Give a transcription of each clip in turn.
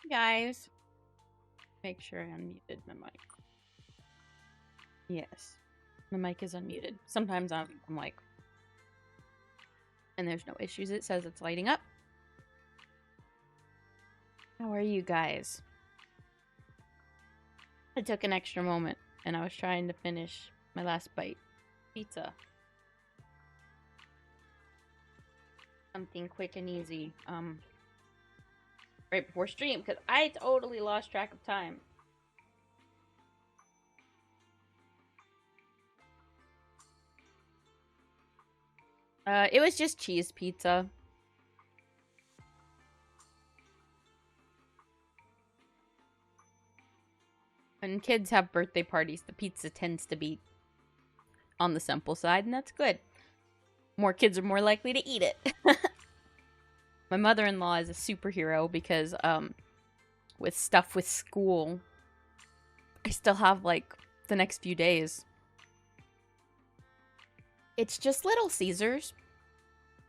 Guys, make sure I unmuted my mic. Yes, my mic is unmuted. Sometimes I'm like, and there's no issues. It says it's lighting up. How are you guys? I took an extra moment and I was trying to finish my last bite. Pizza. Something quick and easy. Right before stream, because I totally lost track of time. It was just cheese pizza. When kids have birthday parties, the pizza tends to be on the simple side, and that's good. More kids are more likely to eat it. My mother-in-law is a superhero because, with stuff with school, I still have, like, the next few days. It's just Little Caesars.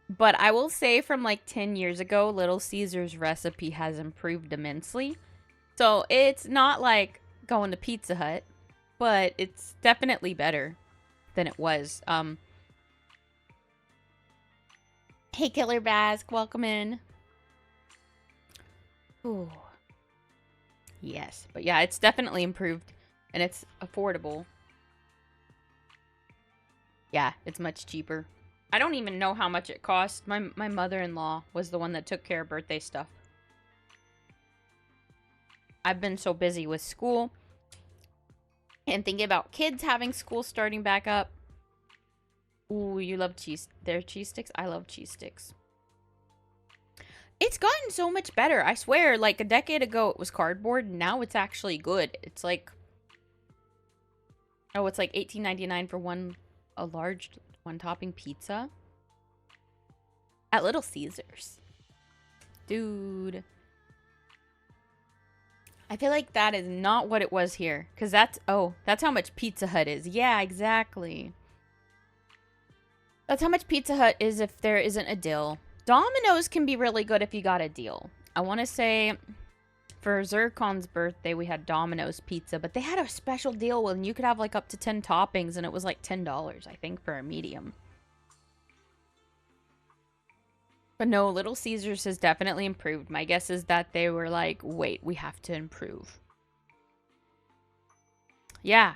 But I will say from, like, 10 years ago, Little Caesars' recipe has improved immensely. So it's not like going to Pizza Hut, but it's definitely better than it was. Hey, Killer Bask, welcome in. Ooh. Yes, but yeah, it's definitely improved, and it's affordable. Yeah, it's much cheaper. I don't even know how much it cost. My mother-in-law was the one that took care of birthday stuff. I've been so busy with school and thinking about kids having school starting back up. Ooh, you love their cheese sticks? I love cheese sticks. It's gotten so much better. I swear, like a decade ago it was cardboard, and now it's actually good. It's like, oh, it's like $18.99 for a large one-topping pizza at Little Caesars. Dude. I feel like that is not what it was here. Because that's how much Pizza Hut is. Yeah, exactly. That's how much Pizza Hut is if there isn't a deal. Domino's can be really good if you got a deal. I want to say for Zircon's birthday, we had Domino's pizza, but they had a special deal when you could have like up to 10 toppings, and it was like $10, I think, for a medium. But no, Little Caesars has definitely improved. My guess is that they were like, wait, we have to improve. Yeah.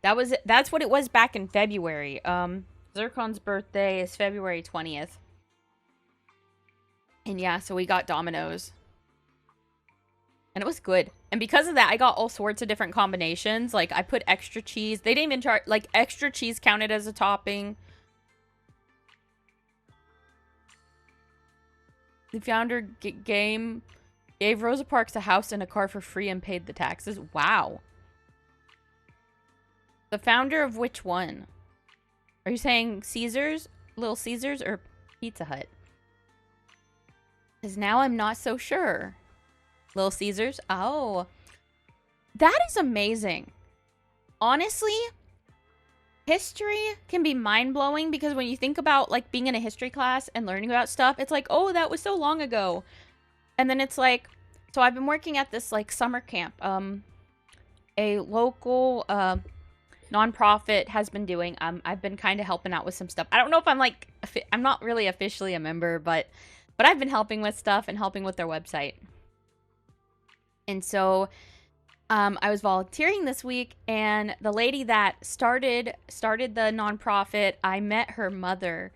That's what it was back in February. Zircon's birthday is February 20th. And yeah, so we got Domino's. And it was good. And because of that, I got all sorts of different combinations. Like, I put extra cheese. They didn't even charge, like, extra cheese counted as a topping. The founder gave Rosa Parks a house and a car for free and paid the taxes. Wow. The founder of which one? Are you saying Caesars, Little Caesars, or Pizza Hut? Because now I'm not so sure. Little Caesars? Oh. That is amazing. Honestly, history can be mind-blowing because when you think about, like, being in a history class and learning about stuff, it's like, oh, that was so long ago. And then it's like, so I've been working at this, like, summer camp. A local, nonprofit has been doing. I've been kind of helping out with some stuff. I don't know if I'm, like, I'm not really officially a member, but I've been helping with stuff and helping with their website. And so I was volunteering this week, and the lady that started the nonprofit, I met her mother,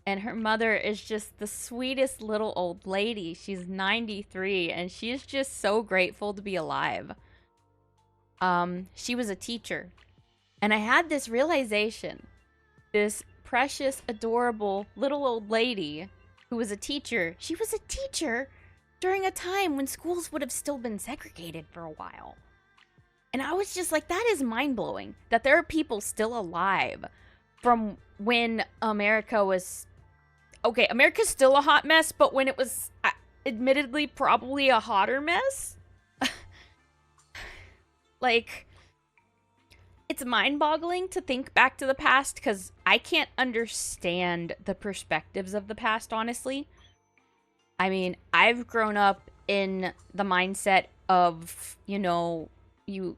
and her mother is just the sweetest little old lady. She's 93, and she's just so grateful to be alive. She was a teacher, and I had this realization, this precious, adorable little old lady who was a teacher. She was a teacher during a time when schools would have still been segregated for a while. And I was just like, that is mind-blowing, that there are people still alive from when America was... Okay, America's still a hot mess, but when it was admittedly probably a hotter mess? Like, it's mind-boggling to think back to the past, because I can't understand the perspectives of the past, honestly. I mean, I've grown up in the mindset of, you know, you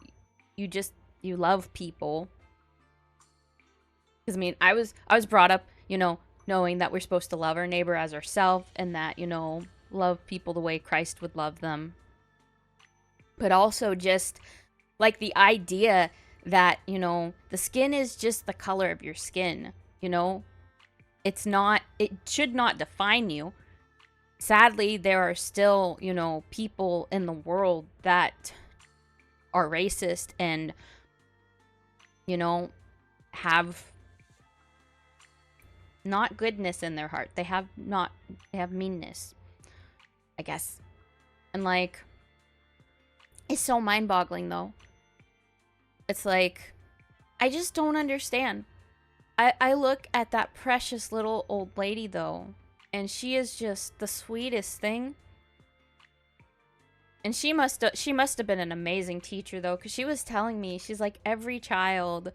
love people. Because, I mean, I was brought up, you know, knowing that we're supposed to love our neighbor as ourselves, and that, you know, love people the way Christ would love them. But also just, like, the idea that, you know, the skin is just the color of your skin, you know? It should not define you. Sadly, there are still, you know, people in the world that are racist and, you know, have not goodness in their heart. They have meanness, I guess. And, like, it's so mind-boggling, though. It's like, I just don't understand. I look at that precious little old lady, though, and she is just the sweetest thing. And she must have been an amazing teacher, though, because she was telling me, she's like, every child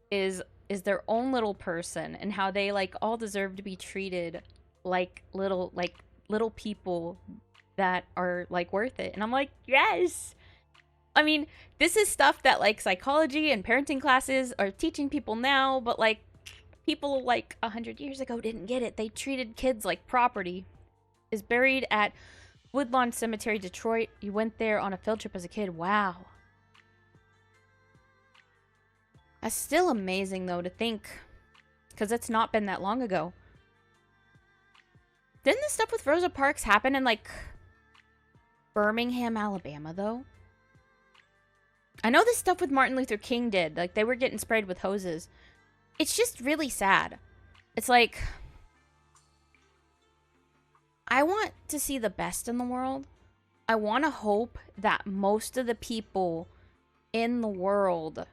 is their own little person, and how they, like, all deserve to be treated like little people that are, like, worth it. And I'm like, yes! I mean, this is stuff that, like, psychology and parenting classes are teaching people now, but, like, people, like, 100 years ago didn't get it. They treated kids like property. Is buried at Woodlawn Cemetery, Detroit. You went there on a field trip as a kid. Wow. That's still amazing, though, to think. Because it's not been that long ago. Didn't this stuff with Rosa Parks happen in, like, Birmingham, Alabama, though? I know this stuff with Martin Luther King did. Like, they were getting sprayed with hoses. It's just really sad. It's like, I want to see the best in the world. I want to hope that most of the people in the world,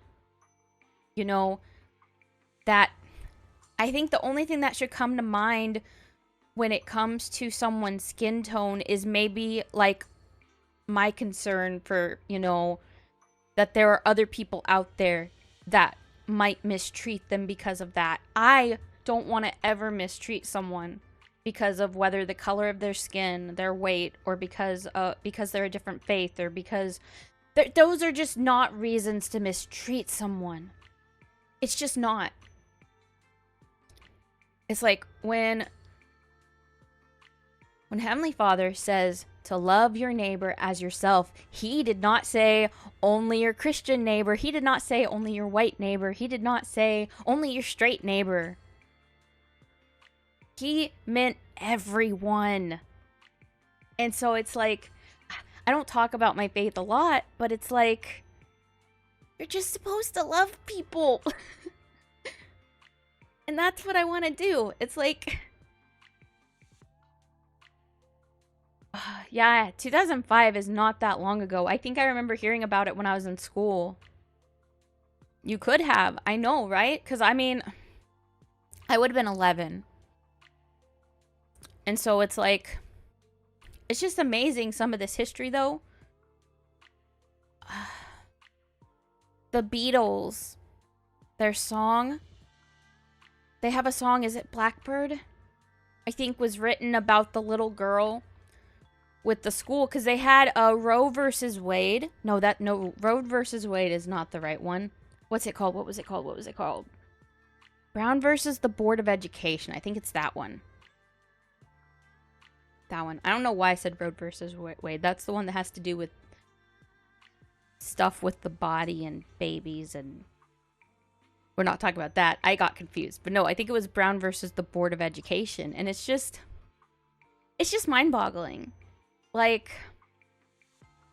you know, that I think the only thing that should come to mind when it comes to someone's skin tone is maybe like my concern for, you know, that there are other people out there that might mistreat them because of that. I don't want to ever mistreat someone because of whether the color of their skin, their weight, or because they're a different faith, or because those are just not reasons to mistreat someone. It's just not. It's like when Heavenly Father says to love your neighbor as yourself, he did not say only your Christian neighbor. He did not say only your white neighbor. He did not say only your straight neighbor. He meant everyone. And so it's like, I don't talk about my faith a lot, but it's like, you're just supposed to love people. And that's what I want to do. It's like, yeah, 2005 is not that long ago. I think I remember hearing about it when I was in school. You could have. I know, right? Because, I mean, I would have been 11. And so it's like, it's just amazing some of this history, though. The Beatles, their song, they have a song, is it Blackbird? I think was written about the little girl with the school, because they had Roe versus Wade. No, Roe versus Wade is not the right one. What's it called? What was it called? Brown versus the Board of Education. I think it's that one. That one. I don't know why I said Roe versus Wade. That's the one that has to do with stuff with the body and babies, and we're not talking about that. I got confused. But no, I think it was Brown versus the Board of Education. And it's just mind-boggling. Like,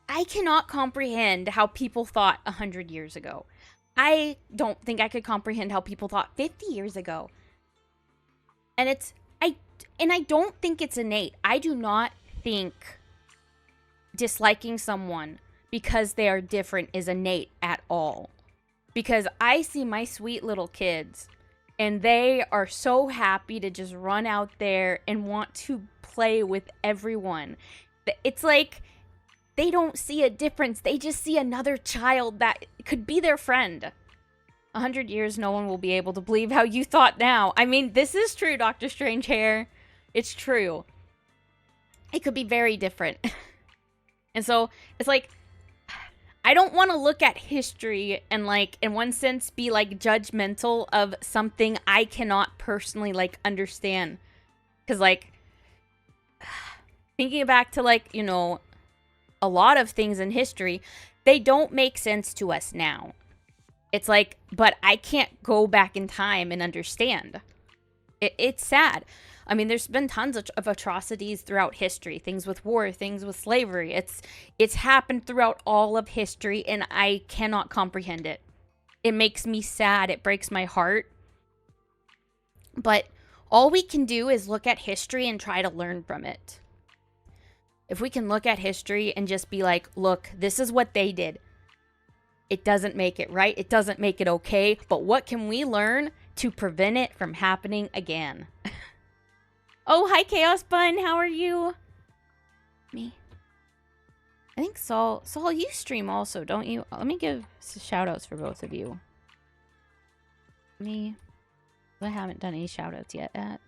I cannot comprehend how people thought 100 years ago. I don't think I could comprehend how people thought 50 years ago. And I don't think it's innate. I do not think disliking someone because they are different is innate at all. Because I see my sweet little kids, and they are so happy to just run out there and want to play with everyone. It's like they don't see a difference. They just see another child that could be their friend. 100 years, no one will be able to believe how you thought now. I mean, this is true, Dr. Strange Hair. It's true. It could be very different. And so, it's like, I don't want to look at history and, like, in one sense, be, like, judgmental of something I cannot personally, like, understand. Because, like, thinking back to, like, you know, a lot of things in history, they don't make sense to us now. It's like, but I can't go back in time and understand. It's sad. I mean, there's been tons of atrocities throughout history. Things with war, things with slavery. It's happened throughout all of history, and I cannot comprehend it. It makes me sad. It breaks my heart. But all we can do is look at history and try to learn from it. If we can look at history and just be like, look, this is what they did. It doesn't make it right. It doesn't make it okay. But what can we learn to prevent it from happening again? Oh, hi, Chaos Bun. How are you? Me. I think Saul, you stream also, don't you? Let me give shout outs for both of you. Me. I haven't done any shout outs yet at.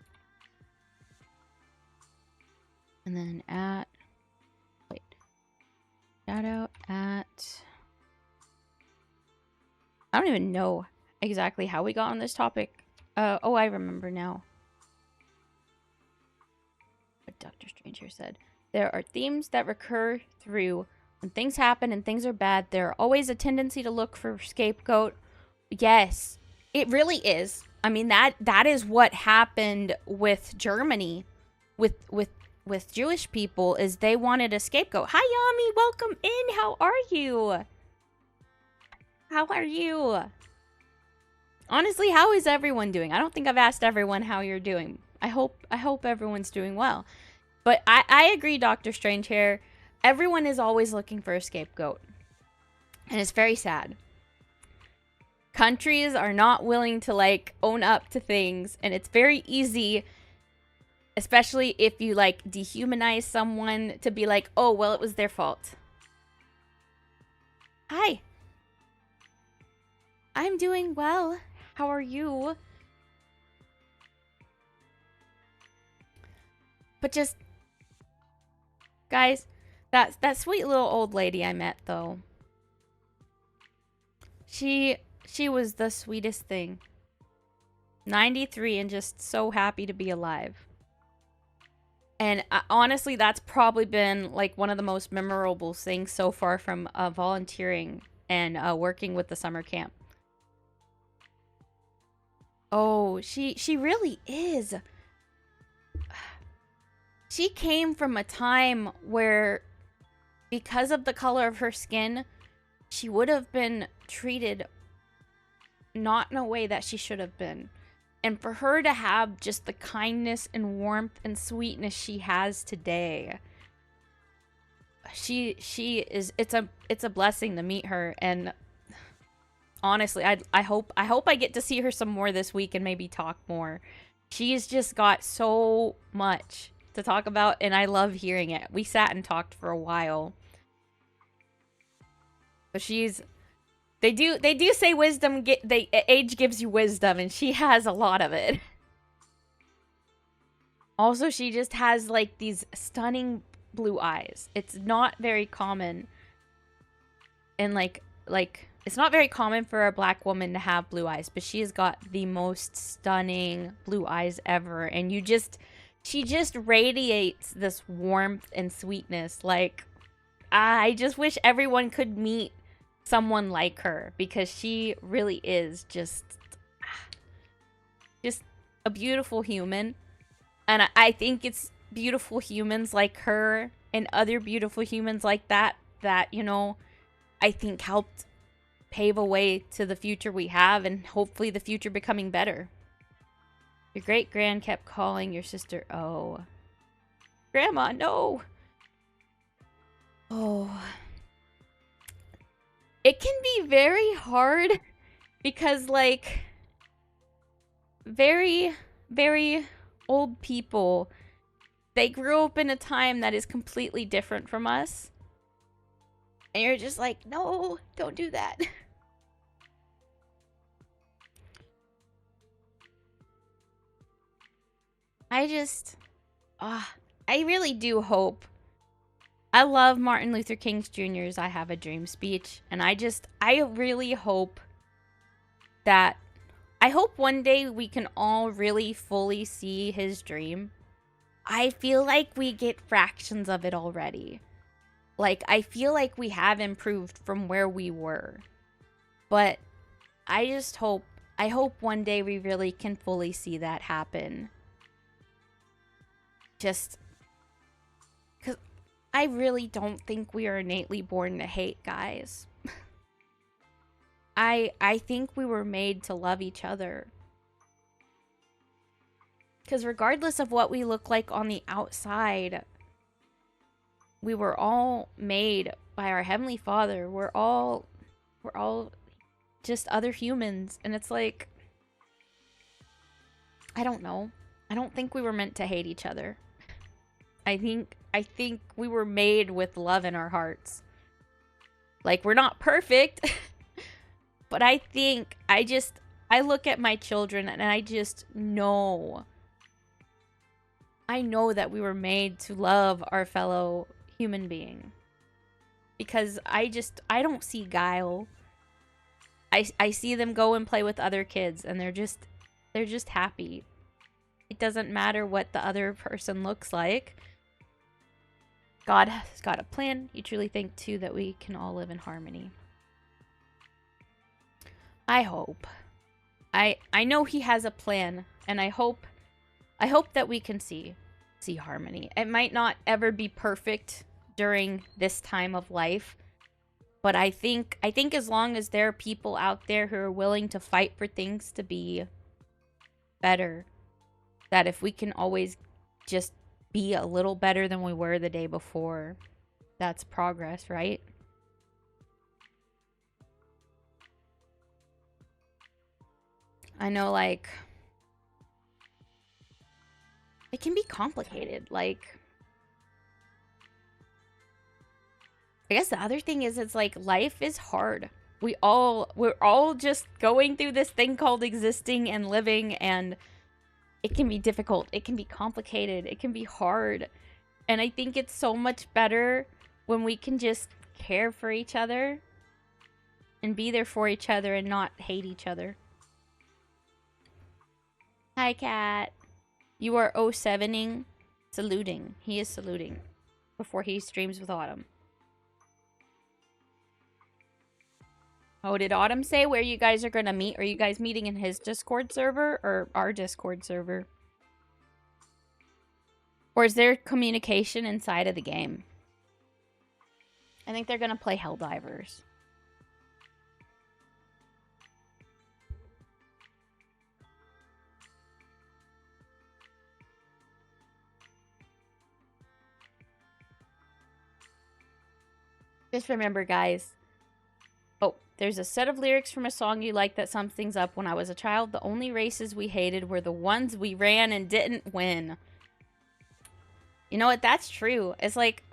And then at. Wait. Shout out at. I don't even know exactly how we got on this topic. Oh, I remember now. What Dr. Strange here said. There are themes that recur through when things happen and things are bad. There are always a tendency to look for scapegoat. Yes, it really is. I mean, that is what happened with Germany, with Jewish people, is they wanted a scapegoat. Hi, Yami. Welcome in. How are you? How are you? Honestly, how is everyone doing? I don't think I've asked everyone how you're doing. I hope everyone's doing well. But I agree, Doctor Strange here. Everyone is always looking for a scapegoat. And it's very sad. Countries are not willing to like own up to things, and it's very easy, especially if you like dehumanize someone, to be like, "Oh, well, it was their fault." Hi. I'm doing well. How are you? But just guys, that sweet little old lady I met though. She was the sweetest thing. 93 and just so happy to be alive. And honestly, that's probably been like one of the most memorable things so far from volunteering and working with the summer camp. Oh, she really is. She came from a time where, because of the color of her skin, she would have been treated not in a way that she should have been. And for her to have just the kindness and warmth and sweetness she has today, she is, it's a blessing to meet her. And honestly, I hope I get to see her some more this week and maybe talk more. She's just got so much to talk about, and I love hearing it. We sat and talked for a while. But they do say age gives you wisdom, and she has a lot of it. Also, she just has like these stunning blue eyes. It's not very common. And like it's not very common for a black woman to have blue eyes, but she has got the most stunning blue eyes ever. And she just radiates this warmth and sweetness. Like, I just wish everyone could meet someone like her, because she really is just a beautiful human. And I think it's beautiful humans like her and other beautiful humans like that, you know, I think helped pave a way to the future we have, and hopefully the future becoming better. Your great-grand kept calling your sister. Oh. Grandma, no. Oh. It can be very hard because, like, very, very old people, they grew up in a time that is completely different from us. And you're just like, no, don't do that. I really do hope. I love Martin Luther King Jr.'s I Have a Dream speech. And I really hope that, I hope one day we can all really fully see his dream. I feel like we get fractions of it already. Like, I feel like we have improved from where we were. But I hope one day we really can fully see that happen. Just because I really don't think we are innately born to hate, guys. I think we were made to love each other. Because regardless of what we look like on the outside, we were all made by our Heavenly Father. We're all just other humans. And it's like, I don't know. I don't think we were meant to hate each other. I think we were made with love in our hearts. Like, we're not perfect. But I think, I look at my children and I just know. I know that we were made to love our fellow human being. Because I don't see guile. I see them go and play with other kids, and they're just happy. It doesn't matter what the other person looks like. God has got a plan. You truly think too that we can all live in harmony. I hope. I know he has a plan, and I hope that we can see harmony. It might not ever be perfect during this time of life, But I think as long as there are people out there who are willing to fight for things to be better, that if we can always just be a little better than we were the day before, that's progress, right? I know, like, it can be complicated. Like, I guess the other thing is, it's like, life is hard. We're all just going through this thing called existing and living, and it can be difficult. It can be complicated. It can be hard. And I think it's so much better when we can just care for each other and be there for each other and not hate each other. Hi, Cat. You are 07ing. Saluting. He is saluting before he streams with Autumn. Oh, did Autumn say where you guys are going to meet? Are you guys meeting in his Discord server or our Discord server? Or is there communication inside of the game? I think they're going to play Helldivers. Just remember, guys. Oh, there's a set of lyrics from a song you like that sums things up. When I was a child, the only races we hated were the ones we ran and didn't win. You know what? That's true. It's like,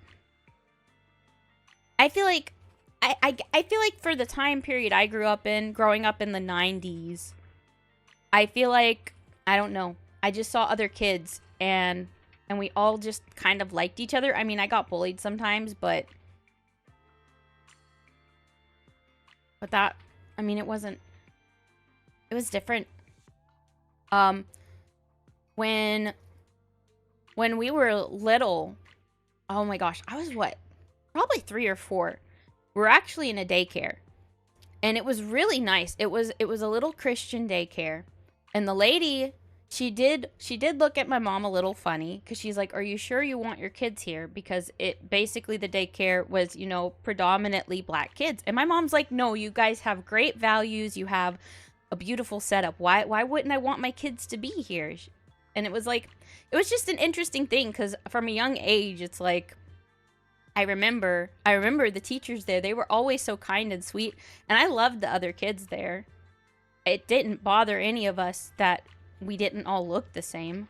I feel like, I feel like for the time period I grew up in, growing up in the 90s, I feel like, I don't know, I just saw other kids and we all just kind of liked each other. I mean, I got bullied sometimes, but that, I mean, it was different. When we were little, oh my gosh, I was what? Probably 3 or 4. We're actually in a daycare. And it was really nice. It was a little Christian daycare. And the lady, she did look at my mom a little funny, because she's like, "Are you sure you want your kids here?" Because it basically, the daycare was, you know, predominantly black kids. And my mom's like, "No, you guys have great values. You have a beautiful setup. Why wouldn't I want my kids to be here?" And it was like, it was just an interesting thing, because from a young age, it's like, I remember the teachers there. They were always so kind and sweet. And I loved the other kids there. It didn't bother any of us that we didn't all look the same.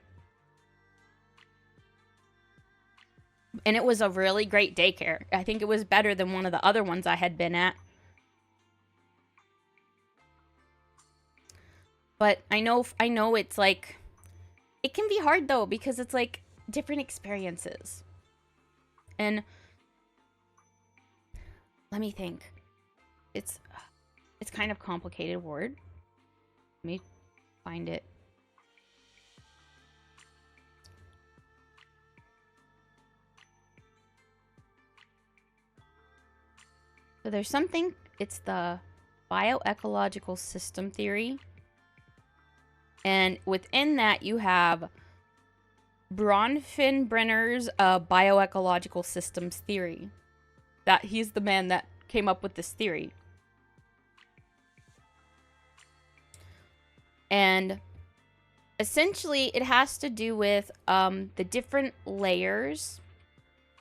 And it was a really great daycare. I think it was better than one of the other ones I had been at. But I know it's like, it can be hard though, because it's like different experiences. And let me think. It's kind of complicated word. Let me find it. So there's something, it's the bioecological system theory. And within that, you have Bronfenbrenner's bioecological systems theory. That he's the man that came up with this theory. And essentially, it has to do with the different layers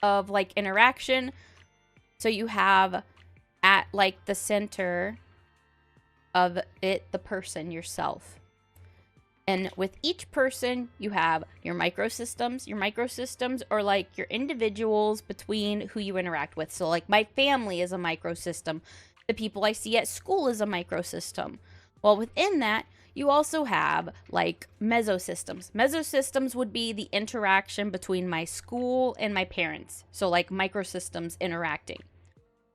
of like interaction. So you have at like the center of it, the person, yourself. And with each person, you have your microsystems. Your microsystems are like your individuals between who you interact with. So like my family is a microsystem. The people I see at school is a microsystem. Well, within that, you also have like mesosystems. Mesosystems would be the interaction between my school and my parents. So like microsystems interacting.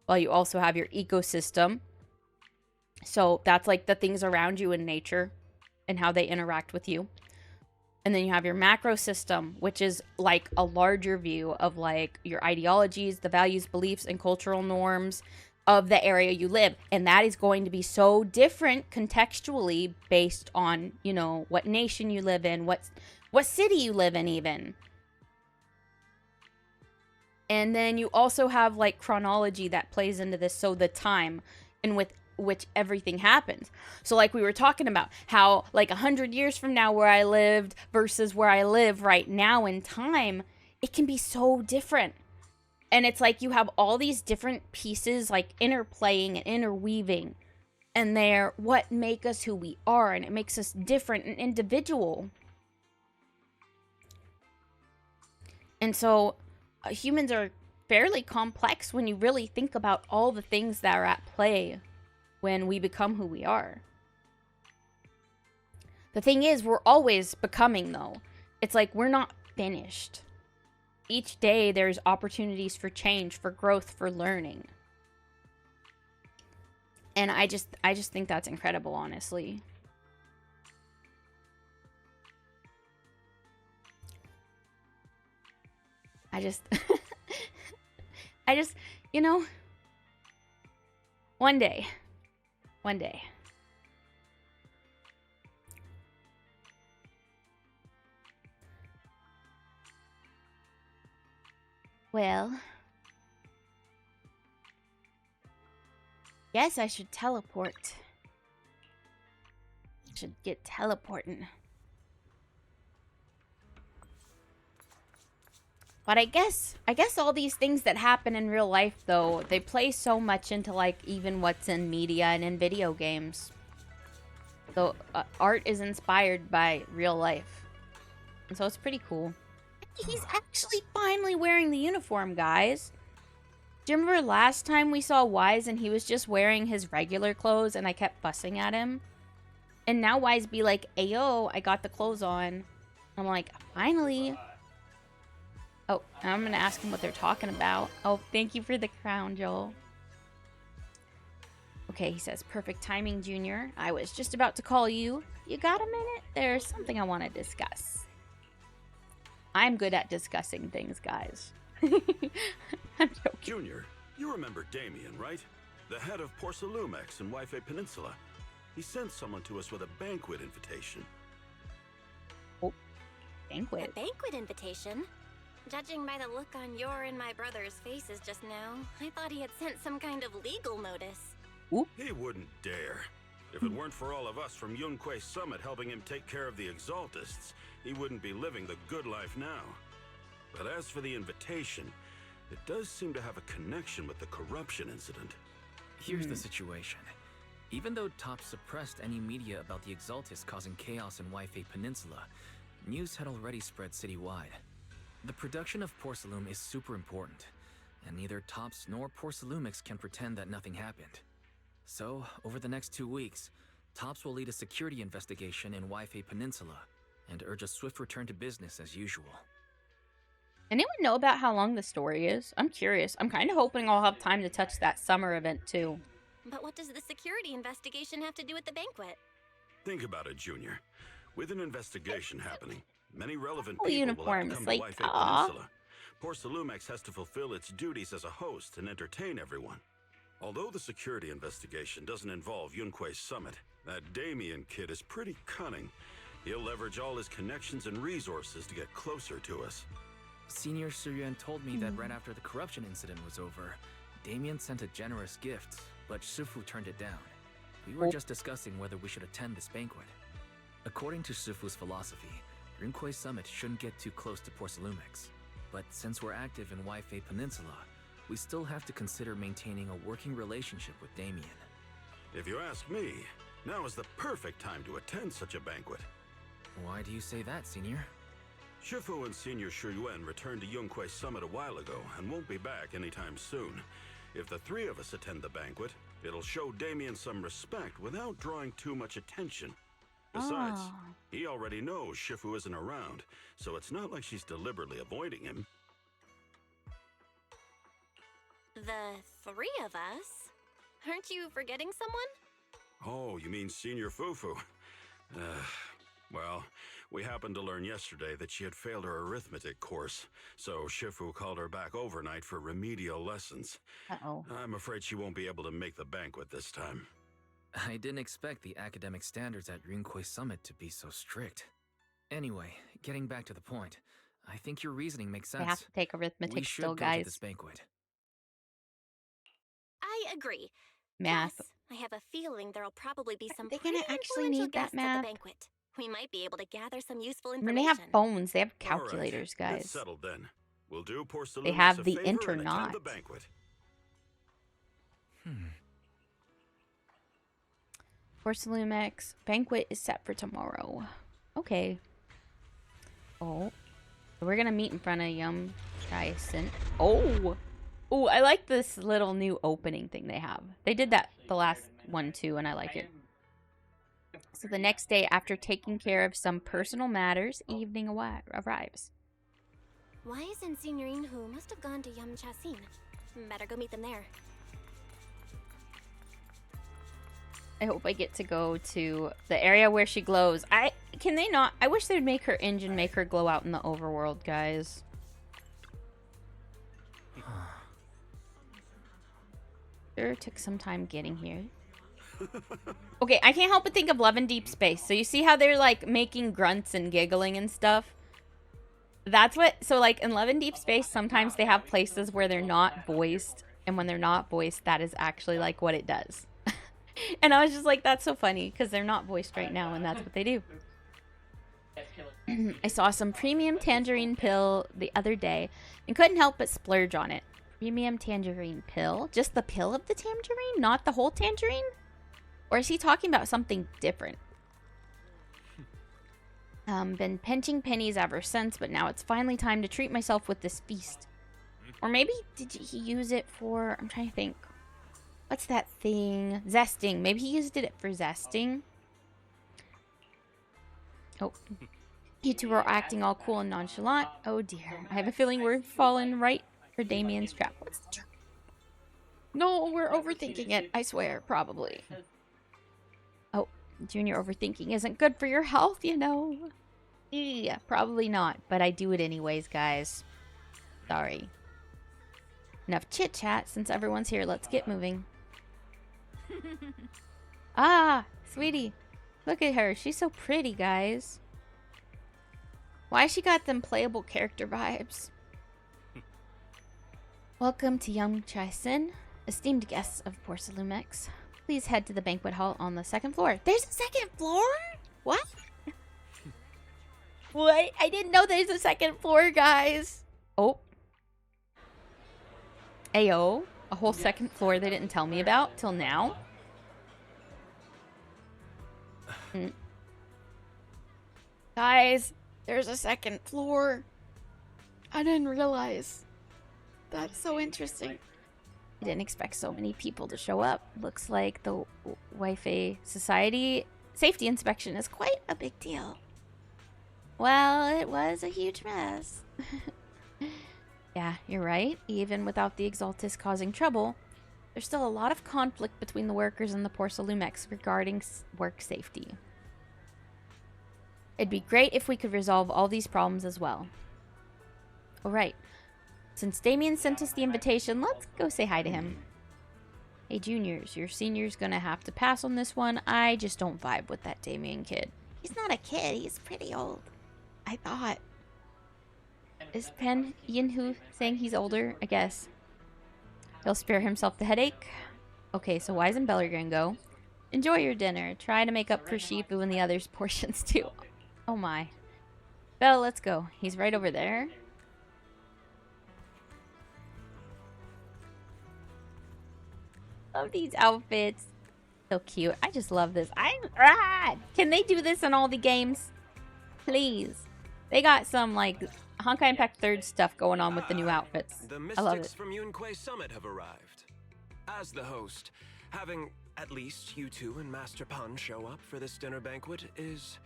Well, you also have your ecosystem. So that's like the things around you in nature and how they interact with you. And then you have your macro system, which is like a larger view of like your ideologies, the values, beliefs, and cultural norms of the area you live. And that is going to be so different contextually based on, you know, what nation you live in, what city you live in even. And then you also have like chronology that plays into this, so the time in with which everything happens. So like we were talking about how like 100 years from now where I lived versus where I live right now in time, it can be so different. And it's like you have all these different pieces like interplaying and interweaving, and they're what make us who we are, and it makes us different and individual. And so humans are fairly complex when you really think about all the things that are at play when we become who we are. The thing is, we're always becoming, though. It's like we're not finished. Each day there's opportunities for change, for growth, for learning. And I just think that's incredible, honestly. I just, you know, one day. Well, guess I should teleport. Should get teleporting. But I guess all these things that happen in real life, though, they play so much into, like, even what's in media and in video games. So, art is inspired by real life. And so it's pretty cool. He's actually finally wearing the uniform, guys. Do you remember last time we saw Wise and he was just wearing his regular clothes and I kept fussing at him? And now Wise be like, "Ayo, I got the clothes on." I'm like, finally. Oh, I'm gonna ask him what they're talking about. Oh, thank you for the crown, Joel. Okay, he says, "Perfect timing, Junior. I was just about to call you. You got a minute? There's something I want to discuss." I'm good at discussing things, guys. I'm joking. Junior, you remember Damien, right? The head of Porcelumex in Wife Peninsula. He sent someone to us with a banquet invitation. Oh, banquet? A banquet invitation? Judging by the look on your and my brother's faces just now, I thought he had sent some kind of legal notice. Oop. He wouldn't dare. If it weren't for all of us from Yunque Summit helping him take care of the Exaltists, he wouldn't be living the good life now. But as for the invitation, it does seem to have a connection with the corruption incident. Here's the situation. Even though Top suppressed any media about the Exaltists causing chaos in Wife Peninsula, news had already spread citywide. The production of Porcelume is super important, and neither Tops nor Porcelumix can pretend that nothing happened. So, over the next 2 weeks, Tops will lead a security investigation in Wife Peninsula and urge a swift return to business as usual. Anyone know about how long the story is? I'm curious. I'm kind of hoping I'll have time to touch that summer event too. But what does the security investigation have to do with the banquet? Think about it, Junior. With an investigation happening, many relevant Oh, people will have to uniforms, come like, to Wife aw. Peninsula. Porcelumex has to fulfill its duties as a host and entertain everyone. Although the security investigation doesn't involve Yunque Summit, that Damien kid is pretty cunning. He'll leverage all his connections and resources to get closer to us. Senior Suryuan told me that right after the corruption incident was over, Damien sent a generous gift, but Shifu turned it down. We were just discussing whether we should attend this banquet. According to Shifu's philosophy, Yunque Summit shouldn't get too close to Porcelumix. But since we're active in Wife Peninsula, we still have to consider maintaining a working relationship with Damien. If you ask me, now is the perfect time to attend such a banquet. Why do you say that, Senior? Shifu and Senior Shuyuan returned to Yunque Summit a while ago and won't be back anytime soon. If the three of us attend the banquet, it'll show Damien some respect without drawing too much attention. Besides, he already knows Shifu isn't around, so it's not like she's deliberately avoiding him. The three of us? Aren't you forgetting someone? Oh, you mean Senior Fufu? Well, we happened to learn yesterday that she had failed her arithmetic course, so Shifu called her back overnight for remedial lessons. Uh-oh. I'm afraid she won't be able to make the banquet this time. I didn't expect the academic standards at Yunque Summit to be so strict. Anyway, getting back to the point, I think your reasoning makes They sense. have to take We arithmetic should still, go to this guys. banquet. I agree. Math. Plus, I have a feeling there'll probably be some They pretty gonna actually influential need that guests at math? the banquet. We might be able to gather some useful I mean, information. they have phones. They have All right, calculators, it's guys. settled then. We'll do poor They Saloonix have a the favor and attend internet. the banquet. Porcelamex banquet is set for tomorrow. Okay. Oh. So we're gonna meet in front of Yum Chai-sin. Oh! Oh, I like this little new opening thing they have. They did that the last one too, and I like it. So the next day, after taking care of some personal matters, evening arrives. Why isn't Signorine Hu must have gone to Yum Chasin? Better go meet them there. I hope I get to go to the area where she glows. Can they not? I wish they'd make her engine make her glow out in the overworld, guys. Sure took some time getting here. Okay, I can't help but think of Love in Deep Space. So you see how they're like making grunts and giggling and stuff? That's what, so like in Love in Deep Space, sometimes they have places where they're not voiced. And when they're not voiced, that is actually like what it does. And I was just like, that's so funny because they're not voiced right now and that's what they do. I saw some premium tangerine pill the other day and couldn't help but splurge on it. Premium tangerine pill? Just the pill of the tangerine? Not the whole tangerine? Or is he talking about something different? Been pinching pennies ever since, but now it's finally time to treat myself with this feast. Or maybe did he use it for... I'm trying to think. What's that thing? Zesting. Maybe he used it for zesting. Oh. You two are acting all cool and nonchalant. Oh dear. I have a feeling we're falling right for Damien's trap. What's the trap? No, we're overthinking it. I swear, probably. Oh, Junior, overthinking isn't good for your health, you know. Yeah, probably not, but I do it anyways, guys. Sorry. Enough chit-chat. Since everyone's here, let's get moving. Ah, sweetie. Look at her. She's so pretty, guys. Why she got them playable character vibes? Welcome to Yum Chai-sin, esteemed guests of Porcelamex. Please head to the banquet hall on the second floor. There's a second floor? What? What? I didn't know there's a second floor, guys. Oh. Ayo. A whole second floor they didn't tell me about till now. Guys, there's a second floor. I didn't realize. That's so interesting. I didn't expect so many people to show up. Looks like the Wi-Fi Society safety inspection is quite a big deal. Well, it was a huge mess. Yeah, you're right. Even without the Exaltis causing trouble, there's still a lot of conflict between the workers and the Porcelamex regarding work safety. It'd be great if we could resolve all these problems as well. Alright. Since Damien sent us the invitation, let's go say hi to him. Hey, juniors, your senior's gonna have to pass on this one. I just don't vibe with that Damien kid. He's not a kid. He's pretty old. I thought. Is Pen Yinhu saying he's older? I guess. He'll spare himself the headache. Okay, so Wise and Bell are gonna go. Enjoy your dinner. Try to make up for Shifu and the others' portions too. Oh my. Bell, let's go. He's right over there. Love these outfits. So cute. I just love this. Can they do this in all the games? Please. They got some like Honkai Impact 3rd stuff going on with the new outfits. The I love mystics it. from Yunquay Summit have arrived. As the host, having at least you two and Master Pan show up for this dinner banquet is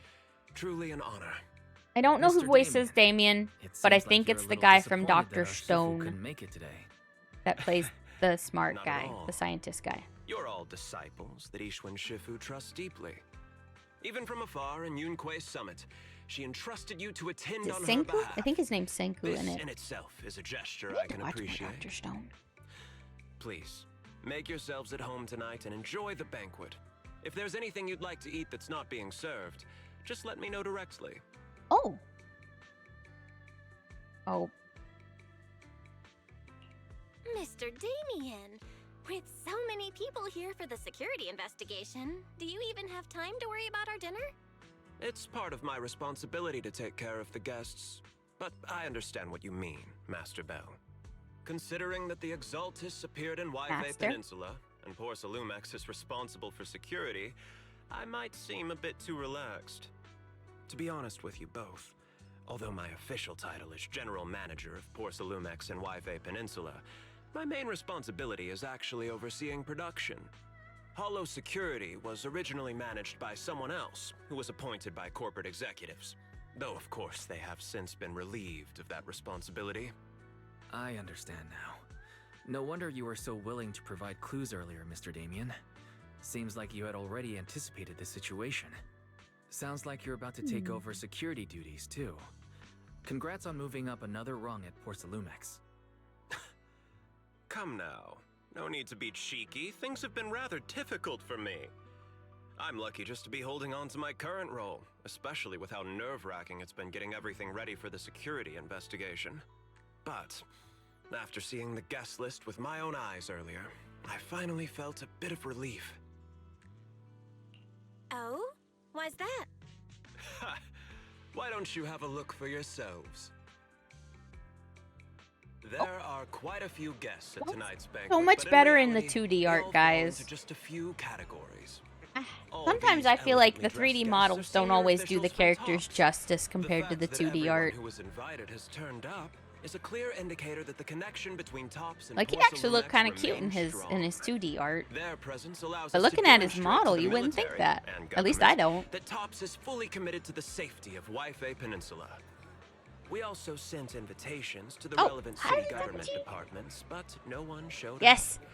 truly an honor. I don't know who Mr. voices Damien, It but I seems like think you're it's a the little guy from disappointed Dr. that our Shifu Stone couldn't make it today. that plays the smart Not at guy, all. the scientist guy. You're all disciples that Ishwan Shifu trusts deeply. Even from afar in Yunquay Summit, she entrusted you to attend Is it on her Senku? behalf. I think his name's Senku This in it. in itself is a gesture I I need to can watch more appreciate. Dr. Stone. Please, make yourselves at home tonight and enjoy the banquet. If there's anything you'd like to eat that's not being served, just let me know directly. Oh. Oh, Mr. Damien, with so many people here for the security investigation, do you even have time to worry about our dinner? It's part of my responsibility to take care of the guests, but I understand what you mean, Master Bell. Considering that the Exaltis appeared in Yve Master? Peninsula, and Porcelumex is responsible for security, I might seem a bit too relaxed. To be honest with you both, although my official title is General Manager of Porcelumex and Yve Peninsula, my main responsibility is actually overseeing production. Hollow Security was originally managed by someone else, who was appointed by corporate executives. Though, of course, they have since been relieved of that responsibility. I understand now. No wonder you were so willing to provide clues earlier, Mr. Damien. Seems like you had already anticipated the situation. Sounds like you're about to take over security duties, too. Congrats on moving up another rung at Porcelumex. Come now. No need to be cheeky. Things have been rather difficult for me. I'm lucky just to be holding on to my current role, especially with how nerve-wracking it's been getting everything ready for the security investigation. But after seeing the guest list with my own eyes earlier, I finally felt a bit of relief. Oh? Why's that? Ha! Why don't you have a look for yourselves? There are quite a few guests at tonight's banquet. so much but better in the reality, 2D they art, all fall guys. into just a few categories. All Sometimes these I feel like the elegantly 3D dressed models guests are don't senior always do the officials from characters Tops. justice compared to fact the that 2D everyone art. who was invited has turned up is a clear indicator that the connection between Tops and Like, he actually looked Porcelumex kind of cute in remains his strong. 2D art. Their presence allows But us looking to at his demonstrate model, to the you wouldn't think military that. and At least I government don't. that Tops is fully committed to the safety of Yve Peninsula. We also sent invitations to the Oh, relevant hi, city Pepper government Tea. departments, but no one showed up. Yes. Which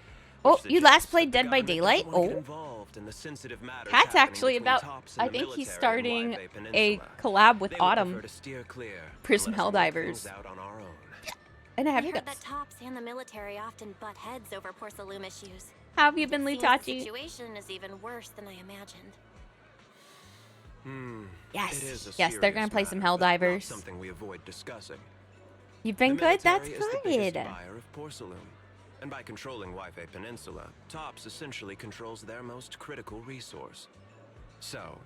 Oh, you last suggests played that Dead the by government Daylight? doesn't want to get Oh. involved in the sensitive matters Cat's happening actually between about, Tops and I the think he's military in starting Yve a Peninsula. collab with They would Autumn prefer to steer clear and Prism let us work things Helldivers. out on our own. And I have I heard hiccups. that Tops and the military often butt heads over Porcelume issues. How have you been, Seems the Lutachi? situation is even worse than I imagined. Yes. It is a Yes, they're gonna serious play some matter, but not Helldivers. something we avoid discussing. You've been The good? That's military is the biggest good. buyer of porcelain, and by controlling Yve Peninsula, Tops essentially controls their most critical resource. So,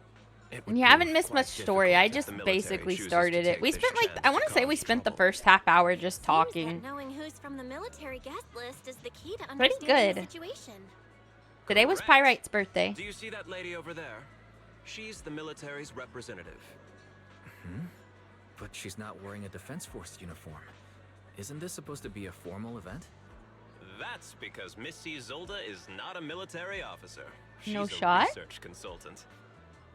it would And you haven't prove missed quite much story. difficult I if just the military basically chooses to started it. take We this spent like, chance I want to to say we cause spent the trouble. first half hour just Seems talking. that knowing who's from the military guest list is the key to Pretty understanding the good. situation. Today was Correct. Pyrite's birthday. Do you see that lady over there? She's the military's representative. But she's not wearing a Defense Force uniform. Isn't this supposed to be a formal event? That's because Missy Zolda is not a military officer. She's No a shot? research consultant.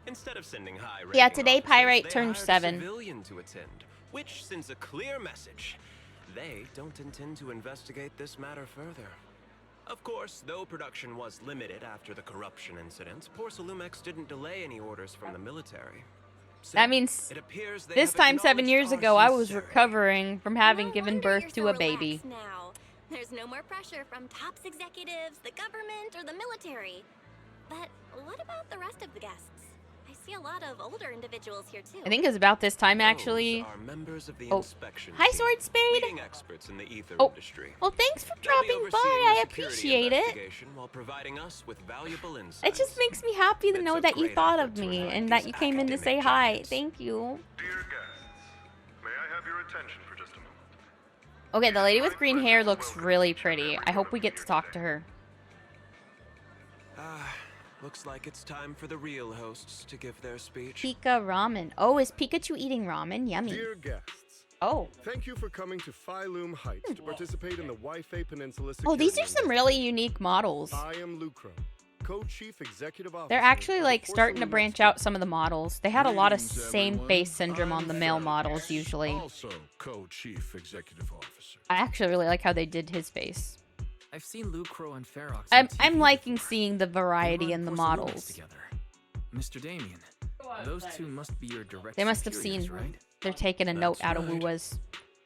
Instead of sending high Yeah, today Pyrite turned hired 7. a civilian to attend, which sends a clear message. They don't intend to investigate this matter further. Of course, though production was limited after the corruption incident, Porcelumex didn't delay any orders from the military. So, That means it appears they this have time 7 acknowledged years our ago, I was sincerity. recovering from having No given wonder birth you're to so a baby. relaxed now. There's no more pressure from Tops executives, the government, or the military. But what about the rest of the guests? I see a lot of older individuals here too. I think it was about this time, actually. Those are members of the Oh. inspection Hi, team, Sword Spade. leading experts in the ether Oh. industry. Well, thanks for They'll be dropping by. overseeing I the security appreciate it. investigation while providing us with valuable insights. It just makes me happy to It's know a that you great thought effort of to me unite and that these you came in to say academic hi. giants. Thank you. Dear guests, may I have your attention for just a moment? Okay, the lady with green hair looks really pretty. I hope we get to talk to her. Looks like it's time for the real hosts to give their speech. Pika ramen. Oh, is Pikachu eating ramen? Yummy. Dear guests, Oh. thank you for coming to Phylume Heights to participate in the Yve Peninsula Oh, these are Security some really unique models. I am Lucro, co-chief executive officer. They're actually of the like starting to Porcelumex branch Group. out some of the models. They had a lot of Greetings, same everyone. face syndrome on I'm the male Ferox, models usually. Also co-chief executive officer. I actually really like how they did his face. I've seen Lucro and Ferox. I'm on TV liking before. seeing the They variety run in the Porcelumex models. Together. Mr. Damien, those two must be your direct They must have superiors, seen right? they're taking a note That's out of right. Wuwa's.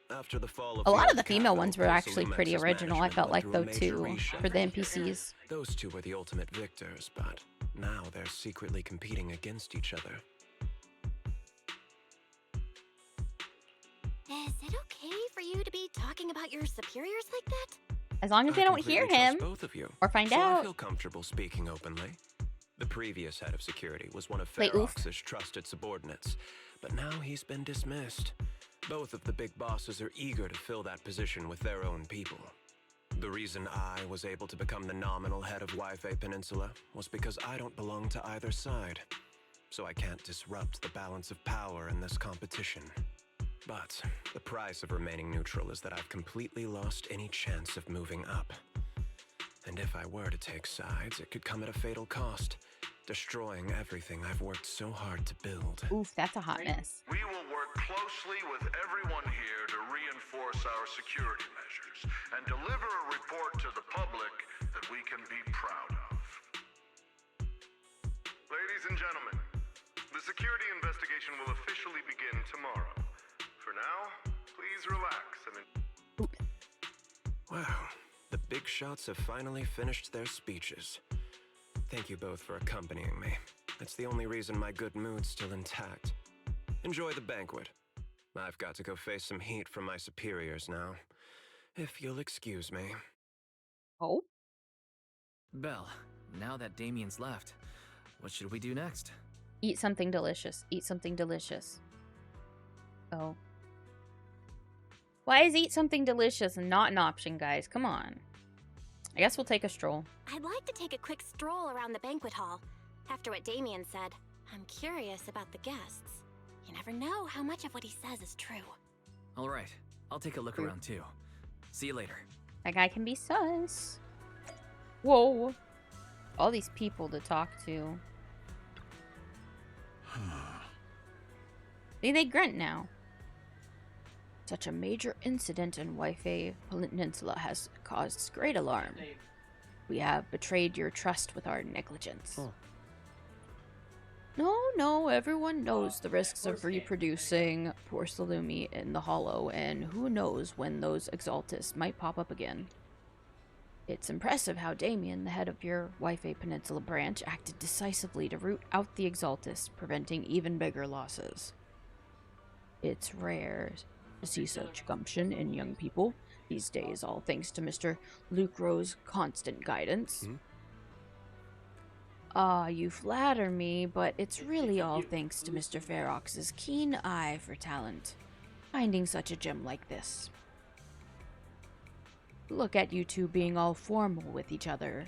After the fall of A lot the of the old female capital, ones were actually Porcelumex's pretty original. I management felt like went though through a too major for the reshuffle. NPCs. Those two were the ultimate victors, but now they're secretly competing against each other. Is it okay for you to be talking about your superiors like that? As long as they I don't hear completely him trust both of you, or find so I out. feel comfortable speaking openly. The previous head of security was one of Play oof. Ferox's trusted subordinates, but now he's been dismissed. Both of the big bosses are eager to fill that position with their own people. The reason I was able to become the nominal head of Wi-Fi Peninsula was because I don't belong to either side, so I can't disrupt the balance of power in this competition. But the price of remaining neutral is that I've completely lost any chance of moving up. And if I were to take sides, it could come at a fatal cost, destroying everything I've worked so hard to build. Oof, that's a hot mess. We will work closely with everyone here to reinforce our security measures and deliver a report to the public that we can be proud of. Ladies and gentlemen, the security investigation will officially begin tomorrow. For now, please relax and... Wow, the big shots have finally finished their speeches. Thank you both for accompanying me. It's the only reason my good mood's still intact. Enjoy the banquet. I've got to go face some heat from my superiors now. If you'll excuse me. Oh? Belle, now that Damien's left, what should we do next? Eat something delicious. Eat something delicious. Oh. Why is eat something delicious not an option, guys? Come on. I guess we'll take a stroll. I'd like to take a quick stroll around the banquet hall. After what Damien said, I'm curious about the guests. You never know how much of what he says is true. All right, I'll take a look around too. See you later. That guy can be sus. Whoa. All these people to talk to. See, they grunt now. Such a major incident in Wi-Fi Peninsula has caused great alarm. We have betrayed your trust with our negligence. No, everyone knows the risks of reproducing Porcelumi in the Hollow, and who knows when those Exaltists might pop up again. It's impressive how Damien, the head of your Wi-Fi Peninsula branch, acted decisively to root out the Exaltists, preventing even bigger losses. It's rare to see such gumption in young people these days, all thanks to Mr. Luke Rowe's constant guidance. You flatter me, but it's really all thanks to Mr. Ferox's keen eye for talent, finding such a gem like this. Look at you two being all formal with each other.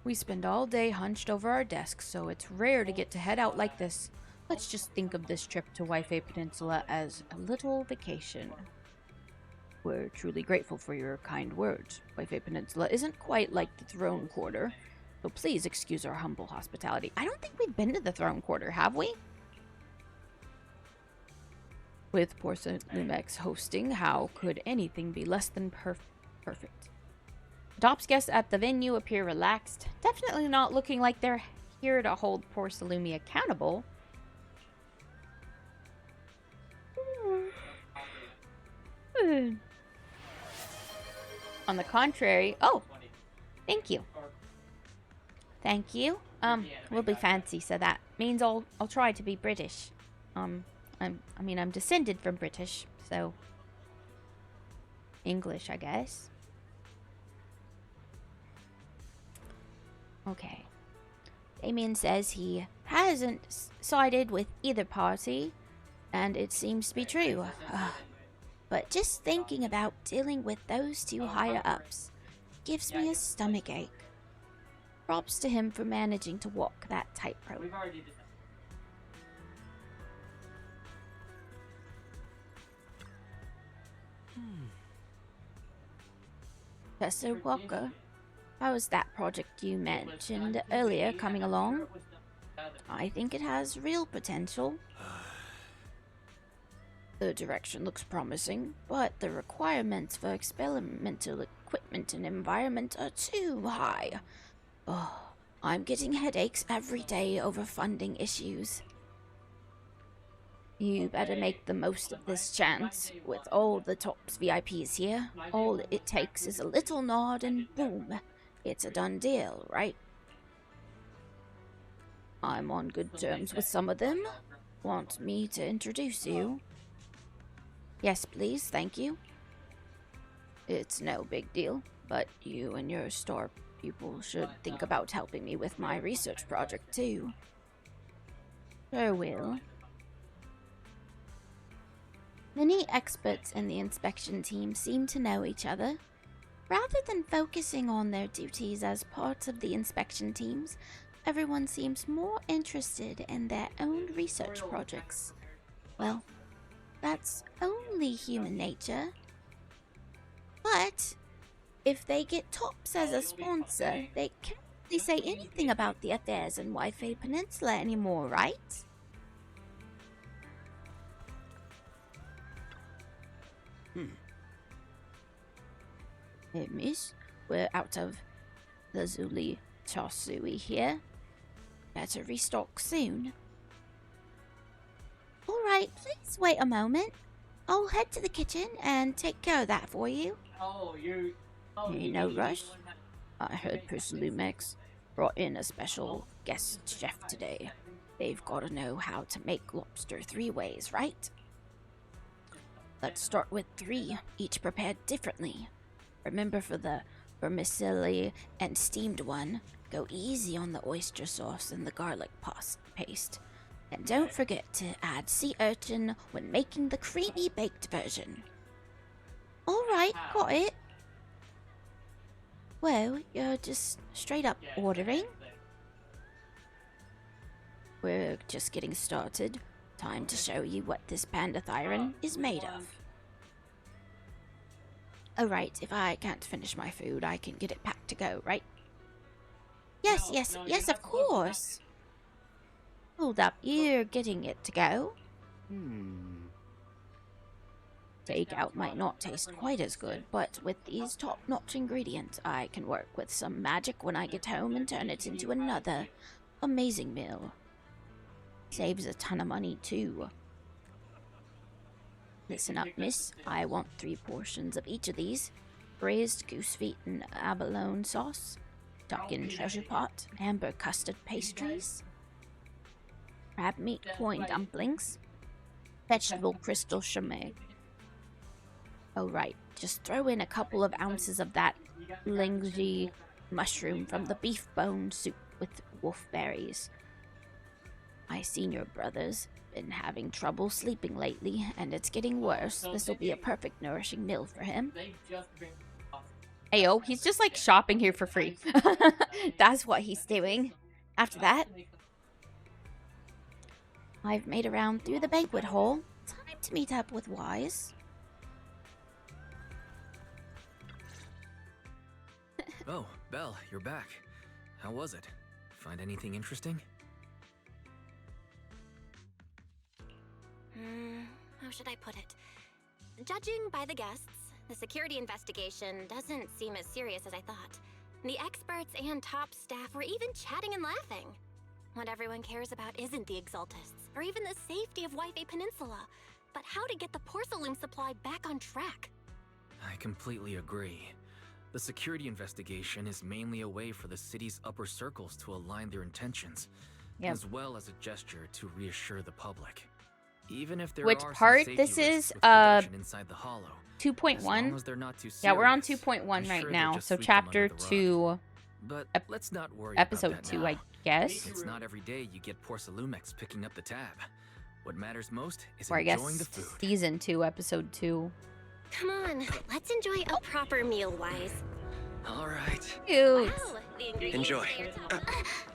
We spend all day hunched over our desks, so it's rare to get to head out like this. Let's just think of this trip to Wi-Fi Peninsula as a little vacation. We're truly grateful for your kind words. Wi-Fi Peninsula isn't quite like the Throne Quarter, so please excuse our humble hospitality. I don't think we've been to the Throne Quarter, have we? With Porcelumex hosting, how could anything be less than perfect? Top's guests at the venue appear relaxed, definitely not looking like they're here to hold Porcelumi accountable. On the contrary, oh, thank you. Thank you. We'll be fancy, so that means I'll try to be British. I'm descended from British, so English, I guess. Okay. Damien says he hasn't sided with either party, and it seems to be true. But just thinking about dealing with those two higher-ups gives me a stomachache. Props to him for managing to walk that tightrope. Professor Walker, how is that project you mentioned earlier coming along? I think it has real potential. The direction looks promising, but the requirements for experimental equipment and environment are too high. Oh, I'm getting headaches every day over funding issues. You better make the most of this chance. With all the Top's VIPs here, all it takes is a little nod and boom, it's a done deal, right? I'm on good terms with some of them. Want me to introduce you? Yes, please, thank you. It's no big deal, but you and your star pupil should think about helping me with my research project, too. Sure will. Many experts in the inspection team seem to know each other. Rather than focusing on their duties as parts of the inspection teams, everyone seems more interested in their own research projects. Well, that's only human nature. But if they get Tops as a sponsor, they can't really say anything about the affairs in Wi-Fi Peninsula anymore, right? Hey, miss, we're out of the Zuli Char Sui here. Better restock soon. Alright, please wait a moment. I'll head to the kitchen and take care of that for you. Ain't no rush. I heard Lumex brought in a special guest chef today. They've got to know how to make lobster 3 ways, right? Let's start with 3, each prepared differently. Remember, for the vermicelli and steamed one, go easy on the oyster sauce and the garlic paste. And don't forget to add sea urchin when making the creamy baked version. Alright, got it. Well, you're just straight up ordering. We're just getting started. Time to show you what this pandathyron is made of. Alright, if I can't finish my food, I can get it packed to go, right? Yes, of course. Hold up, you're getting it to go? Takeout might not taste quite as good, but with these top-notch ingredients, I can work with some magic when I get home and turn it into another amazing meal. Saves a ton of money, too. Listen up, miss. I want 3 portions of each of these. Braised goose feet and abalone sauce, duck-in treasure pot, amber custard pastries, crab meat coin dumplings, vegetable crystal chimay. Oh right, just throw in a couple of ounces of that lingzi mushroom from the beef bone soup with wolfberries. My senior brother's been having trouble sleeping lately, and it's getting worse. This'll be a perfect nourishing meal for him. Ayo, he's just like shopping here for free. That's what he's doing. After that, I've made a round through the banquet hall. Time to meet up with Wise. Oh, Belle, you're back. How was it? Find anything interesting? How should I put it? Judging by the guests, the security investigation doesn't seem as serious as I thought. The experts and top staff were even chatting and laughing. What everyone cares about isn't the Exaltists, or even the safety of Wi-Fi Peninsula, but how to get the porcelain supply back on track. I completely agree. The security investigation is mainly a way for the city's upper circles to align their intentions, as well as a gesture to reassure the public. Even if there Which are part? some This safety is risks with production inside the hollow, 2.1. Yeah, we're on 2.1 right now. So chapter 2, but let's not worry episode about that 2, now. I guess. It's not every day you get Porcelumex picking up the tab. What matters most is Or I guess enjoying the food. season 2, episode 2. Come on, let's enjoy a proper meal, Wise. All right. Cute. Wow, the ingredients Enjoy. stand top.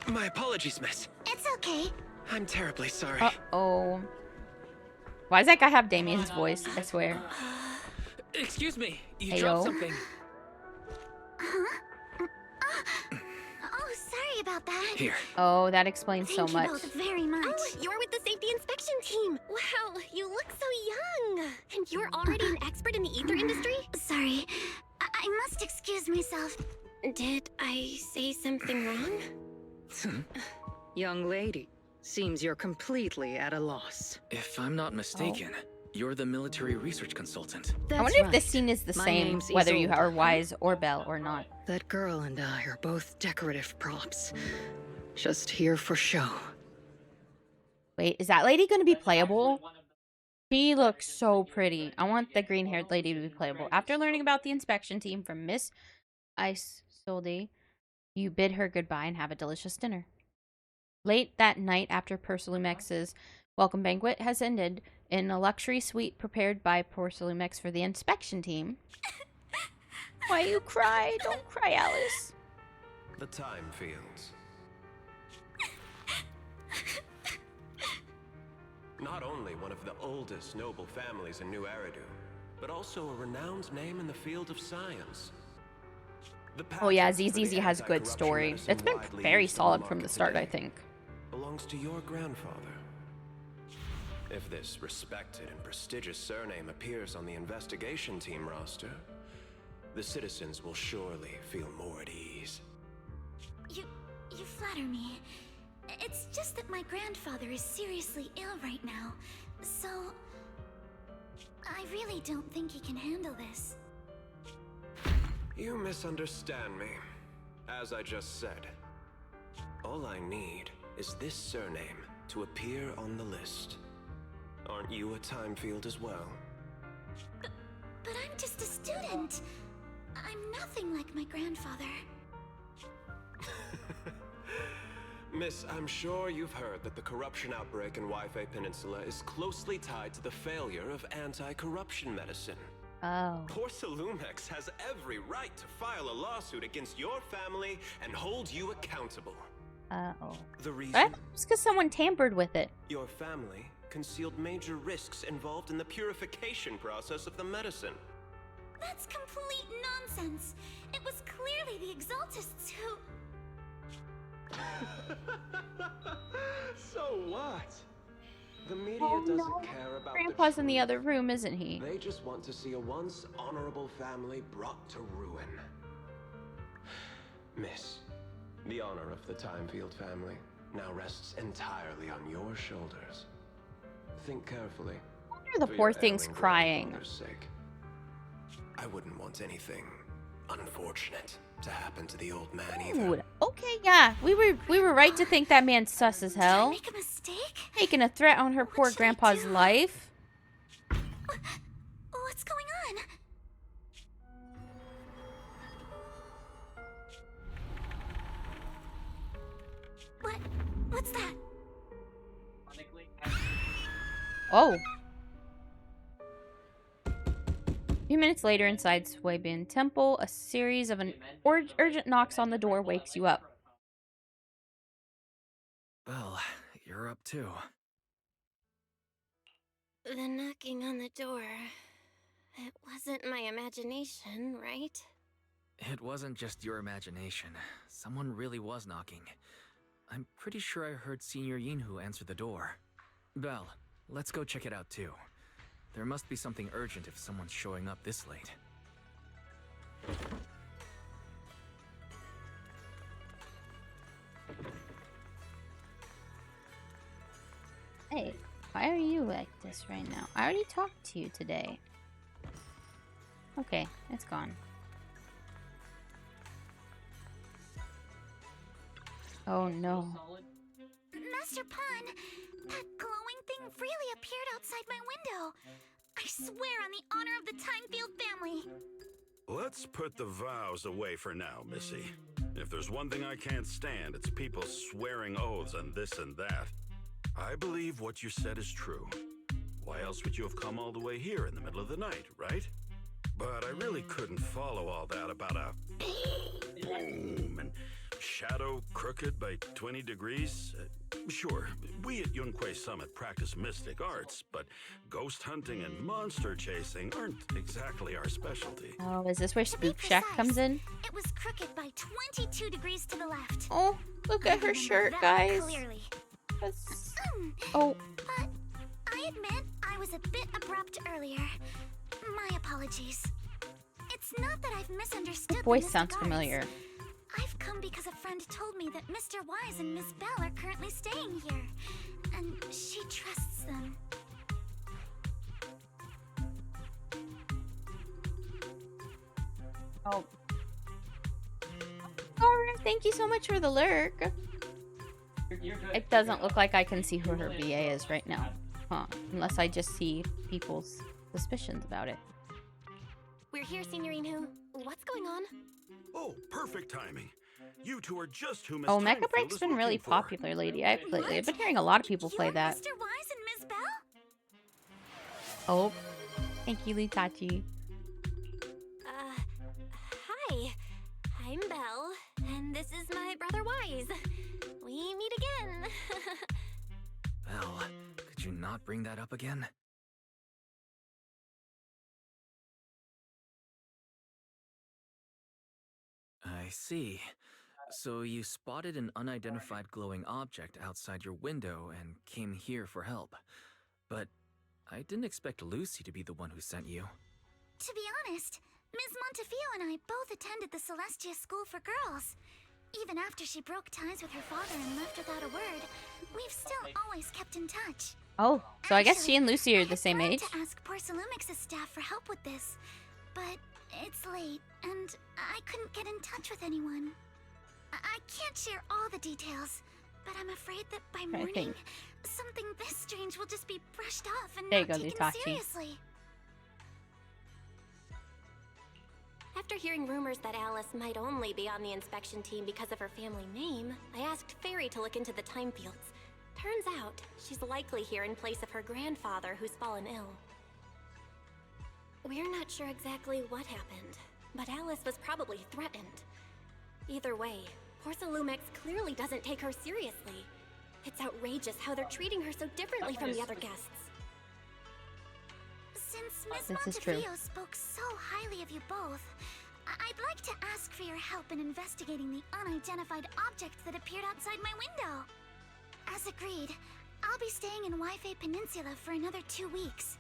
My apologies, miss. It's okay. I'm terribly sorry. Uh-oh. Why does that guy have Damien's voice? I swear. Excuse me, you Heyo. dropped something. Oh, sorry about that. Here. Oh, that explains so Thank much. you both very much. Oh, you're with the safety inspection team. Wow, you look so young. And you're already an expert in the ether industry? Sorry, I must excuse myself. Did I say something wrong? Young lady, seems you're completely at a loss. If I'm not mistaken, you're the military research consultant. I wonder if this scene is the My same, name's whether you Isolde. are Wise or Belle or not. That girl and I are both decorative props. Just here for show. Wait, is that lady going to be playable? She looks so pretty. I want the green-haired lady to be playable. After learning about the inspection team from Miss Isolde, you bid her goodbye and have a delicious dinner. Late that night, after Porcelumex's welcome banquet has ended, in a luxury suite prepared by Porcelumex for the inspection team. Why you cry? Don't cry, Alice. The time fields. Not only one of the oldest noble families in New Eridu, but also a renowned name in the field of science. Oh yeah, ZZZ has a good story. It's been very solid from the start, I think. Belongs to your grandfather. If this respected and prestigious surname appears on the investigation team roster, the citizens will surely feel more at ease. You flatter me. It's just that my grandfather is seriously ill right now, so I really don't think he can handle this. You misunderstand me. As I just said, all I need is this surname to appear on the list. Aren't you a time field as well? But I'm just a student. I'm nothing like my grandfather. Miss, I'm sure you've heard that the corruption outbreak in Waifei Peninsula is closely tied to the failure of anti-corruption medicine. Oh. Porcelumex has every right to file a lawsuit against your family and hold you accountable. Uh-oh. The reason? What? Just because someone tampered with it. Your family concealed major risks involved in the purification process of the medicine. That's complete nonsense. It was clearly the Exaltists who... So what? The media no. care about Grandpa's the in the truth. other room, isn't he? They just want to see a once honorable family brought to ruin. Miss, the honor of the Timefield family now rests entirely on your shoulders. Think carefully. The For poor your thing's ailing crying. grandfather's sake. I wouldn't want anything unfortunate to happen to the old man either. Dude, okay, yeah. We were right to think that man's sus as Did I hell. make a mistake? Making a threat on her poor should I grandpa's do? life. What's going on? What's that? Oh. A few minutes later, inside Suibin Temple, a series of urgent knocks on the door wakes you up. Well, you're up too. The knocking on the door. It wasn't my imagination, right? It wasn't just your imagination. Someone really was knocking. I'm pretty sure I heard Senior Yinhu answer the door. Belle, let's go check it out too. There must be something urgent if someone's showing up this late. Hey, why are you like this right now? I already talked to you today. Okay, it's gone. Oh no. Master Pun, that glowing thing really appeared outside my window. I swear on the honor of the Timefield family. Let's put the vows away for now, Missy. If there's one thing I can't stand, it's people swearing oaths and this and that. I believe what you said is true. Why else would you have come all the way here in the middle of the night, right? But I really couldn't follow all that about a boom and shadow crooked by 20 degrees. Sure, we at Yunquay Summit practice mystic arts, but ghost hunting and monster chasing aren't exactly our specialty. Oh, is this where To be Spook Shack precise, comes in? It was crooked by 22 degrees to the left. Oh, look I at her remember shirt, that guys. Clearly. That's- Mm, Oh, But I admit I was a bit abrupt earlier. My apologies. It's not that I've misunderstood. the voice the sounds mystic familiar. arts. I've come because a friend told me that Mr. Wise and Miss Bell are currently staying here, and she trusts them. Oh. Laura, thank you so much for the lurk. It doesn't look like I can see who her VA is right now. Huh. Unless I just see people's suspicions about it. We're here, Signorine. What's going on? Oh, perfect timing. You two are just who Miss Oh, Timefield Mecha Break's is been really looking for. popular lately. I've been hearing a lot of people play that. Mr. Wise and Miss Bell? Oh, thank you, Litachi. Hi. I'm Belle, and this is my brother Wise. We meet again. Well, could you not bring that up again? I see. So you spotted an unidentified glowing object outside your window and came here for help. But I didn't expect Lucy to be the one who sent you. To be honest, Ms. Montefio and I both attended the Celestia School for Girls. Even after she broke ties with her father and left without a word, we've still always kept in touch. Oh, so I guess she and Lucy are the same age. I had planned to ask Porcelumix's staff for help with this, but it's late, and I couldn't get in touch with anyone. I can't share all the details, but I'm afraid that by morning, something this strange will just be brushed off and there you not go, taken Litachi. seriously. After hearing rumors that Alice might only be on the inspection team because of her family name, I asked Fairy to look into the time fields. Turns out, she's likely here in place of her grandfather who's fallen ill. We're not sure exactly what happened, but Alice was probably threatened. Either way, Porcelumix clearly doesn't take her seriously. It's outrageous how they're treating her so differently from the other guests. Since Miss This is true. Montefio spoke so highly of you both, I'd like to ask for your help in investigating the unidentified object that appeared outside my window. As agreed, I'll be staying in Wi-Fi Peninsula for another 2 weeks.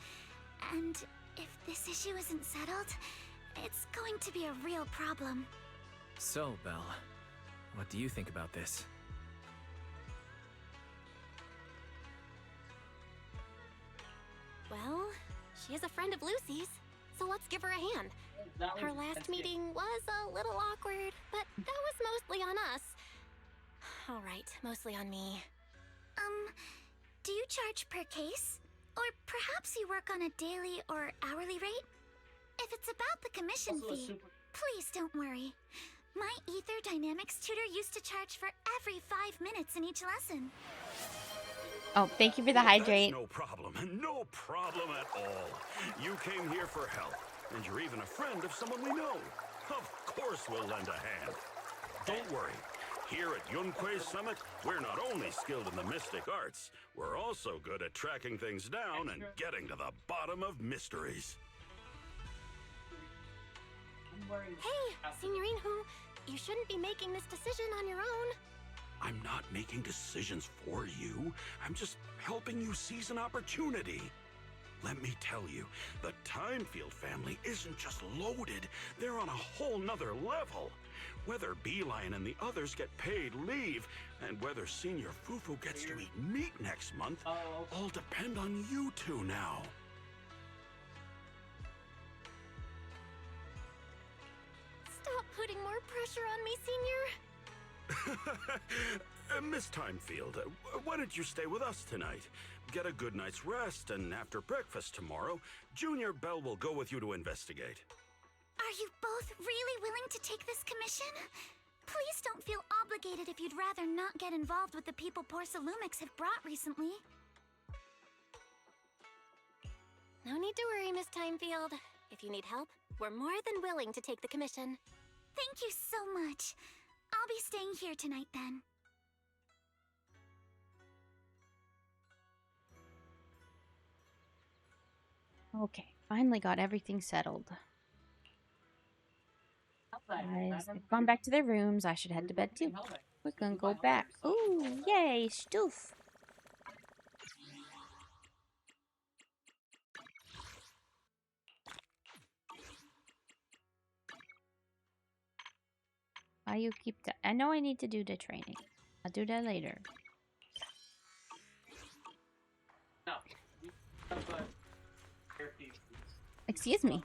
And if this issue isn't settled, it's going to be a real problem. So, Belle, what do you think about this? Well, she is a friend of Lucy's, so let's give her a hand. Her last meeting was a little awkward, but that was mostly on us. Alright, mostly on me. Do you charge per case? Or perhaps you work on a daily or hourly rate? If it's about the commission fee, please don't worry. My Ether Dynamics tutor used to charge for every 5 minutes in each lesson. Oh, thank you for the hydrate. That's no problem. No problem at all. You came here for help, and you're even a friend of someone we know. Of course we'll lend a hand. Don't worry. Here at Yunquei Summit, we're not only skilled in the mystic arts, we're also good at tracking things down and getting to the bottom of mysteries. Hey, Signorine you shouldn't be making this decision on your own. I'm not making decisions for you. I'm just helping you seize an opportunity. Let me tell you, the Timefield family isn't just loaded, they're on a whole nother level. Whether Beeline and the others get paid leave, and whether Senior Fufu gets to eat meat next month, all depend on you two now. Stop putting more pressure on me, Senior. Miss Timefield, why don't you stay with us tonight? Get a good night's rest, and after breakfast tomorrow, Junior Belle will go with you to investigate. Are you both really willing to take this commission? Please don't feel obligated if you'd rather not get involved with the people Porcelumix have brought recently. No need to worry, Miss Timefield. If you need help, we're more than willing to take the commission. Thank you so much. I'll be staying here tonight then. Okay, finally got everything settled. Guys, they've gone back to their rooms. I should head to bed too. We're gonna go back. Ooh, yay, stoof. Why you keep that? I know I need to do the training. I'll do that later. Excuse me.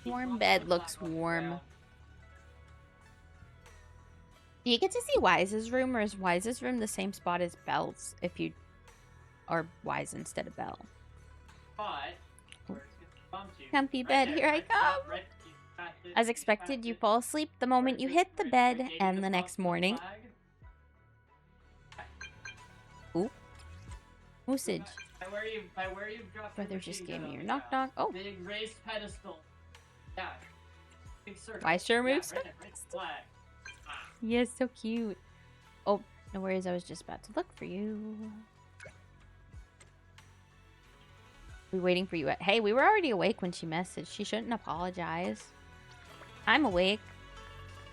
Warm bed looks warm. Do you get to see Wise's room, or is Wise's room the same spot as Belle's? If you Or Y's instead of Bell. But Comfy bed, here I come! As expected, you fall asleep the moment you hit the bed, and the next morning... Ooh. Moosage. By where you've dropped Brother just gave me your knock knock. Oh. Big raised pedestal. Yeah. Big circle. Why sure moves? Yeah, right there, flag. Yes, so cute. Oh, no worries, I was just about to look for you. We waiting for you. Hey, we were already awake when she messaged. She shouldn't apologize. I'm awake.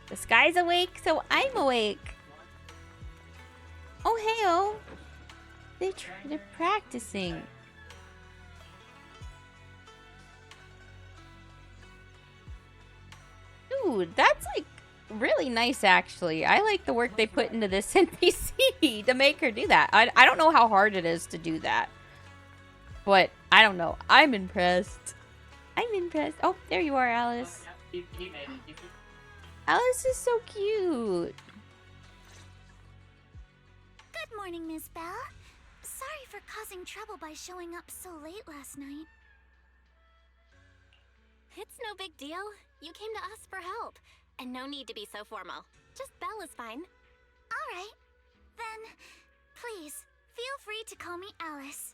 The sky's awake, so I'm awake. Oh, hey-oh. They're practicing. Dude, that's like really nice, actually. I like the work they put into this NPC to make her do that. I don't know how hard it is to do that. But, I don't know. I'm impressed. I'm impressed. Oh, there you are, Alice. He made it. Alice is so cute. Good morning, Miss Bell. Sorry for causing trouble by showing up so late last night. It's no big deal. You came to us for help. And no need to be so formal. Just Belle is fine. Alright. Then, please, feel free to call me Alice.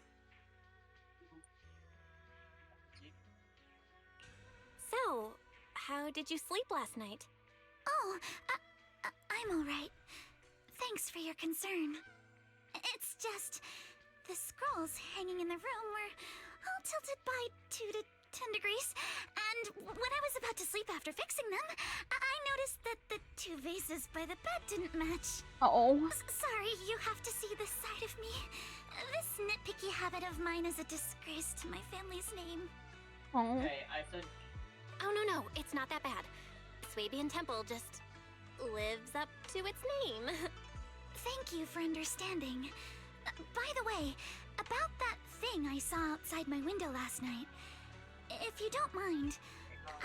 So, how did you sleep last night? Oh, I'm alright. Thanks for your concern. It's just, the scrolls hanging in the room were all tilted by 2 to 10 degrees, and when I was about to sleep after fixing them, I noticed that the 2 vases by the bed didn't match. Oh. Sorry, you have to see this side of me. This nitpicky habit of mine is a disgrace to my family's name. Oh. Okay, I said... Oh, no, it's not that bad. Swabian Temple just lives up to its name. Thank you for understanding. By the way, about that thing I saw outside my window last night, if you don't mind,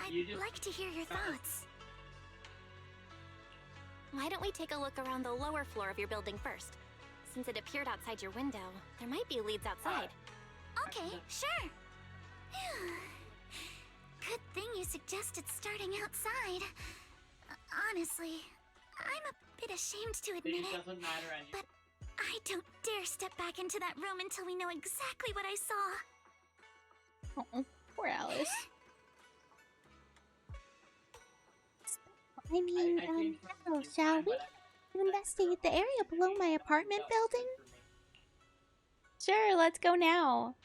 I'd like to hear your thoughts. Why don't we take a look around the lower floor of your building first? Since it appeared outside your window, there might be leads outside. Okay, sure. Good thing you suggested starting outside. Honestly, I'm a bit ashamed to admit it, but I don't dare step back into that room until we know exactly what I saw. Oh, poor Alice. I mean, hello, shall we? To investigate the area below my apartment building? Sure, let's go now.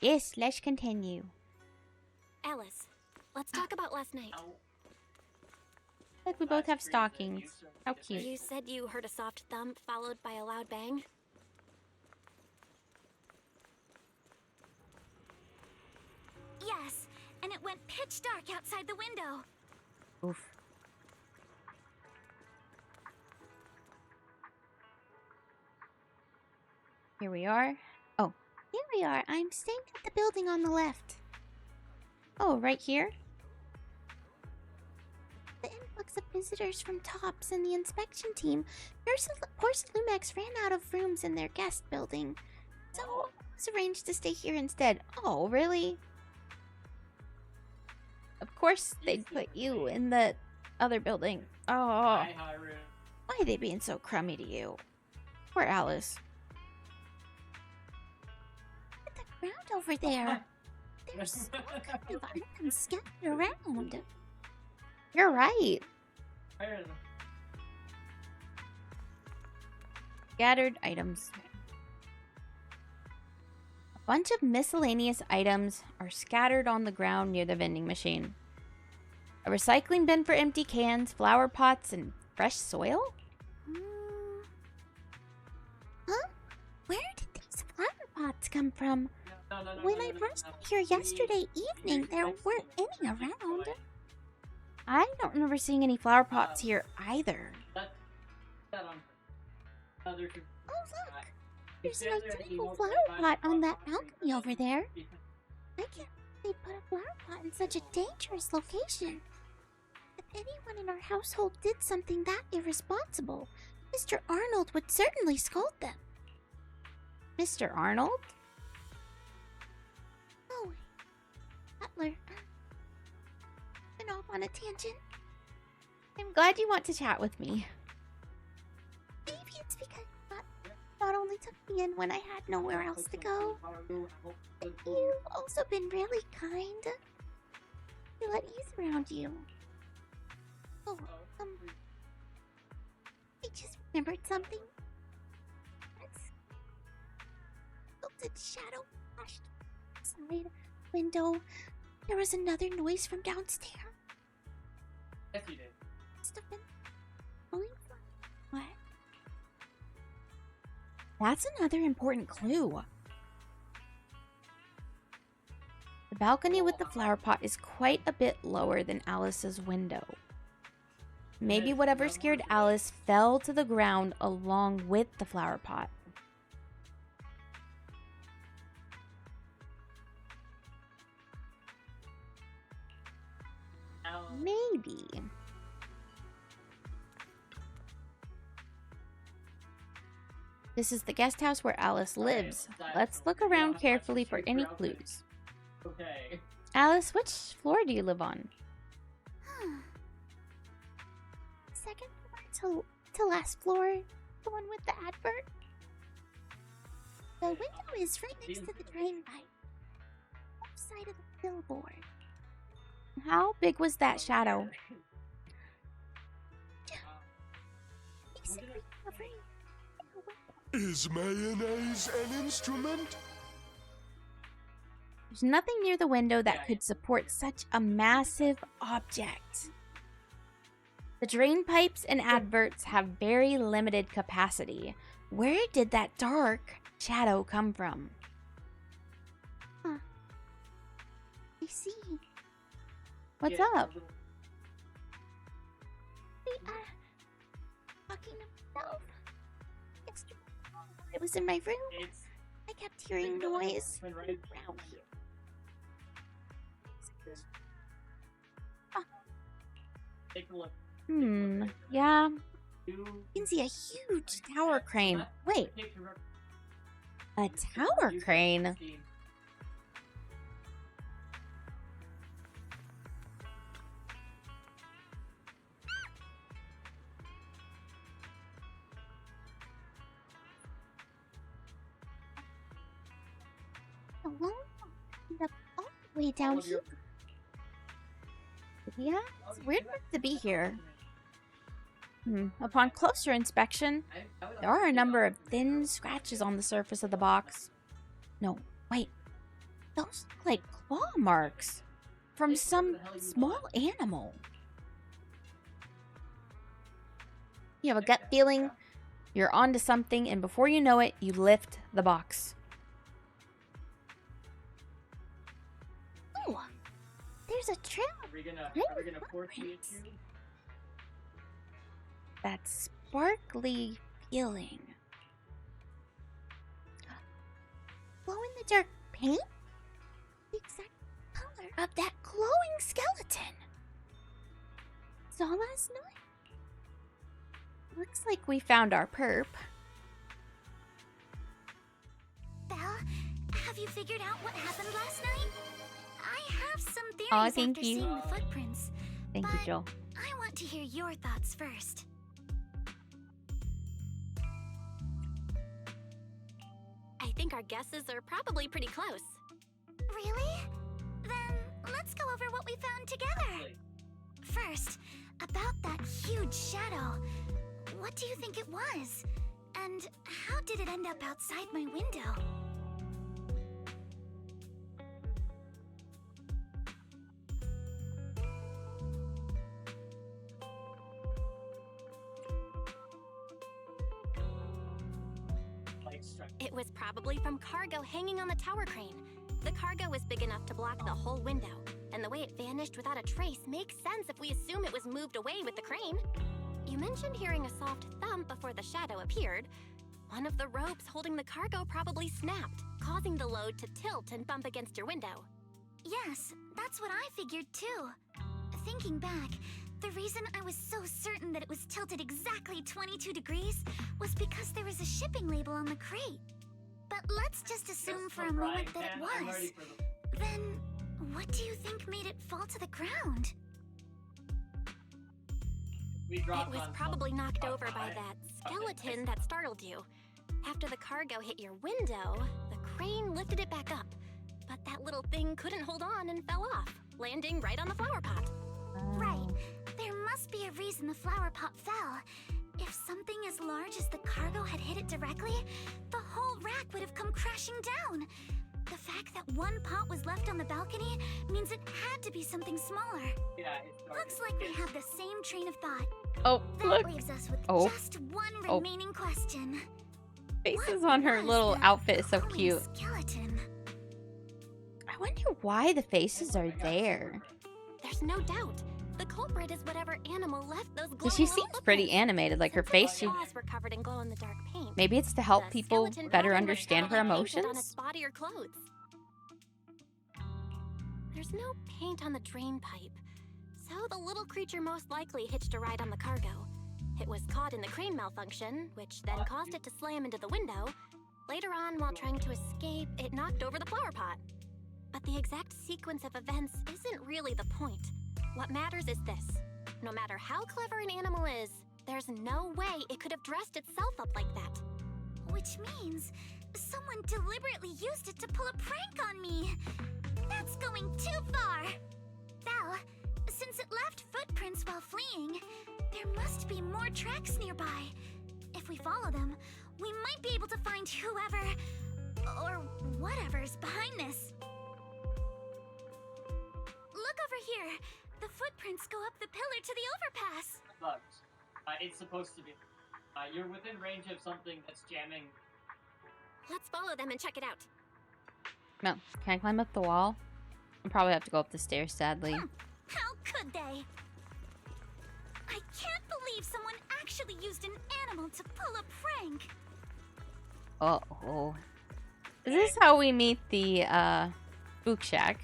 Yes, let's continue. Alice, let's talk about last night. Look, we both have stockings. How cute. You said you heard a soft thump followed by a loud bang? Yes, and it went pitch dark outside the window. Oof. Here we are. Oh, here we are. I'm staying at the building on the left. Oh, right here? The influx of visitors from TOPS and the inspection team, Porcelumex ran out of rooms in their guest building. So it was arranged to stay here instead. Oh, really? Of course they'd put you in the other building. Oh. Why are they being so crummy to you? Poor Alice. Look at the ground over there. There's so kind of items scattered around. You're right. Scattered items. A bunch of miscellaneous items are scattered on the ground near the vending machine. A recycling bin for empty cans, flower pots, and fresh soil? Huh? Where did these flower pots come from? When I first got here yesterday evening, there weren't any around. I don't remember seeing any flower pots here either. Oh, look! There's an identical flower pot on that balcony over there. I can't believe they put a flower pot in such a dangerous location. If anyone in our household did something that irresponsible, Mr. Arnold would certainly scold them. Mr. Arnold? Oh, Butler. Been off on a tangent. I'm glad you want to chat with me. Maybe it's because not only took me in when I had nowhere else to go, but you've also been really kind. I feel at ease around you. Oh, I just remembered something. That's tilted shadow flashed outside window. There was another noise from downstairs. Yes, you did. Must have been calling for what? That's another important clue. The balcony with the flower pot is quite a bit lower than Alice's window. Maybe whatever scared Alice fell to the ground along with the flower pot. Maybe. This is the guest house where Alice lives. Let's look around carefully for any clues. Okay. Alice, which floor do you live on? Second floor to last floor. The one with the advert. The window is right next to the drain pipe. Left side of the billboard. How big was that shadow? Basically covering the window. Is mayonnaise an instrument? There's nothing near the window that could support such a massive object. The drain pipes and adverts have very limited capacity. Where did that dark shadow come from? Huh. I see. What's up? Talking to myself. It was in my room. I kept hearing noise around here. Take a look. Yeah. You can see a huge tower crane. Wait. A tower crane? Alone? Up all the way down here. Yeah, it's weird for it to be here. Upon closer inspection, there are a number of thin scratches on the surface of the box. No, wait. Those look like claw marks from some small animal. You have a gut feeling you're onto something, and before you know it, you lift the box. Oh, there's a trail. Are we gonna force the issue? That sparkly feeling. Glow in the dark paint? The exact color of that glowing skeleton. Saw last night. Looks like we found our perp. Belle, have you figured out what happened last night? I have some theories Aw, after thank you. seeing the footprints. Thank you, Jill. I want to hear your thoughts first. I think our guesses are probably pretty close. Really? Then let's go over what we found together. First, about that huge shadow. What do you think it was? And how did it end up outside my window? It was probably from cargo hanging on the tower crane. The cargo was big enough to block the whole window, and the way it vanished without a trace makes sense if we assume it was moved away with the crane. You mentioned hearing a soft thump before the shadow appeared. One of the ropes holding the cargo probably snapped, causing the load to tilt and bump against your window. Yes, that's what I figured too. Thinking back, the reason I was so certain that it was tilted exactly 22 degrees was because there was a shipping label on the crate. But let's just assume for a moment that it was. Then, what do you think made it fall to the ground? It was probably knocked over by that skeleton that startled you. After the cargo hit your window, the crane lifted it back up. But that little thing couldn't hold on and fell off, landing right on the flower pot. Right. There must be a reason the flower pot fell. If something as large as the cargo had hit it directly, the whole rack would have come crashing down. The fact that one pot was left on the balcony means it had to be something smaller. Looks like we have the same train of thought. Oh, that look. leaves us with just one remaining question. Faces on her little outfit is so cute. Skeleton? I wonder why the faces are there. There's no doubt. The culprit is whatever animal left those glowing She seems pretty animated, like her face. claws were covered in glow-in-the-dark paint. Maybe it's to help The people skeleton better probably understand her probably painted on its emotions. body or clothes. There's no paint on the drain pipe, so the little creature most likely hitched a ride on the cargo. It was caught in the crane malfunction, which then caused it to slam into the window. Later on, while trying to escape, it knocked over the flower pot. But the exact sequence of events isn't really the point. What matters is this. No matter how clever an animal is, there's no way it could have dressed itself up like that. Which means someone deliberately used it to pull a prank on me. That's going too far. Belle, since it left footprints while fleeing, there must be more tracks nearby. If we follow them, we might be able to find whoever or whatever's behind this. Look over here. The footprints go up the pillar to the overpass. But it's supposed to be. You're within range of something that's jamming. Let's follow them and check it out. No, can I climb up the wall? I'll probably have to go up the stairs, sadly. How could they? I can't believe someone actually used an animal to pull a prank. Uh-oh. Is this how we meet the, Spook Shack?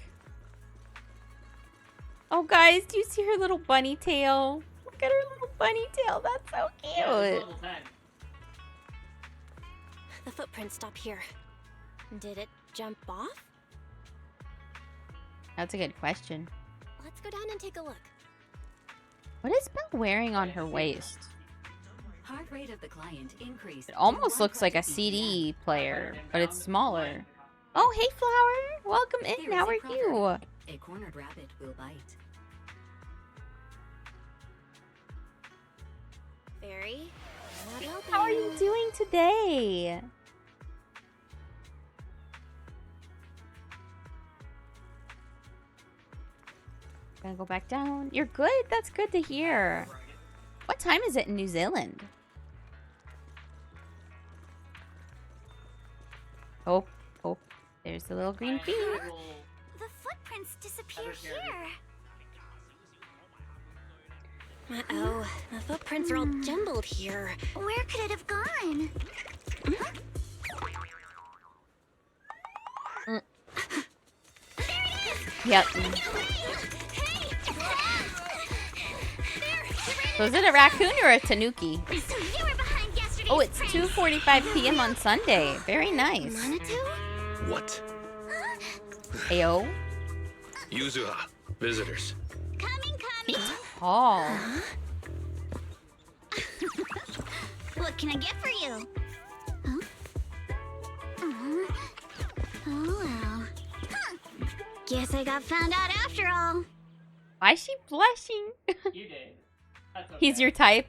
Oh, guys, do you see her little bunny tail? Look at her little bunny tail. That's so cute. Yeah, it's level 10. The footprints stop here. Did it jump off? That's a good question. Let's go down and take a look. What is Belle wearing on her waist? Heart rate of the client increased. It almost looks like a CD player, but it's smaller. Oh, hey, Flower. Welcome in. How are you? A cornered rabbit will bite. Fairy, not helping. How are you doing today? Gonna go back down. You're good? That's good to hear. What time is it in New Zealand? Oh, there's the little green feet. The footprints disappear here. Uh-oh, the footprints are all jumbled here. Where could it have gone? Yep. So is it a raccoon or a tanuki? Oh, it's 2:45 p.m. on Sunday. Very nice. What? Ayo. Yuzuha, visitors. He's tall. What can I get for you? Oh well. Guess I got found out after all. Why is she blushing? You did. That's okay. He's your type.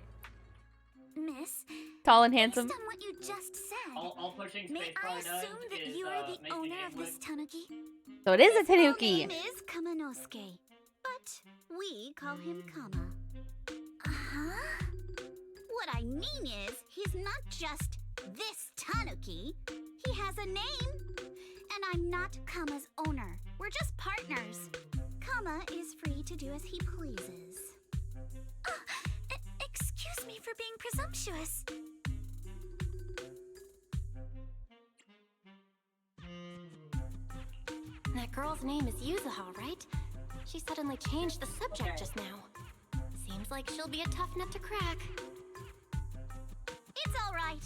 Miss, Tall and handsome. based on what you just said, All pushing may space I probably does assume that is, you are the make the owner game of this look- tanuki? So it is a His full tanuki. name is Kamanosuke, but we call him Kama. Uh-huh. What I mean is, he's not just this tanuki. He has a name. And I'm not Kama's owner. We're just partners. Kama is free to do as he pleases. Excuse me for being presumptuous. That girl's name is Yuzuha, right? She suddenly changed the subject just now. Seems like she'll be a tough nut to crack. It's all right.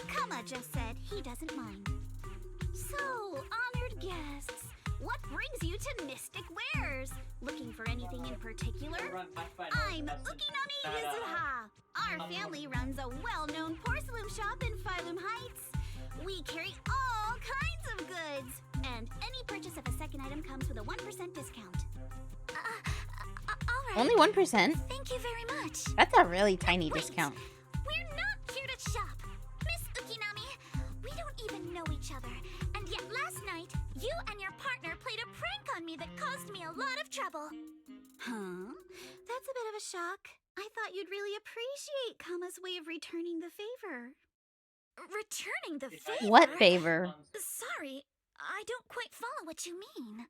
Kama just said he doesn't mind. So, honored guests, what brings you to Mystic Wares? Looking for anything in particular? I'm Ukinami Yuzuha. Our family runs a well-known porcelain shop in Phylum Heights. We carry all kinds of goods, and any purchase of a second item comes with a 1% discount. All right. Only 1%? Thank you very much. That's a really tiny discount. We're not here to shop. Miss Ukinami, we don't even know each other. And yet last night, you and your partner played a prank on me that caused me a lot of trouble. Huh? That's a bit of a shock. I thought you'd really appreciate Kama's way of returning the favor. Returning the favor? What favor? Sorry, I don't quite follow what you mean.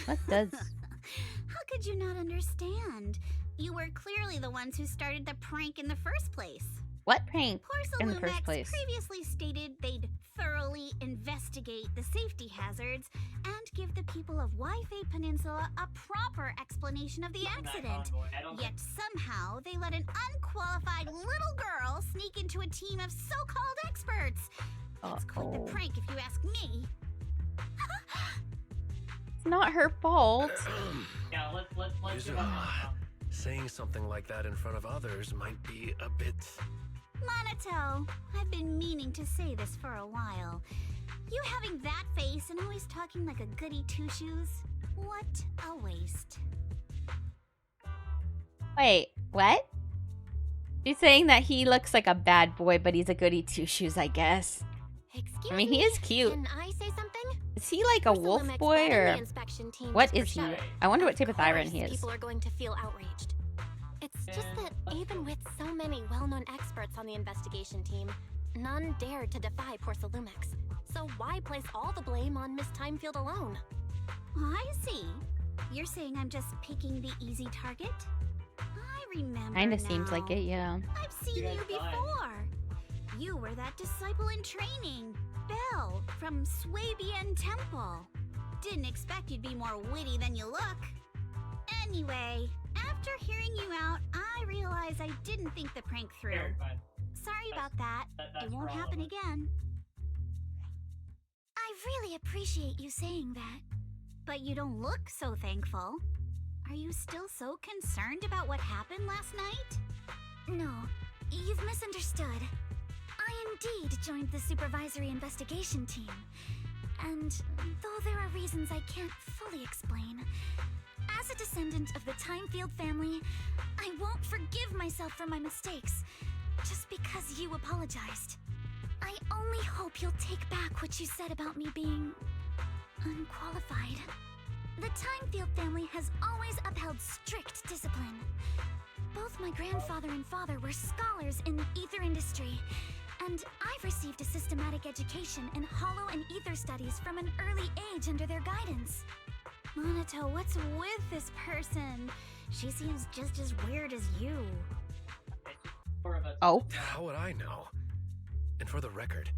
What does? How could you not understand? You were clearly the ones who started the prank in the first place. What prank in the Porcelain first place? previously stated they'd thoroughly investigate the safety hazards and give the people of Waifei Peninsula a proper explanation of the accident. Yet somehow they let an unqualified little girl sneak into a team of so-called experts. That's quite the prank if you ask me. It's not her fault. Yeah, let's Yuzuha, saying something like that in front of others might be a bit... Monato, I've been meaning to say this for a while. You having that face and always talking like a goody two-shoes? What a waste. Wait, what? She's saying that he looks like a bad boy, but he's a goody two-shoes, I guess. Excuse I mean, he is cute. Can I say something? Is he like a wolf Porcelain boy Expert and or the inspection team what just is he? for show. I wonder what Of type of Thyran course he is. People are going to feel outraged. It's just that even with so many well-known experts on the investigation team, none dared to defy Porcelumex. So why place all the blame on Miss Timefield alone? I see. You're saying I'm just picking the easy target? I remember Kinda seems now. like it, yeah. I've seen you before. You were that disciple in training, Belle, from Swabian Temple. Didn't expect you'd be more witty than you look. Anyway, after hearing you out, I realized I didn't think the prank through. Sorry about that. It won't happen again. I really appreciate you saying that. But you don't look so thankful. Are you still so concerned about what happened last night? No, you've misunderstood. I indeed joined the supervisory investigation team. And though there are reasons I can't fully explain, as a descendant of the Timefield family, I won't forgive myself for my mistakes just because you apologized. I only hope you'll take back what you said about me being unqualified. The Timefield family has always upheld strict discipline. Both my grandfather and father were scholars in the ether industry, and I've received a systematic education in hollow and ether studies from an early age under their guidance. Monato, what's with this person? She seems just as weird as you. Oh. How would I know? And for the record,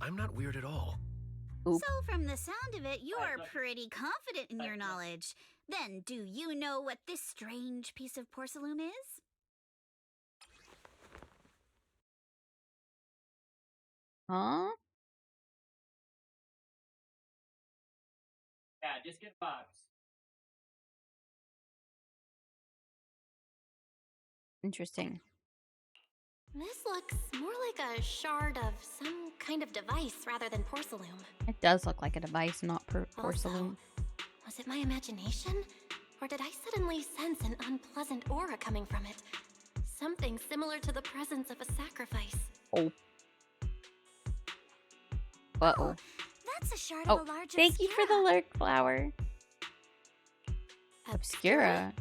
I'm not weird at all. Oop. So from the sound of it, you're pretty confident in your knowledge. Then, do you know what this strange piece of porcelain is? Huh? Yeah, just get a box. Interesting. This looks more like a shard of some kind of device rather than porcelain. It does look like a device, not porcelain. Was it my imagination? Or did I suddenly sense an unpleasant aura coming from it? Something similar to the presence of a sacrifice. Oh. Uh-oh. That's a shard Oh, of a large thank you for the lurk flower. Obscura.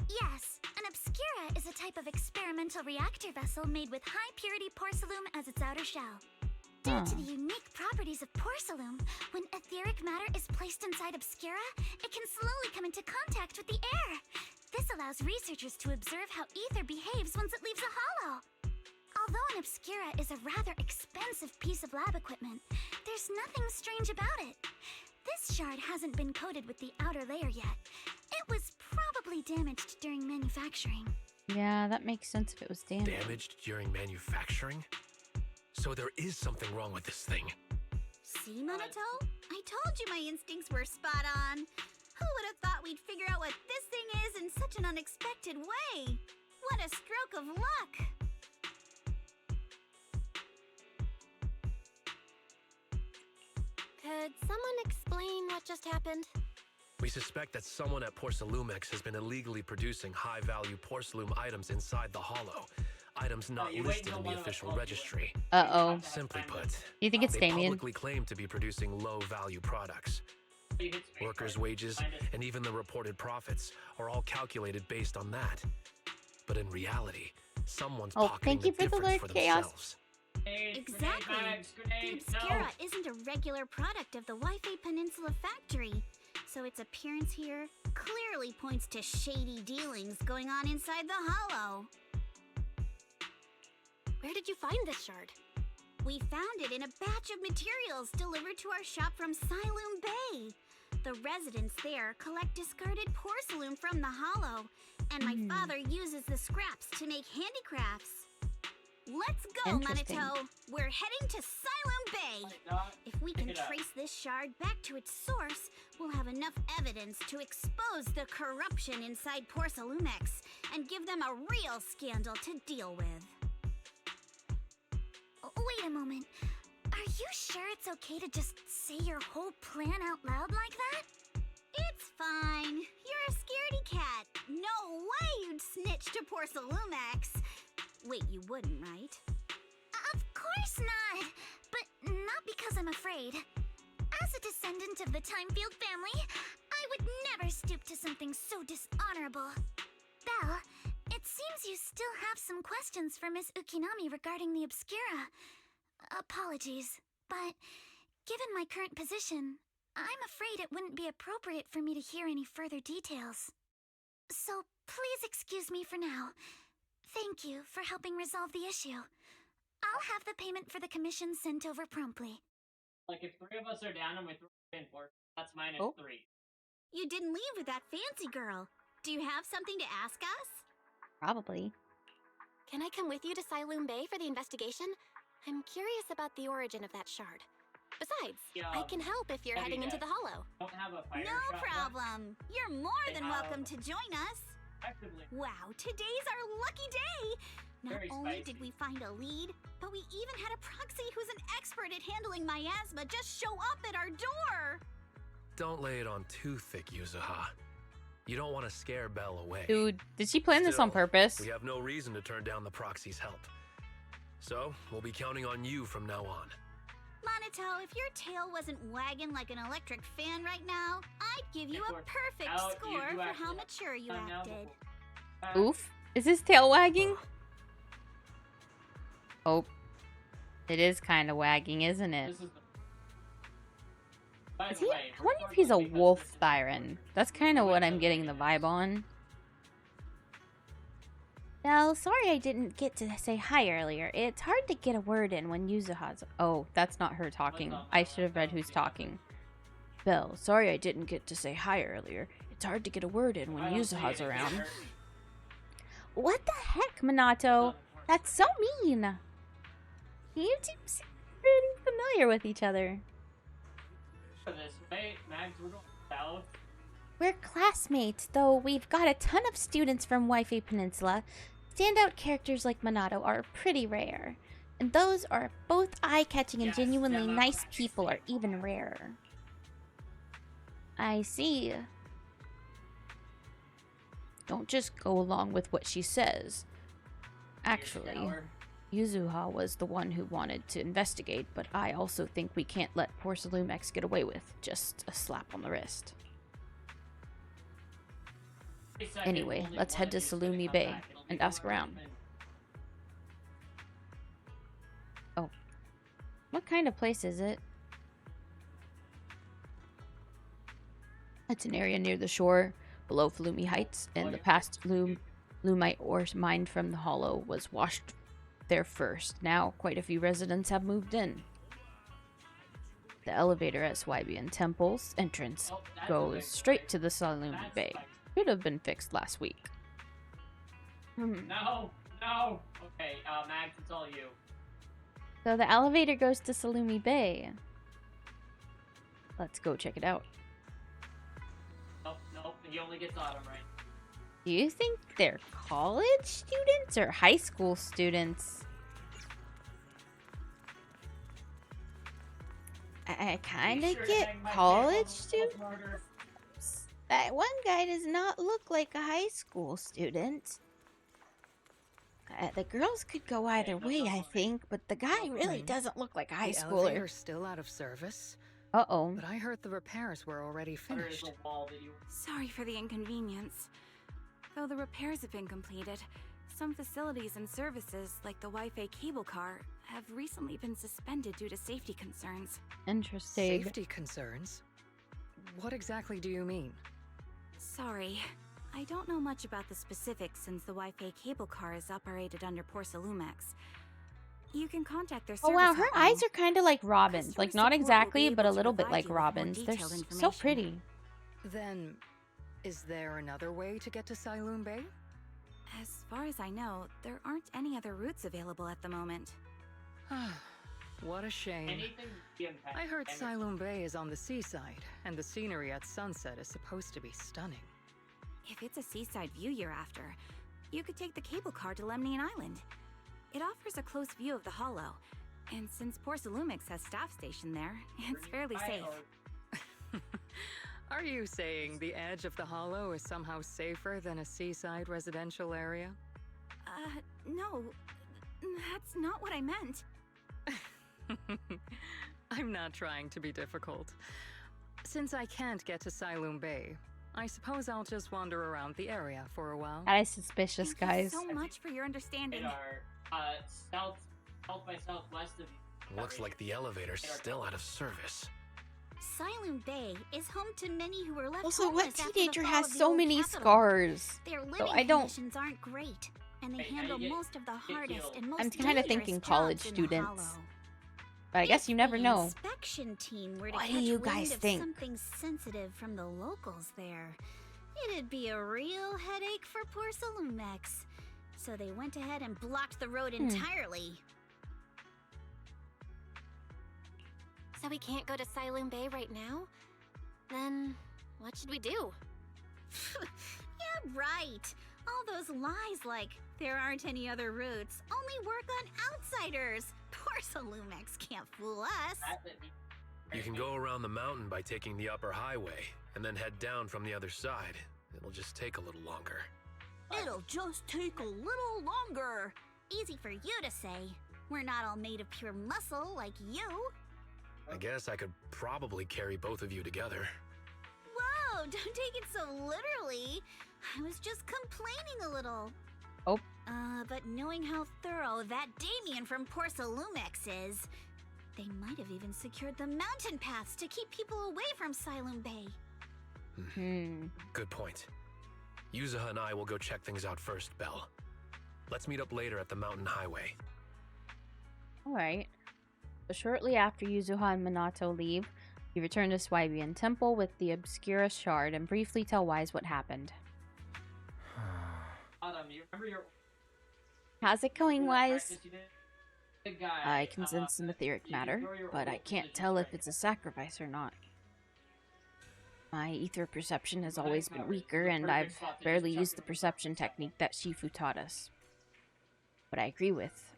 Yes, an obscura is a type of experimental reactor vessel made with high-purity porcelain as its outer shell. Due to the unique properties of porcelain, when etheric matter is placed inside obscura, it can slowly come into contact with the air. This allows researchers to observe how ether behaves once it leaves a hollow. Although an obscura is a rather expensive piece of lab equipment, there's nothing strange about it. This shard hasn't been coated with the outer layer yet. It was probably damaged during manufacturing. Yeah, that makes sense if it was damaged. Damaged during manufacturing? So there is something wrong with this thing. See, Minato? I told you my instincts were spot on. Who would have thought we'd figure out what this thing is in such an unexpected way? What a stroke of luck! Could someone explain what just happened? We suspect that someone at Porcelumex has been illegally producing high-value porcelain items inside the Hollow. Items not listed in the official registry. Uh-oh. Simply put, You think it's they Damien? publicly claim to be producing low-value products. Workers' wages and even the reported profits are all calculated based on that. But in reality, someone's pocketing the difference for themselves. Exactly. The Obscura isn't a regular product of the Wi-Fi Peninsula factory, so its appearance here clearly points to shady dealings going on inside the Hollow. Where did you find this shard? We found it in a batch of materials delivered to our shop from Siloom Bay. The residents there collect discarded porcelain from the Hollow, and my father uses the scraps to make handicrafts. Let's go, Minato! We're heading to Siloom Bay! If we can trace this shard back to its source, we'll have enough evidence to expose the corruption inside Porcelumex and give them a real scandal to deal with. Wait a moment. Are you sure it's okay to just say your whole plan out loud like that? It's fine. You're a scaredy cat. No way you'd snitch to Porcelumex. Wait, you wouldn't, right? Of course not! But not because I'm afraid. As a descendant of the Timefield family, I would never stoop to something so dishonorable. Belle, it seems you still have some questions for Miss Ukinami regarding the Obscura. Apologies, but given my current position, I'm afraid it wouldn't be appropriate for me to hear any further details. So please excuse me for now. Thank you for helping resolve the issue. I'll have the payment for the commission sent over promptly. Like, if 3 of us are down and we throw in 4, that's minus 3. You didn't leave with that fancy girl. Do you have something to ask us? Probably. Can I come with you to Siloom Bay for the investigation? I'm curious about the origin of that shard. Besides, I can help if you're heading into the Hollow. Don't have a fire No shot problem. You're more than welcome to join us. Wow, today's our lucky day! Not Very only spicy. did we find a lead, but we even had a proxy who's an expert at handling miasma just show up at our door! Don't lay it on too thick, Yuzuha. You don't want to scare Belle away. Dude, did she plan this on purpose? We have no reason to turn down the proxy's help. So, we'll be counting on you from now on. Minato, if your tail wasn't wagging like an electric fan right now, I'd give you a perfect score for how mature you acted. Oof. Is his tail wagging? Oh. It is kind of wagging, isn't it? Is he, I wonder if he's a wolf Thyron. That's kind of what I'm getting the vibe on. Well, sorry I didn't get to say hi earlier. It's hard to get a word in when Yuzuha's... Oh, that's not her talking. I should have read who's talking. Belle, sorry I didn't get to say hi earlier. It's hard to get a word in when Yuzuha's around. What the heck, Minato? That's so mean. You two seem pretty familiar with each other. This way, Max, we're going south. We're classmates, though we've got a ton of students from Wi-Fi Peninsula. Standout characters like Minato are pretty rare. And those are both eye-catching and genuinely nice people are even rarer. I see. Don't just go along with what she says. Actually, Yuzuha was the one who wanted to investigate, but I also think we can't let Porcelumex get away with just a slap on the wrist. Anyway, let's head to Salumi Bay and ask around. Oh. What kind of place is it? It's an area near the shore, below Falumi Heights. In the past, Lumite ore mined from the Hollow was washed there first. Now, quite a few residents have moved in. The elevator at Swybian Temple's entrance goes straight to the Salumi Bay. Should have been fixed last week. No, no. Okay, Max, it's all you. So the elevator goes to Salumi Bay. let's go check it out. Nope, he only gets Autumn right. Do you think they're college students or high school students? I kind of get college students. That one guy does not look like a high school student. The girls could go either way, I think, but the guy really doesn't look like a high The schooler. elevator's still out of service? Uh-oh. But I heard the repairs were already finished. Sorry for the inconvenience. Though the repairs have been completed, some facilities and services, like the Wi-Fi cable car, have recently been suspended due to safety concerns. Interesting. Safety concerns? What exactly do you mean? Sorry. I don't know much about the specifics since the Wi-Fi cable car is operated under Porcelumex. You can contact their service. Oh wow, her hotline. eyes are kind of like Robin's. Customer Like, not support will exactly, be but a able to little bit provide like you with more Robin's. They're detailed so information. pretty. Then, is there another way to get to Siloon Bay? As far as I know, there aren't any other routes available at the moment. What a shame. I heard Siloon Bay is on the seaside, and the scenery at sunset is supposed to be stunning. If it's a seaside view you're after, you could take the cable car to Lemnian Island. It offers a close view of the Hollow, and since Porcelumix has staff stationed there, it's fairly safe. Are you saying the edge of the Hollow is somehow safer than a seaside residential area? No. That's not what I meant. I'm not trying to be difficult. Since I can't get to Siloon Bay, I suppose I'll just wander around the area for a while. That is suspicious, guys. Thank you so much for your understanding. South by southwest of you. Looks like the elevator's still out of service. Siloon Bay is home to many who were left Also, homeless what after the teenager fall has of the so old many capital. scars? Their So living I don't. conditions aren't great, and they handle most of the hardest and most I'm kind of dangerous thinking jobs college in the students. Hollow. But I guess you never The know. inspection team were to What do catch you wind guys of think? something sensitive from the locals there, it'd be a real headache for Porcelumex. So they went ahead and blocked the road entirely. So we can't go to Siloon Bay right now? Then what should we do? Yeah, right. All those lies like there aren't any other routes only work on outsiders. Porcelumex can't fool us. You can go around the mountain by taking the upper highway, and then head down from the other side. It'll just take a little longer. It'll just take a little longer. Easy for you to say. We're not all made of pure muscle like you. I guess I could probably carry both of you together. Whoa, don't take it so literally. I was just complaining a little. Oh. But knowing how thorough that Damien from Porcelumex is, they might have even secured the mountain paths to keep people away from Siloon Bay. Good point. Yuzuha and I will go check things out first, Belle. Let's meet up later at the mountain highway. Alright. So shortly after Yuzuha and Minato leave, you return to Swybian Temple with the Obscura Shard and briefly tell Wise what happened. Autumn, you remember your How's it going, Wise? practice you did? Big guy. I can sense some etheric matter, but I can't tell if it's a sacrifice or not. My ether perception has always been weaker, and I've barely used the perception technique that Shifu taught us. But I agree with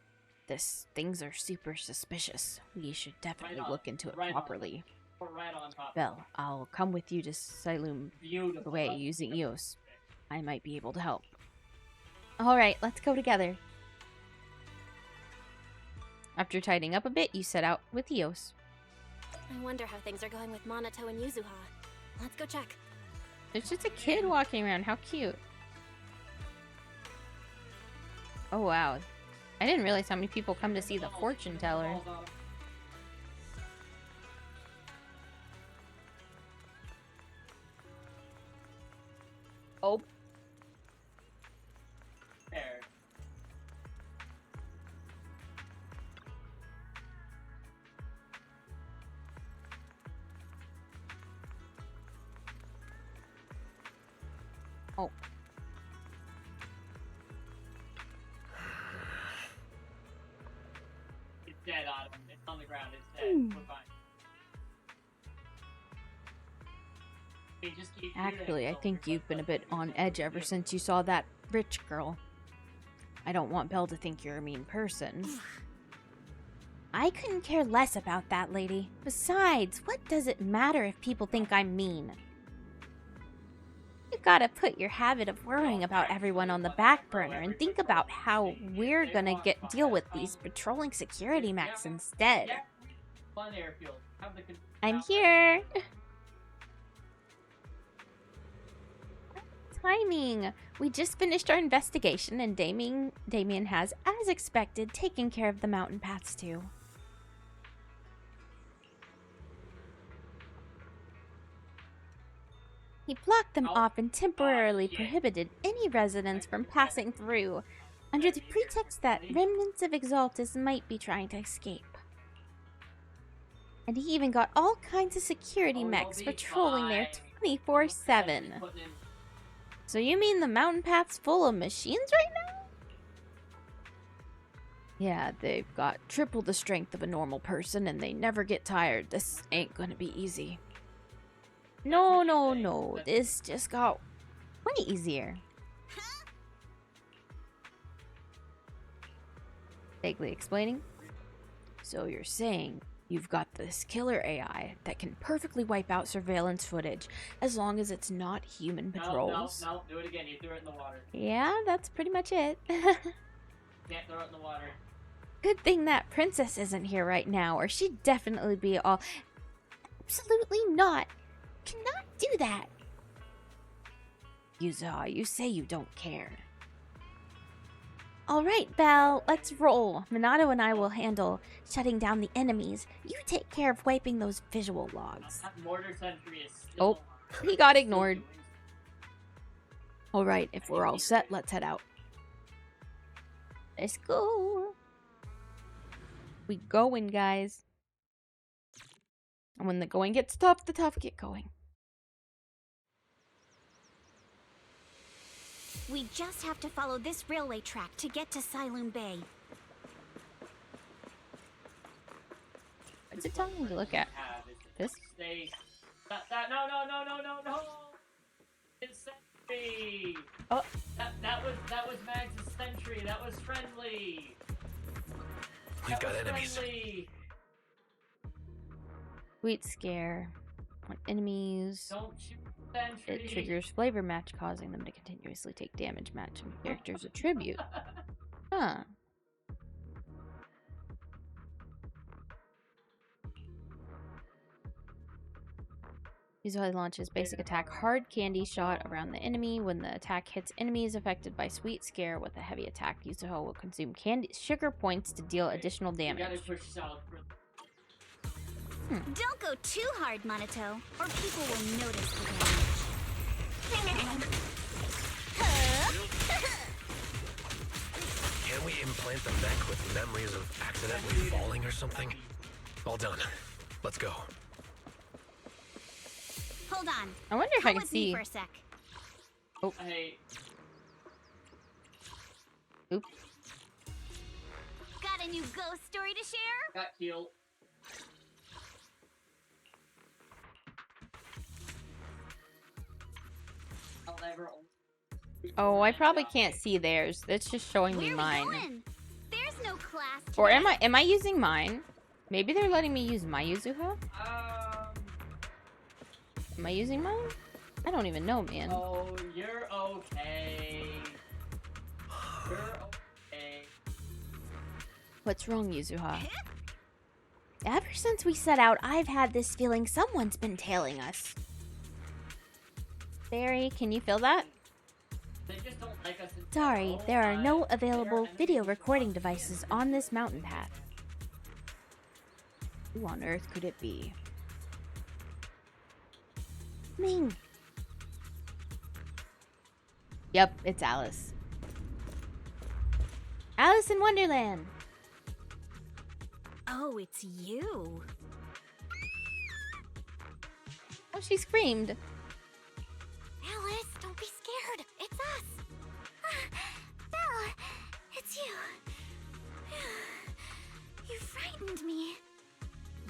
this. Things are super suspicious. We should definitely look into it properly. Right on top. Belle, I'll come with you to Siloon Way using Eos. I might be able to help. Alright, let's go together. After tidying up a bit, you set out with Eos. I wonder how things are going with Minato and Yuzuha. Let's go check. There's just a kid walking around. How cute. Oh, wow. I didn't realize how many people come to see the fortune teller. Oh. There. Oh. It's dead, Autumn. It's on the ground. It's dead. We're fine. Actually, I think you've been a bit on edge ever since you saw that rich girl. I don't want Belle to think you're a mean person. I couldn't care less about that lady. Besides, what does it matter if people think I'm mean? You gotta put your habit of worrying about everyone on the back burner and think about how we're gonna deal with these patrolling security mechs instead. I'm here! Timing! We just finished our investigation and Damien has, as expected, taken care of the mountain paths too. He blocked them off and temporarily prohibited any residents from passing through, under the pretext that remnants of Exaltus might be trying to escape. And he even got all kinds of security mechs patrolling there 24/7. So you mean the mountain path's full of machines right now? Yeah, they've got triple the strength of a normal person and they never get tired. This ain't gonna be easy. No. This just got way easier. Vaguely explaining. So you're saying you've got this killer AI that can perfectly wipe out surveillance footage as long as it's not human patrols? No, do it again. You threw it in the water. Yeah, that's pretty much it. Can't throw it in the water. Good thing that princess isn't here right now, or she'd definitely be all... Absolutely not. Cannot do that. Yuza, you say you don't care. Alright, Belle, let's roll. Minato and I will handle shutting down the enemies. You take care of wiping those visual logs. That mortar sentry is still he got ignored. Alright, if we're all set, let's head out. Let's go. We going, guys. And when the going gets tough, the tough get going. We just have to follow this railway track to get to Siloon Bay. What's it telling me to look at? This? No. It's sentry. Oh. That was Mags' sentry. That was friendly. We've got enemies. Friendly. Sweet scare. When enemies... Don't shoot sentry. It triggers flavor match, causing them to continuously take damage, matching characters a tribute. Huh. Usually launches basic attack hard candy shot around the enemy. When the attack hits enemies affected by sweet scare with a heavy attack, Yuzuho will consume sugar points to deal additional damage. Don't go too hard, Monato, or people will notice the damage. Can we implant the mech with memories of accidentally falling or something? All done. Let's go. Hold on. I wonder if I can see. For a sec. Oh. Hey. Oop. Got a new ghost story to share? Got killed. Oh, I probably can't see theirs. It's just showing me mine. There's no class today. Or am I using mine? Maybe they're letting me use my Yuzuha? Am I using mine? I don't even know, man. Oh, you're okay. You're okay. What's wrong, Yuzuha? Ever since we set out, I've had this feeling someone's been tailing us. Barry, can you feel that? They just don't like us. Sorry, there are no available video recording devices on this mountain path. Who on earth could it be? Ming. Yep, it's Alice. Alice in Wonderland. Oh, it's you. Oh, she screamed. Alice, don't be scared. It's us. Belle, it's you. You frightened me.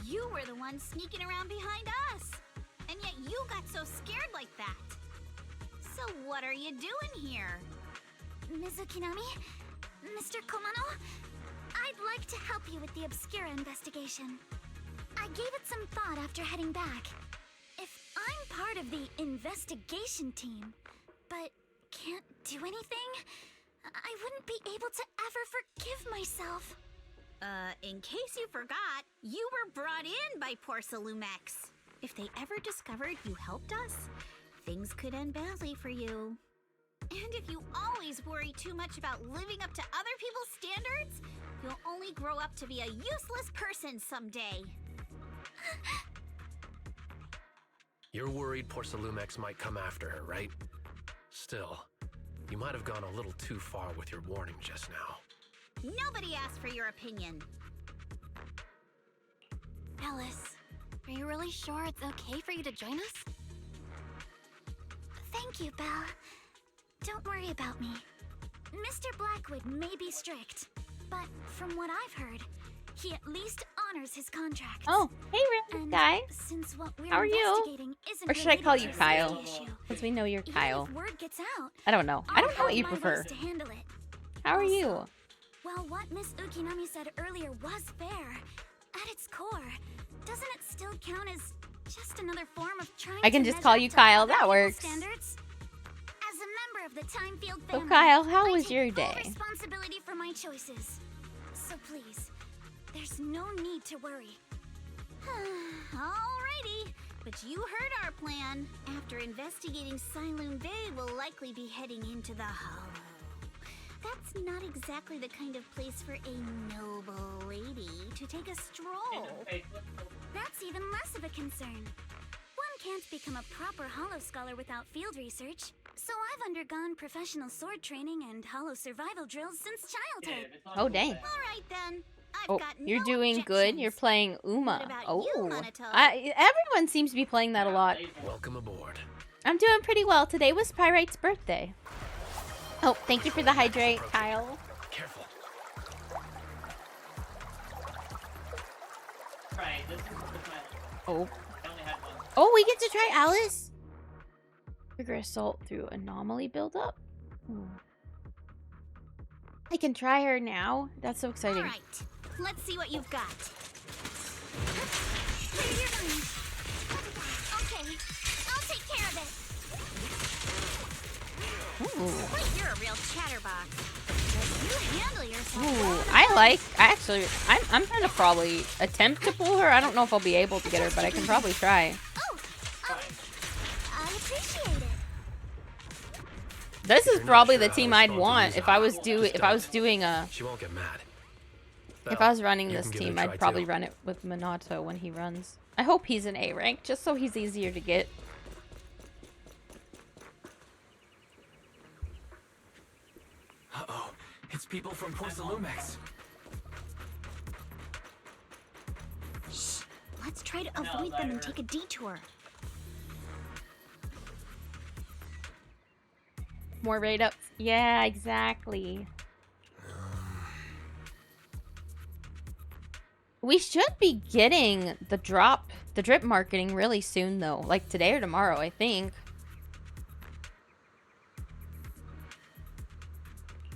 You were the one sneaking around behind us. And yet you got so scared like that? So what are you doing here? Ms. Ukinami? Mr. Komano? I'd like to help you with the Obscura investigation. I gave it some thought after heading back. If I'm part of the investigation team, but can't do anything, I wouldn't be able to ever forgive myself. In case you forgot, you were brought in by Porcelumex. If they ever discovered you helped us, things could end badly for you. And if you always worry too much about living up to other people's standards, you'll only grow up to be a useless person someday. You're worried Porcelumex might come after her, right? Still, you might have gone a little too far with your warning just now. Nobody asked for your opinion. Alice, are you really sure it's okay for you to join us? Thank you, Belle. Don't worry about me. Mr. Blackwood may be strict, but from what I've heard, he at least honors his contract. Oh, hey, random guy. Since what we're How are you? investigating isn't Or should I call you related to a Kyle? safety issue, Because we know you're Kyle. Even if word gets out, I don't know. I don't know what you I'll have my prefer. ways to handle it. How are you? Well, what Miss Ukinami said earlier was fair. At its core, doesn't it still count as just another form of trying I can to just measure call up you to Kyle. other That people's works. standards? As a member of the Timefield So family, Kyle, how I was take your full day? responsibility for my choices. So please, there's no need to worry. Alrighty, but you heard our plan. After investigating Siloon Bay, we'll likely be heading into the Hollow. That's not exactly the kind of place for a noble lady to take a stroll. That's even less of a concern. One can't become a proper Hollow scholar without field research. So I've undergone professional sword training and Hollow survival drills since childhood. Oh, dang. Alright then. I've Oh, got you're no doing good. You're playing Uma. What about Oh, you, Monato? everyone seems to be playing that a lot. Welcome aboard. I'm doing pretty well. Today was Pyrite's birthday. Oh, thank you for the hydrate, Kyle. Careful. Right, this is the plan. Oh. I only had one. Oh, we get to try Alice. Trigger assault through anomaly buildup. I can try her now. That's so exciting. Alright, let's see what you've got. Clear your mind. Okay, I'll take care of it. Ooh. Wait, you're a real chatterbox. You handle yourself. I'm gonna probably attempt to pull her. I don't know if I'll be able to get her, but I can probably try. I appreciate it. This is probably the team I'd want if I was doing a. She won't get mad. If I was running You this can give it a team, try, I'd probably too. run it with Minato when he runs. I hope he's an A rank, just so he's easier to get. Uh-oh. It's people from Porcelumex. Shh, let's try to avoid them and take a detour. More raid ups. Yeah, exactly. We should be getting the drip marketing really soon though. Like today or tomorrow, I think.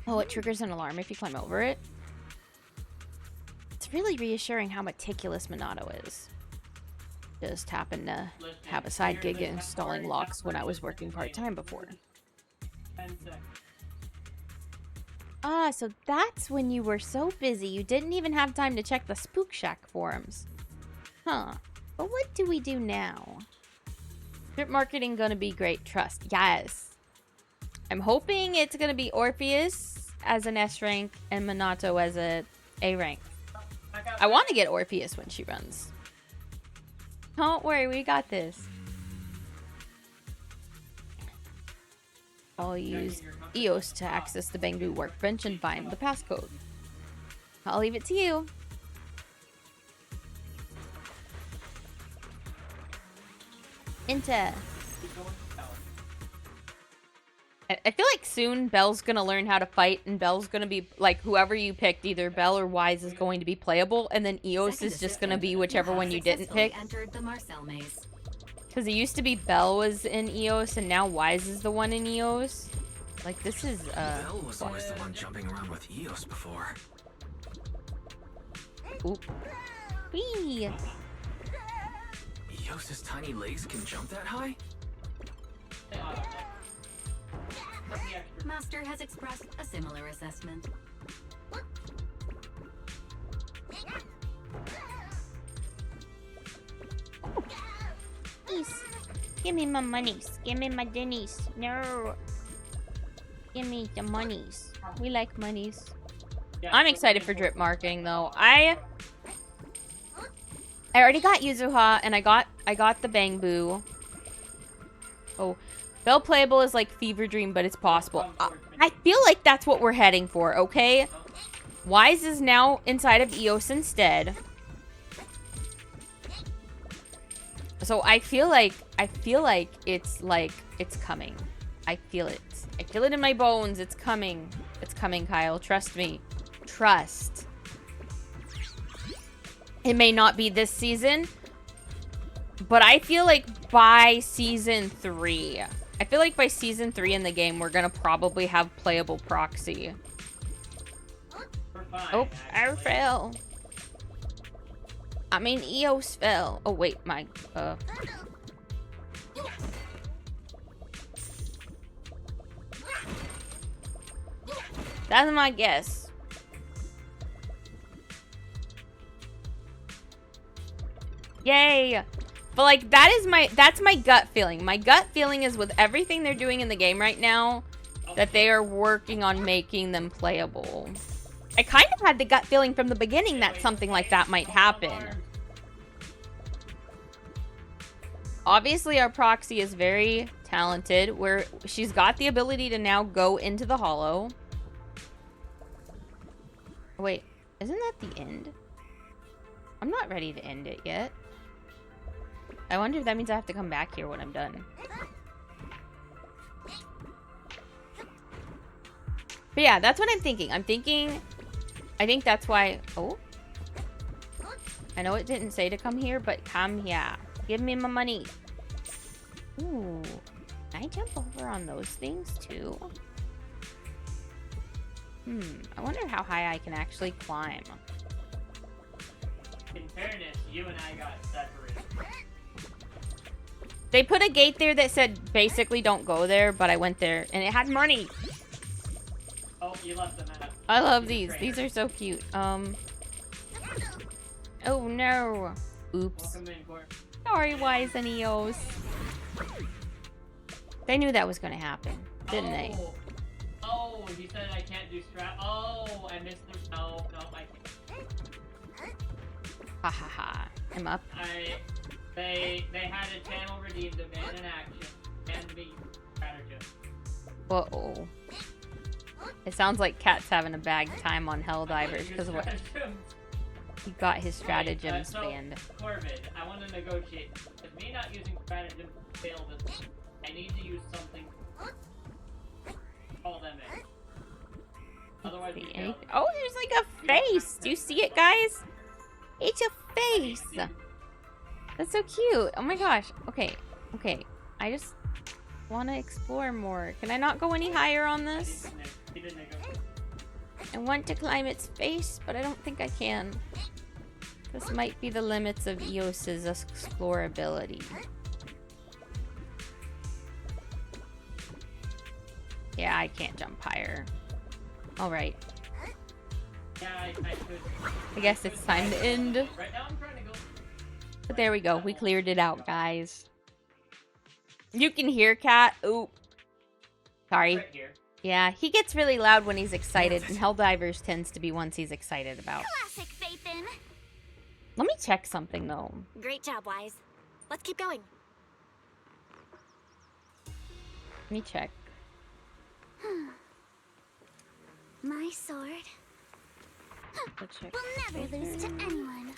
Oh, it triggers an alarm if you climb over it. It's really reassuring how meticulous Minato is. Just happened to have a side gig installing locks when I was working part-time before. Ah, so that's when you were so busy you didn't even have time to check the Spook Shack forums. Huh. But what do we do now? Drip marketing gonna be great, trust. Yes. I'm hoping it's gonna be Orpheus as an S rank and Minato as a A rank. I want to get Orpheus when she runs. Don't worry, we got this. I'll use EOS to access the Bangu workbench and find the passcode. I'll leave it to you. Inta. I feel like soon Belle's gonna learn how to fight, and Belle's gonna be like whoever you picked, either Belle or Wise is going to be playable, and then EOS is just gonna be whichever one you didn't pick. Entered the Marcel maze. Because it used to be Belle was in EOS, and now Wise is the one in EOS. Like, this is, Belle was always the one jumping around with EOS before. Oop. Whee! EOS's tiny legs can jump that high? Master has expressed a similar assessment. Please. Give me my monies. Give me my dinnies. No. Give me the monies. We like monies. I'm excited for drip marking, though. I already got Yuzuha, and I got the Bang Boo. Oh, Belle playable is like Fever Dream, but it's possible. I feel like that's what we're heading for, okay? Wise is now inside of EOS instead. So I feel like it's coming. I feel it. I feel it in my bones. It's coming. It's coming, Kyle. Trust me. Trust. It may not be this season, but I feel like by season 3. I feel like by season 3 in the game, we're gonna probably have playable proxy. Oh, I fell. I mean, EOS fell. Oh, wait, my, That's my guess. Yay! But, like, that's my gut feeling. My gut feeling is with everything they're doing in the game right now, that they are working on making them playable. I kind of had the gut feeling from the beginning that something like that might happen. Obviously, our proxy is very talented, where she's got the ability to now go into the hollow. Wait, isn't that the end? I'm not ready to end it yet. I wonder if that means I have to come back here when I'm done. But yeah, that's what I'm thinking. I think that's why... Oh. I know it didn't say to come here, but come here. Give me my money. Ooh. Can I jump over on those things too? I wonder how high I can actually climb. In fairness, you and I got separated. They put a gate there that said basically don't go there, but I went there and it had money. Oh, you left them out. I love these. These are so cute. Oh no. Oops. Sorry, Wise and EOS. They knew that was gonna happen, didn't they? Oh, he said I can't do strat. Oh, I missed the. No, I can't. Ha ha ha. I'm up. They had a channel redeemed a man in action and me stratagem. Uh-oh. It sounds like Cat's having a bad time on Helldivers because of what he got his stratagems banned. Corvid, I want to negotiate. If me not using stratagem failed this, I need to use something. Call them in. Otherwise, we fail. Oh, there's like a face. Do you see it, guys? It's a face. That's so cute. Oh my gosh. Okay. Okay. I just want to explore more. Can I not go any higher on this? I want to climb its face, but I don't think I can. This might be the limits of EOS's explorability. Yeah, I can't jump higher. Alright. Yeah, I could. I guess it's time to end. Right now I'm trying to go. But there we go. We cleared it out, guys. You can hear Cat. Ooh. Sorry. Right here. Yeah, he gets really loud when he's excited, and Helldivers tends to be ones he's excited about. Classic Phaethon. Let me check something, though. Great job, Wise. Let's keep going. Let me check. My sword Let's check. will never lose to anyone.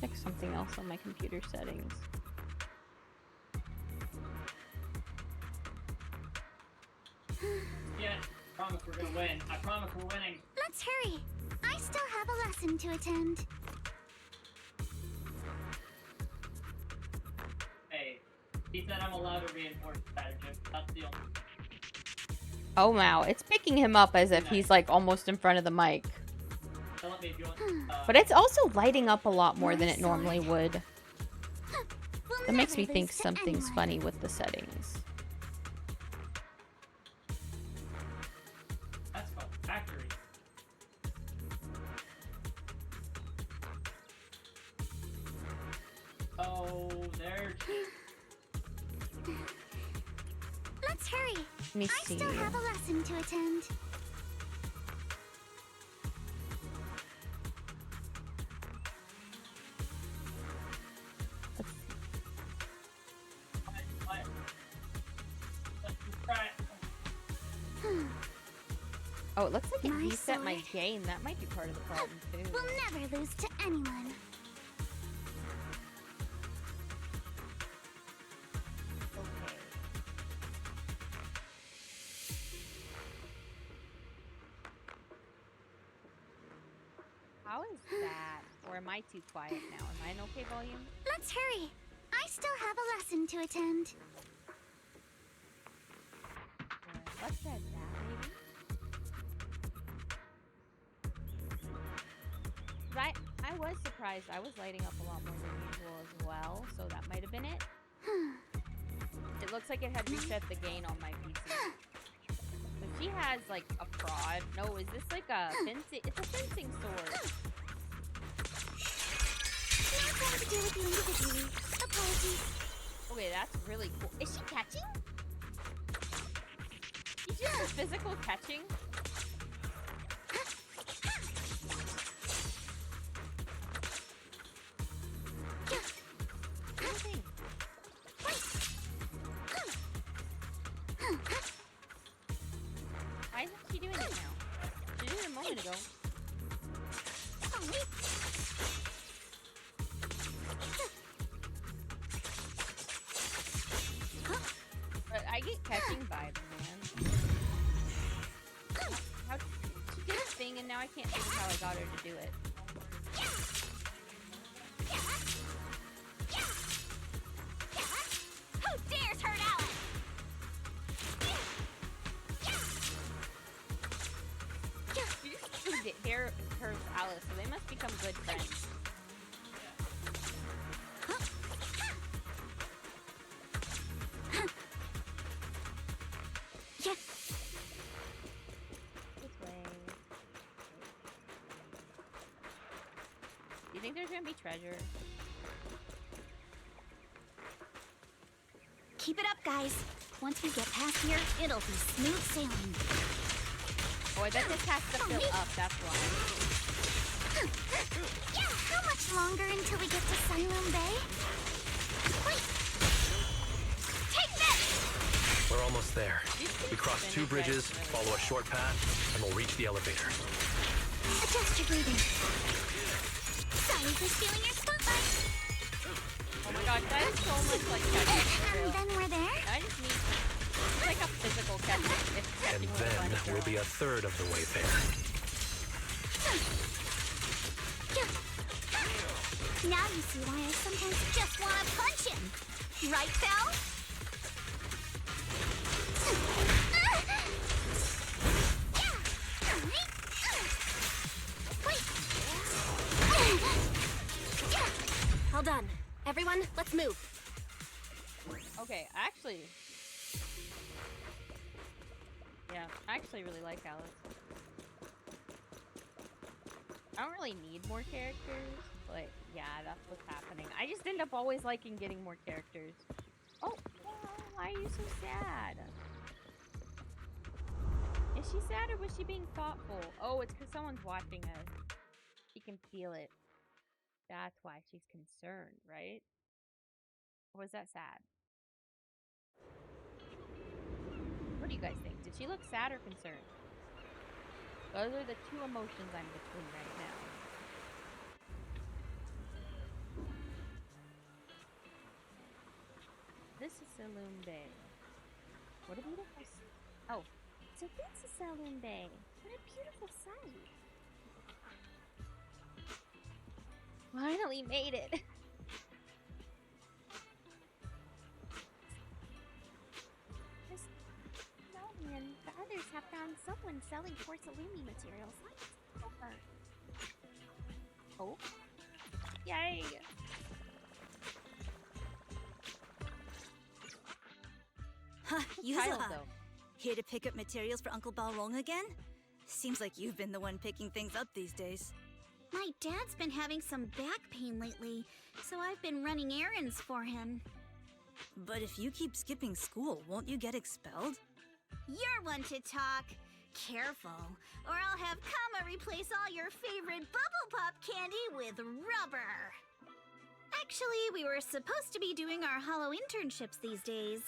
Check something else on my computer settings. Yeah, promise we're gonna win. I promise we're winning. Let's hurry. I I still have a lesson to attend. Hey, he said I'm allowed to reinforce strategy. That's the only. Oh wow, it's picking him up as if he's like almost in front of the mic. But it's also lighting up a lot more than it normally would. That makes me think something's funny with the settings. That's called factory. Oh, there. Let's hurry. Let me see. I still have a lesson to attend. Oh, it looks like it reset my game. That might be part of the problem too. We'll never lose to anyone. Okay. How is that? Or am I too quiet now? Am I an okay volume? Let's hurry. I still have a lesson to attend. Let's try that, maybe. I was surprised. I was lighting up a lot more than usual as well, so that might have been it. It looks like it had reset the gain on my PC. But she has like a prod. No, is this like a fencing? It's a fencing sword. Not going to deal with you individually. Apologies. Okay, that's really cool. Is she catching? She's just a physical catching? Why isn't she doing it now? She did it a moment ago. But I get catching vibes, man. How she did a thing and now I can't think of how I got her to do it. Who dares hurt Alice? She just hair curves Alice, so they must become good friends. This way. Do you think there's gonna be treasure? Keep it up, guys. Once we get past here, it'll be smooth sailing. Oh, I bet this has to fill up, that's why. How much longer until we get to Sunloom Bay? Wait! Take this! We're almost there. We cross 2 bridges, follow a short path, and we'll reach the elevator. Adjust your breathing. Sorry for stealing your spotlight. Oh my god, that is so much like catching. And then we're there. I just need it's like a physical catching. If And catching was then fun. we'll be a third of the way there. Now you see why I sometimes just want to punch him. Right, Belle? All done. Everyone, let's move. Okay, I actually really like Alice. I don't really need more characters, but yeah, that's what's happening. I just end up always liking getting more characters. Oh, why are you so sad? Is she sad or was she being thoughtful? Oh, it's because someone's watching us. She can feel it. That's why she's concerned, right? Or was that sad? What do you guys think? Did she look sad or concerned? Those are the two emotions I'm between right now. This is Saloon Bay. What a beautiful... Oh, so this is Saloon Bay. What a beautiful sight. Finally made it. Melanie and the others have found someone selling porcelain materials. Oh. Yay! Huh, Kyle, Yuzuha. though. Here to pick up materials for Uncle Balrong again? Seems like you've been the one picking things up these days. My dad's been having some back pain lately, so I've been running errands for him. But if you keep skipping school, won't you get expelled? You're one to talk. Careful, or I'll have Kama replace all your favorite Bubble Pop candy with rubber. Actually, we were supposed to be doing our Hollow internships these days.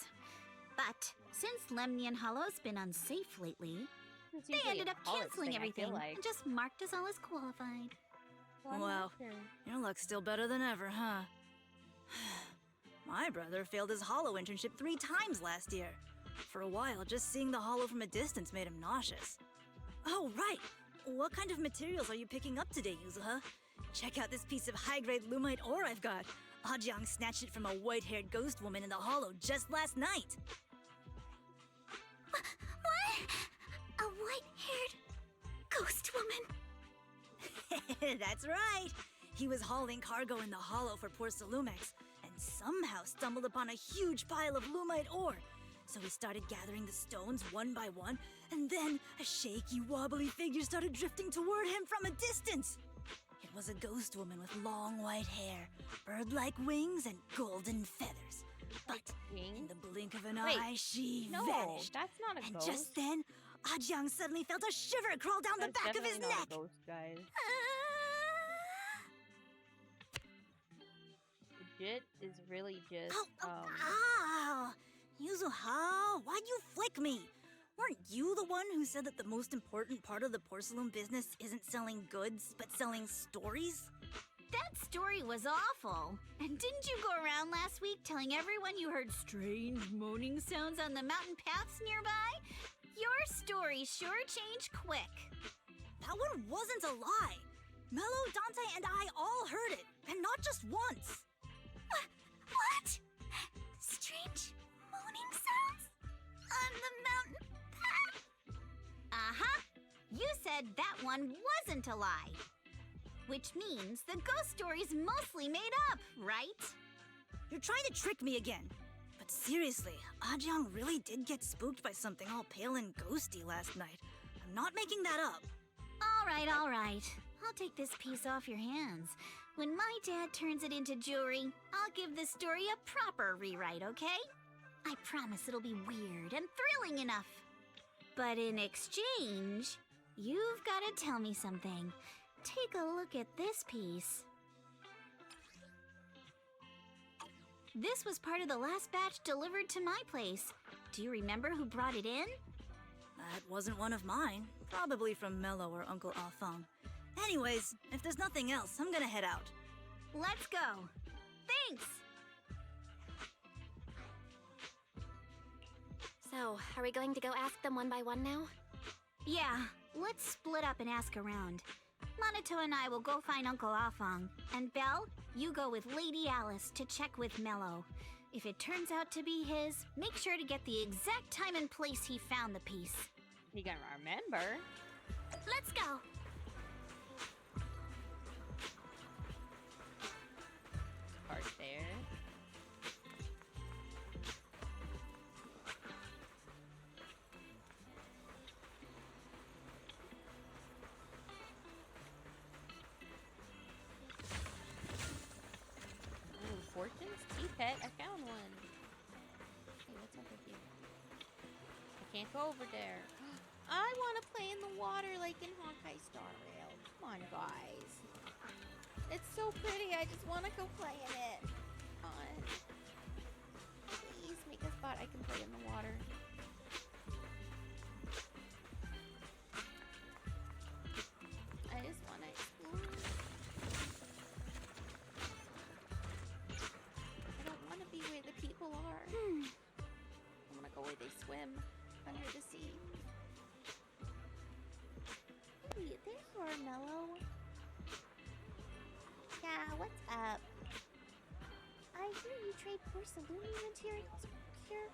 But since Lemnian Hollow's been unsafe lately, they ended up canceling everything and just marked us all as qualified. Wow, your luck's still better than ever, huh? My brother failed his Hollow internship 3 times last year. For a while, just seeing the Hollow from a distance made him nauseous. Oh, right! What kind of materials are you picking up today, Yuzuha? Check out this piece of high-grade lumite ore I've got. Ajiang snatched it from a white-haired ghost woman in the Hollow just last night. What? A white-haired ghost woman? That's right! He was hauling cargo in the Hollow for Porcelumex, and somehow stumbled upon a huge pile of lumite ore. So he started gathering the stones one by one, and then a shaky, wobbly figure started drifting toward him from a distance. It was a ghost woman with long white hair, bird-like wings, and golden feathers. But in the blink of an eye, she vanished. That's not a and ghost. Just then, Ajiang suddenly felt a shiver crawl down the back of his Not neck. a ghost, guys. Legit is really just Ow! Yuzuha, why'd you flick me? Weren't you the one who said that the most important part of the porcelain business isn't selling goods, but selling stories? That story was awful. And didn't you go around last week telling everyone you heard strange moaning sounds on the mountain paths nearby? Your story sure changed quick. That one wasn't a lie. Mello, Dante, and I all heard it, and not just once. What? Strange moaning sounds? On the mountain path? Uh-huh. You said that one wasn't a lie. Which means the ghost story's mostly made up, right? You're trying to trick me again. But seriously, Ajiang really did get spooked by something all pale and ghosty last night. I'm not making that up. All right. I'll take this piece off your hands. When my dad turns it into jewelry, I'll give this story a proper rewrite, okay? I promise it'll be weird and thrilling enough. But in exchange, you've got to tell me something. Take a look at this piece. This was part of the last batch delivered to my place. Do you remember who brought it in? That wasn't one of mine. Probably from Mello or Uncle Alfong. Anyways, if there's nothing else, I'm gonna head out. Let's go. Thanks! So, are we going to go ask them one by one now? Yeah, let's split up and ask around. Monato and I will go find Uncle Afong. And Belle, you go with Lady Alice to check with Mello. If it turns out to be his, make sure to get the exact time and place he found the piece. He gonna remember. Let's go. Part there. Ooh, Fortune's tea pet. I found one. Hey, what's up with you? I can't go over there. I want to play in the water like in Honkai Star Rail. Come on, guys. It's so pretty. I just want to go play in it. Come on. Please make a spot I can play in the water. I just want to explore. I don't want to be where the people are. I want to go where they swim under the sea. Hey, there you are, Mello. Yeah, what's up? I hear you trade porcelain materials here.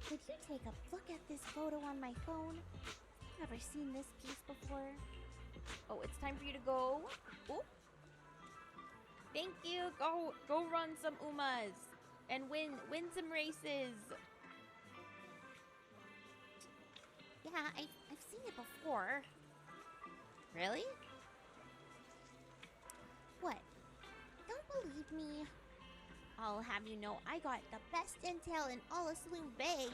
Would you take a look at this photo on my phone? Never seen this piece before. Oh, it's time for you to go. Oh. Thank you. Go run some Umas and win some races. Yeah, I've seen it before. Really? What? Don't believe me? I'll have you know I got the best intel in all of Saloon Bay.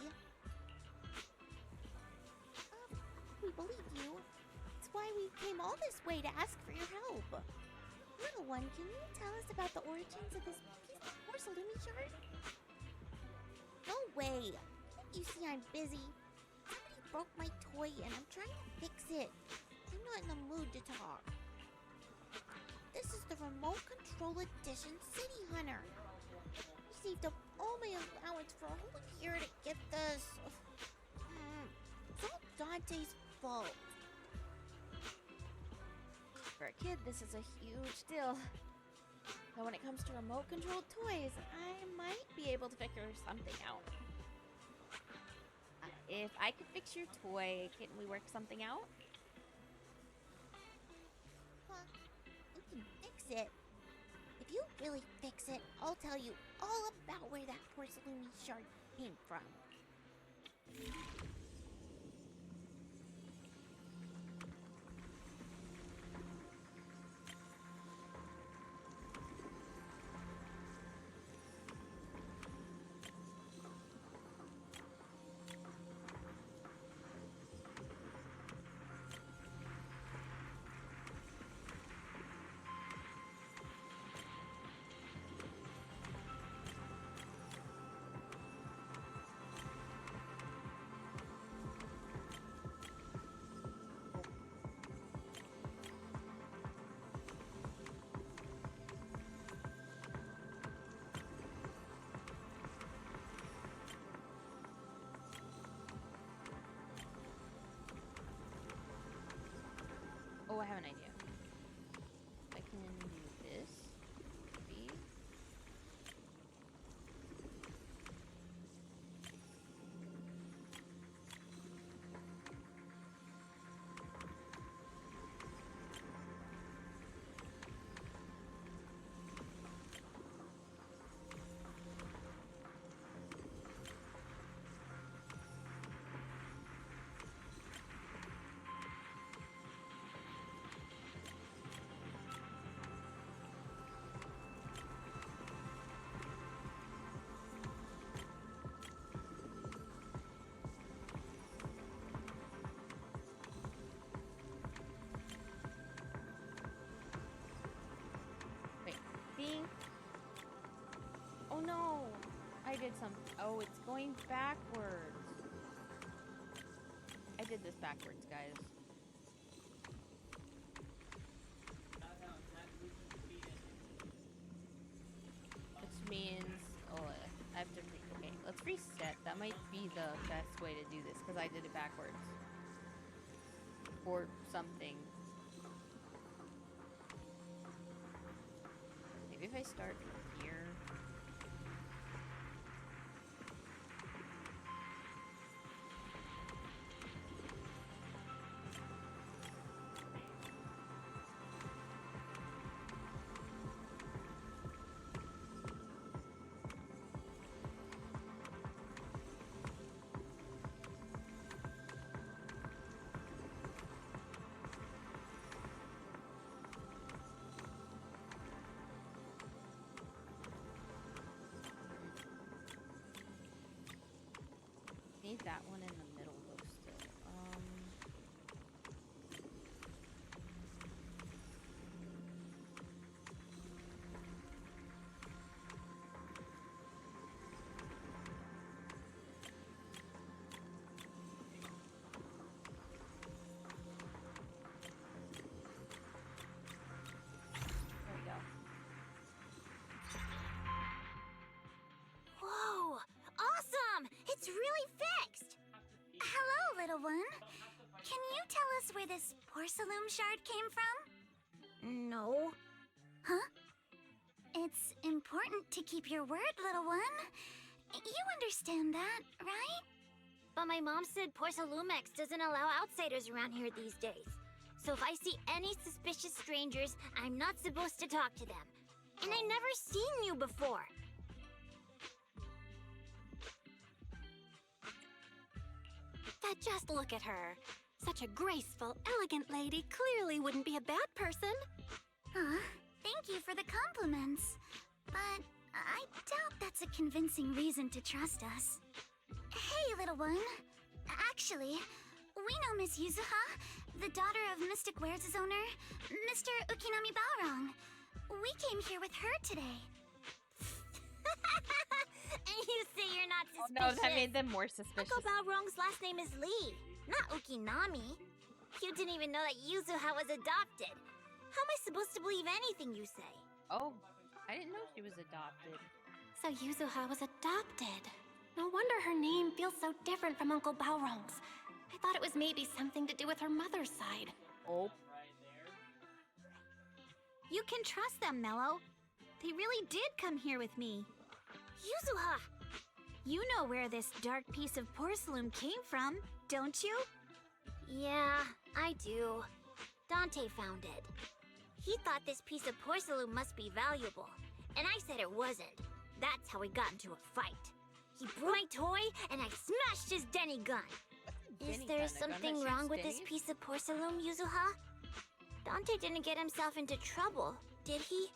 We believe you. That's why we came all this way to ask for your help. Little one, can you tell us about the origins of this piece of porcelain shard? No way. You see I'm busy. Somebody broke my toy and I'm trying to fix it. I'm not in the mood to talk. This is the remote control edition City Hunter. I saved up all my allowance for a whole year to get this. It's all Dante's fault. For a kid, this is a huge deal. But when it comes to remote-controlled toys, I might be able to figure something out. If I could fix your toy, can we work something out? You can fix it. If you really fix it, I'll tell you all about where that porcelain shard came from. Oh, I have an idea. I can do this. Maybe. Think. Oh no! I did something. Oh, it's going backwards. I did this backwards, guys. Which means, oh, I have to okay, let's reset. That might be the best way to do this, because I did it backwards. Or something. Maybe if I start from here. Need that one in the middle though still. There we go. Whoa! Awesome! It's really fixed! Hello, little one. Can you tell us where this porcelain shard came from? No. Huh? It's important to keep your word, little one. You understand that, right? But my mom said Porcelumex doesn't allow outsiders around here these days. So if I see any suspicious strangers, I'm not supposed to talk to them. And I never seen you before. But just look at her. Such a graceful, elegant lady clearly wouldn't be a bad person. Thank you for the compliments. But I doubt that's a convincing reason to trust us. Hey, little one. Actually, we know Miss Yuzuha, the daughter of Mystic Wares' owner, Mr. Ukinami Balrong. We came here with her today. And you say you're not suspicious? Oh, no, that made them more suspicious. Uncle Balrong's last name is Lee, not Ukinami. You didn't even know that Yuzuha was adopted. How am I supposed to believe anything you say? Oh, I didn't know she was adopted. So Yuzuha was adopted. No wonder her name feels so different from Uncle Balrong's. I thought it was maybe something to do with her mother's side. Oh. You can trust them, Mello. They really did come here with me. Yuzuha! You know where this dark piece of porcelain came from, don't you? Yeah, I do. Dante found it. He thought this piece of porcelain must be valuable, and I said it wasn't. That's how we got into a fight. He broke my toy, and I smashed his Denny gun. Is there something wrong with this piece of porcelain, Yuzuha? Dante didn't get himself into trouble, did he?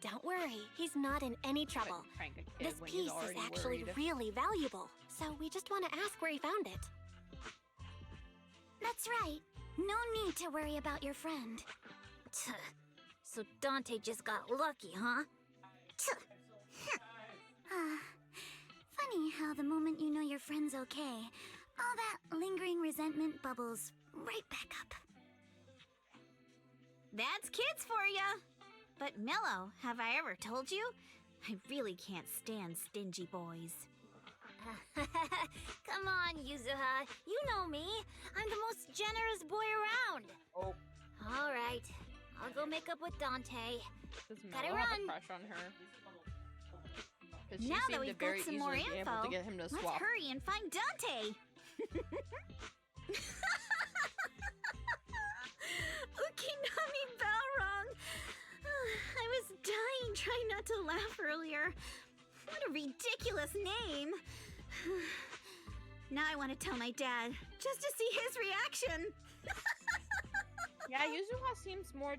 Don't worry, he's not in any trouble. This piece is actually really valuable, so we just want to ask where he found it. That's right. No need to worry about your friend. So Dante just got lucky, huh? Funny how the moment you know your friend's okay, all that lingering resentment bubbles right back up. That's kids for ya! But Mello, have I ever told you? I really can't stand stingy boys. Come on, Yuzuha. You know me. I'm the most generous boy around. Oh. All right. I'll go make up with Dante. Does Gotta Mello have run. a crush on her? Now that we've got some more info, to get him to let's swap. hurry and find Dante! Ukinami Balrong! I was dying trying not to laugh earlier. What a ridiculous name! Now I want to tell my dad, just to see his reaction! Yeah, Yuzuha seems more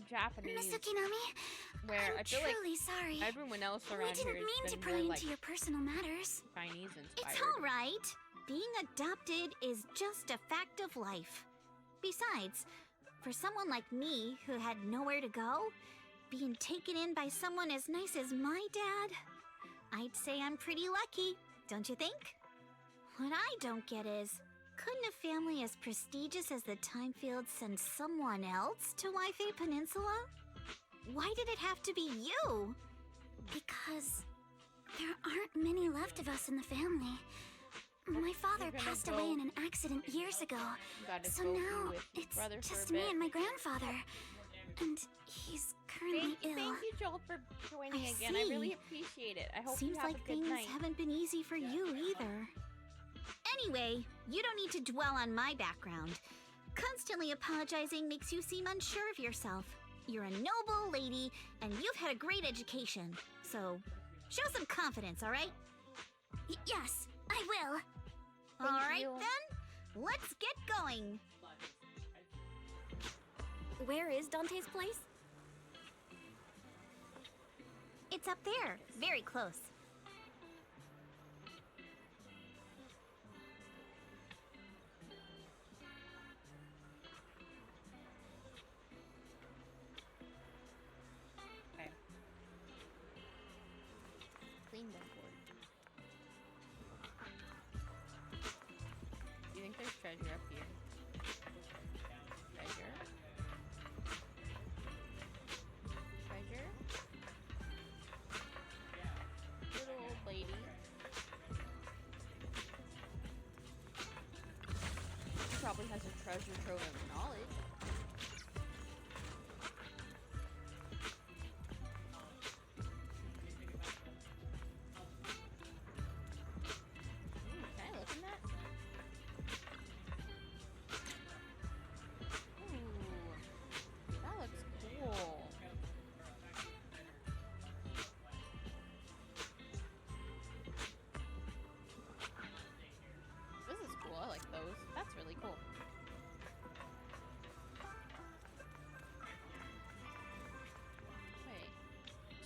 Japanese. Miss Ukinami, where I'm I feel truly like sorry. everyone else around We here didn't mean has to been pry more into like your personal matters. Chinese inspired. It's all right. Being adopted is just a fact of life. Besides, for someone like me who had nowhere to go, being taken in by someone as nice as my dad, I'd say I'm pretty lucky, don't you think? What I don't get is, couldn't a family as prestigious as the Timefields send someone else to Waifei Peninsula? Why did it have to be you? Because there aren't many left of us in the family. My father passed away in an accident years ago, so now it's just me and my grandfather. And he's currently ill. Thank you, Joel, for joining again. I really appreciate it. I hope Seems you have like a good things night. haven't been easy for you either. Anyway, you don't need to dwell on my background. Constantly apologizing makes you seem unsure of yourself. You're a noble lady, and you've had a great education. So, show some confidence, all right? Yes, I will. All right, then. Let's get going. Where is Dante's place? It's up there, very close. Okay. Clean them board. Do you think there's treasure up here? Treasure? Treasure? Little old lady. Probably treasure trove of knowledge. Ooh, can I look in that? Ooh, that looks cool. This is cool. I like those. That's really cool. Wait.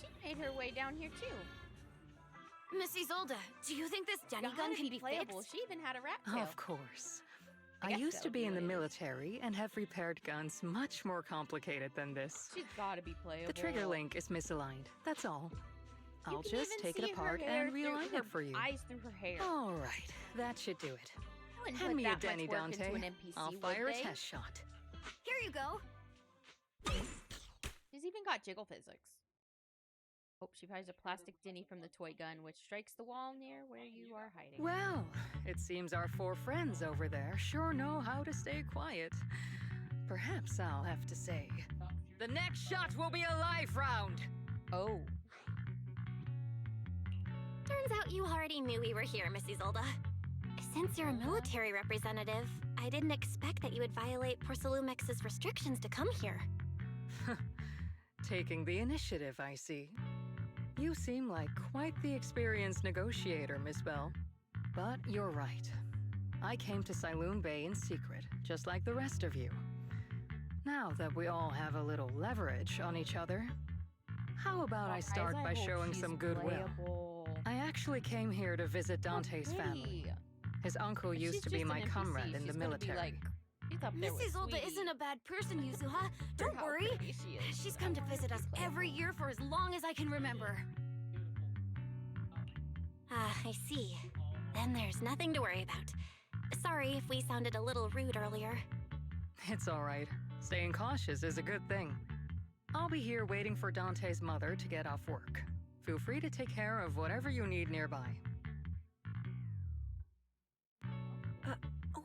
She made her way down here too. Miss Isolde, do you think this Jenny gun can be playable? fixed? She even had a rat tail. Of course. I I guess used that to would be be in the what it is. military and have repaired guns much more complicated than this. She's gotta be playable. The trigger link is misaligned, that's all. You I'll can just even take see it her apart hair and through realign her it for you. eyes through her hair. All right, that should do it. They wouldn't Hand put me a that Denny, much work Dante. into an NPC, I'll would fire a they? test shot. Here you go. She's even got jiggle physics. Oh, she fires a plastic Denny from the toy gun, which strikes the wall near where you are hiding. Well, it seems our 4 friends over there sure know how to stay quiet. Perhaps I'll have to say, the next shot will be a live round. Oh. Turns out you already knew we were here, Miss Isolde. Since you're a military representative, I didn't expect that you would violate Porcelumex's restrictions to come here. Taking the initiative, I see. You seem like quite the experienced negotiator, Miss Bell. But you're right. I came to Siloon Bay in secret, just like the rest of you. Now that we all have a little leverage on each other, how about I start by showing some goodwill? I actually came here to visit Dante's family. His uncle used to be my comrade in the military. Miss Isolde isn't a bad person, Yuzuha. Don't worry. She's come to visit us every year for as long as I can remember. Ah, I see. Then there's nothing to worry about. Sorry if we sounded a little rude earlier. It's all right. Staying cautious is a good thing. I'll be here waiting for Dante's mother to get off work. Feel free to take care of whatever you need nearby.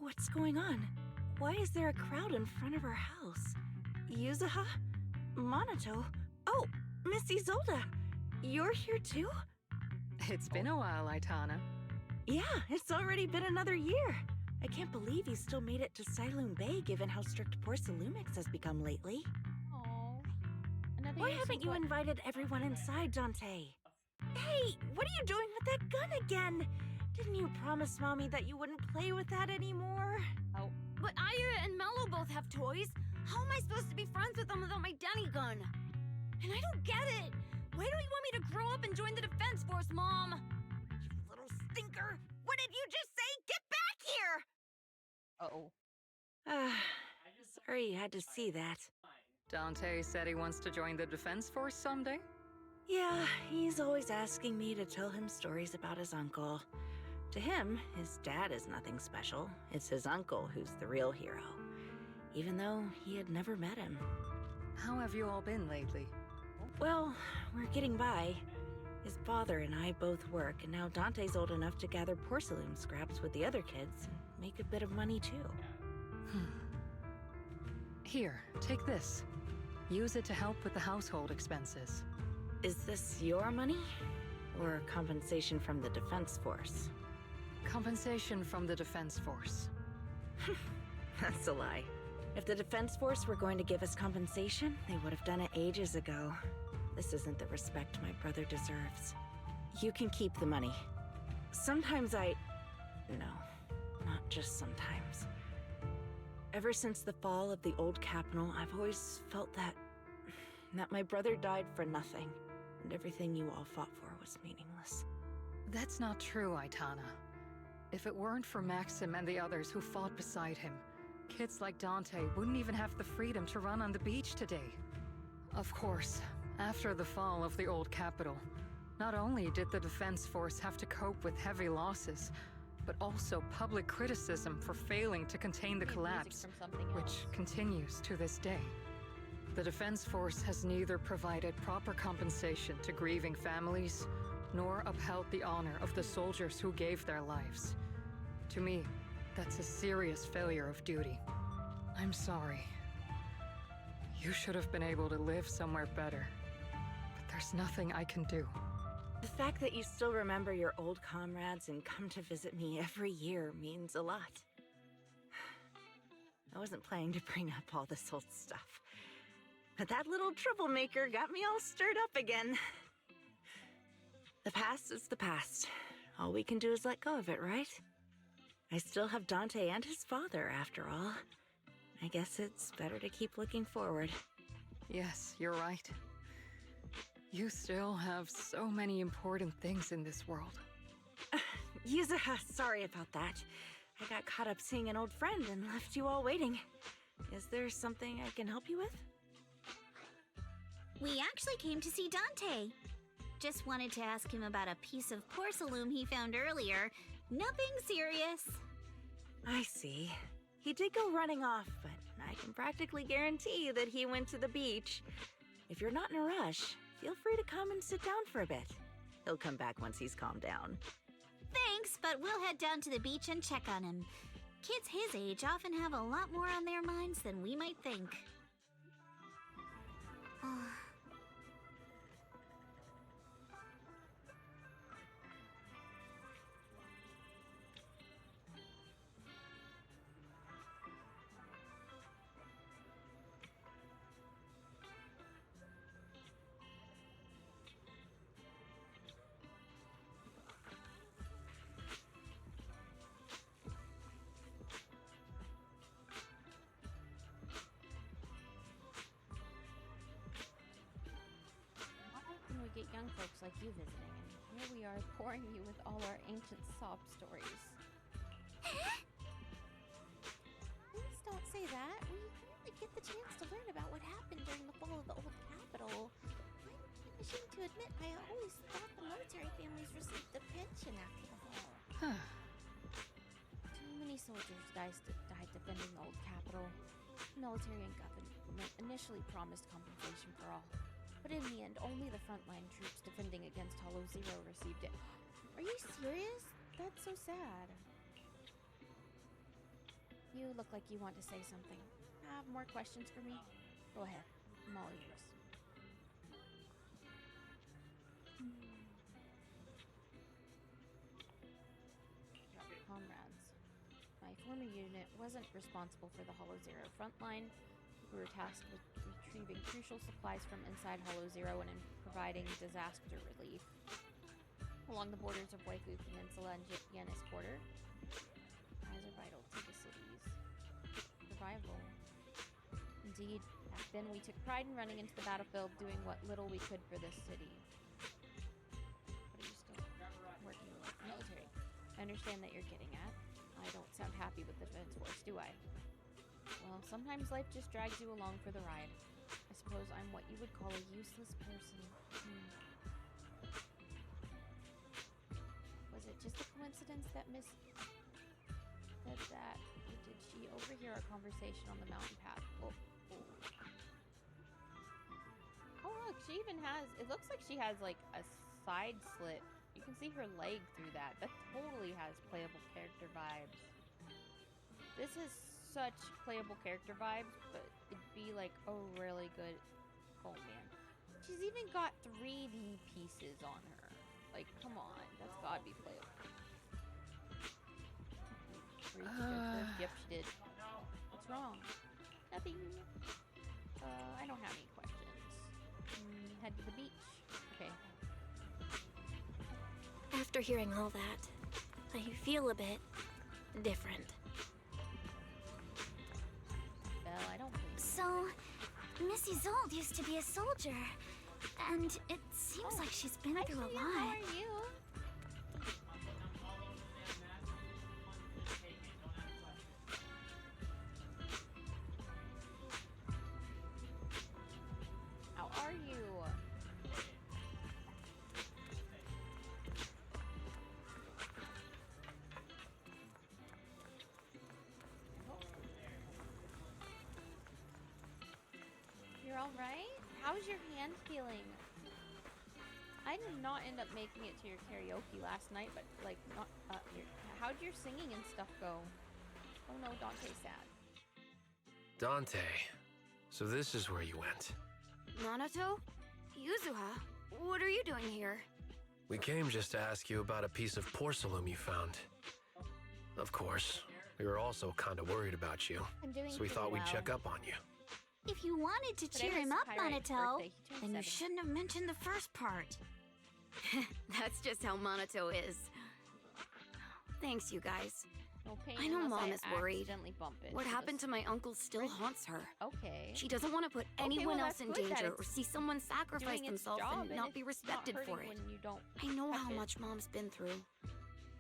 What's going on? Why is there a crowd in front of our house? Yuzuha? Monato? Oh, Miss Isolde! You're here too? It's been a while, Aitana. Yeah, it's already been another year. I can't believe you still made it to Siloon Bay given how strict Porcelumix has become lately. Why haven't you invited everyone inside, Dante? Hey, what are you doing with that gun again? Didn't you promise Mommy that you wouldn't play with that anymore? Oh. But Aya and Mello both have toys. How am I supposed to be friends with them without my Denny gun? And I don't get it. Why don't you want me to grow up and join the Defense Force, Mom? You little stinker! What did you just say? Get back here! Uh-oh. Sorry you had to see that. Dante said he wants to join the Defense Force someday? Yeah, he's always asking me to tell him stories about his uncle. To him, his dad is nothing special. It's his uncle who's the real hero, even though he had never met him. How have you all been lately? Well, we're getting by. His father and I both work, and now Dante's old enough to gather porcelain scraps with the other kids and make a bit of money too. Here, take this. Use it to help with the household expenses. Is this your money? Or compensation from the Defense Force? Compensation from the Defense Force. That's a lie. If the Defense Force were going to give us compensation, they would have done it ages ago. This isn't the respect my brother deserves. You can keep the money. Sometimes No, not just sometimes. Ever since the fall of the old capital, I've always felt that my brother died for nothing, and everything you all fought for was meaningless. That's not true, Aitana. If it weren't for Maxim and the others who fought beside him, kids like Dante wouldn't even have the freedom to run on the beach today. Of course, after the fall of the old capital, not only did the Defense Force have to cope with heavy losses, but also public criticism for failing to contain the collapse, which continues to this day. The Defense Force has neither provided proper compensation to grieving families, nor upheld the honor of the soldiers who gave their lives. To me, that's a serious failure of duty. I'm sorry. You should have been able to live somewhere better. But there's nothing I can do. The fact that you still remember your old comrades and come to visit me every year means a lot. I wasn't planning to bring up all this old stuff, but that little troublemaker got me all stirred up again. The past is the past. All we can do is let go of it, right? I still have Dante and his father, after all. I guess it's better to keep looking forward. Yes, you're right. You still have so many important things in this world. Yuza, sorry about that. I got caught up seeing an old friend and left you all waiting. Is there something I can help you with? We actually came to see Dante. Just wanted to ask him about a piece of porcelain he found earlier. Nothing serious. I see. He did go running off, but I can practically guarantee that he went to the beach. If you're not in a rush, feel free to come and sit down for a bit. He'll come back once he's calmed down. Thanks, but we'll head down to the beach and check on him. Kids his age often have a lot more on their minds than we might think. When we get young folks like you visiting, and here we are boring you with all our ancient sob stories. Please don't say that. We rarely get the chance to learn about what happened during the fall of the old capital. I'm ashamed to admit I always thought the military families received a pension after the fall. Too many soldiers died defending the old capital. The military and government initially promised compensation for all. But in the end, only the frontline troops defending against Hollow Zero received it. Are you serious? That's so sad. You look like you want to say something. Have more questions for me? Go ahead. I'm all ears. Comrades. My former unit wasn't responsible for the Hollow Zero frontline. We were tasked with retrieving crucial supplies from inside Hollow Zero and in providing disaster relief along the borders of Waifu Peninsula and Yanis Quarter. Supplies are vital to the city's survival. Indeed, back then we took pride in running into the battlefield doing what little we could for this city. But are you still working with the military? I understand that you're getting at. I don't sound happy with the Defense Force, do I? Well, sometimes life just drags you along for the ride. I suppose I'm what you would call a useless person. Was it just a coincidence that Miss said that? Or did she overhear our conversation on the mountain path? Oh, look, she even has, it looks like she has like a side slit. You can see her leg through that. That totally has playable character vibes. This is such playable character vibes, but it'd be like a really good... Oh man. She's even got 3D pieces on her. Like, come on. That's gotta be playable. Yep, she did. What's wrong? Nothing. I don't have any questions. Head to the beach. Okay. After hearing all that, I feel a bit different. Well, I don't think so. Miss Isolde used to be a soldier, and it seems like she's been through a lot. How are you? How are you? You're all right? How's your hand feeling? I did not end up making it to your karaoke last night, but like, not. How'd your singing and stuff go? Oh no, Dante's sad. Dante, so this is where you went. Nanato? Yuzuha? What are you doing here? We came just to ask you about a piece of porcelain you found. Of course, we were also kind of worried about you, I'm doing so we thought we'd pretty check well. up on you. If you wanted to Today cheer him was up, Pyrite's Monato, birthday. He turned then you 7. shouldn't have mentioned the first part. That's just how Monato is. Thanks, you guys. No pain I know unless Mom is worried. accidentally bump it. What So happened this- to my uncle still haunts her. Okay. She doesn't want to put Okay, anyone well, else that's in good that danger or it's see someone sacrifice doing its themselves job and not it's be respected not for hurting it. when you don't I know touch how it. much Mom's been through.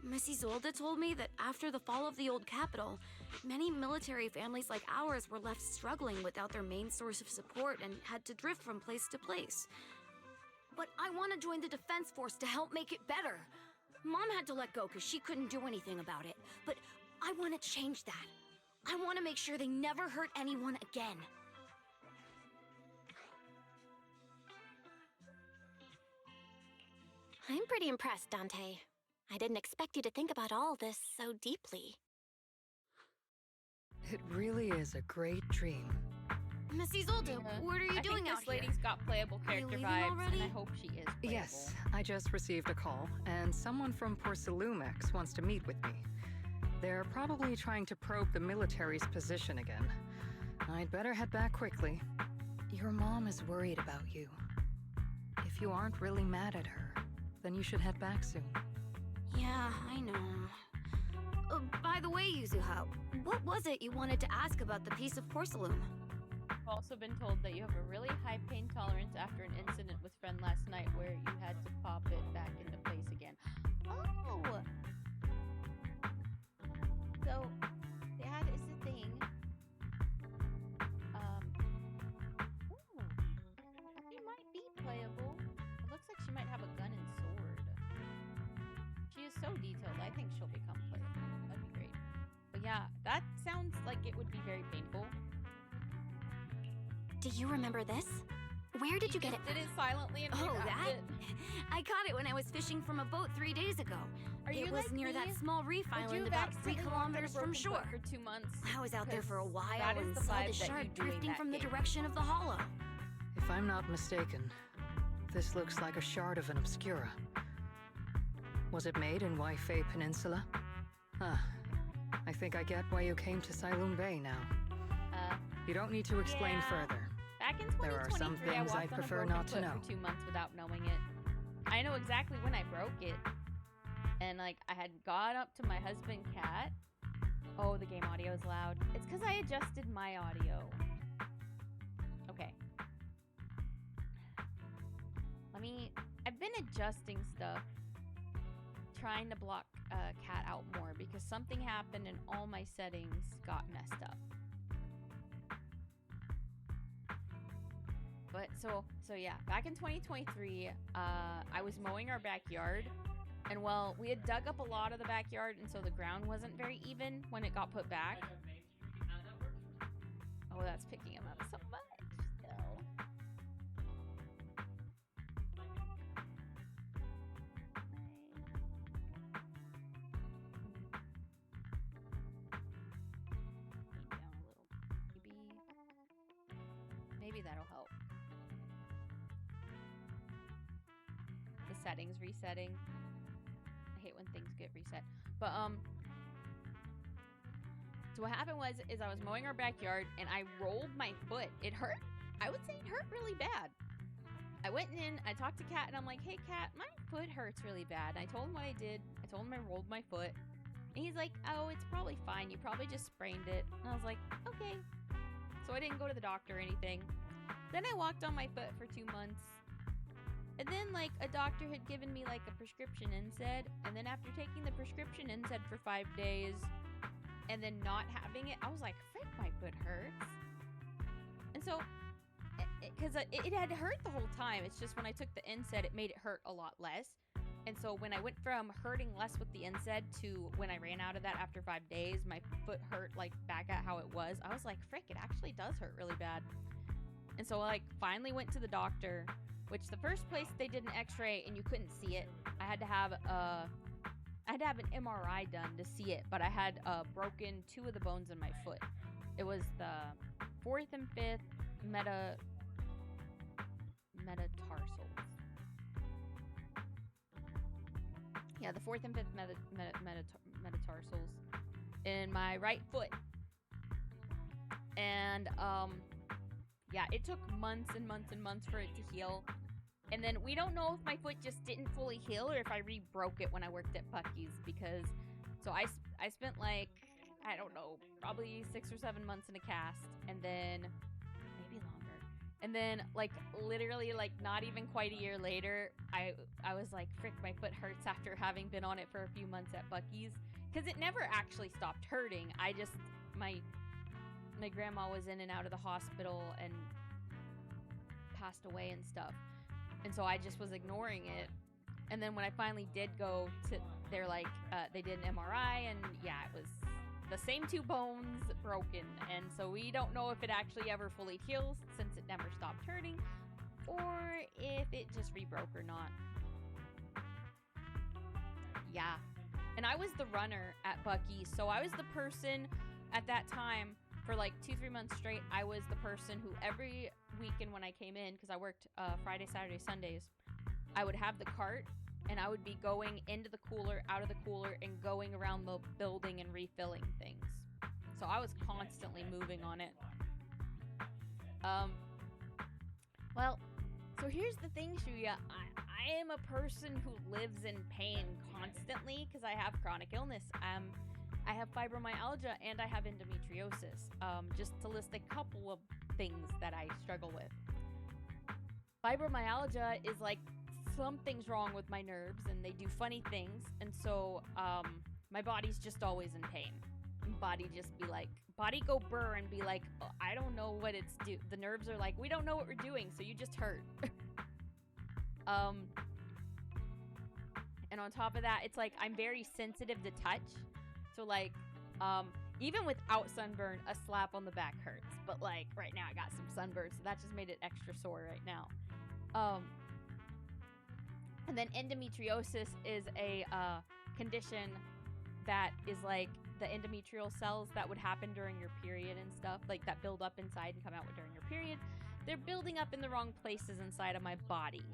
Miss Isolde told me that after the fall of the old capital, many military families like ours were left struggling without their main source of support and had to drift from place to place. But I want to join the defense force to help make it better. Mom had to let go because she couldn't do anything about it. But I want to change that. I want to make sure they never hurt anyone again. I'm pretty impressed, Dante. I didn't expect you to think about all this so deeply. It really is a great dream. Miss Isolde, what are you I doing think out this lady's here? got playable Are you character leaving vibes, already? and I hope she is playable. Yes, I just received a call, and someone from Porcelumex wants to meet with me. They're probably trying to probe the military's position again. I'd better head back quickly. Your mom is worried about you. If you aren't really mad at her, then you should head back soon. Yeah, I know. By the way, Yuzuha, what was it you wanted to ask about the piece of porcelain? I've also been told that you have a really high pain tolerance after an incident with friend last night where you had to pop it back into place again. Oh! So, that is the thing. Ooh. She might be playable. It looks like she might have a gun and sword. She is so detailed. I think she'll become playable. That'd be great. But yeah, that sounds like it would be very painful. Do you remember this? Where did you get it? Did it silently and Oh, rewrapped that? it. I caught it when I was fishing from a boat 3 days ago. Are you It was like near me? that small reef Would you island have about 3 accidentally walked on a kilometers from broken shore. foot for 2 months? I was out there for a Because while that is and the saw vibe the that shard you doing drifting that from the game. direction of the hollow. If I'm not mistaken, this looks like a shard of an obscura. Was it made in Waifei Peninsula? Ah, I think I get why you came to Sailoon Bay now. You don't need to explain yeah. further. Back in There are some 2023, things I I'd walked on a prefer broken not to foot know. for 2 months without knowing it. I know exactly when I broke it. And, like, I had got up to my husband, Kat. Oh, the game audio is loud. It's because I adjusted my audio. Okay. I've been adjusting stuff. Trying to block Kat out more because something happened and all my settings got messed up. But so yeah, back in 2023, I was mowing our backyard, and well, we had dug up a lot of the backyard, and so the ground wasn't very even when it got put back. Oh, that's picking him up so much. Still. Down a little, maybe that'll help. The settings resetting. I hate when things get reset. But so what happened was I was mowing our backyard and I rolled my foot. It hurt. I would say it hurt really bad. I went in, I talked to Kat, and I'm like, "Hey Kat, my foot hurts really bad." And I told him what I did. I told him I rolled my foot. And he's like, "Oh, it's probably fine. You probably just sprained it." And I was like, "Okay." So I didn't go to the doctor or anything. Then I walked on my foot for 2 months. And then, like, a doctor had given me, like, a prescription NSAID. And then after taking the prescription NSAID for 5 days and then not having it, I was like, frick, my foot hurts. And so, because it had hurt the whole time. It's just when I took the NSAID, it made it hurt a lot less. And so when I went from hurting less with the NSAID to when I ran out of that after 5 days, my foot hurt, like, back at how it was. I was like, frick, it actually does hurt really bad. And so I, like, finally went to the doctor, which the first place they did an x-ray and you couldn't see it. I had to have an MRI done to see it, but I had broken 2 of the bones in my foot. It was the 4th and 5th metatarsals. Yeah, the 4th and 5th metatarsals in my right foot. And yeah, it took months and months and months for it to heal. And then we don't know if my foot just didn't fully heal or if I re-broke it when I worked at Buc-ee's, because so I spent like, I don't know, probably 6 or 7 months in a cast, and then maybe longer. And then like literally like not even quite a year later, I was like, frick, my foot hurts after having been on it for a few months at Buc-ee's, because it never actually stopped hurting. I just, my grandma was in and out of the hospital and passed away and stuff. And so I just was ignoring it. And then when I finally did go to, they're like, they did an MRI, and yeah, it was the same 2 bones broken. And so we don't know if it actually ever fully heals since it never stopped hurting, or if it just re-broke or not. Yeah. And I was the runner at Buc-ee's, so I was the person at that time for like 2-3 months straight. I was the person who every weekend when I came in, because I worked Friday, Saturday, Sundays, I would have the cart and I would be going into the cooler, out of the cooler, and going around the building and refilling things. So I was constantly moving on it. Well, so here's the thing, Shuya. I am a person who lives in pain constantly because I have chronic illness. I have fibromyalgia and I have endometriosis, just to list a couple of things that I struggle with. Fibromyalgia is like something's wrong with my nerves and they do funny things, and so my body's just always in pain. Body just be like, body go burr and be like, oh, I don't know what it's do. The nerves are like, we don't know what we're doing, so you just hurt. And on top of that, it's like I'm very sensitive to touch. So like, even without sunburn, a slap on the back hurts. But like right now I got some sunburn, so that just made it extra sore right now. And then endometriosis is a condition that is like the endometrial cells that would happen during your period and stuff, like that build up inside and come out during your period. They're building up in the wrong places inside of my body.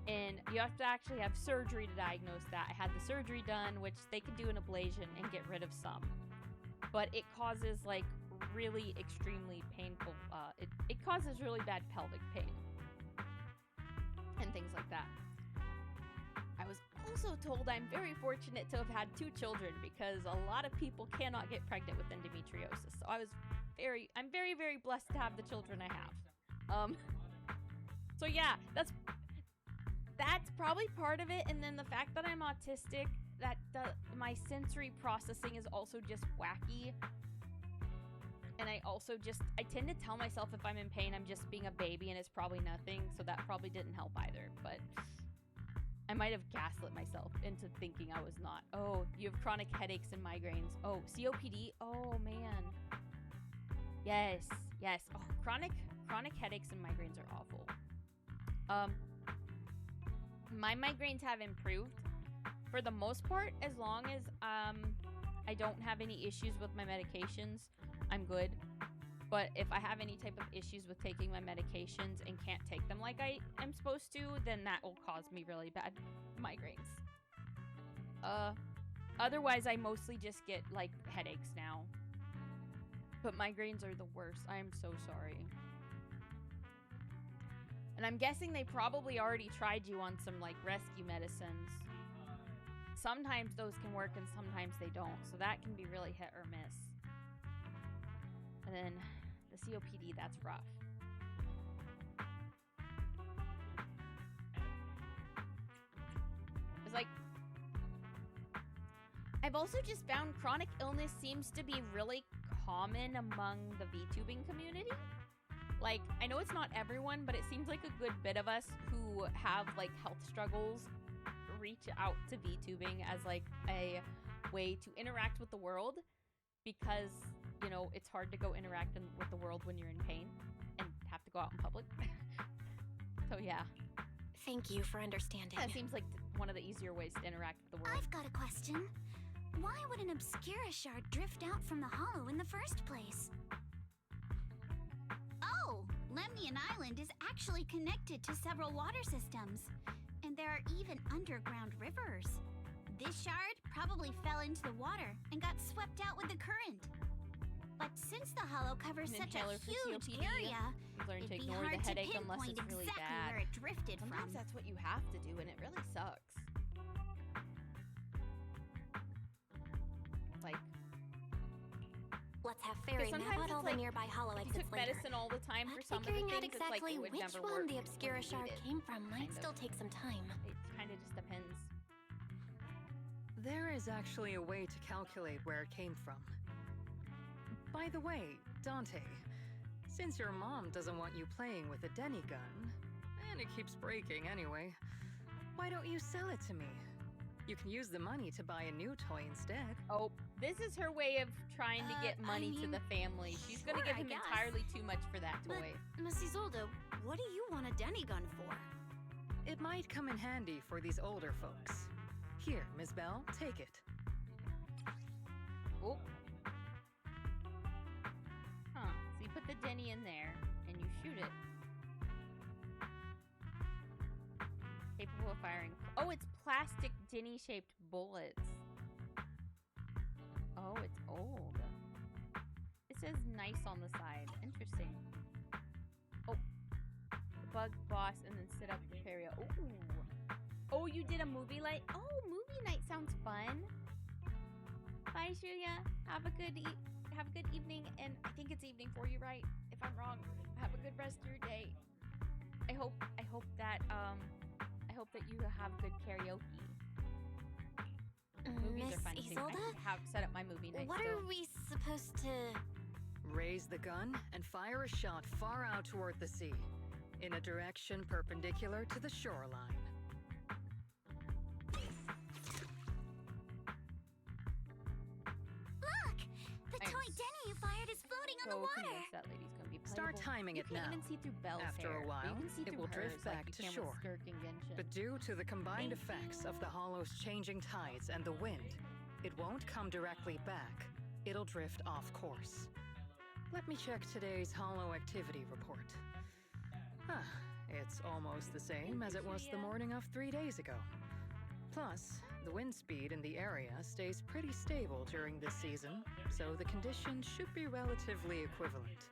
And you have to actually have surgery to diagnose that. I had the surgery done, which they could do an ablation and get rid of some. But it causes like really extremely painful, it causes really bad pelvic pain. And things like that. I was also told I'm very fortunate to have had 2 children because a lot of people cannot get pregnant with endometriosis. So I'm very, very blessed to have the children I have. So yeah, that's probably part of it. And then the fact that I'm autistic, that my sensory processing is also just wacky. And I tend to tell myself if I'm in pain, I'm just being a baby and it's probably nothing. So that probably didn't help either. But I might have gaslit myself into thinking I was not. Oh, you have chronic headaches and migraines. Oh, COPD. Oh, man. Yes. Oh, chronic headaches and migraines are awful. My migraines have improved for the most part, as long as I don't have any issues with my medications. I'm good. But if I have any type of issues with taking my medications and can't take them like I am supposed to, then that will cause me really bad migraines. Otherwise, I mostly just get like headaches now. But migraines are the worst. I am so sorry. And I'm guessing they probably already tried you on some like rescue medicines. Sometimes those can work and sometimes they don't. So that can be really hit or miss. And then the COPD, that's rough. It's like, I've also just found chronic illness seems to be really common among the VTubing community. Like, I know it's not everyone, but it seems like a good bit of us who have like health struggles reach out to VTubing as like a way to interact with the world, because you know, it's hard to go interact with the world when you're in pain and have to go out in public. So yeah. Thank you for understanding. That seems like one of the easier ways to interact with the world. I've got a question. Why would an Obscura shard drift out from the hollow in the first place? Lemnian Island is actually connected to several water systems, and there are even underground rivers. This shard probably fell into the water and got swept out with the current. But since the hollow covers such a huge area, it'd be hard to pinpoint exactly where it drifted from. Sometimes that's what you have to do, and it really sucks. Like, let's have Fairy map out all the nearby hollow exits took later. medicine all the time for some of the Figuring out things, it's like exactly it would which never one work the when Obscura you shard need it. came from might Kind still of. take some time. It kind of just depends. There is actually a way to calculate where it came from. By the way, Dante, since your mom doesn't want you playing with a Denny gun, and it keeps breaking anyway, why don't you sell it to me? You can use the money to buy a new toy instead. Oh, this is her way of trying to get money to the family. She's gonna give him entirely too much for that toy. Miss Isolde, what do you want a Denny gun for? It might come in handy for these older folks. Here, Ms. Bell, take it. Oh. Huh. So you put the Denny in there, and you shoot it. Capable of firing. Oh, it's plastic Denny-shaped bullets. Oh, it's old. It says nice on the side. Interesting. Oh. The bug boss and then sit up the area. Ooh. Oh, you did a movie night? Oh, movie night sounds fun. Bye, Shuya. Have a good evening, and I think it's evening for you, right? If I'm wrong, have a good rest of your day. I hope that you have good karaoke. Movies are fun too. Isolde? I have set up my movie night. What are we supposed to... Raise the gun and fire a shot far out toward the sea, in a direction perpendicular to the shoreline. Look! The toy Denny you fired is floating on the water! That lady's gonna be Start timing it now. You can even see through Belle's After hair. a while, You can see it through will drift hers, like back you to can with shore. Skirk Invention. But due to the combined effects of the hollow's changing tides and the wind, it won't come directly back. It'll drift off course. Let me check today's hollow activity report. It's almost the same as it was the morning of 3 days ago. Plus, the wind speed in the area stays pretty stable during this season, so the conditions should be relatively equivalent.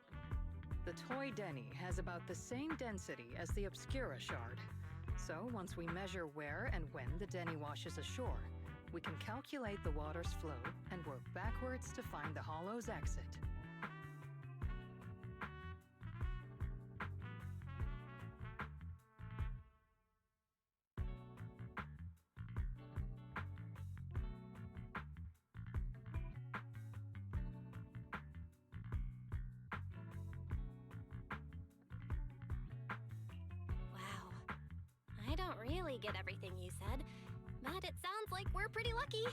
The toy Denny has about the same density as the Obscura shard. So once we measure where and when the Denny washes ashore, we can calculate the water's flow and work backwards to find the hollow's exit. I don't really get everything you said, but it sounds like we're pretty lucky.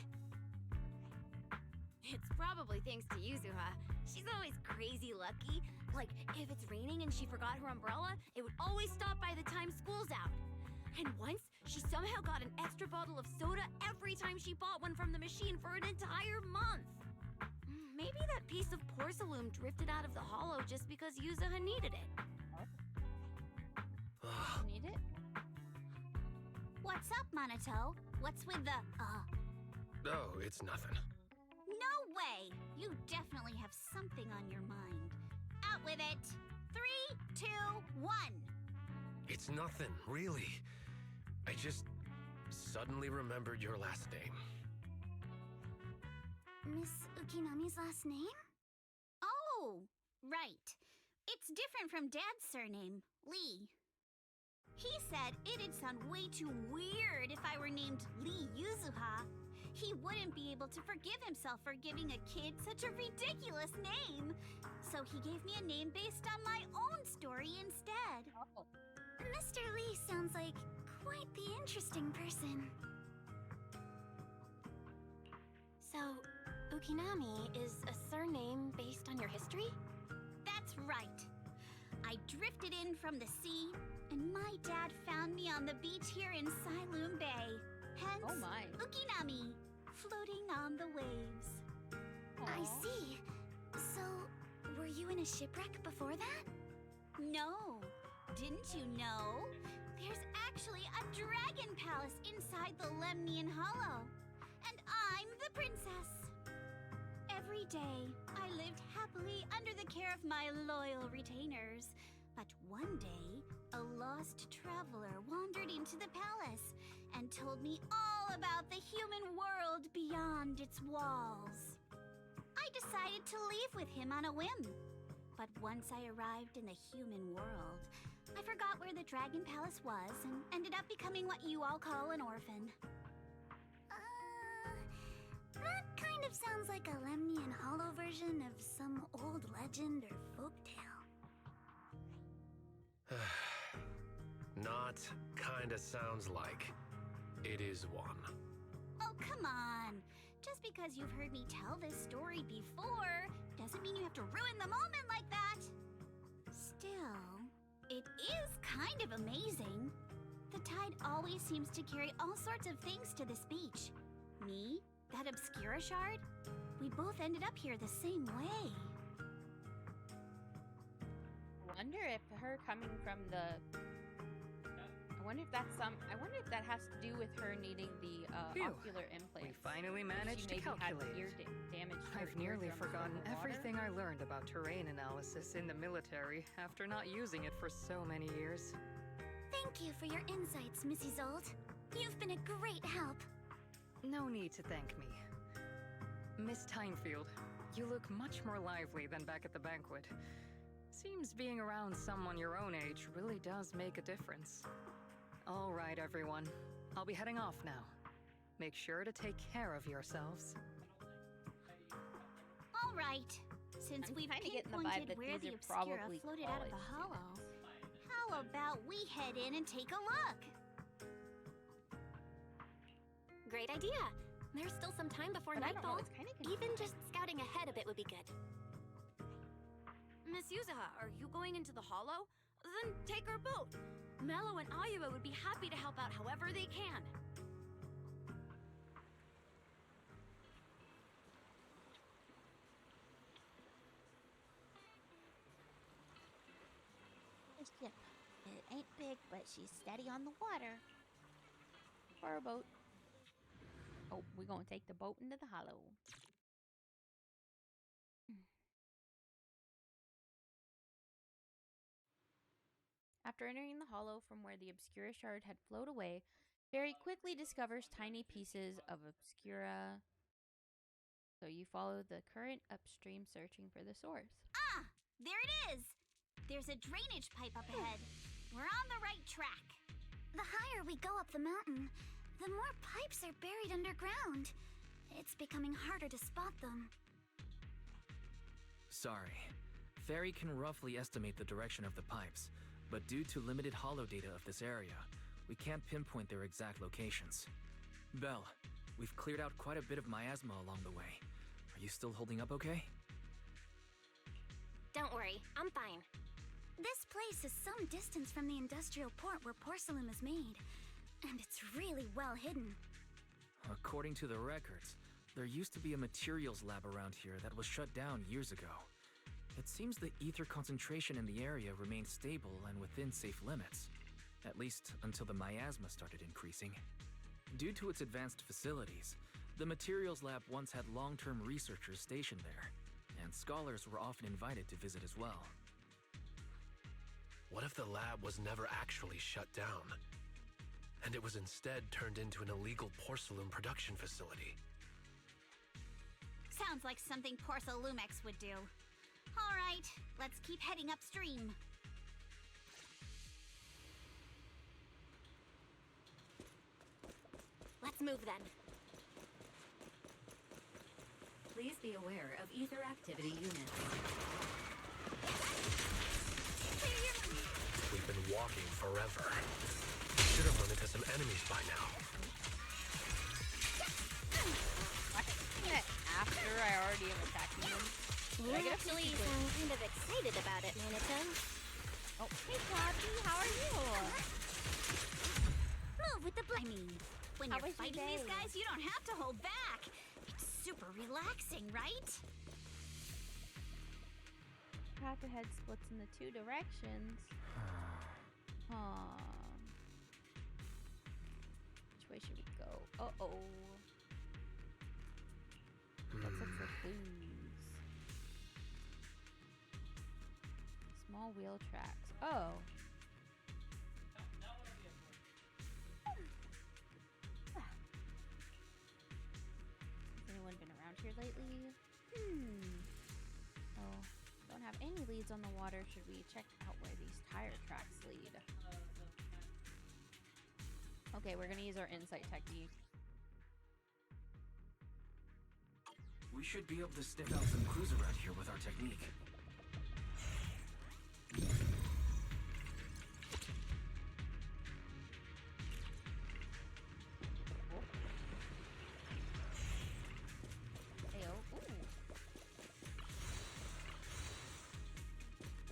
It's probably thanks to Yuzuha. She's always crazy lucky. Like, if it's raining and she forgot her umbrella, it would always stop by the time school's out. And once, she somehow got an extra bottle of soda every time she bought one from the machine for an entire month. Maybe that piece of porcelain drifted out of the hollow just because Yuzuha needed it. Need it? What's up, Monato? What's with the, Oh, it's nothing. No way! You definitely have something on your mind. Out with it! 3, 2, 1! It's nothing, really. I just suddenly remembered your last name. Miss Ukinami's last name? Oh, right. It's different from Dad's surname, Lee. He said it'd sound way too weird if I were named Lee Yuzuha. He wouldn't be able to forgive himself for giving a kid such a ridiculous name. So he gave me a name based on my own story instead. Oh. Mr. Lee sounds like quite the interesting person. So, Ukinami is a surname based on your history? That's right. I drifted in from the sea, and my dad found me on the beach here in Siloom Bay. Hence, Ukinami, floating on the waves. I see. So, were you in a shipwreck before that? No, didn't you know? There's actually a dragon palace inside the Lemnian Hollow. And I'm the princess. Every day, I lived happily under the care of my loyal retainers. But one day, a lost traveler wandered into the palace and told me all about the human world beyond its walls. I decided to leave with him on a whim. But once I arrived in the human world, I forgot where the Dragon Palace was and ended up becoming what you all call an orphan. That kind of sounds like a Lemnian Hollow version of some old legend or folktale. Not kinda sounds like. It is one. Oh, come on. Just because you've heard me tell this story before doesn't mean you have to ruin the moment like that. Still, it is kind of amazing. The tide always seems to carry all sorts of things to this beach. Me, that Obscura shard, we both ended up here the same way. I wonder if her coming from the... I wonder if that has to do with her needing the ocular implant. We finally managed to calculate. I've nearly forgotten everything I learned about terrain analysis in the military after not using it for so many years. Thank you for your insights, Mrs. Zolt. You've been a great help. No need to thank me. Miss Tynefield, you look much more lively than back at the banquet. Seems being around someone your own age really does make a difference. All right, everyone. I'll be heading off now. Make sure to take care of yourselves. All right. Since we've pinpointed where the Obscura floated out of the hollow, how about we head in and take a look? Great idea. There's still some time before nightfall. Even just scouting ahead a bit would be good. Miss Yuzaha, are you going into the hollow? Then take our boat. Mello and Ayuba would be happy to help out however they can. The ship. It ain't big, but she's steady on the water. For a boat. Oh, we're gonna take the boat into the hollow. After entering the hollow from where the Obscura shard had flowed away, Fairy quickly discovers tiny pieces of Obscura. So you follow the current upstream, searching for the source. Ah! There it is! There's a drainage pipe up ahead. We're on the right track. The higher we go up the mountain, the more pipes are buried underground. It's becoming harder to spot them. Sorry. Fairy can roughly estimate the direction of the pipes, but due to limited holo data of this area, we can't pinpoint their exact locations. Belle, we've cleared out quite a bit of miasma along the way. Are you still holding up okay? Don't worry, I'm fine. This place is some distance from the industrial port where porcelain is made, and it's really well hidden. According to the records, there used to be a materials lab around here that was shut down years ago. It seems the ether concentration in the area remained stable and within safe limits, at least until the miasma started increasing. Due to its advanced facilities, the materials lab once had long-term researchers stationed there, and scholars were often invited to visit as well. What if the lab was never actually shut down, and it was instead turned into an illegal porcelain production facility? Sounds like something Porcelumex would do. All right, let's keep heading upstream. Let's move then. Please be aware of ether activity units. We've been walking forever. Should have run into some enemies by now. After I already am attacking them. You actually sound kind of excited about it, Manito. Oh, hey Claudia, how are you? Move with the when you're fighting these guys, you don't have to hold back. It's super relaxing, right? Path ahead splits in the two directions. Uh-oh. Let's look for clues. Small wheel tracks. Oh. Has anyone been around here lately? Oh, don't have any leads on the water. Should we check out where these tire tracks lead? Okay, we're gonna use our insight technique. We should be able to sniff out some clues around here with our technique. Ayo. Ooh.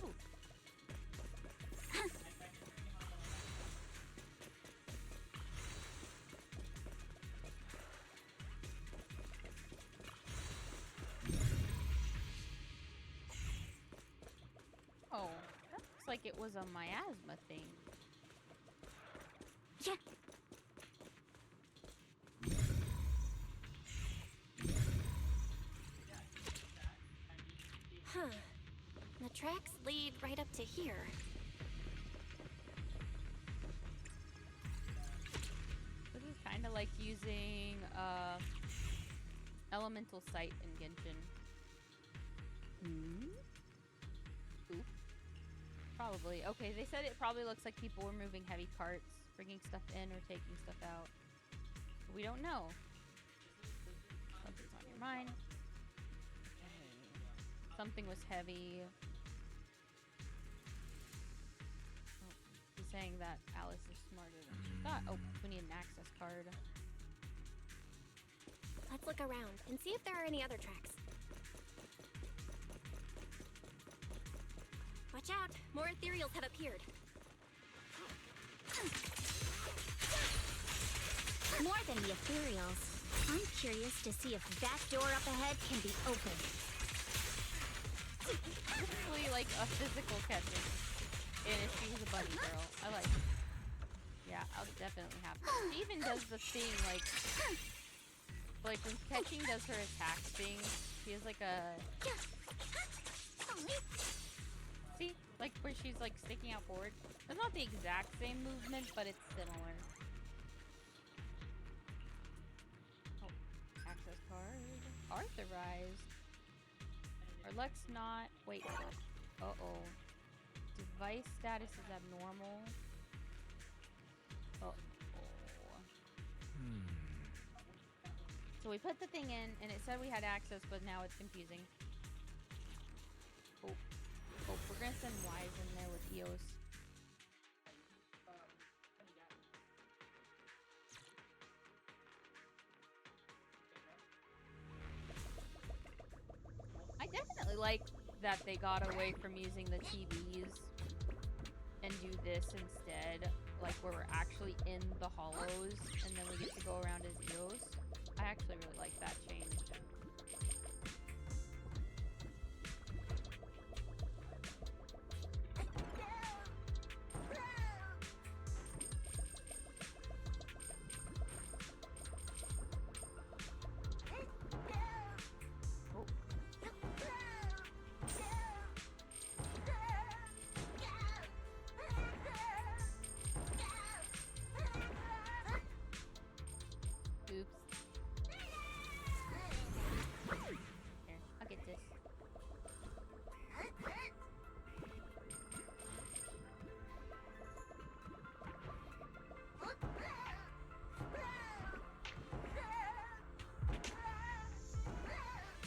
Ooh. Oh, that looks like it was a miasma thing. Yeah. Huh. The tracks lead right up to here. This is kind of like using elemental sight in Genshin. Ooh. Probably. Okay, they said it probably looks like people were moving heavy carts, bringing stuff in or taking stuff out. But we don't know. Something's on your mind. Something was heavy. Oh, he's saying that Alice is smarter than she thought. Oh, we need an access card. Let's look around and see if there are any other tracks. Watch out! More ethereals have appeared. More than the ethereals. I'm curious to see if that door up ahead can be opened. Actually, like a physical catching. And if she was a bunny girl, I like it. Yeah, I'll definitely have it. She even does the thing like when catching does her attack thing. She has like a see, like where she's like sticking out forward. It's not the exact same movement, but it's similar. Oh, access card. Authorized. Our luck's not. Wait. Uh-oh. Device status is abnormal. Uh-oh. So we put the thing in, and it said we had access, but now it's confusing. Oh. Oh, we're gonna send Wise in there with Eos. I definitely like that they got away from using the TVs and do this instead, like where we're actually in the hollows and then we get to go around as Eos. I actually really like that change.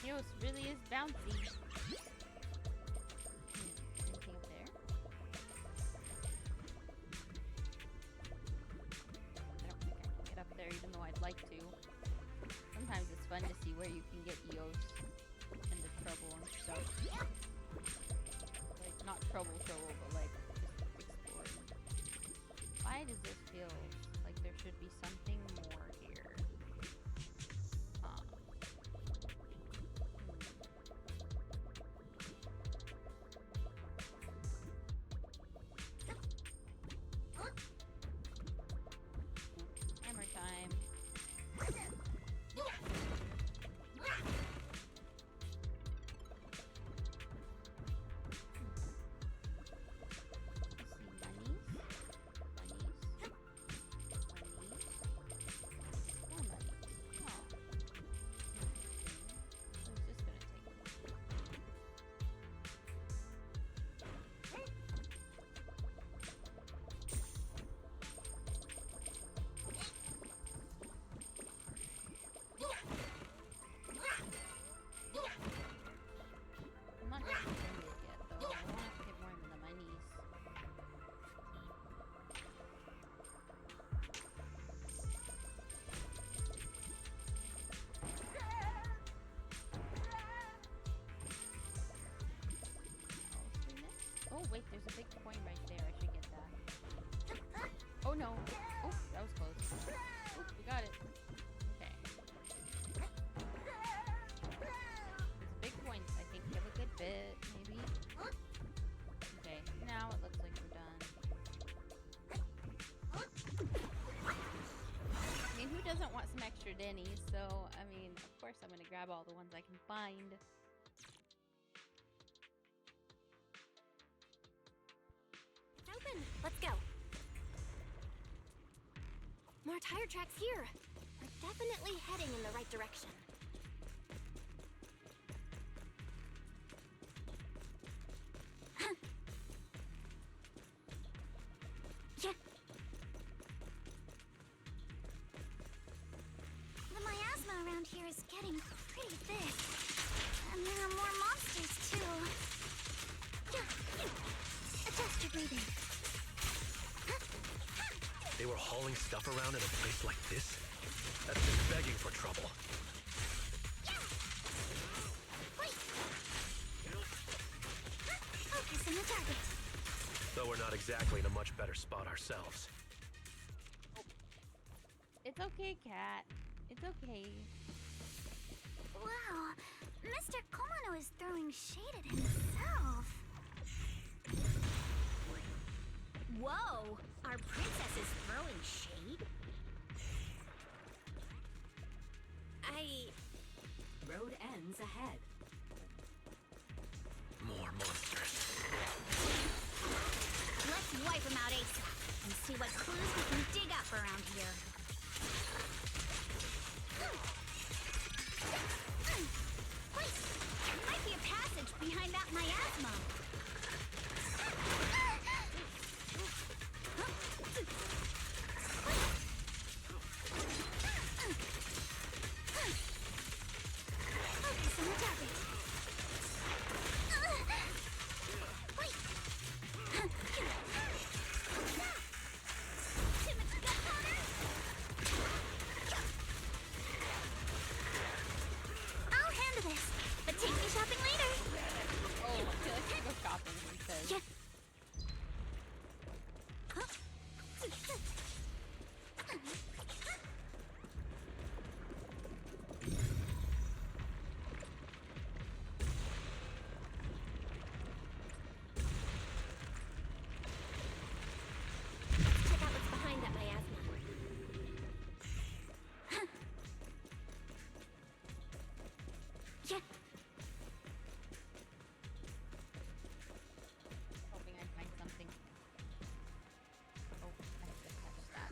Eos really is bouncy. Anything up there? I don't think I can get up there even though I'd like to. Sometimes it's fun to see where you can get Eos into trouble and stuff. Like, not trouble, but like, just exploring. Why does this feel like there should be something more here? Hammer time. wait, there's a big coin right there. I should get that. Oh no. Oh, that was close. Oh, we got it. Okay. There's a big coin. I think we have a good bit, maybe. Okay, now it looks like we're done. I mean, who doesn't want some extra dennies? So, I mean, of course I'm gonna grab all the ones I can find. It's open. Let's go. More tire tracks here. We're definitely heading in the right direction. Yeah. The miasma around here is getting pretty big. And there are more monsters, too. Adjust your breathing. They were hauling stuff around in a place like this? That's just begging for trouble. Focus on the target. Though we're not exactly in a much better spot ourselves. It's okay, Cat. It's okay. Wow, Mr. Komano is throwing shade at himself. Whoa! Our princess is throwing shade? Road ends ahead. More monsters. Let's wipe them out ASAP and see what clues we can dig up around here. Wait! There might be a passage behind that miasma. Focus on the target. Wait! Too much gunpowder? I'll handle this, but take me shopping later. Oh, I feel like I go shopping, he says. Yeah. Check out what's behind that miasma. Yeah. Hoping I find something. Oh, I have to touch that.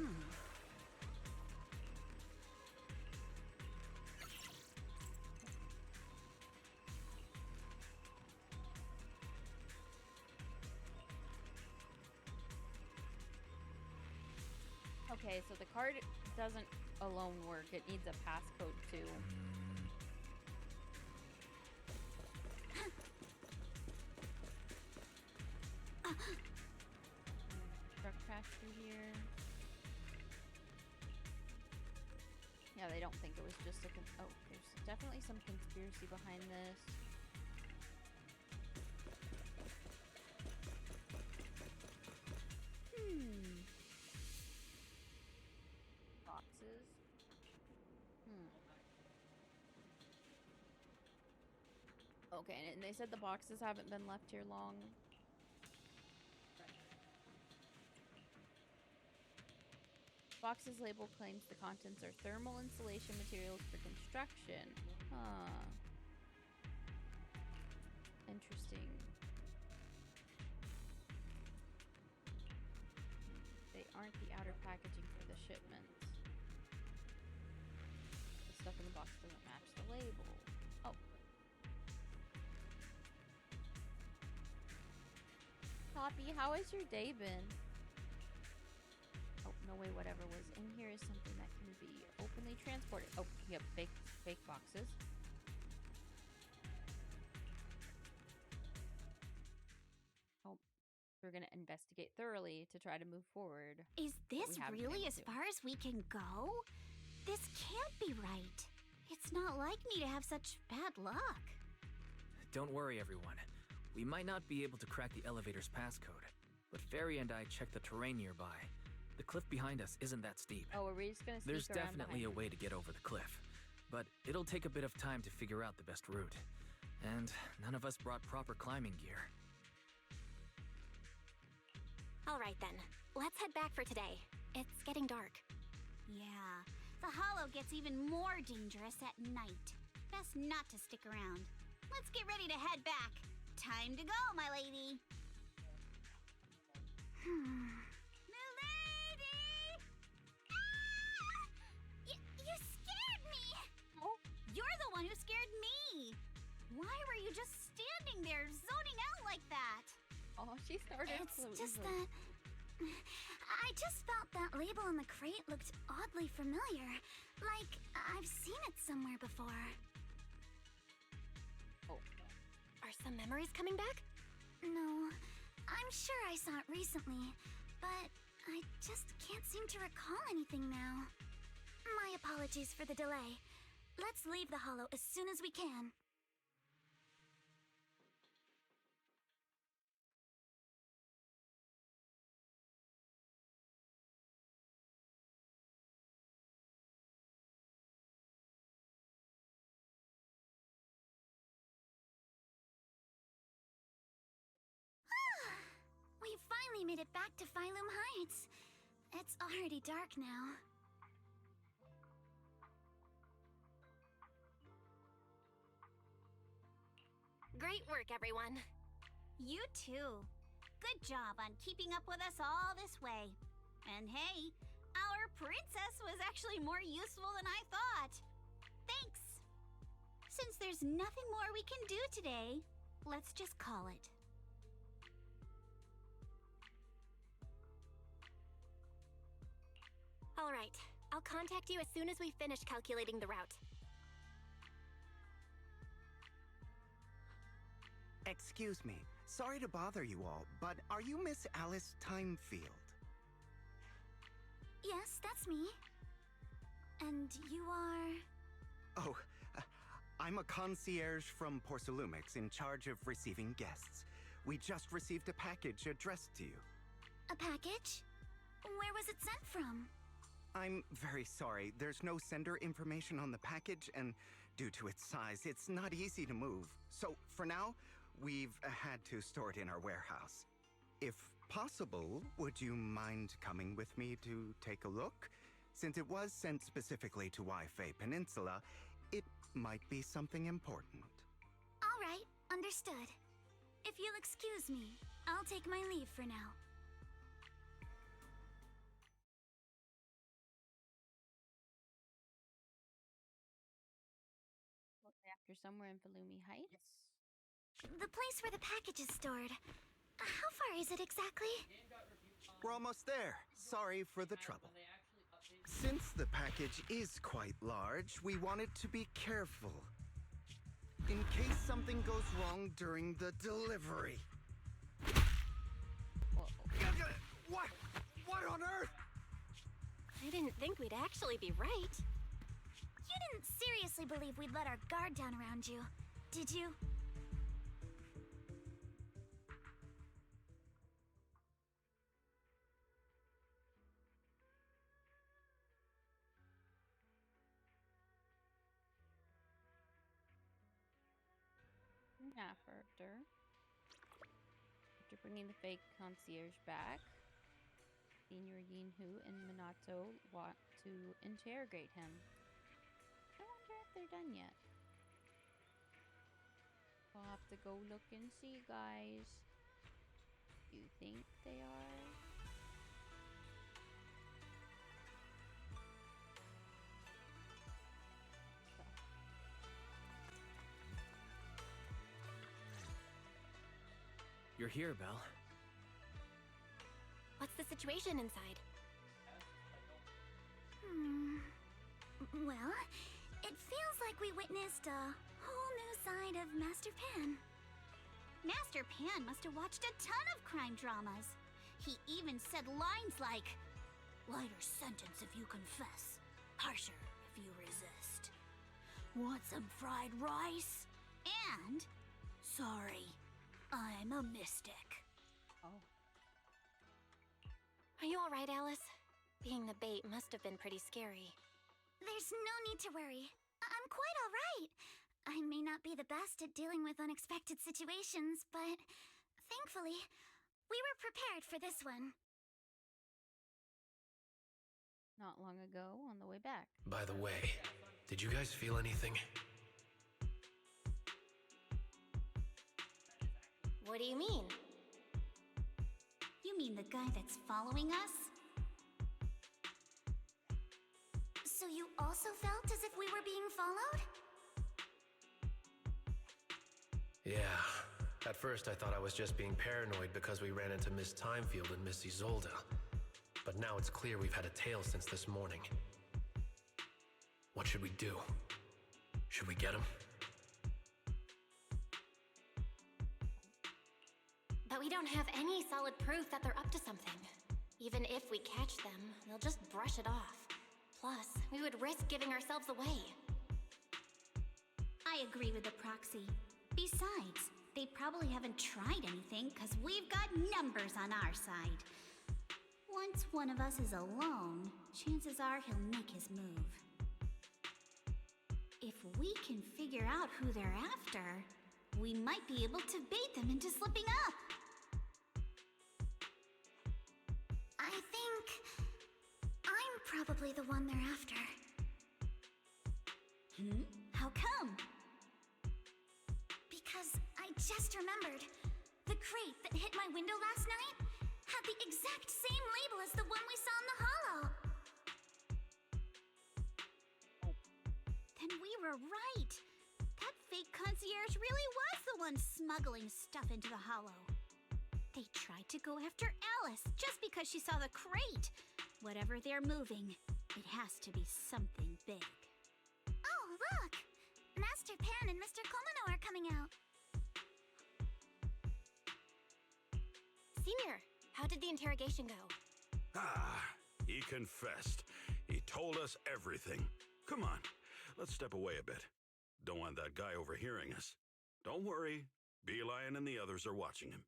Okay, so the card doesn't alone work. It needs a passcode too. Truck crash through here. Yeah, they don't think it was just a oh, there's definitely some conspiracy behind this. Boxes. Okay, and they said the boxes haven't been left here long. Box's label claims the contents are thermal insulation materials for construction. Huh. Interesting. They aren't the outer packaging for the shipments. The stuff in the box doesn't match the label. Oh. Poppy, how has your day been? Oh, no way, whatever was in here is something that can be openly transported. Oh, we have fake boxes. Oh, we're gonna investigate thoroughly to try to move forward. Is this We have really to as do. far as we can go? This can't be right. It's not like me to have such bad luck. Don't worry, everyone. We might not be able to crack the elevator's passcode, but Fairy and I checked the terrain nearby. The cliff behind us isn't that steep. Oh, are we just gonna sneak There's around definitely a behind way to get over the cliff, but it'll take a bit of time to figure out the best route. And none of us brought proper climbing gear. All right then, let's head back for today. It's getting dark. Yeah, the hollow gets even more dangerous at night. Best not to stick around. Let's get ready to head back. Time to go, my lady. Milady! Ah! You scared me! Oh. You're the one who scared me! Why were you just standing there, zoning out like that? Oh, she started. It's just that... I just felt that label on the crate looked oddly familiar. Like, I've seen it somewhere before. Oh. Are some memories coming back? No, I'm sure I saw it recently, but I just can't seem to recall anything now. My apologies for the delay. Let's leave the hollow as soon as we can. We finally made it back to Phylum Heights. It's already dark now. Great work, everyone. You too. Good job on keeping up with us all this way. And hey, our princess was actually more useful than I thought. Thanks. Since there's nothing more we can do today, let's just call it. All right, I'll contact you as soon as we finish calculating the route. Excuse me. Sorry to bother you all, but are you Miss Alice Timefield? Yes, that's me. And you are... Oh, I'm a concierge from Porcelumix in charge of receiving guests. We just received a package addressed to you. A package? Where was it sent from? I'm very sorry. There's no sender information on the package, and due to its size, it's not easy to move. So, for now, we've had to store it in our warehouse. If possible, would you mind coming with me to take a look? Since it was sent specifically to Waifei Peninsula, it might be something important. All right, understood. If you'll excuse me, I'll take my leave for now. After somewhere in Phylum Heights? The place where the package is stored. How far is it exactly? We're almost there. Sorry for the trouble. Since the package is quite large, we wanted to be careful. In case something goes wrong during the delivery. What? What on earth? I didn't think we'd actually be right. You didn't seriously believe we'd let our guard down around you, did you? After bringing the fake concierge back, Senior Yinhu and Minato want to interrogate him. I wonder if they're done yet. We'll have to go look and see, guys. You think they are? You're here, Belle. What's the situation inside? Well, it feels like we witnessed a whole new side of Master Pan. Master Pan must have watched a ton of crime dramas. He even said lines like, "Lighter sentence if you confess, harsher if you resist. Want some fried rice?" And, "Sorry, I'm a mystic. Oh. Are you alright, Alice? Being the bait must have been pretty scary. There's no need to worry. I'm quite alright. I may not be the best at dealing with unexpected situations, but thankfully, we were prepared for this one. Not long ago, on the way back. By the way, did you guys feel anything? What do you mean? You mean the guy that's following us? So you also felt as if we were being followed? Yeah. At first I thought I was just being paranoid because we ran into Miss Timefield and Miss Isolde. But now it's clear we've had a tail since this morning. What should we do? Should we get him? But we don't have any solid proof that they're up to something. Even if we catch them, they'll just brush it off. Plus, we would risk giving ourselves away. I agree with the proxy. Besides, they probably haven't tried anything because we've got numbers on our side. Once one of us is alone, chances are he'll make his move. If we can figure out who they're after, we might be able to bait them into slipping up. I think I'm probably the one they're after. How come? Because I just remembered. The crate that hit my window last night had the exact same label as the one we saw in the hollow. Then we were right. That fake concierge really was the one smuggling stuff into the hollow. They tried to go after Alice just because she saw the crate. Whatever they're moving, it has to be something big. Oh, look! Master Pan and Mr. Komino are coming out. Senior, how did the interrogation go? Ah, he confessed. He told us everything. Come on, let's step away a bit. Don't want that guy overhearing us. Don't worry, Beelion and the others are watching him.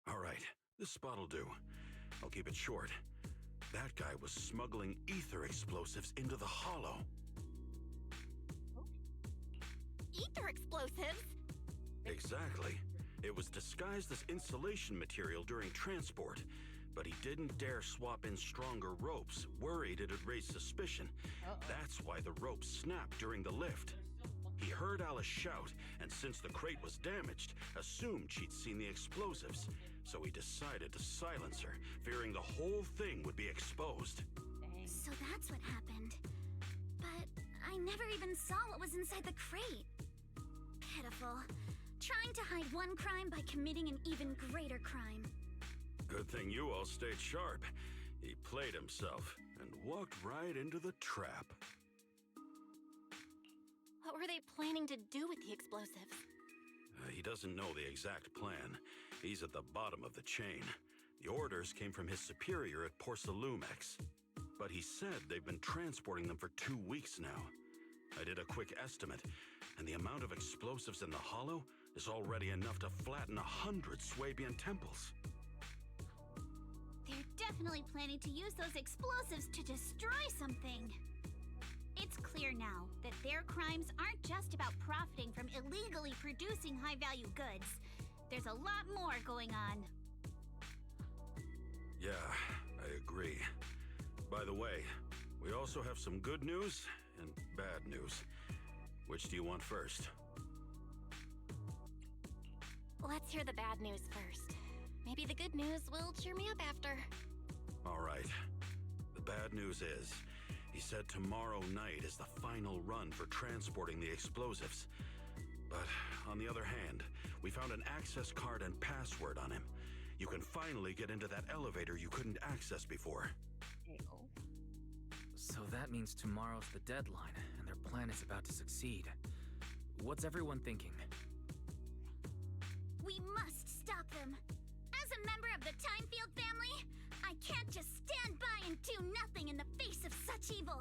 All right, this spot'll do. I'll keep it short. That guy was smuggling ether explosives into the hollow. Ether explosives? Exactly. It was disguised as insulation material during transport, but he didn't dare swap in stronger ropes, worried it'd raise suspicion. That's why the ropes snapped during the lift. He heard Alice shout, and since the crate was damaged, assumed she'd seen the explosives. So he decided to silence her, fearing the whole thing would be exposed. So that's what happened. But I never even saw what was inside the crate. Pitiful. Trying to hide one crime by committing an even greater crime. Good thing you all stayed sharp. He played himself and walked right into the trap. What were they planning to do with the explosives? He doesn't know the exact plan. He's at the bottom of the chain. The orders came from his superior at Porcelumex. But he said they've been transporting them for 2 weeks now. I did a quick estimate, and the amount of explosives in the hollow is already enough to flatten 100 Swabian temples. They're definitely planning to use those explosives to destroy something. It's clear now that their crimes aren't just about profiting from illegally producing high-value goods. There's a lot more going on. Yeah, I agree. By the way, we also have some good news and bad news. Which do you want first? Let's hear the bad news first. Maybe the good news will cheer me up after. All right. The bad news is, he said tomorrow night is the final run for transporting the explosives. But on the other hand, we found an access card and password on him. You can finally get into that elevator you couldn't access before. So that means tomorrow's the deadline, and their plan is about to succeed. What's everyone thinking? We must stop them. As a member of the Timefield family, I can't just stand by and do nothing in the face of such evil.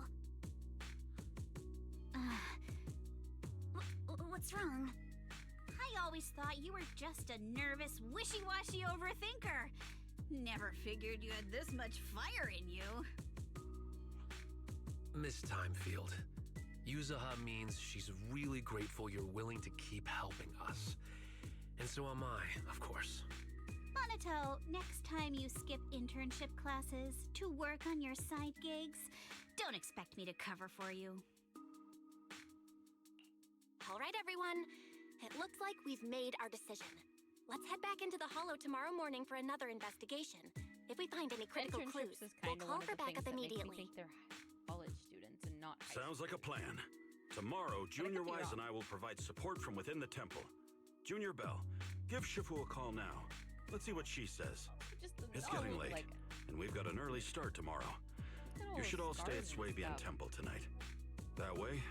What's wrong? Hi, I always thought you were just a nervous, wishy-washy overthinker. Never figured you had this much fire in you. Miss Timefield, Yuzaha means she's really grateful you're willing to keep helping us. And so am I, of course. Monato, next time you skip internship classes to work on your side gigs, don't expect me to cover for you. All right, everyone. It looks like we've made our decision. Let's head back into the Hollow tomorrow morning for another investigation. If we find any critical clues, we'll call for backup immediately. They're college students and not high Sounds like a plan. Tomorrow, Junior Wise and I will provide support from within the temple. Junior Bell, give Shifu a call now. Let's see what she says. It's getting late, and we've got an early start tomorrow. You should all stay at Swabian Temple tonight. That way,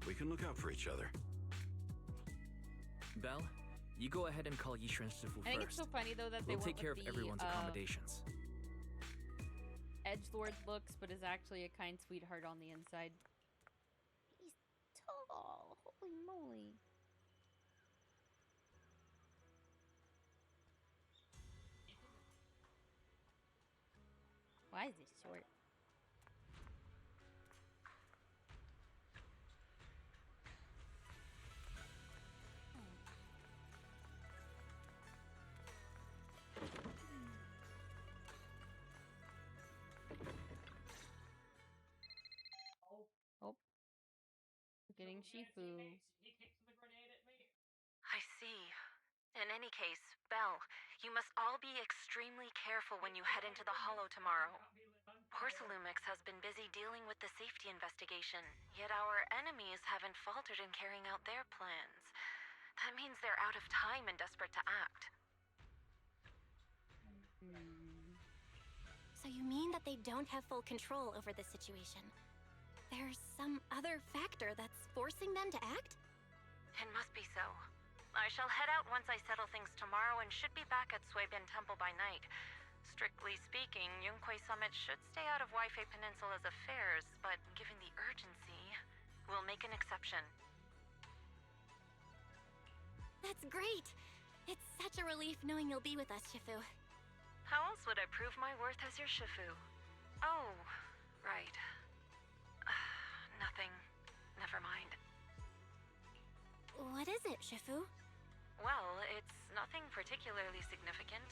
we can look out for each other. Belle, you go ahead and call Yishu and Shifu first. I think it's so funny though that they we'll take care of the, everyone's accommodations. Edgelord looks, but is actually a kind sweetheart on the inside. He's tall. Holy moly. Why is he short? Oh. Getting Shifu. I see. In any case, Belle, you must all be extremely careful when you head into the Hollow tomorrow. Porcelumix has been busy dealing with the safety investigation, yet our enemies haven't faltered in carrying out their plans. That means they're out of time and desperate to act. So you mean that they don't have full control over the situation? There's some other factor that's forcing them to act? It must be so. I shall head out once I settle things tomorrow and should be back at Swabian Temple by night. Strictly speaking, Yunquay Summit should stay out of Waifei Peninsula's affairs, but given the urgency, we'll make an exception. That's great! It's such a relief knowing you'll be with us, Shifu. How else would I prove my worth as your Shifu? Oh, right. Nothing. Never mind. What is it, Shifu? Well, it's nothing particularly significant.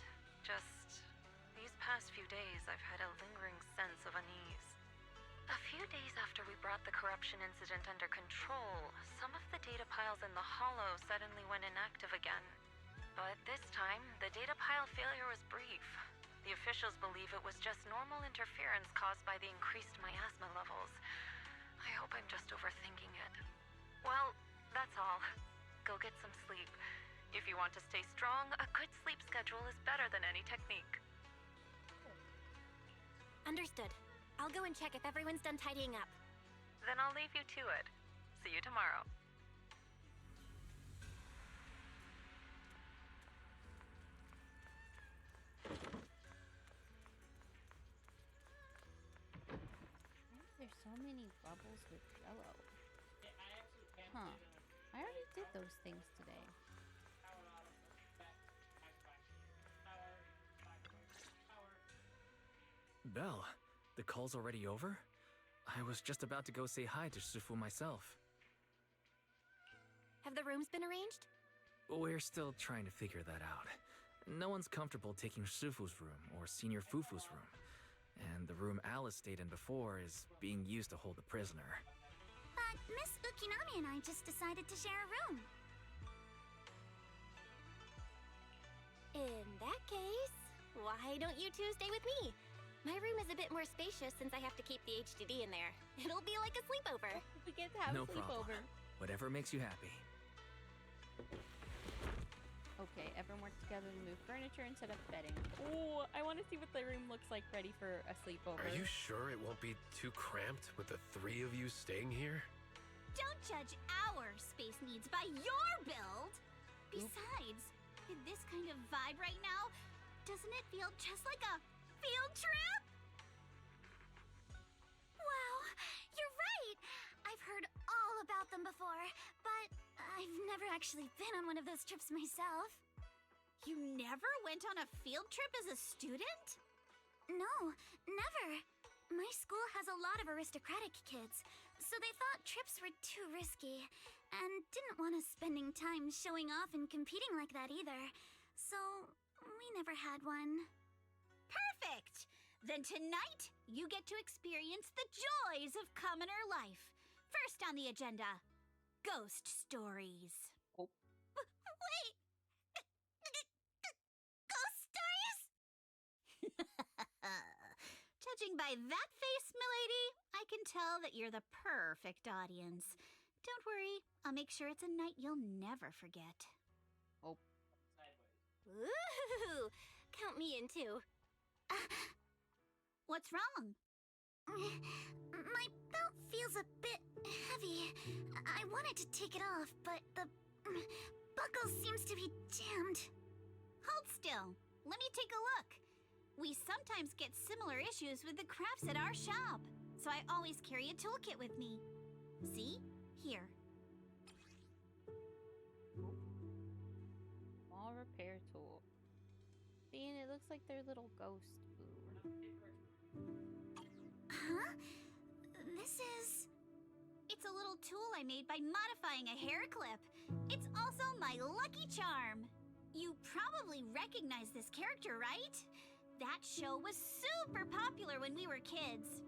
Just these past few days, I've had a lingering sense of unease. A few days after we brought the corruption incident under control, some of the data piles in the Hollow suddenly went inactive again. But this time, the data pile failure was brief. The officials believe it was just normal interference caused by the increased miasma levels. I hope I'm just overthinking it. Well, that's all. Go get some sleep. If you want to stay strong, a good sleep schedule is better than any technique. Understood. I'll go and check if everyone's done tidying up. Then I'll leave you to it. See you tomorrow. Why is there so many bubbles with Jello? Huh. I already did those things today. Belle, the call's already over? I was just about to go say hi to Shifu myself. Have the rooms been arranged? We're still trying to figure that out. No one's comfortable taking Shifu's room or Senior Fufu's room. And the room Alice stayed in before is being used to hold the prisoner. But Miss Ukinami and I just decided to share a room. In that case, why don't you two stay with me? My room is a bit more spacious since I have to keep the HDD in there. It'll be like a sleepover. We get to have no a sleepover. Problem. Whatever makes you happy. Okay, everyone work together to move furniture and set up bedding. Oh, I want to see what the room looks like ready for a sleepover. Are you sure it won't be too cramped with the three of you staying here? Don't judge our space needs by your build! Besides, with this kind of vibe right now, doesn't it feel just like a field trip? Wow, you're right! I've heard all about them before, but I've never actually been on one of those trips myself. You never went on a field trip as a student? No, never. My school has a lot of aristocratic kids, so they thought trips were too risky, and didn't want us spending time showing off and competing like that either. So, we never had one. Perfect! Then tonight, you get to experience the joys of commoner life. First on the agenda, ghost stories. Oh. Wait! Ghost stories? Judging by that face, milady, I can tell that you're the perfect audience. Don't worry, I'll make sure it's a night you'll never forget. Oh. Ooh, count me in too. What's wrong? My belt feels a bit heavy. I wanted to take it off, but the buckle seems to be jammed. Hold still. Let me take a look. We sometimes get similar issues with the crafts at our shop, so I always carry a toolkit with me. See? Here. Small repair tool. See, and it looks like their little ghost boo. Huh? This is... It's a little tool I made by modifying a hair clip. It's also my lucky charm. You probably recognize this character, right? That show was super popular when we were kids.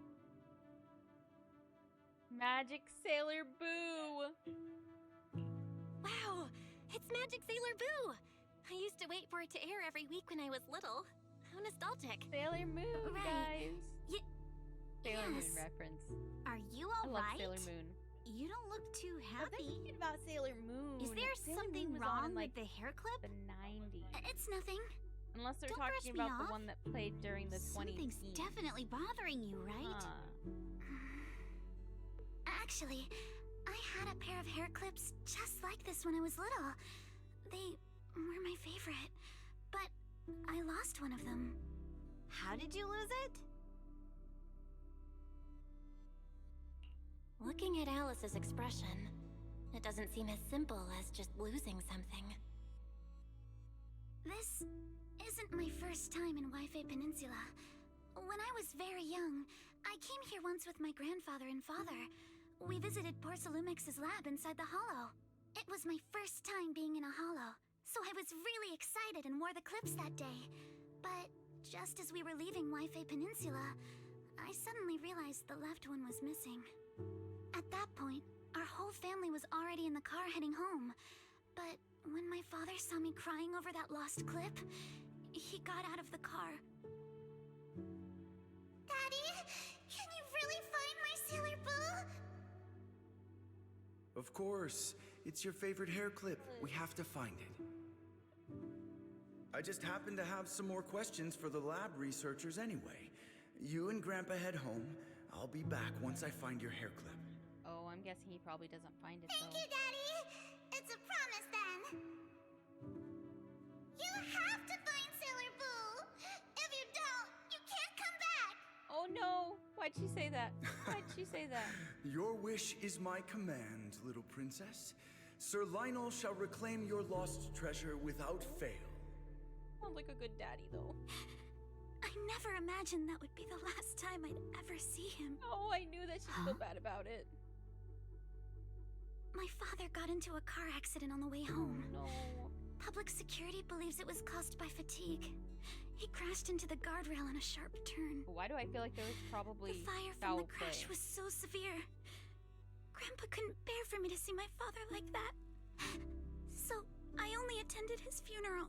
Magic Sailor Boo! Wow, it's Magic Sailor Boo! I used to wait for it to air every week when I was little. How nostalgic. Sailor Moon, Right. guys! Sailor Moon reference. Are you I love alright? Sailor Moon. You don't look too I was happy. thinking about Sailor Moon. Is there Sailor something Moon was on wrong in, like, with the hair clip? the 90s. It's nothing. Unless they're Don't brush talking me about the off. one that played during the 20s. Something's definitely bothering you, right? Actually, I had a pair of hair clips just like this when I was little. They were my favorite, but I lost one of them. How did you lose it? Looking at Alice's expression, it doesn't seem as simple as just losing something. This isn't my first time in Wi-Fi Peninsula. When I was very young, I came here once with my grandfather and father. We visited Porcelumix's lab inside the hollow. It was my first time being in a hollow, so I was really excited and wore the clips that day. But just as we were leaving Wi-Fi Peninsula, I suddenly realized the left one was missing. At that point, our whole family was already in the car heading home. But when my father saw me crying over that lost clip, he got out of the car. Daddy, can you really find my Sailor Boo? Of course. It's your favorite hair clip. We have to find it. I just happen to have some more questions for the lab researchers anyway. You and Grandpa head home. I'll be back once I find your hair clip. Oh, I'm guessing he probably doesn't find it, Thank though. you, Daddy. It's a promise, then. You have to find Sailor Boo. If you don't, you can't come back. Oh, no! Why'd she say that? Why'd she say that? Your wish is my command, little princess. Sir Lionel shall reclaim your lost treasure without fail. Sounds like a good daddy, though. I never imagined that would be the last time I'd ever see him. Oh, I knew that she'd feel bad about it. My father got into a car accident on the way home. No. Public security believes it was caused by fatigue. He crashed into the guardrail on a sharp turn. Why do I feel like there was probably The fire from foul the crash play? was so severe. Grandpa couldn't bear for me to see my father like that. So I only attended his funeral.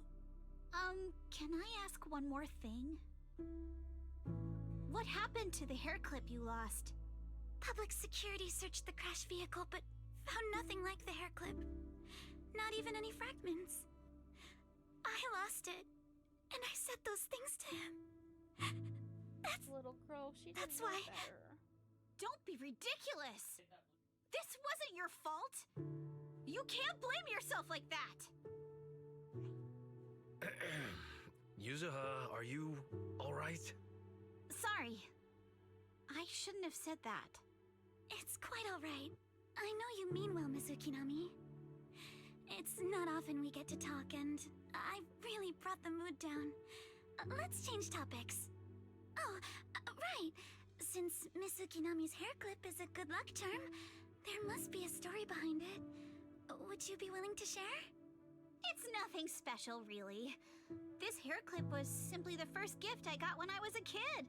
Can I ask one more thing? What happened to the hair clip you lost? Public security searched the crash vehicle, but found nothing like the hair clip. Not even any fragments. I lost it, and I said those things to him. That's little girl. She That's didn't know why. better. Don't be ridiculous! This wasn't your fault! You can't blame yourself like that! Yuzuha, are you alright? Sorry. I shouldn't have said that. It's quite all right. I know you mean well, Mizuki Nami. It's not often we get to talk, and I really brought the mood down. Let's change topics. Oh, right. Since Miss Ukinami's hair clip is a good luck charm, there must be a story behind it. Would you be willing to share? It's nothing special, really. This hair clip was simply the first gift I got when I was a kid.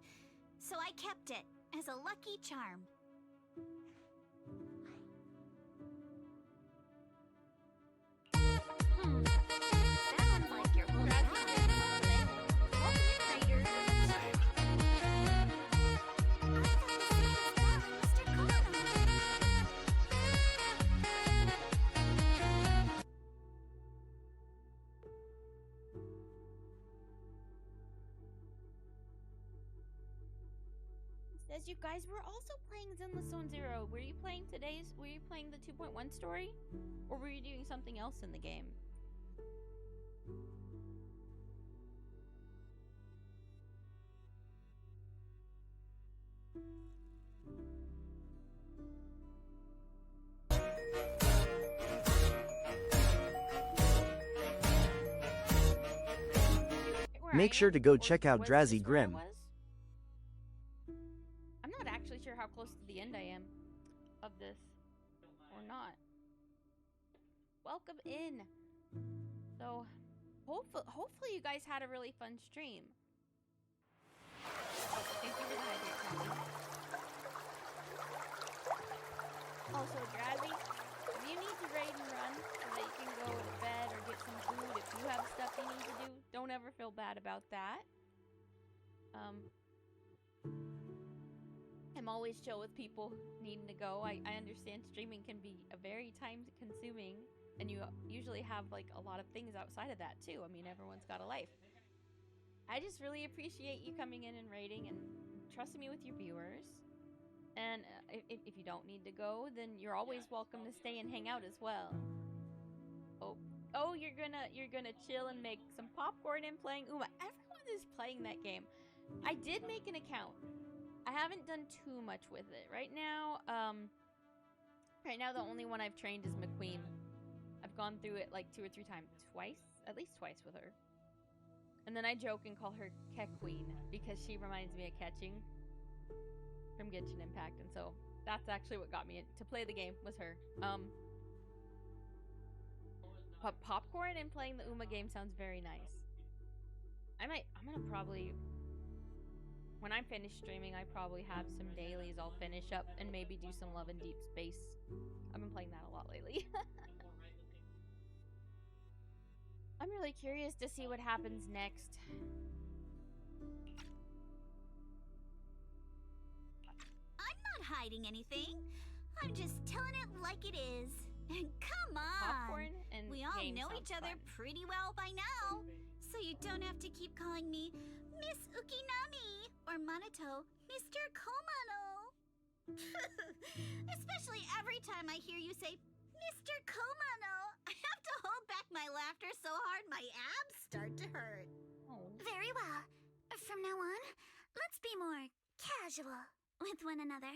So I kept it as a lucky charm. Sounds like your whole Says you guys were also playing Zenless Zone Zero. Were you playing the 2.1 story? Or were you doing something else in the game? Make sure to go check out Drazzy Grim. I'm not actually sure how close to the end I am of this, or not. Welcome in. So, hopefully you guys had a really fun stream. Oh, thank you for the hydrate, Tommy. Also, Drazzy, if you need to raid and run so that you can go to bed or get some food, if you have stuff you need to do, don't ever feel bad about that. I'm always chill with people needing to go. I understand streaming can be a very time-consuming, and you usually have like a lot of things outside of that too. I mean, everyone's got a life. I just really appreciate you coming in and raiding and trusting me with your viewers. And if you don't need to go, then you're always welcome to stay and hang out as well. Oh, you're gonna chill and make some popcorn and playing Uma. Everyone is playing that game. I did make an account. I haven't done too much with it right now. Right now the only one I've trained is McQueen. I've gone through it like 2 or 3 times, at least twice with her. And then I joke and call her Queen because she reminds me of Catching from Genshin Impact, and so that's actually what got me to play the game, was her. Popcorn and playing the Uma game sounds very nice. I'm gonna probably, when I'm finished streaming, I probably have some dailies I'll finish up and maybe do some Love and Deep Space. I've been playing that a lot lately. I'm really curious to see what happens next. I'm not hiding anything. I'm just telling it like it is. Come on! Popcorn and we all know each other fun. pretty well by now, so you don't have to keep calling me Miss Ukinami or Manato Mr. Komano. Especially every time I hear you say Mr. Komano, I have to hold back my laughter so hard my abs start to hurt. Very well. From now on, let's be more casual with one another.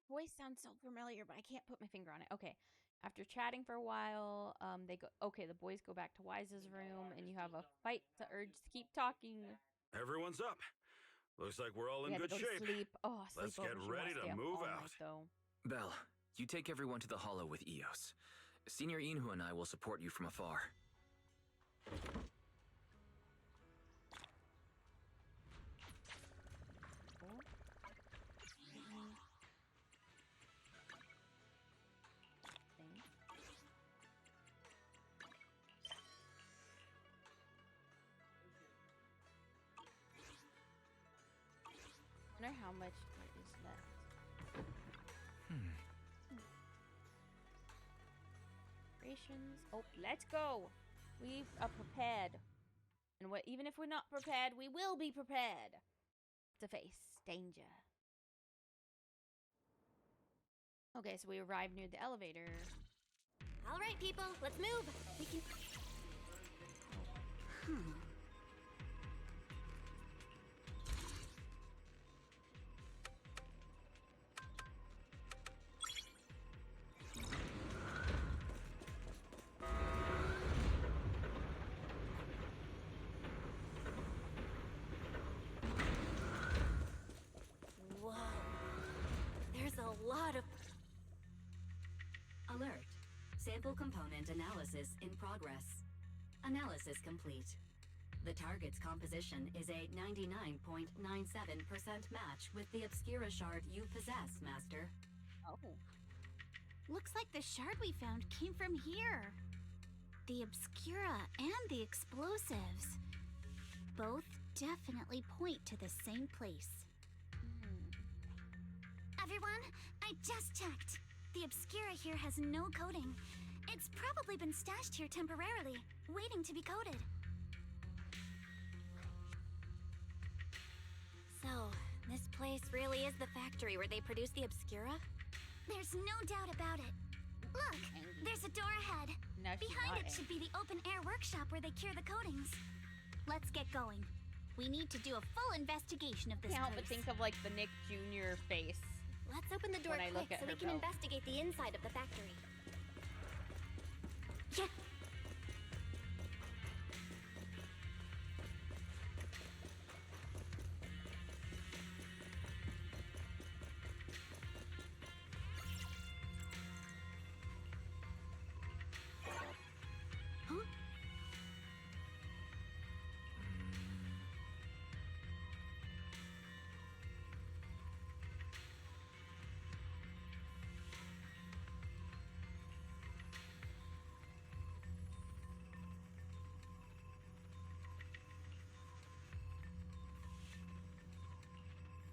Voice sounds so familiar, but I can't put my finger on it. Okay. After chatting for a while, the boys go back to Wise's room, and you have a fight to urge to keep talking. Everyone's up. Looks like we're all in good shape. Sleep. Oh, Let's get ready to move out. Belle, you take everyone to the Hollow with Eos. Senior Inhu and I will support you from afar. I wonder how much there is left. Rations. Oh, let's go. We are prepared. And even if we're not prepared, we will be prepared to face danger. Okay, so we arrived near the elevator. All right, people, let's move. We can. Simple component analysis in progress. Analysis complete. The target's composition is a 99.97% match with the Obscura shard you possess, Master. Oh. Looks like the shard we found came from here. The Obscura and the explosives. Both definitely point to the same place. Everyone, I just checked. The Obscura here has no coding. It's probably been stashed here temporarily, waiting to be coded. So, this place really is the factory where they produce the Obscura? There's no doubt about it. Look, there's a door ahead. No, Behind it should be the open-air workshop where they cure the coatings. Let's get going. We need to do a full investigation of this Can't help place. but think of like the Nick Jr. face. Let's open the door when I look quick at so her we can belt. investigate the inside of the factory. Yeah.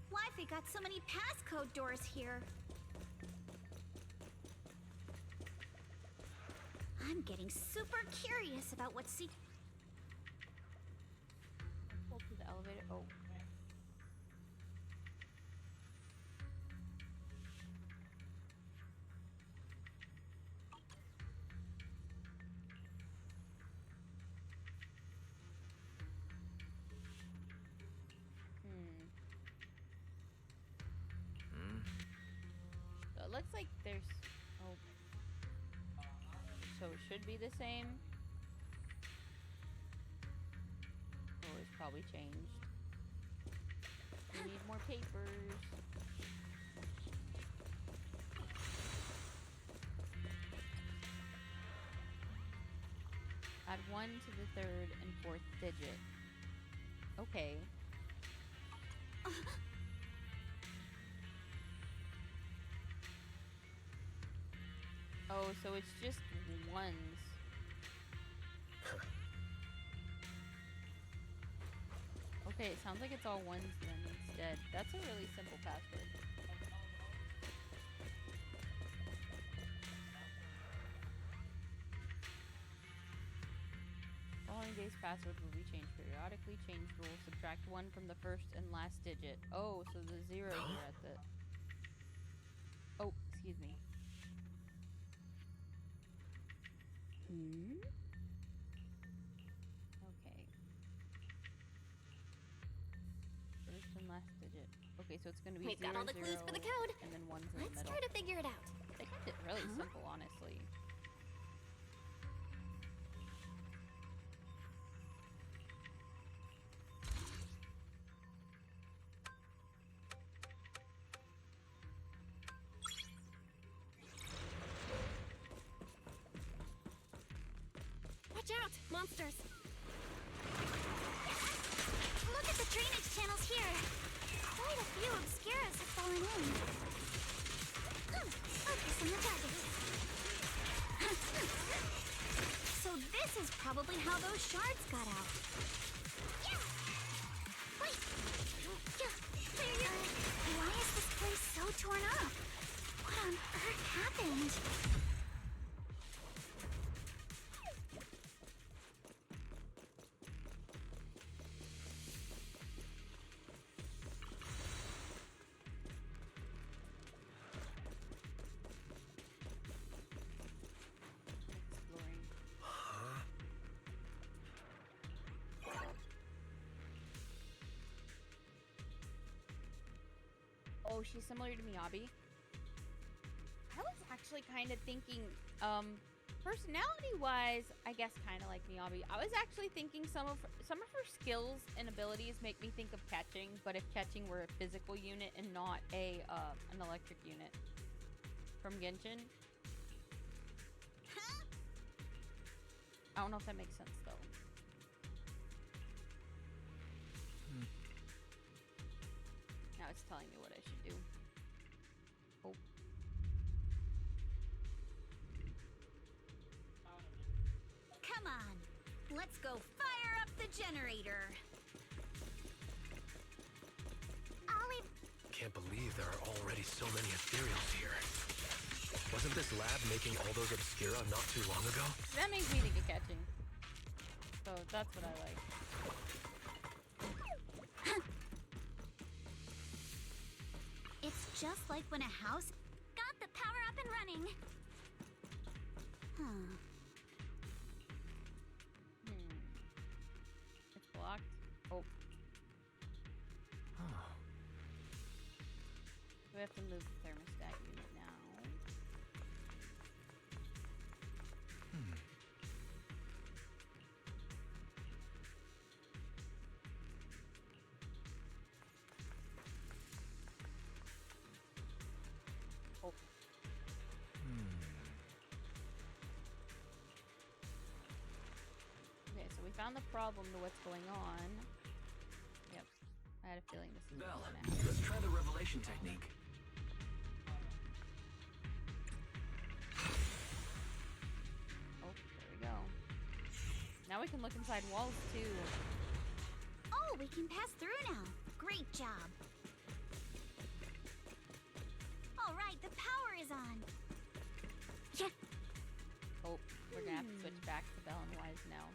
Why have they got so many passcode doors here? I'm getting super curious about what's Go to the elevator. Oh. So it looks like there's. Oh. So it should be the same. Oh, it's probably changed. We need more papers. Add 1 to the 3rd and 4th digit. Okay. Oh, so it's just ones. Okay, it sounds like it's all ones then instead. That's a really simple password. Following day's password will be changed periodically. Change rule. Subtract 1 from the first and last digit. Oh, so the zeros are at the... Oh, excuse me. Okay. First and last digit. Okay, so it's going to be We've got all the clues for the code. And then 1's in the Let's middle. try to figure it out. They kept it really simple, honestly. Watch out! Monsters! Look at the drainage channels here. Quite a few Obscuras have fallen in. Focus on the target. So this is probably how those shards got out. Yeah. Wait. Why is this place so torn up? What on earth happened? Exploring. Oh, she's similar to Miyabi. I was actually kind of thinking, personality-wise, I guess kind of like Miyabi. I was actually thinking some of her skills and abilities make me think of catching, but if catching were a physical unit and not a an electric unit from Genshin. Huh? I don't know if that makes sense though. Now it's telling me what I should do. Oh. Come on, let's go fire up the generator. Can't believe there are already so many ethereals here. Wasn't this lab making all those Obscura not too long ago? That makes me think of catching. So that's what I like. It's just like when a house got the power up and running. It's blocked. Oh. We have to move the thermostat unit now. Oh. Okay, so we found the problem to what's going on. Yep. I had a feeling this is Belle, gonna happen. let's try the revelation technique. Oh, there we go. Now we can look inside walls too. Oh, we can pass through now. Great job. All right, the power is on. Yeah. Oh, we're gonna have to switch back to Belle and Wise now.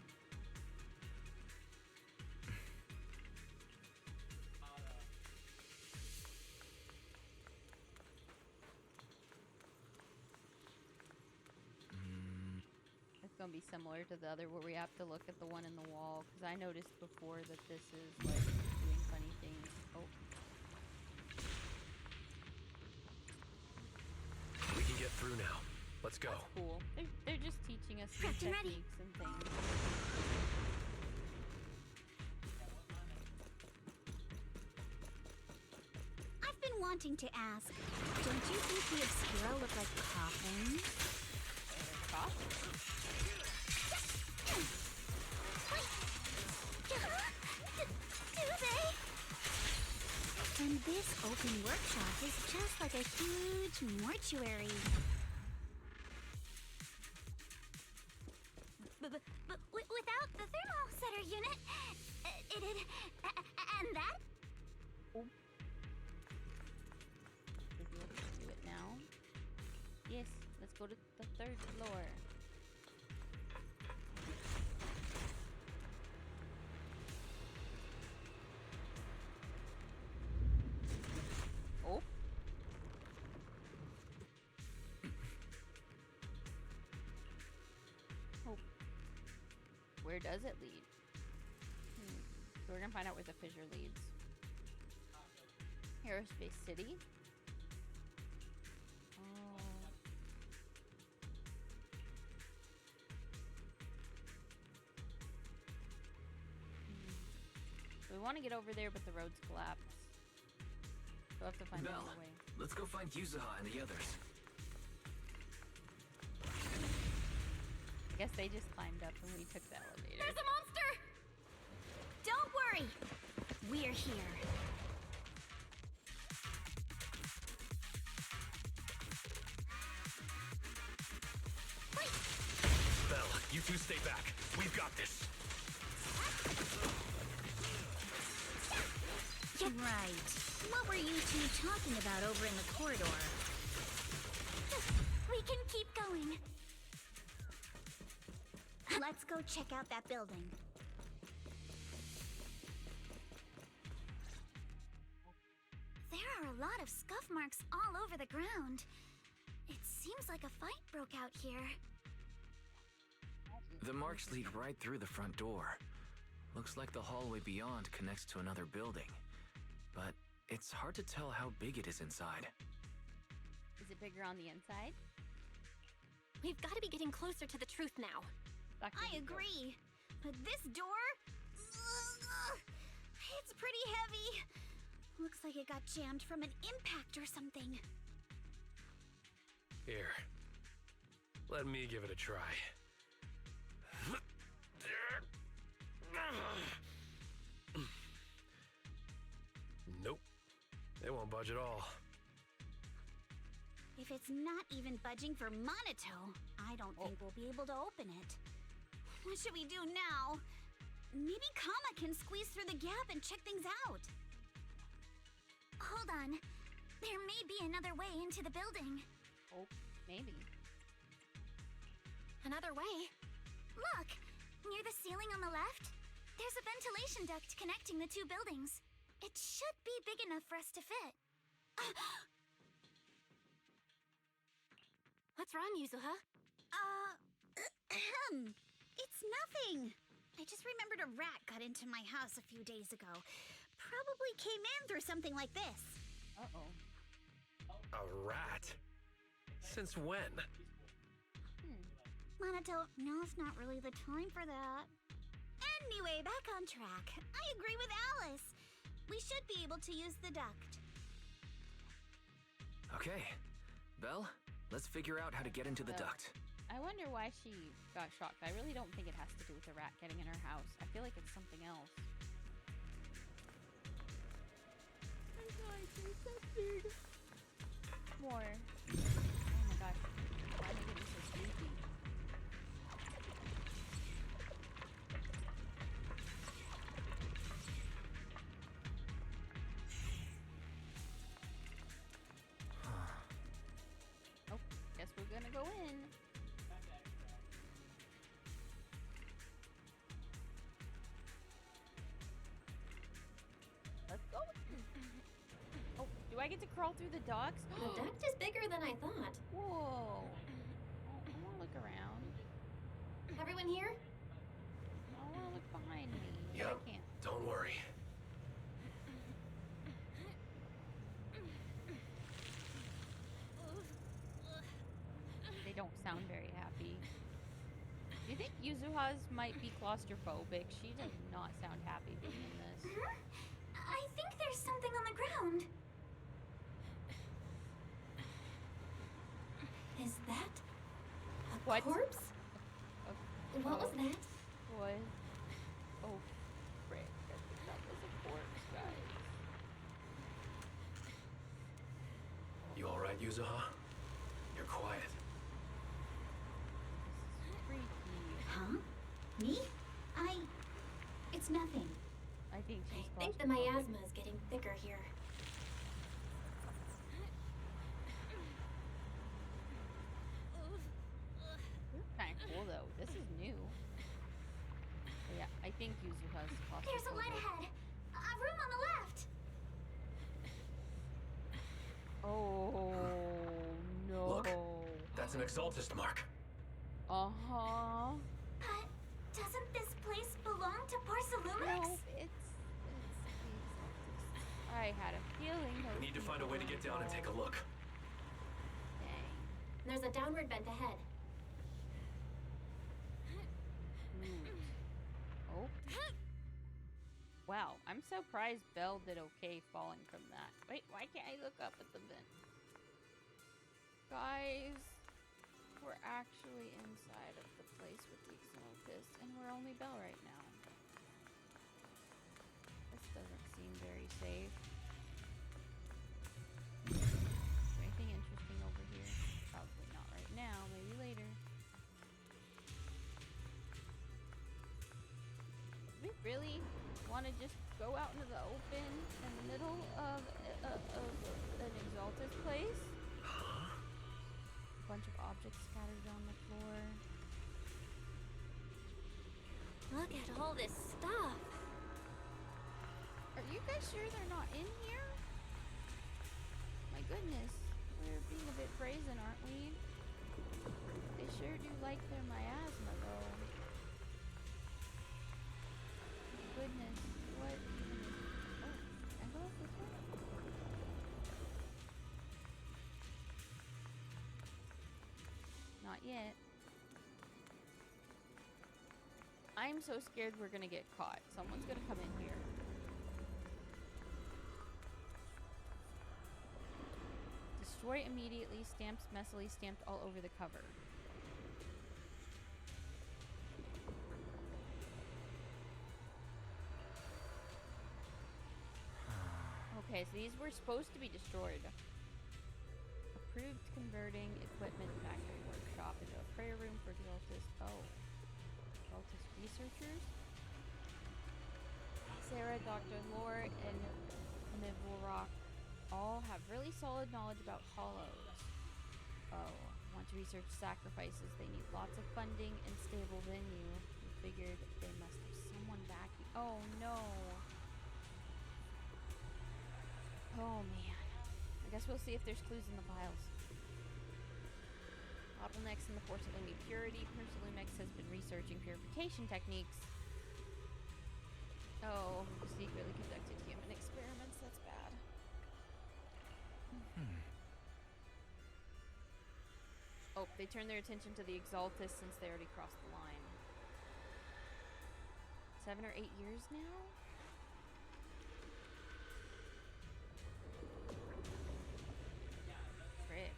It's gonna be similar to the other where we have to look at the one in the wall, because I noticed before that this is like doing funny things. Oh. We can get through now. Let's go. That's cool. They're just teaching us new techniques and things. I've been wanting to ask, don't you think the Obscura look like coffins? Do they? And this open workshop is just like a huge mortuary. But without the thermal setter unit, and that? Oh. Should be able to do it now. Yes, let's go to the 3rd floor. Oh. Oh. Where does it lead? So we're gonna find out where the fissure leads. Aerospace City. Oh. So we want to get over there, but the road's collapsed. So we'll have to find Belle, another way. let's go find Yuzaha and the others. I guess they just climbed up and we took the elevator. There's a monster! Don't worry, we're here. Belle, you two stay back. We've got this. Right. What were you two talking about over in the corridor? We can keep going. Let's go check out that building. There are a lot of scuff marks all over the ground. It seems like a fight broke out here. The marks lead right through the front door. Looks like the hallway beyond connects to another building. But it's hard to tell how big it is inside. Is it bigger on the inside? We've got to be getting closer to the truth now. I agree. But this door? It's pretty heavy. Looks like it got jammed from an impact or something. Here. Let me give it a try. Nope. They won't budge at all. If it's not even budging for Monato, I don't think we'll be able to open it. What should we do now? Maybe Kama can squeeze through the gap and check things out. Hold on. There may be another way into the building. Oh, maybe. Another way? Look! Near the ceiling on the left, there's a ventilation duct connecting the two buildings. It should be big enough for us to fit. What's wrong, Yuzuha? It's nothing. I just remembered a rat got into my house a few days ago. Probably came in through something like this. Uh-oh. A rat? Since when? Monato, now's not really the time for that. Anyway, back on track. I agree with Alice. We should be able to use the duct. Okay. Belle, let's figure out how to get into the duct. I wonder why she got shocked. I really don't think it has to do with the rat getting in her house. I feel like it's something else. I thought I said something. More. Oh my gosh. Why are you getting so sleepy? Oh, guess we're gonna go in. Let's go. Oh, do I get to crawl through the docks? The duct is bigger than I thought. Whoa. I want to look around. Everyone here? I want to look behind me. Yep. I can't. Don't worry. They don't sound very happy. Do you think Yuzuha's might be claustrophobic? She does not sound happy being in this. I think there's something on the ground. Is that a What? corpse? What was that? What? Oh, frick. I think that was a corpse, guys. You alright, Yuzuha? You're quiet. Freaky. Huh? Me? It's nothing. I think she's I think the miasma is getting thicker here. Kind of cool though. This is new. But yeah, I think Yuzuha's claustrophobic. There's a light ahead. A room on the left. Oh no. Look, that's an exaltist mark. Uh-huh. But doesn't this place belong to Porcelumix? No, it's I had a feeling. We need to find a way to get down and take a look. Dang. There's a downward vent ahead. Oh. Wow, I'm surprised Belle did okay falling from that. Wait, why can't I look up at the vent? Guys, we're actually inside of the place with the exaltist, and we're only Belle right now. This doesn't seem very safe. Is there anything interesting over here? Probably not right now, maybe later. Do we really want to just go out into the open in the middle of an exaltist place? A bunch of objects scattered on the floor. Look at all this stuff. Are you guys sure they're not in here? My goodness, we're being a bit brazen, aren't we? They sure do like their miasma, though. Goodness, what even is... Oh, can I go up this way? Not yet. I'm so scared we're gonna get caught. Someone's gonna come in here. Destroy immediately. Stamps messily stamped all over the cover. Okay, so these were supposed to be destroyed. Approved converting equipment factory workshop into a prayer room for Exaltus. Oh. Exaltus researchers? Sarah, Dr. Lore, and Mivorok all have really solid knowledge about hollows. Oh. Want to research sacrifices. They need lots of funding and stable venue. We figured they must have someone backing. Oh no. Oh man. I guess we'll see if there's clues in the files. Bottlenecks in the porcelain purity. Porcelain has been researching purification techniques. Oh, secretly conducted human experiments. That's bad. Oh, they turned their attention to the Exaltus since they already crossed the line. 7 or 8 years now? Frick.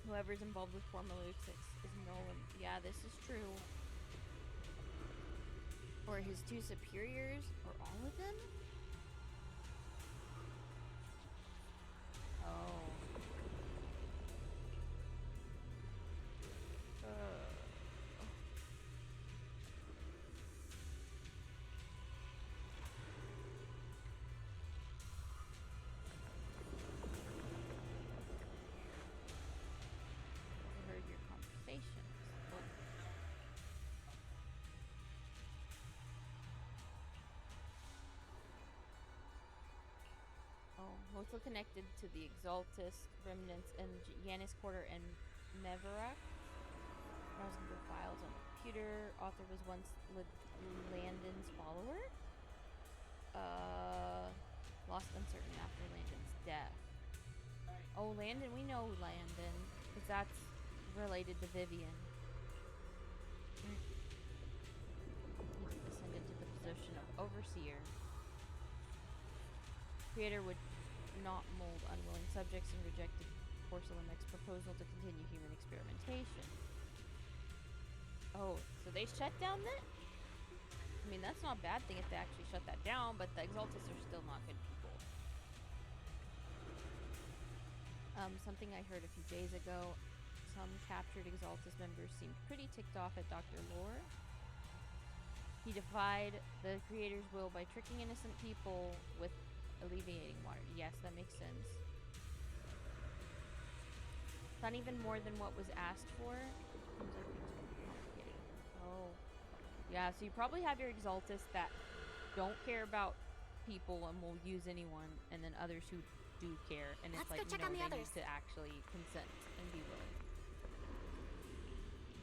Whoever's involved with Formulux is Nolan. Yeah, this is true. Or his two superiors, or all of them? Oh. Overheard your conversations. Oh, mostly connected to the Exaltus remnants in Yanis Quarter and Meverak. Browsing the files on the computer. Author was once Landon's follower. Lost uncertain after Landon's death. Oh, Landon, we know Landon, because that's related to Vivian. He's ascended to the position of overseer. Creator would not mold unwilling subjects and rejected Porcelain's proposal to continue human experimentation. Oh, so they shut down that? I mean, that's not a bad thing if they actually shut that down, but the Exaltus are still not good people. Something I heard a few days ago, some captured Exaltus members seemed pretty ticked off at Dr. Lore. He defied the Creator's will by tricking innocent people with alleviating water. Yes, that makes sense. Not even more than what was asked for. Seems like things are complicated. Oh. Yeah, so you probably have your Exaltus that don't care about people and will use anyone, and then others who do care, and it's like, no, they need to actually consent and be willing.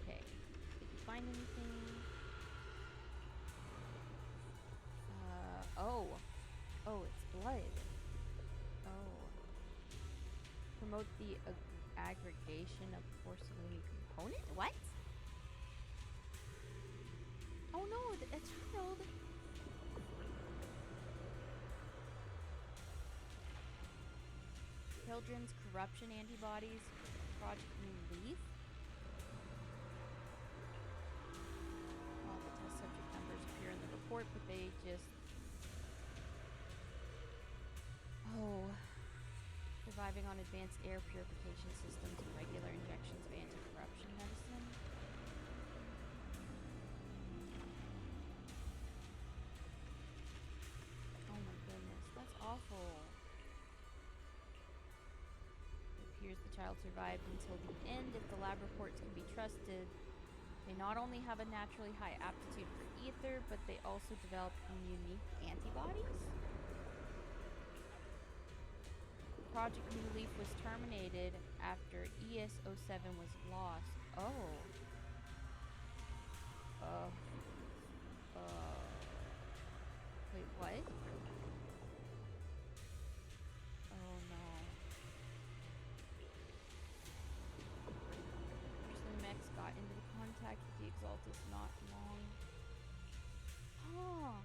Okay. Did you find anything? Oh. Oh, it's blood. Oh. Promote the aggregation of porcelain component? What? Oh no, a child. Children's corruption antibodies. Project New Leaf. All the test subject numbers appear in the report, but they just... Oh. Surviving on advanced air purification systems and regular injections of anti-corruption medicine. Oh my goodness, that's awful. It appears the child survived until the end if the lab reports can be trusted. They not only have a naturally high aptitude for ether, but they also developed unique antibodies? Project New Leaf was terminated after ES-07 was lost. Oh. Wait, what? Oh no. Porcelain Mex got into the contact with the Exaltus not long. Huh.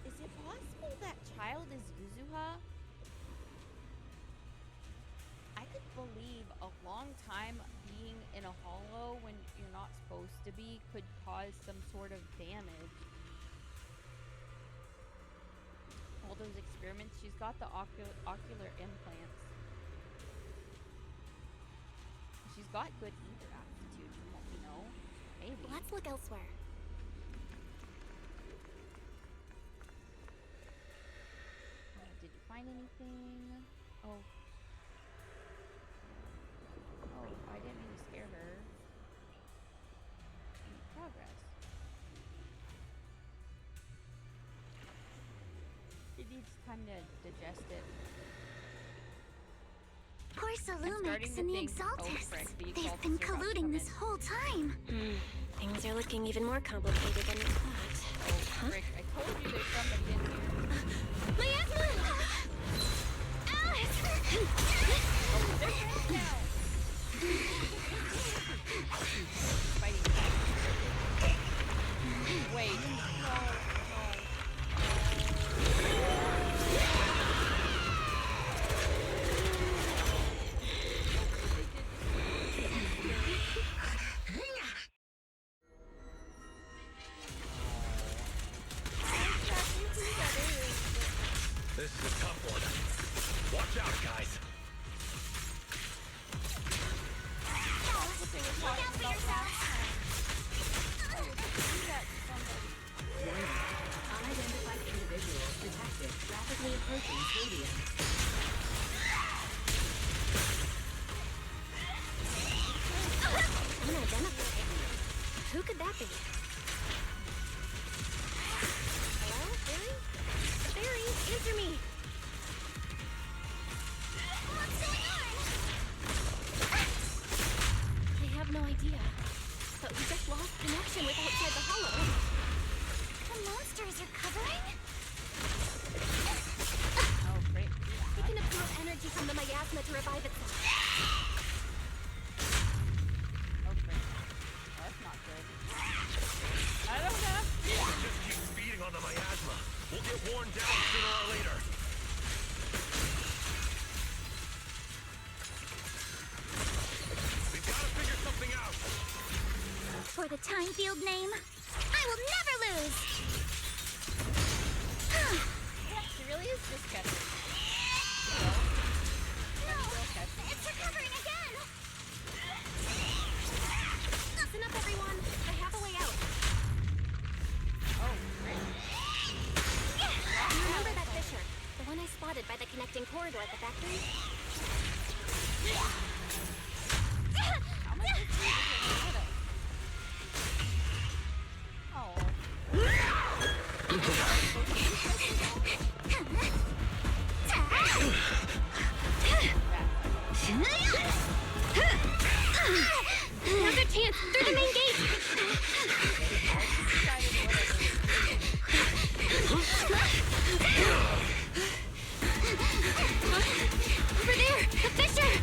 Is it possible that child is Yuzuha? I could a long time being in a hollow when you're not supposed to be could cause some sort of damage. All those experiments, she's got the ocular implants. She's got good ether aptitude from what we know. Maybe. Let's look elsewhere. Did you find anything? Oh. Oh, I didn't mean to scare her. Any progress. It needs time to digest it. Porsalumix and the Exaltus. They've been colluding this whole time. Things are looking even more complicated than we thought. Oh, Rick, I told you there's somebody in here. Miasma! Alice! Oh, they're dead now. Fighting back. Wait, no. This is a tough one. Watch out, guys. Unidentified individuals detected rapidly approaching stadium. Unidentified? Who could that be? Hello, Barry? Barry, answer me! What's going on? I have no idea. But we just lost connection with outside the hollow. The monsters are covering? Oh, great. It can absorb energy from the miasma to revive itself. Oh, great. Oh, that's not good. I don't know. Just keep feeding on the miasma. We'll get worn down sooner or later. We've got to figure something out. For the time field name, I will never lose! Yeah, she really is just catching. No! It's recovering again! Listen up, everyone. I have a way out. Oh, great. You remember that fissure? The one I spotted by the connecting corridor at the factory? How much did you get us? Oh. Another chance! Through the main gate! Over there! The fissure!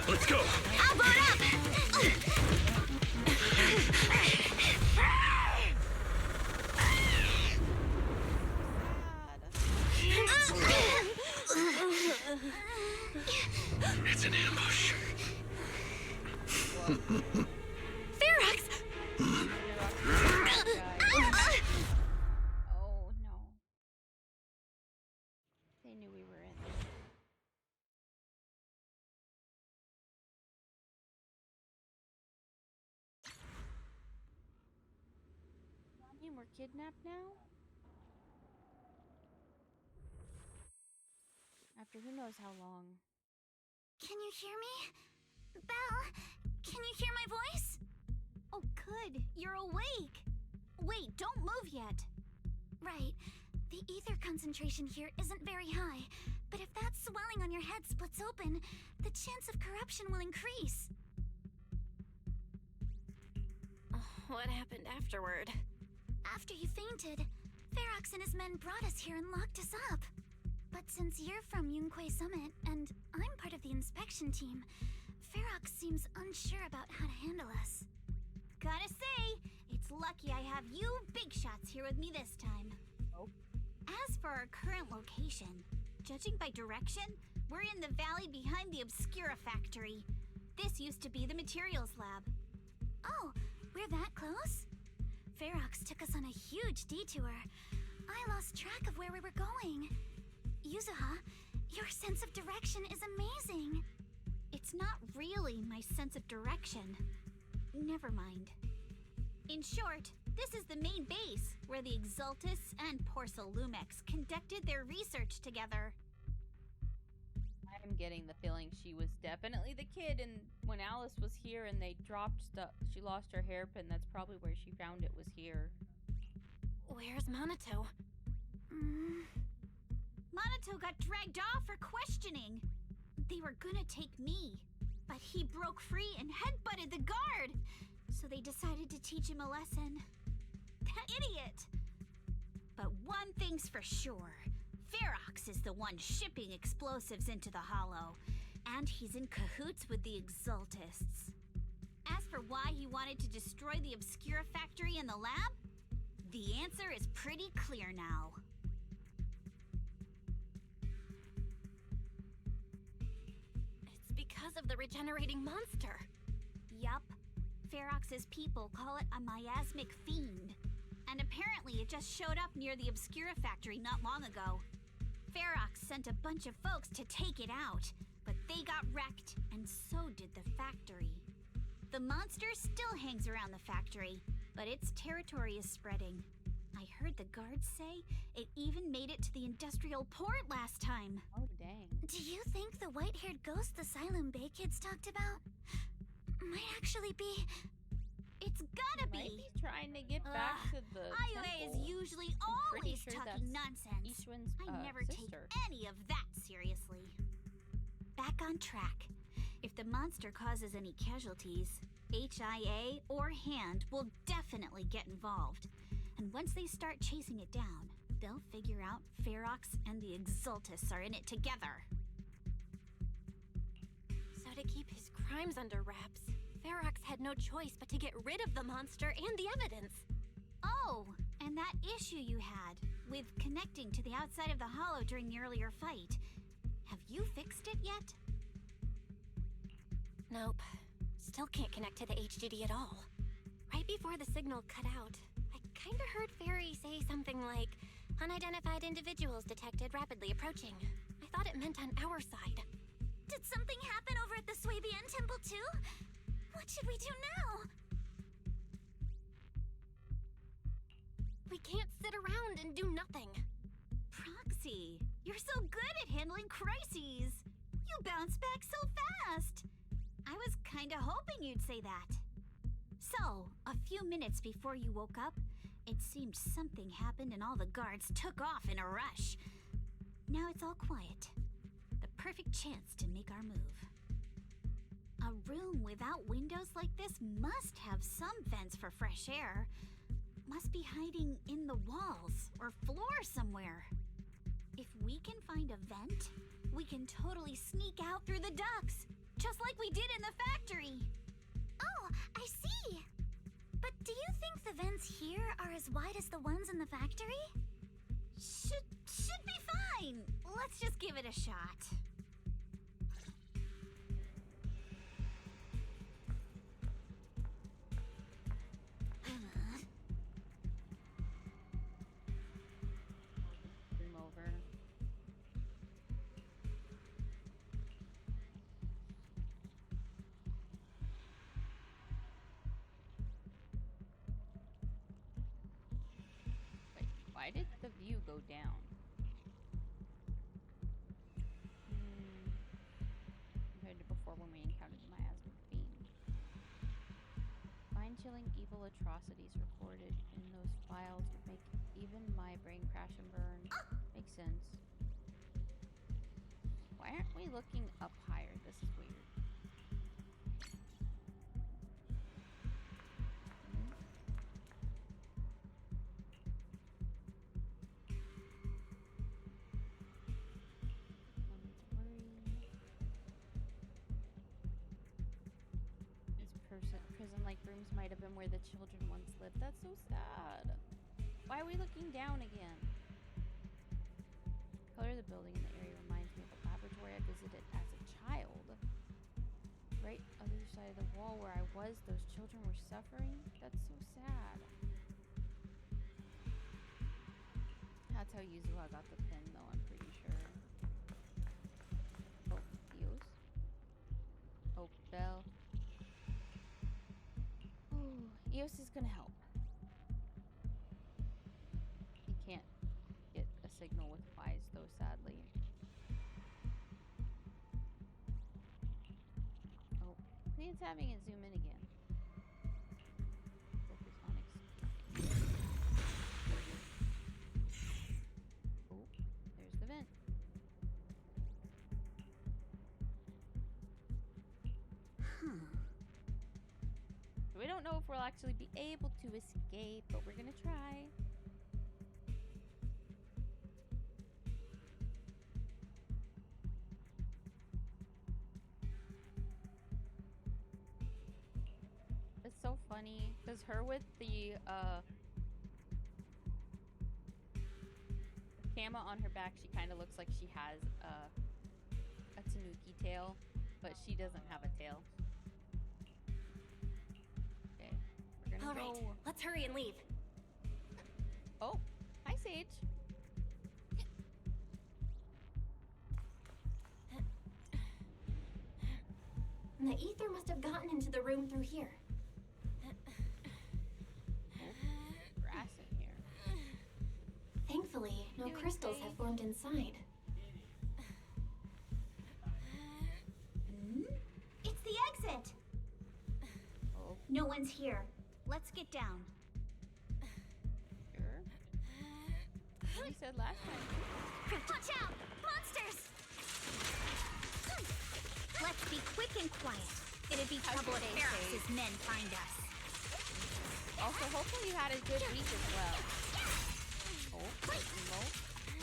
Let's go. I'll board up! It's an ambush. Ferox! Oh, no. They knew we were in. You were kidnapped now? After who knows how long. Can you hear me? Belle, can you hear my voice? Oh, good. You're awake. Wait, don't move yet. Right. The ether concentration here isn't very high, but if that swelling on your head splits open, the chance of corruption will increase. What happened afterward? After you fainted, Ferox and his men brought us here and locked us up. But since you're from Yunquay Summit, and I'm part of the inspection team, Ferox seems unsure about how to handle us. Gotta say, it's lucky I have you big shots here with me this time. Oh. As for our current location, judging by direction, we're in the valley behind the Obscura factory. This used to be the materials lab. Oh, we're that close? Ferox took us on a huge detour. I lost track of where we were going. Yuzuha, your sense of direction is amazing. It's not really my sense of direction. Never mind. In short, this is the main base where the Exultus and Porcelumex conducted their research together. I'm getting the feeling she was definitely the kid, and when Alice was here and they dropped stuff, she lost her hairpin. That's probably where she found it, was here. Where's Monato? Monato got dragged off for questioning. They were gonna take me, but he broke free and headbutted the guard. So they decided to teach him a lesson. That idiot! But one thing's for sure. Ferox is the one shipping explosives into the Hollow, and he's in cahoots with the Exultists. As for why he wanted to destroy the Obscura factory and the lab, the answer is pretty clear now. It's because of the regenerating monster. Yup. Ferox's people call it a miasmic fiend. And apparently it just showed up near the Obscura factory not long ago. Ferox sent a bunch of folks to take it out, but they got wrecked, and so did the factory. The monster still hangs around the factory, but its territory is spreading. I heard the guards say it even made it to the industrial port last time. Oh, dang. Do you think the white-haired ghost the Asylum Bay kids talked about might actually be... It's gotta be! Might be trying to get back to the IOA temple. is usually I'm pretty always sure talking that's nonsense. Ishwan's, I never sister. take any of that seriously. Back on track. If the monster causes any casualties, HIA or Hand will definitely get involved. And once they start chasing it down, they'll figure out Ferox and the Exultus are in it together. So to keep his crimes under wraps, Ferox had no choice but to get rid of the monster and the evidence. Oh, and that issue you had with connecting to the outside of the Hollow during the earlier fight. Have you fixed it yet? Nope. Still can't connect to the HGD at all. Right before the signal cut out, I kinda heard Fairy say something like, "Unidentified individuals detected rapidly approaching." I thought it meant on our side. Did something happen over at the Swabian Temple too? What should we do now? We can't sit around and do nothing. Proxy, you're so good at handling crises. You bounce back so fast. I was kinda hoping you'd say that. So, a few minutes before you woke up, it seemed something happened and all the guards took off in a rush. Now it's all quiet. The perfect chance to make our move. A room without windows like this must have some vents for fresh air. Must be hiding in the walls or floor somewhere. If we can find a vent, we can totally sneak out through the ducts, just like we did in the factory. Oh, I see! But do you think the vents here are as wide as the ones in the factory? Should be fine. Let's just give it a shot. Room over. Wait, why did the view go down? Compared to before when we encountered the miasmic fiend. Spine-chilling evil atrocities recorded in those files would make even my brain crash and burn. Makes sense. Why aren't we looking up higher? This is weird. Prison-like rooms might have been where the children once lived. That's so sad. Why are we looking down again? The color of the building in the area reminds me of a laboratory I visited as a child. Right other side of the wall where I was, those children were suffering. That's so sad. That's how Yuzuha got the pin, though, I'm pretty sure. Oh, Eos. Oh, Belle. Ooh, Eos is gonna help. He can't get a signal with Wise, though, sadly. Oh, it's having it zoom in again. Focus on executing. Oh, there's the vent. We don't know if we'll actually be able to escape, but we're gonna try. It's so funny because her with the cama on her back, she kind of looks like she has a tanuki tail, but she doesn't have a tail. Okay, we're gonna All right, let's hurry and leave. Oh, hi, Sage. The ether must have gotten into the room through here. Grass in here. Thankfully, no crystals have formed inside. It's the exit! Oh. No one's here. Let's get down. Sure. What you said last time. Watch out! Monsters! Let's be quick and quiet. It'd be trouble if Ferrex's men find us. Also, hopefully you had a good week as well. Oh, emo.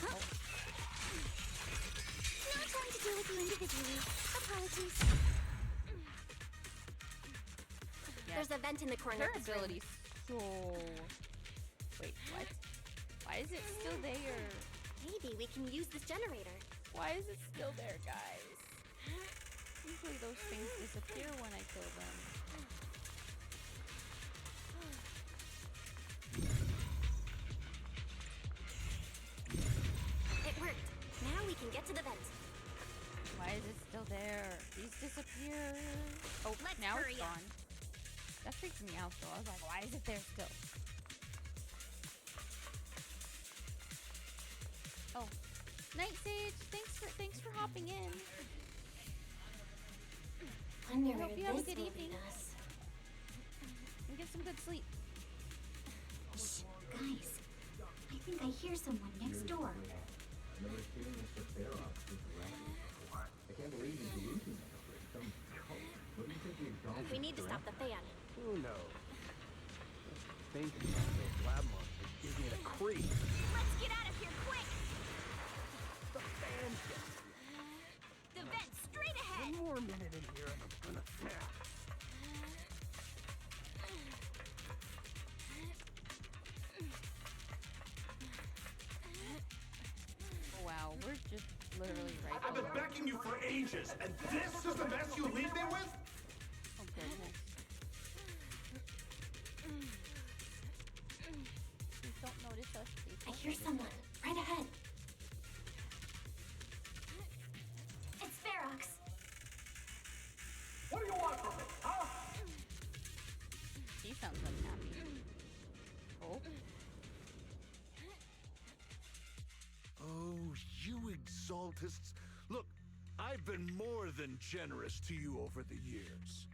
Oh. No time to deal with you individually. Apologies. Yeah. There's a vent in the corner Her of this room. ability's so... Wait, what? Why is it still there? Maybe we can use this generator. Why is it still there, guys? Usually those things disappear when I kill them. It worked. Now we can get to the vent. Why is it still there? These disappear. Oh, Let's now hurry it's up. gone. That freaked me out though. I was like, why is it there still? Oh, Night Sage, thanks for hopping in. Wonder I hope where you have a this good will evening. lead us. And get some good sleep. Shh, guys. I think I hear someone next door. We need to stop the fan. Who knows? Thinking about those lab monsters gives me the creep. Let's get out of here quick! The fan's The vent straight ahead! one more minute in here and I'm gonna snap. Oh, wow, we're just literally right I've been below. begging you for ages, and this is the mess you leave me with? Oh, goodness. Please don't notice us. Please I don't hear notice someone us. right ahead. It's Ferox. What do you want from me, huh? She sounds unhappy. Oh. Oh, you exaltists. Look, I've been more than generous to you over the years.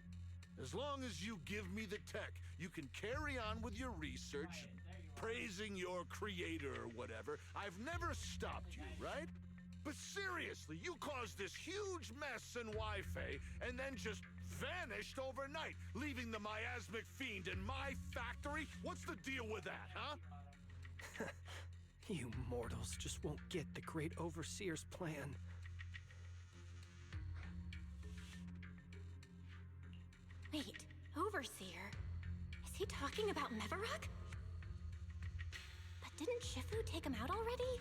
As long as you give me the tech, you can carry on with your research, praising your creator or whatever. I've never stopped you, right? But seriously, you caused this huge mess in Wi-Fi and then just vanished overnight, leaving the miasmic fiend in my factory? What's the deal with that, huh? You mortals just won't get the great overseer's plan. Wait, Overseer? Is he talking about Mevarok? But didn't Shifu take him out already?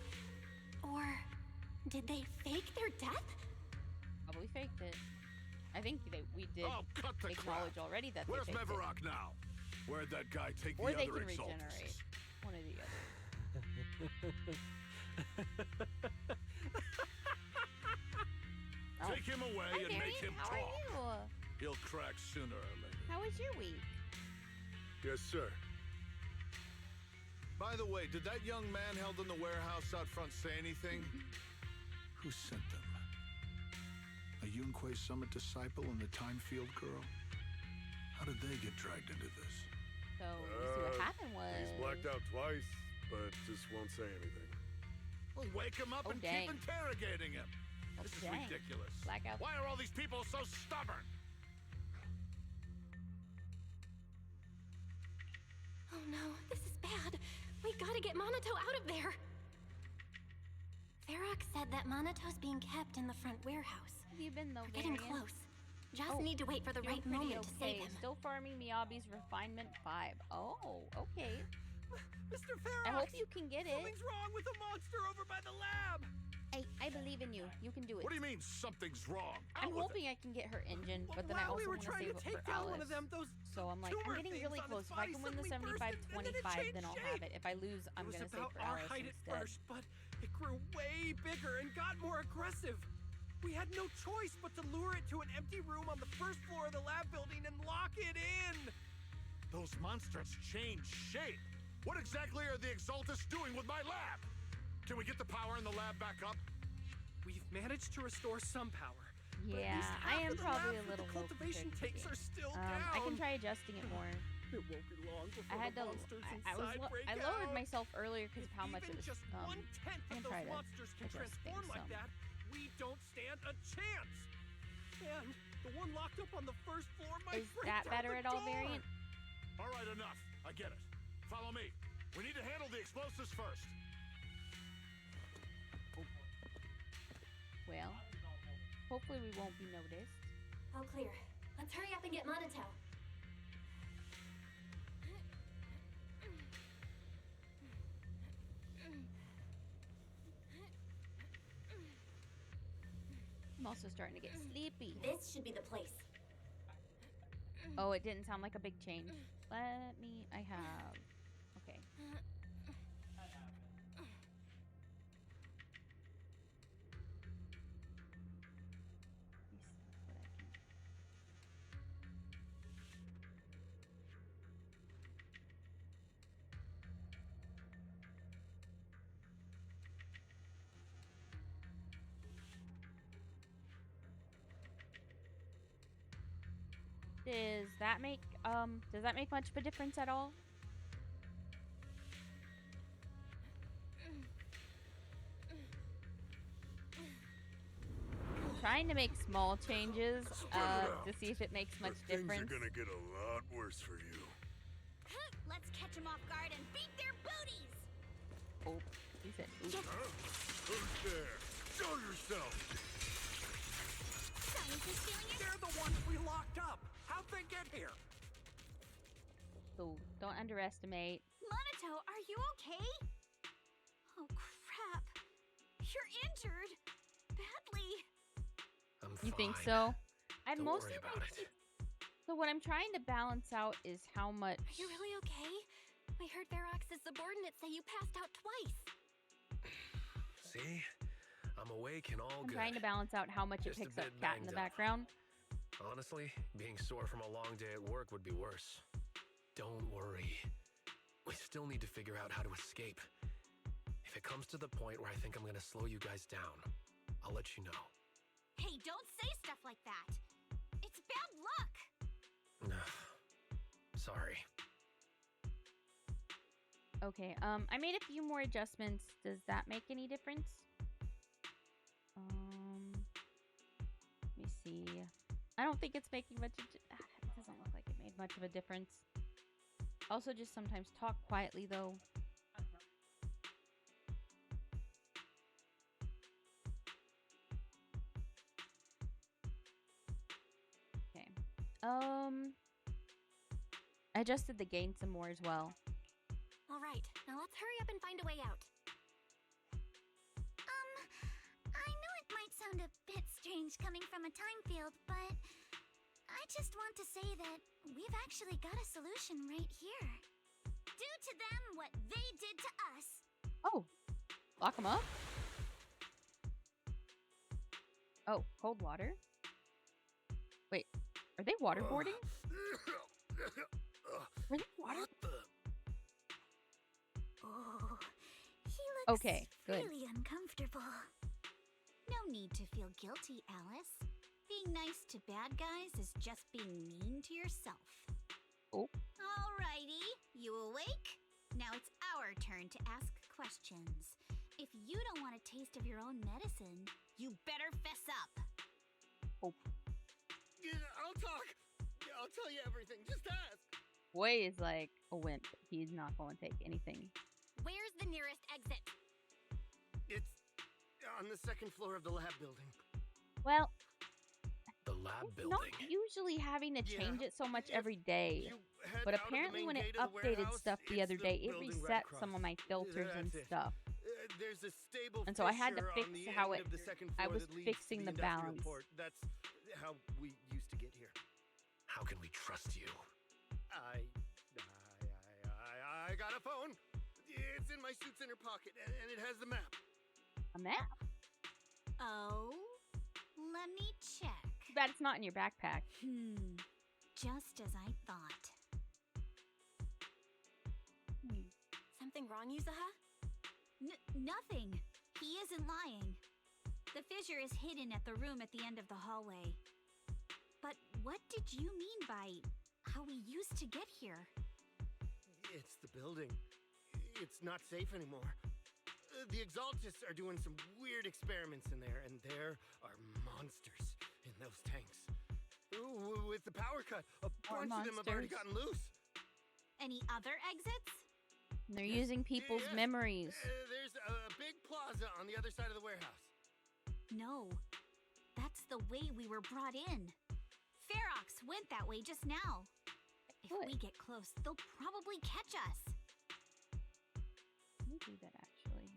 Or did they fake their death? Probably faked it. I think we did acknowledge already that Where's they faked Mevarok it. now? Where'd that guy take Or the they other can exaltists? regenerate. One or the other. Take him away Hi, and Marion. make him How talk. are He'll crack sooner or later. you? How was your week? Yes, sir. By the way, did that young man held in the warehouse out front say anything? Who sent them? A Yunquei Summit disciple and the Timefield girl? How did they get dragged into this? So, you see what happened was... He's blacked out twice, but just won't say anything. Well, wake him up and dang. keep interrogating him. Oh, This is dang. ridiculous. Blackout. Why are all these people so stubborn? Oh no, this is bad. We gotta get Monato out of there. Varrock said that Monato's being kept in the front warehouse. Have you been though, We're getting Varian? close. Just need to wait for the doing right pretty moment to save okay. him. Still farming Miyabi's Refinement 5. Oh, okay. Mr. Ferox! I hope you can get it. Something's wrong with the monster over by the lab! I believe in you. You can do it. What do you mean something's wrong? I'm hoping I can get her engine, but then I While also we were want to trying save to it take for down Alice. one of them, those So I'm like, I'm tumor getting things really on close. its If I body can win the suddenly burst 75-25, and then I'll changed have it. If I lose, I'm It was gonna save about for our Alice height at instead. first, but it grew way bigger and got more aggressive. We had no choice but to lure it to an empty room on the first floor of the lab building and lock it in. Those monsters change shape. What exactly are the Exaltists doing with my lab? Can we get the power in the lab back up? We've managed to restore some power. but at Yeah, least I half am of the probably lab a for little the low cultivation compared to the tanks game. are still down. I can try adjusting it more. It won't be long before I had the to. monsters I inside break I lowered out. myself earlier because of how much it Even was. just I 1/10 can of try those to monsters can adjust transform things like some. that. We don't stand a chance. And the one locked up on the first floor might Is break that down better the at all, door. Variant? All right, enough. I get it. Follow me. We need to handle the explosives first. Well, hopefully we won't be noticed. All clear. Let's hurry up and get Monato. I'm also starting to get sleepy. This should be the place. Oh, it didn't sound like a big change. Let me. I have. Okay. Does that make much of a difference at all? I'm trying to make small changes to see if it makes much difference. Things are gonna get a lot worse for you. Let's catch them off guard and beat their booties! Oh, he said, ooh. Who's there? Show yourself! Scientists stealing your... They're the ones we locked up. How'd they get here? So don't underestimate. Monato, are you okay? Oh, crap. You're injured. Badly. I'm You think fine. so? I'd Don't mostly worry about it. So what I'm trying to balance out is how much. Are you really okay? We heard Varrox's subordinates say you passed out twice. See? I'm awake and all I'm good. trying to balance out how much Just it a picks up bit Cat in banged the up. background. Honestly, being sore from a long day at work would be worse. Don't worry. We still need to figure out how to escape. If it comes to the point where I think I'm gonna slow you guys down, I'll let you know. Hey, don't say stuff like that. It's bad luck. Sorry. Okay, I made a few more adjustments. Does that make any difference? Let me see. I don't think it's making much of it doesn't look like it made much of a difference. Also just sometimes talk quietly though. Okay. I adjusted the gain some more as well. Alright, now let's hurry up and find a way out. I know it might sound a bit strange coming from a time field, but I just want to say that we've actually got a solution right here. Do to them what they did to us. Oh, lock them up? Oh, cold water? Wait, are they waterboarding? Are they water? Oh, he looks Okay, good. really uncomfortable. No need to feel guilty, Alice. Being nice to bad guys is just being mean to yourself. Oh. Alrighty, you awake? Now it's our turn to ask questions. If you don't want a taste of your own medicine, you better fess up. Oh. Yeah, I'll talk. Yeah, I'll tell you everything. Just ask. Boy is like a wimp. He's not going to take anything. Where's the nearest exit? It's on the second floor of the lab building. Well, The lab it's building. not usually having to change it so much every day. head But out of the apparently main when it gate of the updated warehouse, stuff the it's other the day, it building right reset across. some of my filters and That's it. stuff. There's a stable And so I had to fissure fix on the how end it- of the second I floor was that leads fixing to the industrial balance. port. That's how we used to get here. How can we trust you? I got a phone. It's in my suit's inner pocket, and it has the map. A map? Oh, let me check. Too bad it's not in your backpack. Just as I thought. Something wrong, Yuzaha? Nothing. He isn't lying. The fissure is hidden at the room at the end of the hallway. But what did you mean by how we used to get here? It's the building. It's not safe anymore. The Exaltists are doing some weird experiments in there, and there are monsters in those tanks. With the power cut, a bunch of them have already gotten loose. Any other exits? They're using people's Yes. memories. There's a big plaza on the other side of the warehouse. No. That's the way we were brought in. Ferox went that way just now. If we get close, they'll probably catch us. Let me do that actually.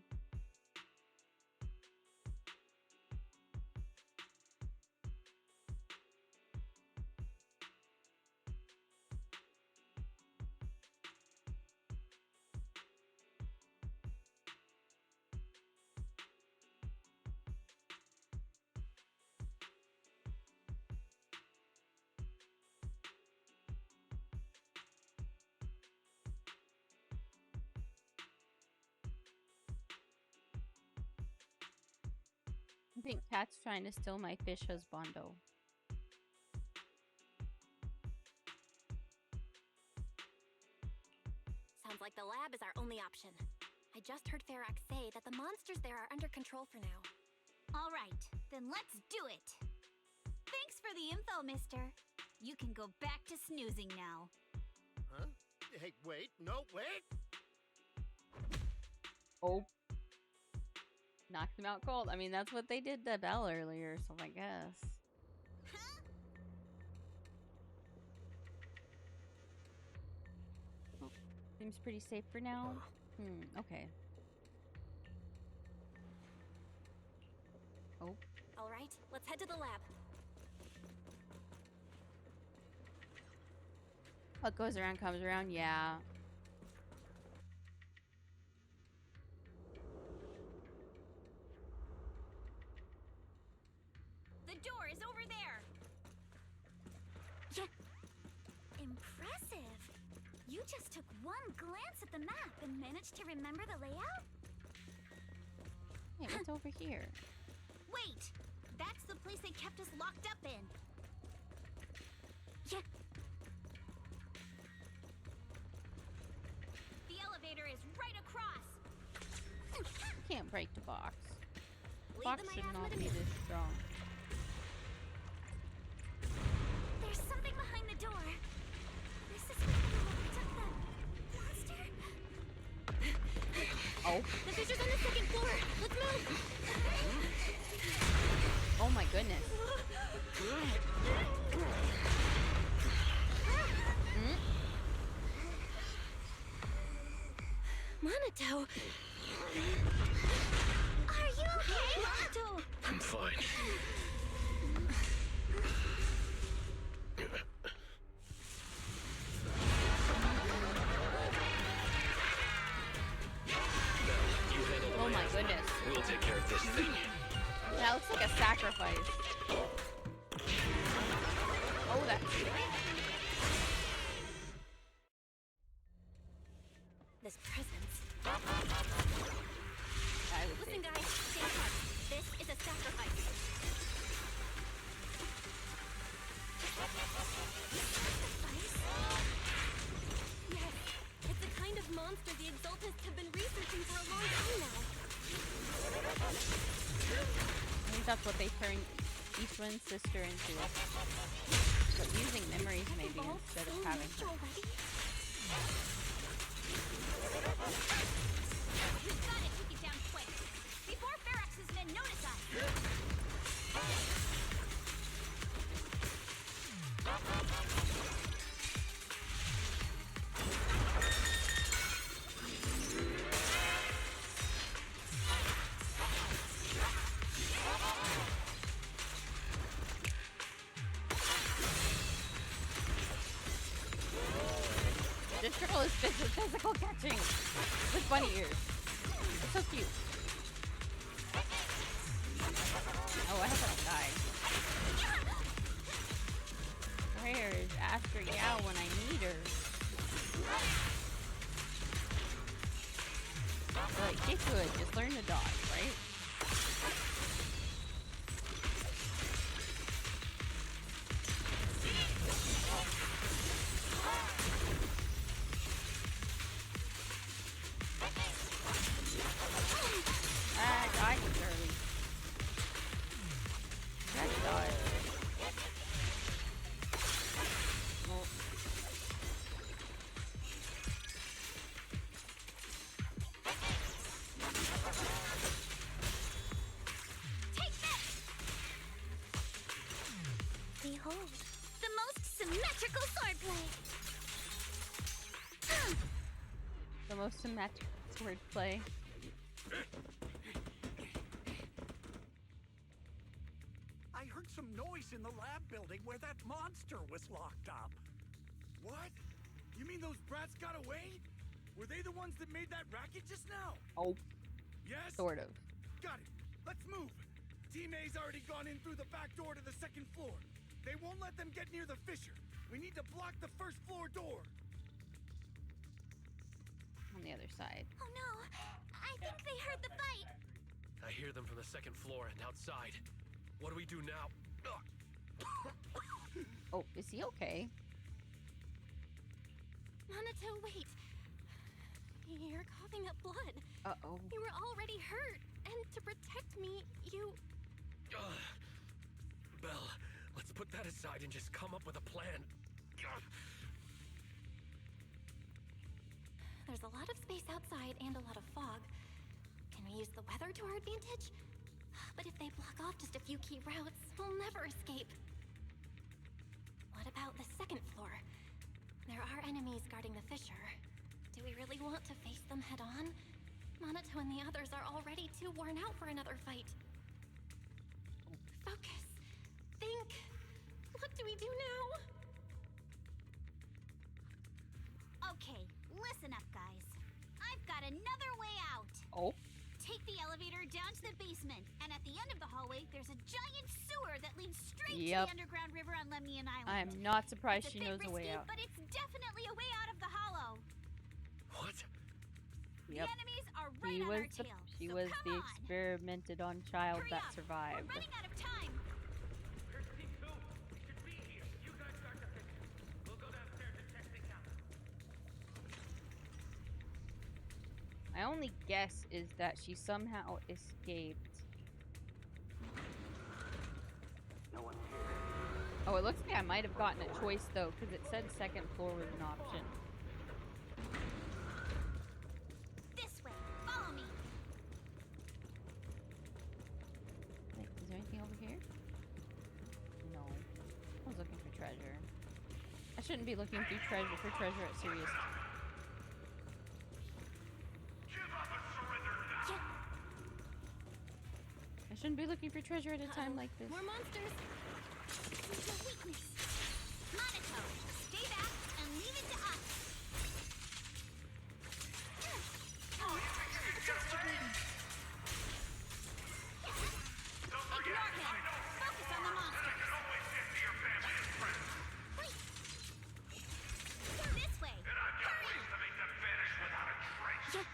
I think Cat's trying to steal my fish husbando. Sounds like the lab is our only option. I just heard Ferox say that the monsters there are under control for now. All right, then let's do it. Thanks for the info, mister. You can go back to snoozing now. Huh? Hey, wait. No, wait. Oh. Knocked him out cold. I mean, that's what they did to Belle earlier, so I guess. Oh, seems pretty safe for now. Okay. Oh. All right, let's head to the lab. What goes around comes around, yeah. The door is over there. Impressive. You just took one glance at the map and managed to remember the layout? Hey, what's over here? Wait, that's the place they kept us locked up in. The elevator is right across. Can't break the box. Leave Box the should miasma not to be me. this strong. There's something behind the door. This is where we took the monster. Oh. The fissure's on the second floor. Let's move. Oh my goodness. Monato. Are you okay, Monato? I'm fine. Oh my goodness. We'll take care of this thing. That looks like a sacrifice. Oh, that's This presence. I would Listen, say. guys, stay calm. This is a sacrifice. Sacrifice? Yes, it's the kind of monster the Exaltists have been researching for a long time now. I think that's what they turned Eastwind's sister into. But using memories maybe instead of having her. We've got to take it down quick, before Ferox's men notice us! This girl is physical catching with bunny ears. It's so cute. Oh, I hope I don't die. Where is Aster Yao when I need her? Like, get good. Just learn to dodge, right? I died early. That's died. Well. Take this! Behold, the most symmetrical swordplay! The most symmetric swordplay. I heard some noise in the lab building where that monster was locked up. What? You mean those brats got away? Were they the ones that made that racket just now? Oh. Yes? Sort of. Got it. Let's move. Team A's already gone in through the back door to the second floor. They won't let them get near the fissure. We need to block the first floor door. On the other side. Oh no! I think they heard the fight! I hear them from the second floor and outside. What do we do now? Oh, is he okay? Monato, wait. You're coughing up blood. Uh-oh. You were already hurt, and to protect me, you... Belle, let's put that aside and just come up with a plan. There's a lot of space outside and a lot of fog. Can we use the weather to our advantage? But if they block off just a few key routes, we'll never escape. What about the second floor? There are enemies guarding the fissure. Do we really want to face them head on? Monato and the others are already too worn out for another fight. Focus. Think. What do we do now? Okay, listen up, guys. I've got another way out. Oh? Take the elevator down to the basement, and at the end of the hallway, there's a giant sewer that leads straight to the underground river on Lemnian Island. I'm not surprised It's she knows a way risky, out. but it's definitely a way out of the hollow. What? Yep. The enemies are right on our tail. She so was come the on. experimented on child Hurry that up. survived. We're running out of time. My only guess is that she somehow escaped. Oh, it looks like I might have gotten a choice though, because it said second floor was an option. This way. Follow me. Wait, is there anything over here? No. I was looking for treasure. I shouldn't be looking through treasure for treasure at Sirius. Shouldn't be looking for treasure at a time like this. More monsters. This is your weakness. Monaco, stay back and leave it to us. Just your greetings. Ignore him. Focus on the monsters. Wait. This way. Hurry. Yep.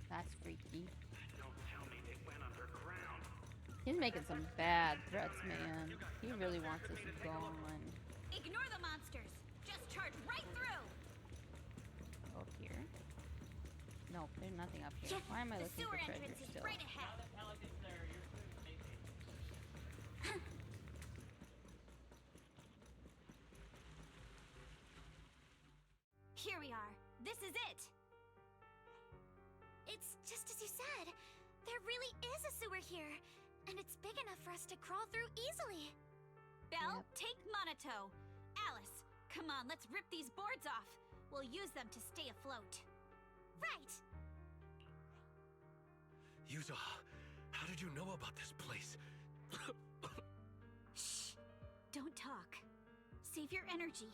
That's freaky. Don't tell me they went underground. He's making some bad threats, man. He really wants us gone. Ignore the monsters. Just charge right through. Up here? Nope, there's nothing up here. Why am I looking for treasure still? Right ahead. Here we are. This is it. It's just as you said. There really is a sewer here, and it's big enough for us to crawl through easily. Belle, take Monato. Alice, come on, let's rip these boards off. We'll use them to stay afloat. Right. Yuzuha, how did you know about this place? Shh. Don't talk. Save your energy.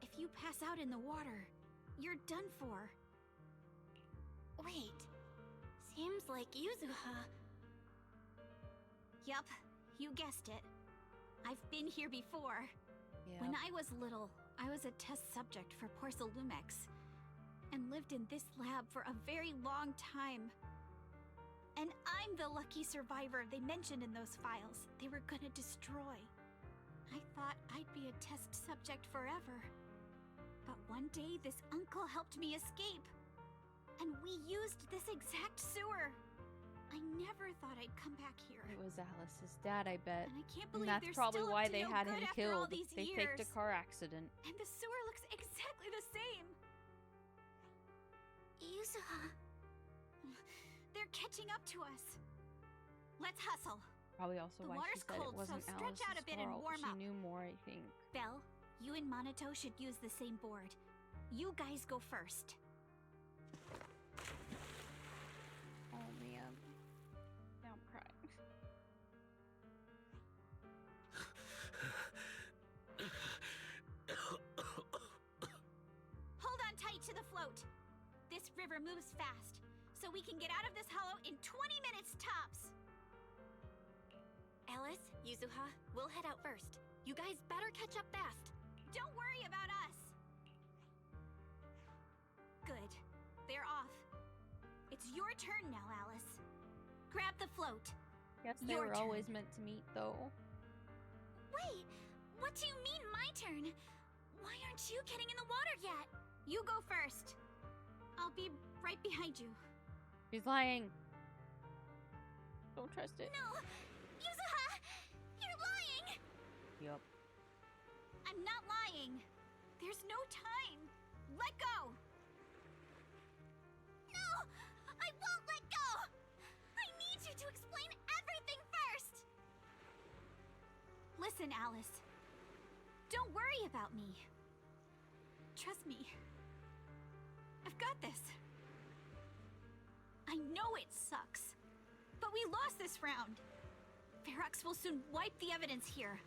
If you pass out in the water, you're done for. Wait. Seems like Yuzuha. Yup, you guessed it. I've been here before. When I was little, I was a test subject for Porcelumex and lived in this lab for a very long time. And I'm the lucky survivor they mentioned in those files they were gonna destroy. I thought I'd be a test subject forever. But one day, this uncle helped me escape. And we used this exact sewer. I never thought I'd come back here. It was Alice's dad, I bet. And I can't And believe that's they're probably still why up to they no had good him after all killed. these They years. faked a car accident. And the sewer looks exactly the same. Yuzuha. They're catching up to us. Let's hustle. Probably also The why she water's said cold, it wasn't so stretch out a Alice's bit and fault. warm She up. knew more, I think. Belle, you and Monato should use the same board. You guys go first. Oh man. Now I'm crying. Hold on tight to the float. This river moves fast, so we can get out of this hollow in 20 minutes tops. Alice, Yuzuha, we'll head out first. You guys better catch up fast. Don't worry about us. Good. They're off. It's your turn now, Alice. Grab the float. Guess they were always meant to meet, though. Wait, what do you mean my turn? Why aren't you getting in the water yet? You go first. I'll be right behind you. He's lying. Don't trust it. No! Yuzuha! You're lying! Yup. I'm not lying. There's no time. Let go! No! I won't let go! I need you to explain everything first! Listen, Alice. Don't worry about me. Trust me. I've got this. I know it sucks, but we lost this round. Ferox will soon wipe the evidence here.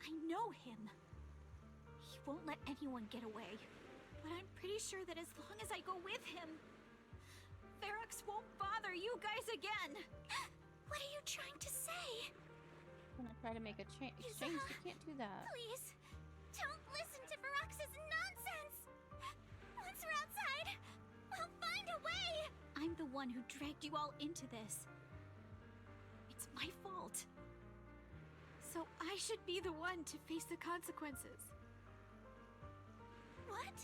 I know him. He won't let anyone get away, but I'm pretty sure that as long as I go with him, Ferox won't bother you guys again. What are you trying to say? I'm gonna try to make a exchange. You can't do that. Please, don't listen to Ferox's nonsense! Once we're outside, we'll find a way! I'm the one who dragged you all into this. It's my fault. So I should be the one to face the consequences. What?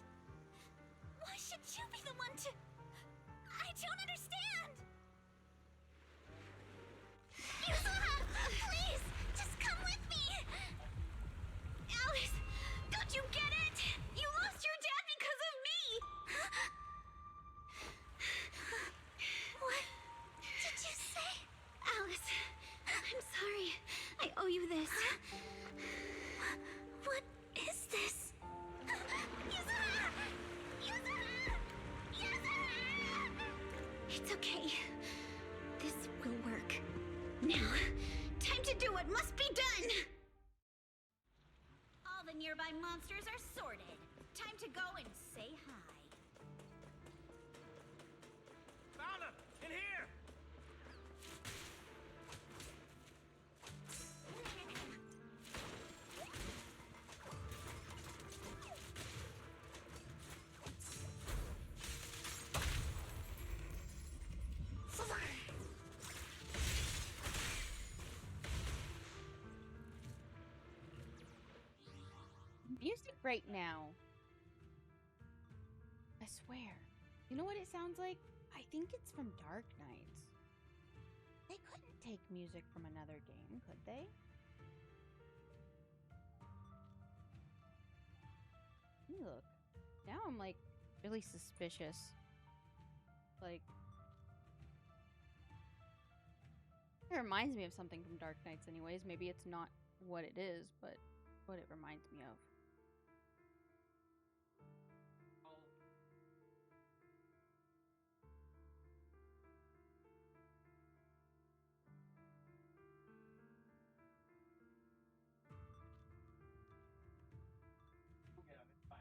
Why should you be the one to... I don't understand! Yuzuha! Please! Just come with me! Alice! Don't you get it? You lost your dad because of me! What did you say? Alice, I'm sorry. I owe you this. What is monsters are sorted. Time to go and say hi. Found him! In here! Music right now. I swear. You know what it sounds like? I think it's from Dark Knights. They couldn't take music from another game, could they? Look. Now I'm like really suspicious. Like, it reminds me of something from Dark Knights anyways. Maybe it's not what it is, but what it reminds me of. We'll get him, it's fine.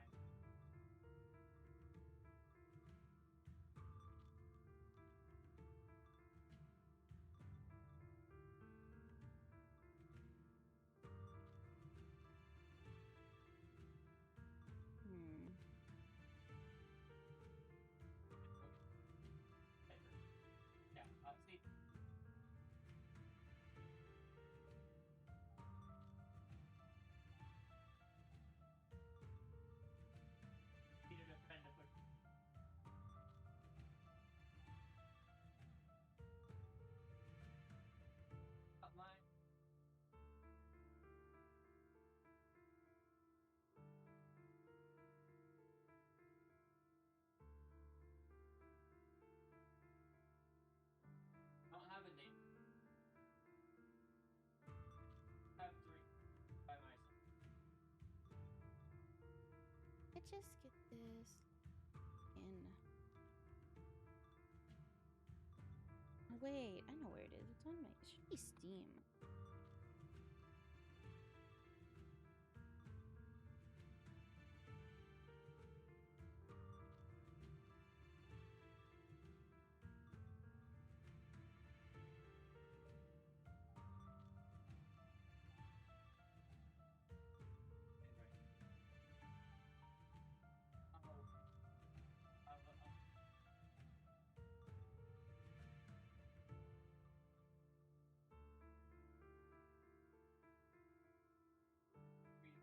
Yeah, see. Needed a friend to push. Hotline. I don't have a name. I have 3 by myself. I just get this in. Oh, wait, I know where it is. It's on my. It should be Steam.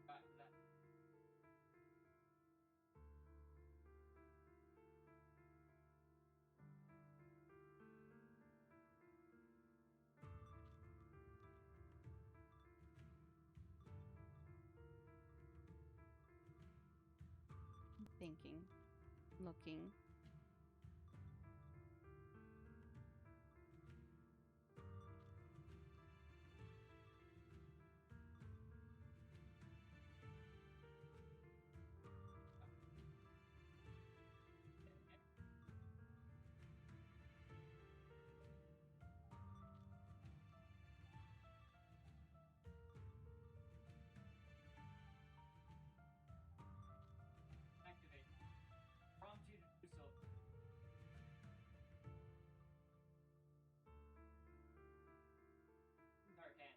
Got to that. I'm thinking. Looking. Activate. Prompt you to do so. Dark hand.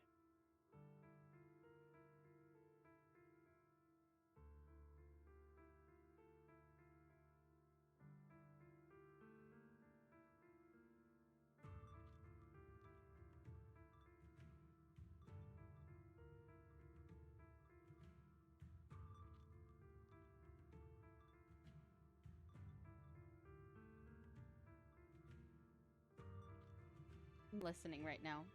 I'm listening right now.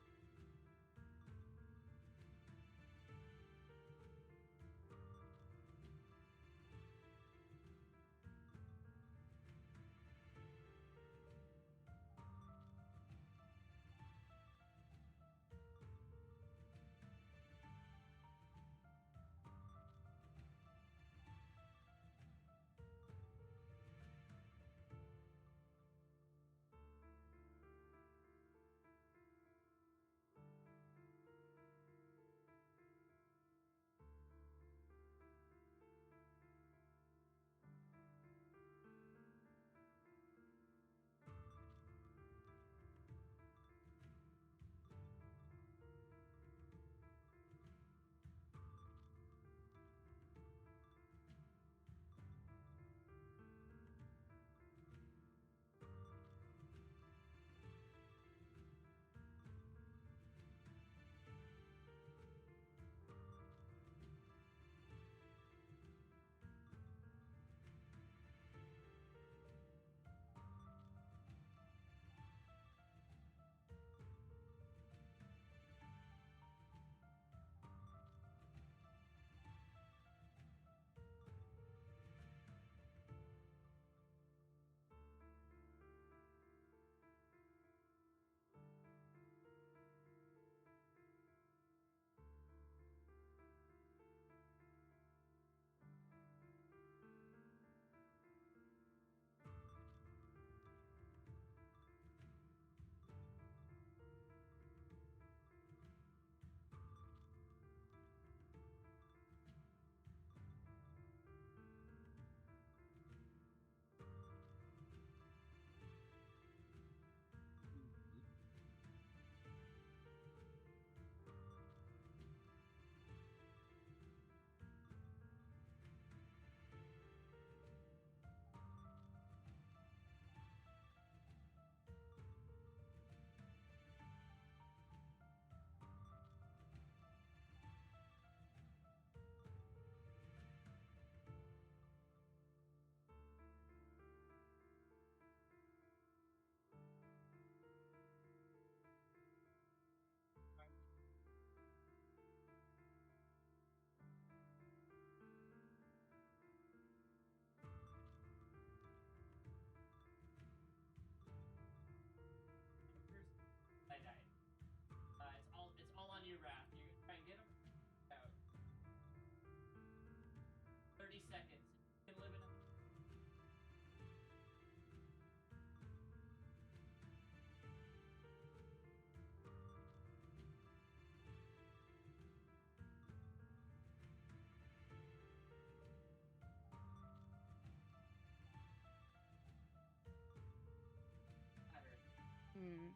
Hmm.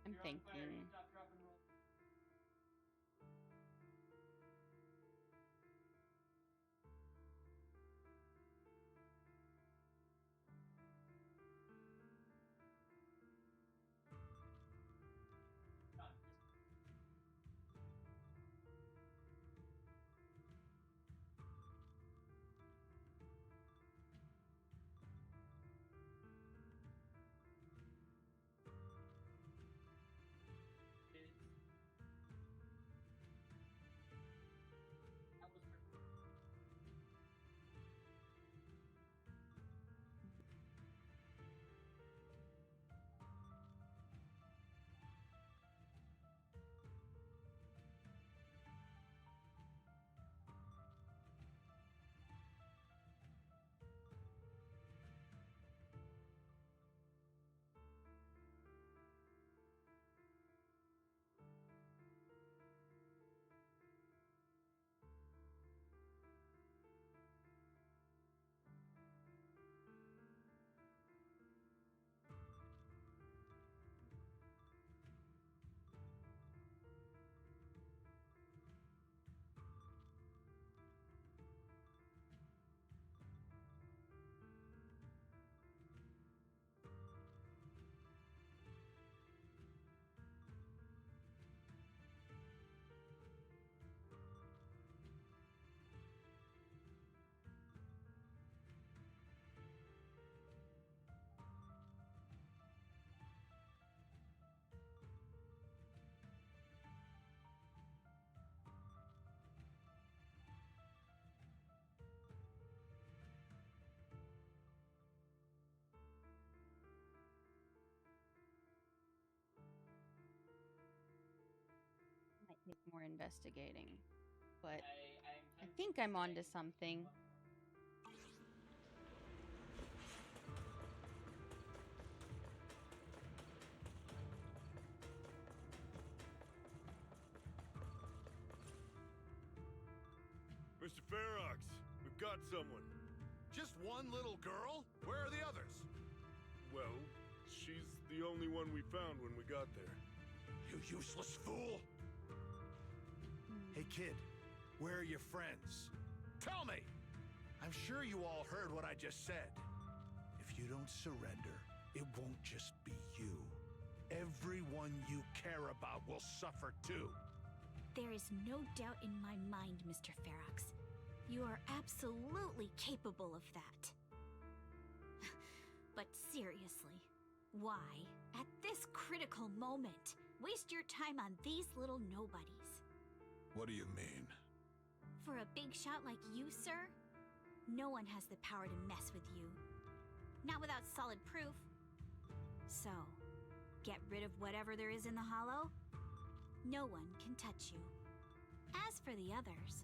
I'm You're on fire. thinking. Stop, drop, and roll. Done. That was Might need more investigating, but I I'm think I'm onto something. Mr. Ferox, we've got someone. Just one little girl? Where are the others? Well, she's the only one we found when we got there. You useless fool! Hey, kid, where are your friends? Tell me! I'm sure you all heard what I just said. If you don't surrender, it won't just be you. Everyone you care about will suffer too. There is no doubt in my mind, Mr. Ferox. You are absolutely capable of that. But seriously, why, at this critical moment, waste your time on these little nobodies? What do you mean? For a big shot like you, sir, no one has the power to mess with you. Not without solid proof. So, get rid of whatever there is in the hollow. No one can touch you. As for the others,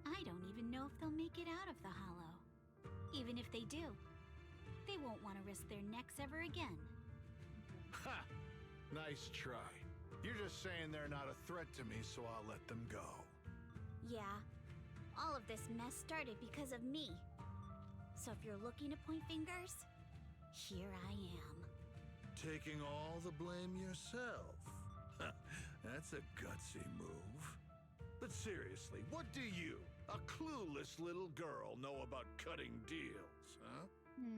I don't even know if they'll make it out of the hollow. Even if they do, they won't want to risk their necks ever again. Ha! Nice try. You're just saying they're not a threat to me, so I'll let them go. Yeah, all of this mess started because of me. So if you're looking to point fingers, here I am. Taking all the blame yourself. That's a gutsy move. But seriously, what do you, a clueless little girl, know about cutting deals, huh?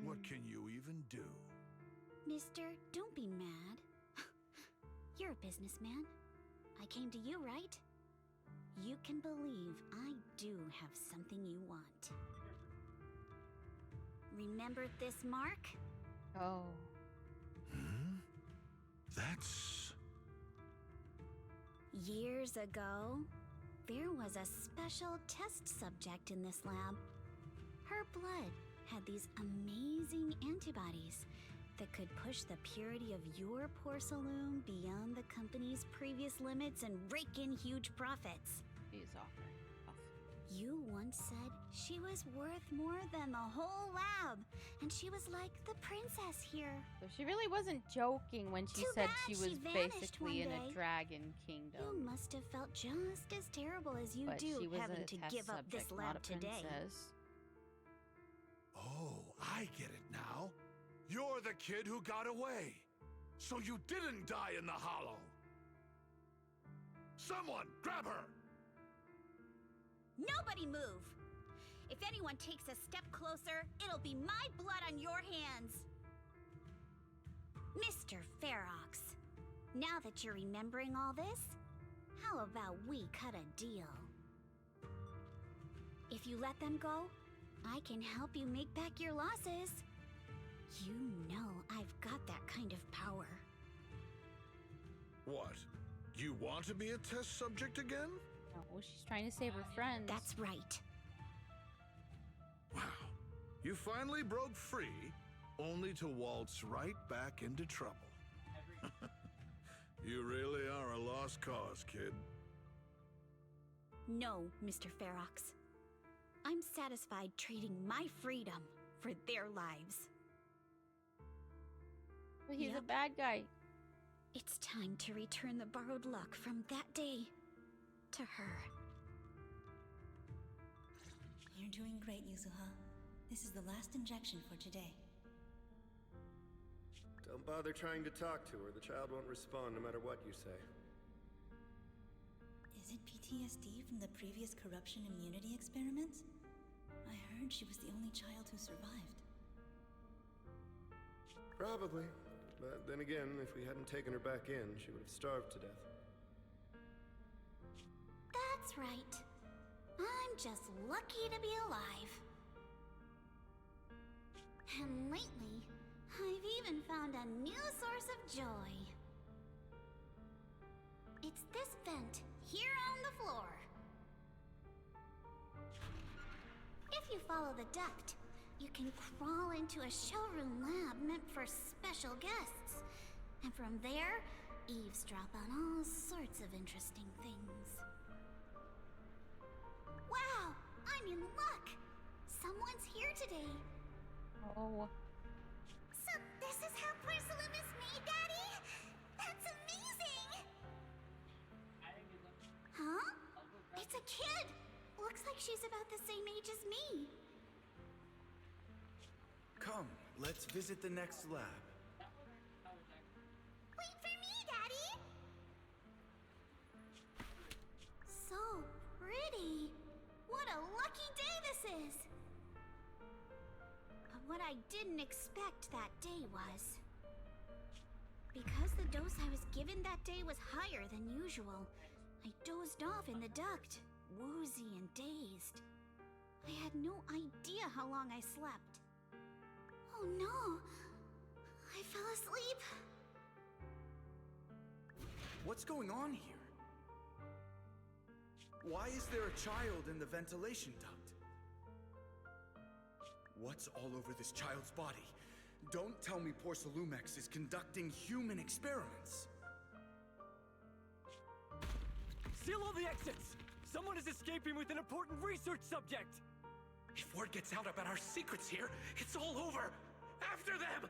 What can you even do? Mister, don't be mad. You're a businessman. I came to you, right? You can believe I do have something you want. Remember this mark? Oh. That's... Years ago, there was a special test subject in this lab. Her blood had these amazing antibodies that could push the purity of your porcelain beyond the company's previous limits and rake in huge profits. He's offering. You once said she was worth more than the whole lab, and she was like the princess here. So she really wasn't joking when she said she was basically in a dragon kingdom. You must have felt just as terrible as you do having to give up this lab today. Oh, I get it now. You're the kid who got away. So you didn't die in the hollow. Someone, grab her! Nobody move! If anyone takes a step closer, it'll be my blood on your hands. Mr. Ferox, now that you're remembering all this, how about we cut a deal? If you let them go, I can help you make back your losses. You know I've got that kind of power. What? You want to be a test subject again? No, she's trying to save her friends. That's right. Wow. You finally broke free, only to waltz right back into trouble. You really are a lost cause, kid. No, Mr. Ferox. I'm satisfied trading my freedom for their lives. But he's a bad guy. It's time to return the borrowed luck from that day to her. You're doing great, Yuzuha. This is the last injection for today. Don't bother trying to talk to her. The child won't respond no matter what you say. Is it PTSD from the previous corruption immunity experiments? I heard she was the only child who survived. Probably. But then again, if we hadn't taken her back in, she would have starved to death. That's right. I'm just lucky to be alive. And lately, I've even found a new source of joy. It's this vent here on the floor. If you follow the duct, you can crawl into a showroom lab meant for special guests. And from there, eavesdrop on all sorts of interesting things. Wow! I'm in luck! Someone's here today. Oh. So this is how porcelain is made, Daddy? That's amazing! Huh? It's a kid! Looks like she's about the same age as me. Come, let's visit the next lab. Wait for me, Daddy! So pretty! What a lucky day this is! But what I didn't expect that day was... because the dose I was given that day was higher than usual, I dozed off in the duct, woozy and dazed. I had no idea how long I slept. Oh no! I fell asleep! What's going on here? Why is there a child in the ventilation duct? What's all over this child's body? Don't tell me Porcelumex is conducting human experiments. Seal all the exits! Someone is escaping with an important research subject! If word gets out about our secrets here, it's all over! After them!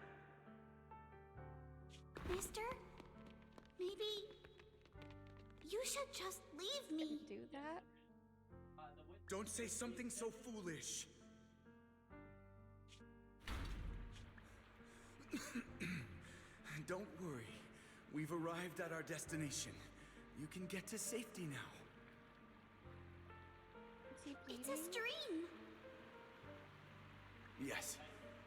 Mister? Maybe... you should just leave me. Do that? Don't say something so foolish. Don't worry. We've arrived at our destination. You can get to safety now. It's a stream. Yes.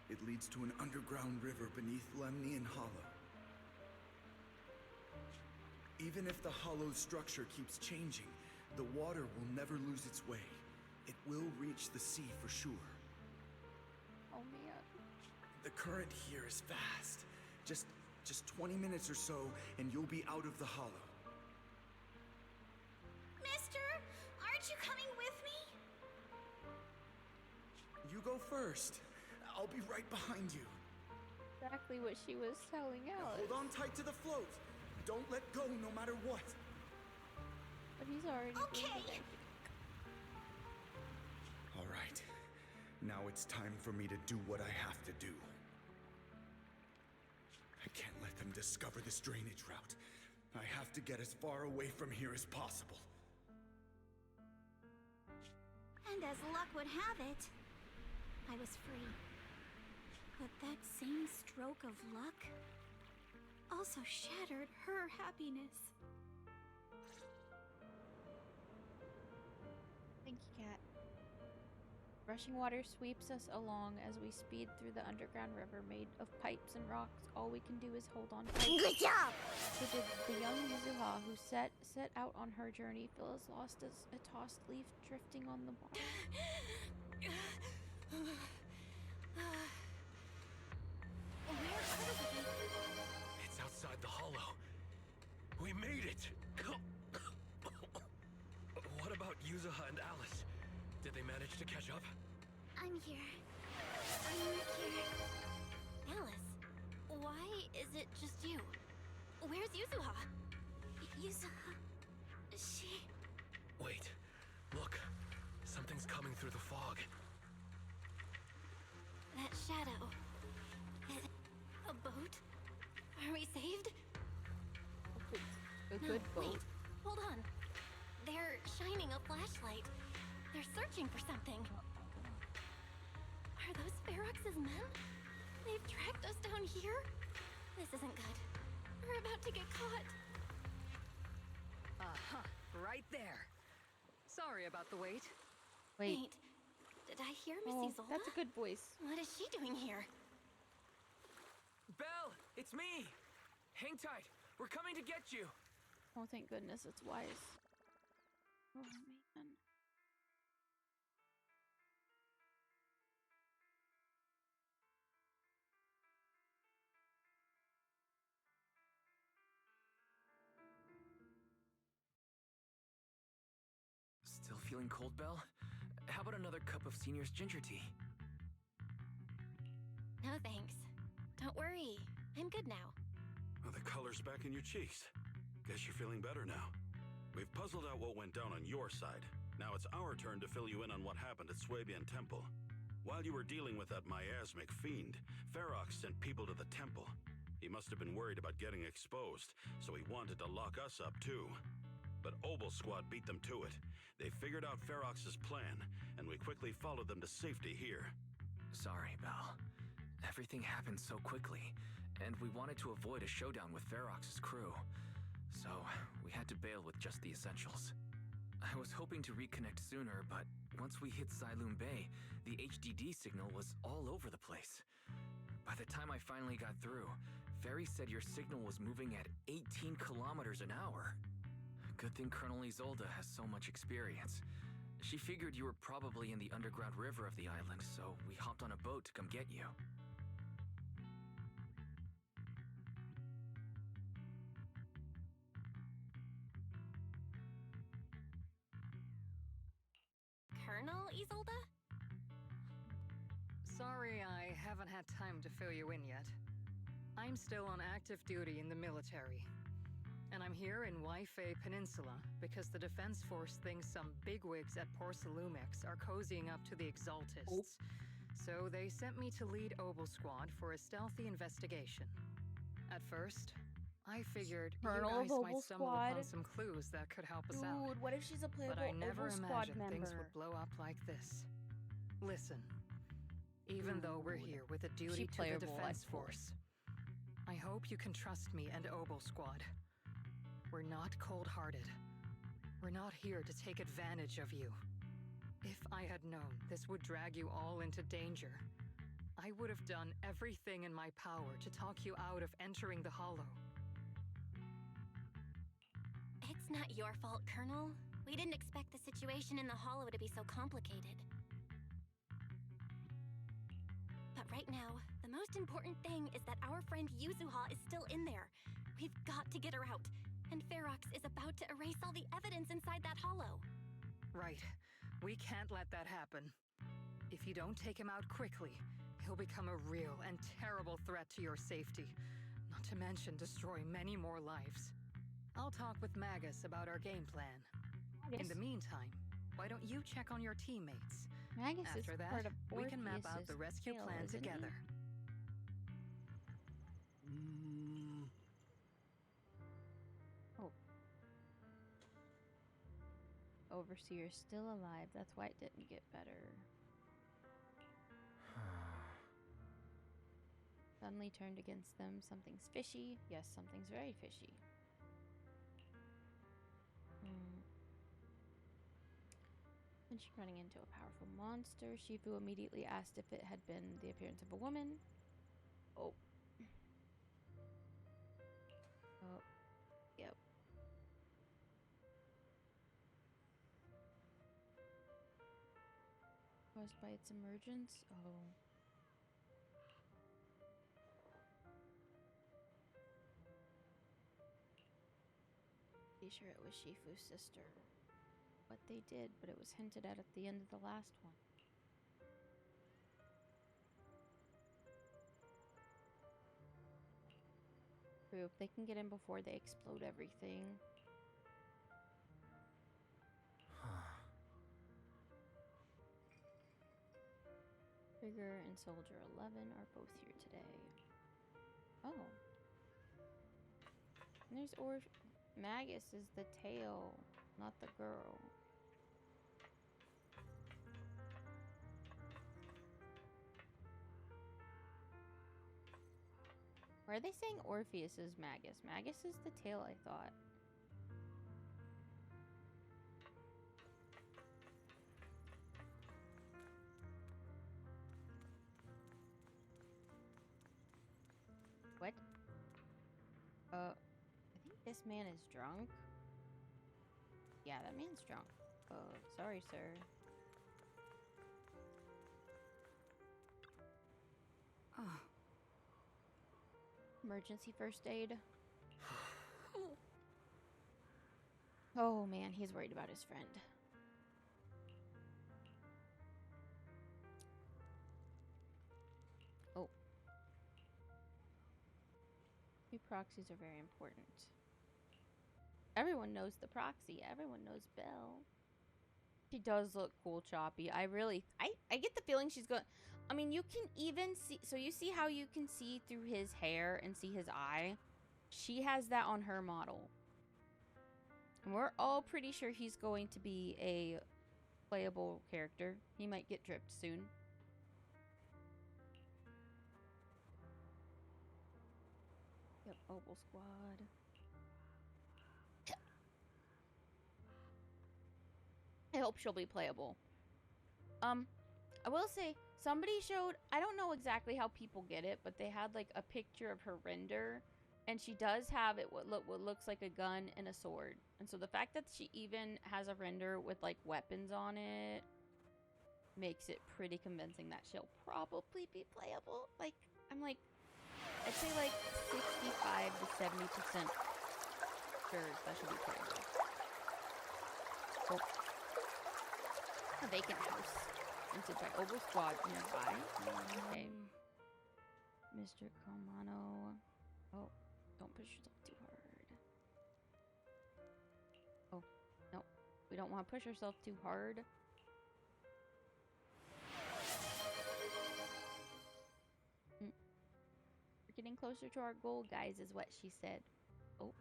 It leads to an underground river beneath Lemnian Hollow. Even if the hollow's structure keeps changing, the water will never lose its way. It will reach the sea for sure. Oh man. The current here is fast. Just 20 minutes or so, and you'll be out of the hollow. Mister, aren't you coming with me? You go first. I'll be right behind you. Exactly what she was telling Alex. Hold on tight to the float. Don't let go no matter what. But he's already okay. right. Now it's time for me to do what I have to do. I can't let them discover this drainage route. I have to get as far away from here as possible. And as luck would have it, I was free. But that same stroke of luck also shattered her happiness. Thank you, Cat. Rushing water sweeps us along as we speed through the underground river made of pipes and rocks. All we can do is hold on tight. Good job! So did the young Yuzuha who set out on her journey feel as lost as a tossed leaf drifting on the bottom? It's outside the hollow. We made it! What about Yuzuha and Alice? Did they manage to catch up? I'm here. I'm here. Alice, why is it just you? Where's Yuzuha? Yuzuha... she... Wait, look. Something's coming through the fog. That shadow. Is it a boat? Are we saved? A good boat. Wait, hold on. They're shining a flashlight. They're searching for something. Are those Ferox's men? They've tracked us down here? This isn't good. We're about to get caught. Right there. Sorry about the wait. Wait. Did I hear Miss Isolde? That's a good voice. What is she doing here? Belle, it's me. Hang tight. We're coming to get you. Oh, thank goodness it's Wise. Oh, man. Still feeling cold, Belle? How about another cup of Senior's ginger tea? No, thanks. Don't worry. I'm good now. Well, the color's back in your cheeks. Guess you're feeling better now. We've puzzled out what went down on your side. Now it's our turn to fill you in on what happened at Swabian Temple. While you were dealing with that miasmic fiend, Ferox sent people to the temple. He must have been worried about getting exposed, so he wanted to lock us up too. But Obel Squad beat them to it. They figured out Ferox's plan, and we quickly followed them to safety here. Sorry, Belle. Everything happened so quickly, and we wanted to avoid a showdown with Ferox's crew. So, we had to bail with just the essentials. I was hoping to reconnect sooner, but once we hit Xyloom Bay, the HDD signal was all over the place. By the time I finally got through, Ferry said your signal was moving at 18 kilometers an hour. Good thing Colonel Isolde has so much experience. She figured you were probably in the underground river of the island, so we hopped on a boat to come get you. Colonel Isolde? Sorry I haven't had time to fill you in yet. I'm still on active duty in the military. And I'm here in Waifei Peninsula because the Defense Force thinks some bigwigs at Porcelumex are cozying up to the Exaltists. So they sent me to lead Obel Squad for a stealthy investigation. At first, I figured Colonel you guys of might Obel stumble Squad. upon some clues that could help us out. Dude, what if she's a playable But I never Obel Squad imagined member? things would blow up like this. Listen, even though we're here with a duty to the playable, Defense I Force, I hope you can trust me and Obel Squad. We're not cold-hearted. We're not here to take advantage of you. If I had known this would drag you all into danger, I would have done everything in my power to talk you out of entering the Hollow. It's not your fault, Colonel. We didn't expect the situation in the Hollow to be so complicated. But right now, the most important thing is that our friend Yuzuha is still in there. We've got to get her out. And Ferox is about to erase all the evidence inside that hollow. Right. We can't let that happen. If you don't take him out quickly, he'll become a real and terrible threat to your safety. Not to mention destroy many more lives. I'll talk with Magus about our game plan. In the meantime, Why don't you check on your teammates? Magus is After that, part of we can map out Orpheus's the rescue tail, plan isn't he? together. Oh. Overseer's still alive. That's why it didn't get better. Suddenly turned against them. Something's fishy. Yes, something's very fishy. When she running into a powerful monster, Shifu immediately asked if it had been the appearance of a woman. Oh. Oh. Yep. Caused by its emergence? Oh. Pretty sure it was Shifu's sister. What they did, but it was hinted at the end of the last one. True, if they can get in before they explode everything. Trigger and Soldier 11 are both here today. Oh. And there's Magus is the tail, not the girl. Why are they saying Orpheus is Magus? Magus is the tail, I thought. What? I think this man is drunk. Yeah, that man's drunk. Sorry, sir. Oh. Emergency first aid. Oh man, he's worried about his friend. Oh. New proxies are very important. Everyone knows the proxy. Everyone knows Belle. She does look cool, Choppy. I get the feeling she's going... I mean, you can even see... So you see how you can see through his hair and see his eye? She has that on her model. And we're all pretty sure he's going to be a playable character. He might get dripped soon. Yep, Opal Squad. I hope she'll be playable. I will say, somebody showed, I don't know exactly how people get it, but they had like a picture of her render, and she does have it what looks like a gun and a sword. And so the fact that she even has a render with like weapons on it makes it pretty convincing that she'll probably be playable. Like, I'm like, I'd say like 65 to 70% sure that she'll be playable. Oh. A vacant house. Rented by Opal Squad nearby. Okay. Mr. Komano. Oh, don't push yourself too hard. Oh, no. We don't want to push ourselves too hard. We're getting closer to our goal, guys, is what she said. Oh,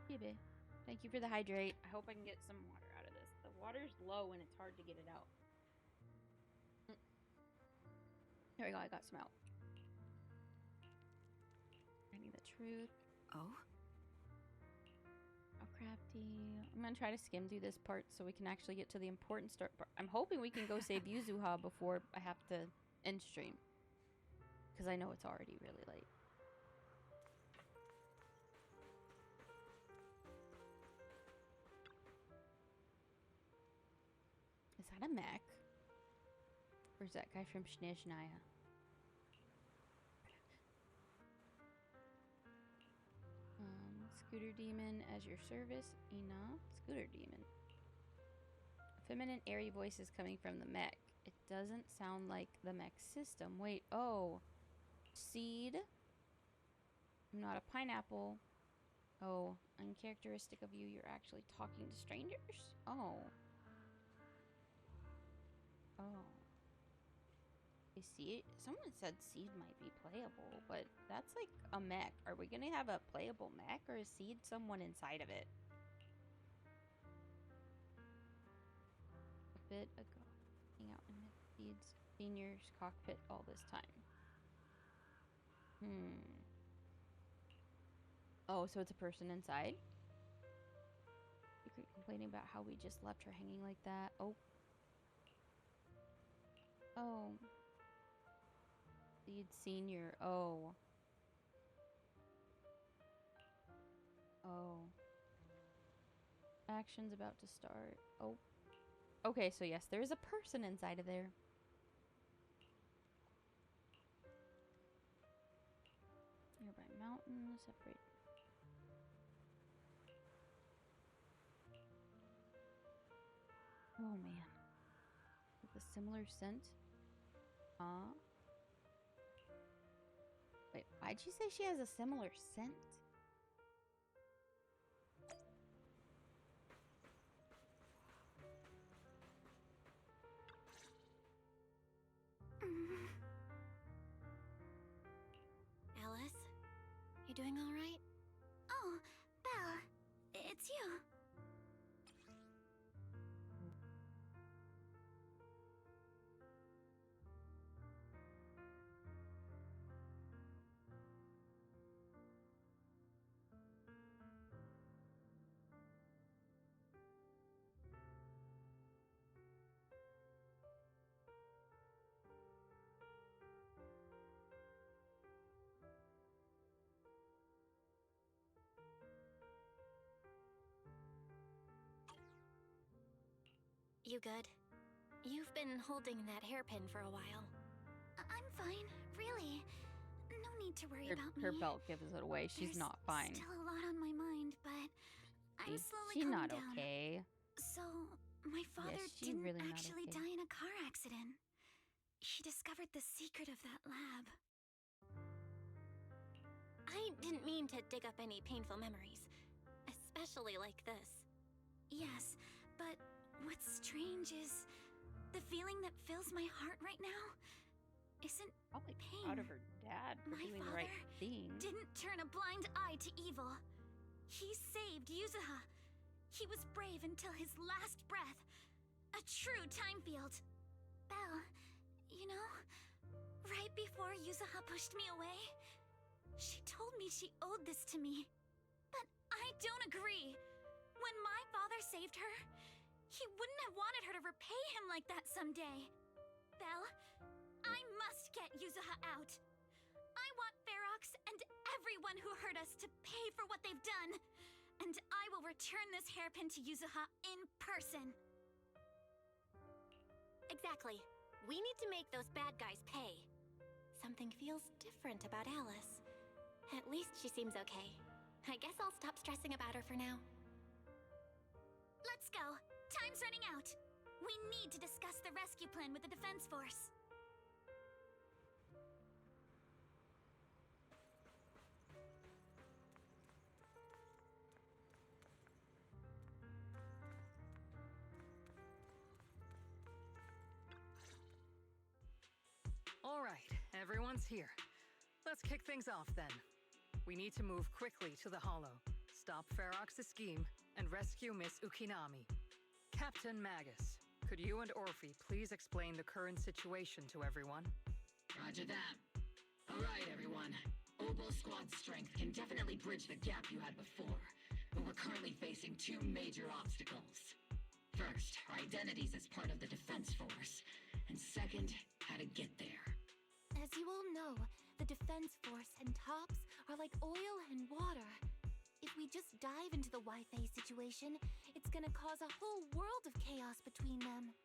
baby. Thank you for the hydrate. I hope I can get some water out of this. The water's low and it's hard to get it out. There we go, I got some out. I need the truth. Oh? How crafty. I'm gonna try to skim through this part so we can actually get to the important start part. I'm hoping we can go save Yuzuha before I have to end stream. Because I know it's already really late. Is that a mech? Or is that guy from Snezhnaya? Scooter Demon as your service. Enough. Scooter Demon. A feminine airy voice is coming from the mech. It doesn't sound like the mech system. Wait, oh. Seed. I'm not a pineapple. Oh, uncharacteristic of you. You're actually talking to strangers? Oh. Oh. I see. Someone said Seed might be playable, but that's like a mech. Are we gonna have a playable mech, or is Seed someone inside of it? A bit ago, hang out in Seed's senior's cockpit all this time. Oh, so it's a person inside? Secret complaining about how we just left her hanging like that. Oh. Oh. Seed senior. Oh. Oh. Action's about to start. Oh. Okay, so yes, there is a person inside of there. Nearby mountains separate. Oh man. With a similar scent. Huh? Wait, why'd you say she has a similar scent? Alice? You doing alright? Oh, Belle. It's you. You good? You've been holding that hairpin for a while. I'm fine, really. No need to worry about me. Her belt gives it away. She's not fine. Still a lot on my mind, but I'm slowly She's calming not down. Okay. So, my father she's didn't really not actually okay. die in a car accident. He discovered the secret of that lab. I didn't mean to dig up any painful memories, especially like this. Yes, but what's strange is the feeling that fills my heart right now isn't probably pain. Proud of her dad for My doing the father right thing. didn't turn a blind eye to evil. He saved Yuzuha. He was brave until his last breath. A true time field. Belle, you know, right before Yuzuha pushed me away, she told me she owed this to me. But I don't agree. When my father saved her, he wouldn't have wanted her to repay him like that someday. Belle, I must get Yuzuha out. I want Ferox and everyone who hurt us to pay for what they've done. And I will return this hairpin to Yuzuha in person. Exactly. We need to make those bad guys pay. Something feels different about Alice. At least she seems okay. I guess I'll stop stressing about her for now. Let's go. Time's running out. We need to discuss the rescue plan with the Defense Force. All right, everyone's here. Let's kick things off then. We need to move quickly to the Hollow, stop Ferox's scheme, and rescue Miss Ukinami. Captain Magus, could you and Orphe please explain the current situation to everyone? Roger that. All right, everyone. Oboe Squad's strength can definitely bridge the gap you had before, but we're currently facing two major obstacles. First, our identities as part of the Defense Force, and second, how to get there. As you all know, the Defense Force and TOPS are like oil and water. If we just dive into the Wi-Fi situation, it's gonna cause a whole world of chaos between them.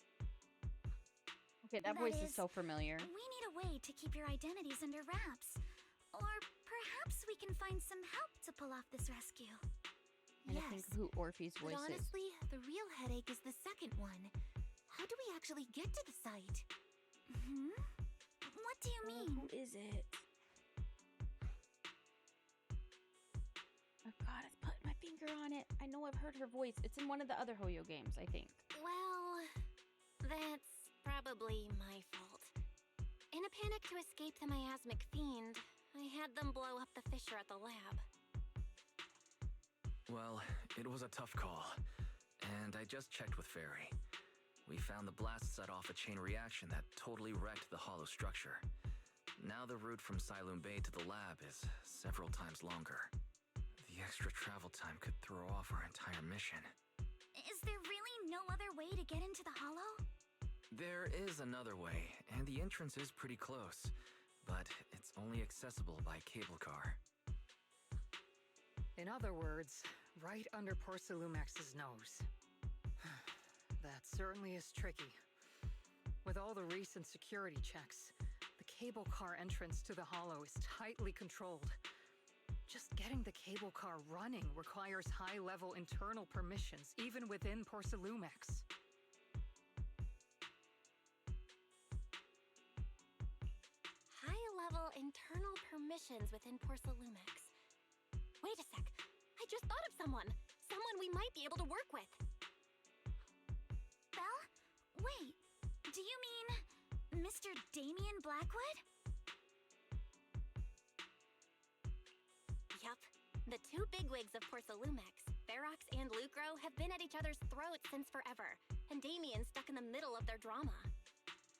Okay, that voice is so familiar. We need a way to keep your identities under wraps. Or perhaps we can find some help to pull off this rescue. And I think who Orphe's voice but honestly, the real headache is the second one. How do we actually get to the site? What do you mean? Who is it? Oh god, I've put my finger on it. I know I've heard her voice. It's in one of the other Hoyo games, I think. Well, that's Probably my fault. In a panic to escape the miasmic fiend, I had them blow up the fissure at the lab. Well, it was a tough call, and I just checked with Fairy. We found the blast set off a chain reaction that totally wrecked the hollow structure. Now the route from Siloon Bay to the lab is several times longer. The extra travel time could throw off our entire mission. Is there really no other way to get into the hollow? There is another way, and the entrance is pretty close, but it's only accessible by cable car. In other words, right under Porcelumex's nose. That certainly is tricky. With all the recent security checks, the cable car entrance to the hollow is tightly controlled. Just getting the cable car running requires high-level internal permissions, even within Porcelumex. High-level internal permissions within Porcelumex. Wait a sec. I just thought of someone. Someone we might be able to work with. Belle? Wait, do you mean Mr. Damien Blackwood? Yup. The two bigwigs of Porcelumex, Ferox and Lucro, have been at each other's throats since forever, and Damien's stuck in the middle of their drama.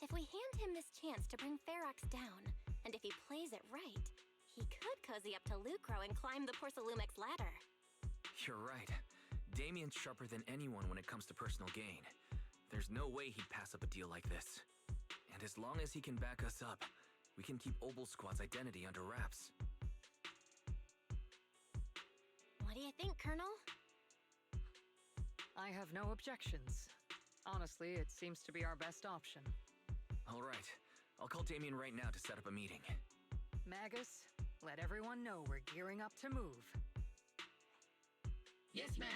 If we hand him this chance to bring Ferox down, and if he plays it right, he could cozy up to Lucro and climb the Porcelumex ladder. You're right. Damien's sharper than anyone when it comes to personal gain. There's no way he'd pass up a deal like this. And as long as he can back us up, we can keep Obel Squad's identity under wraps. What do you think, Colonel? I have no objections. Honestly, it seems to be our best option. All right. I'll call Damien right now to set up a meeting. Magus, let everyone know we're gearing up to move. Yes, ma'am.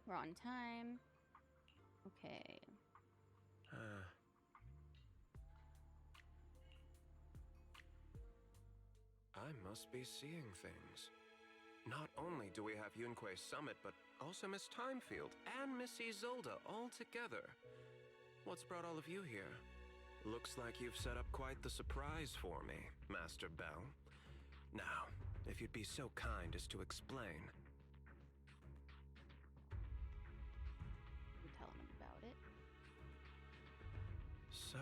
We're on time. Okay. I must be seeing things. Not only do we have Yunquei Summit, but also Miss Timefield and Miss Isolde all together. What's brought all of you here? Looks like you've set up quite the surprise for me, Master Bell. Now, if you'd be so kind as to explain. I'm telling him about it. So,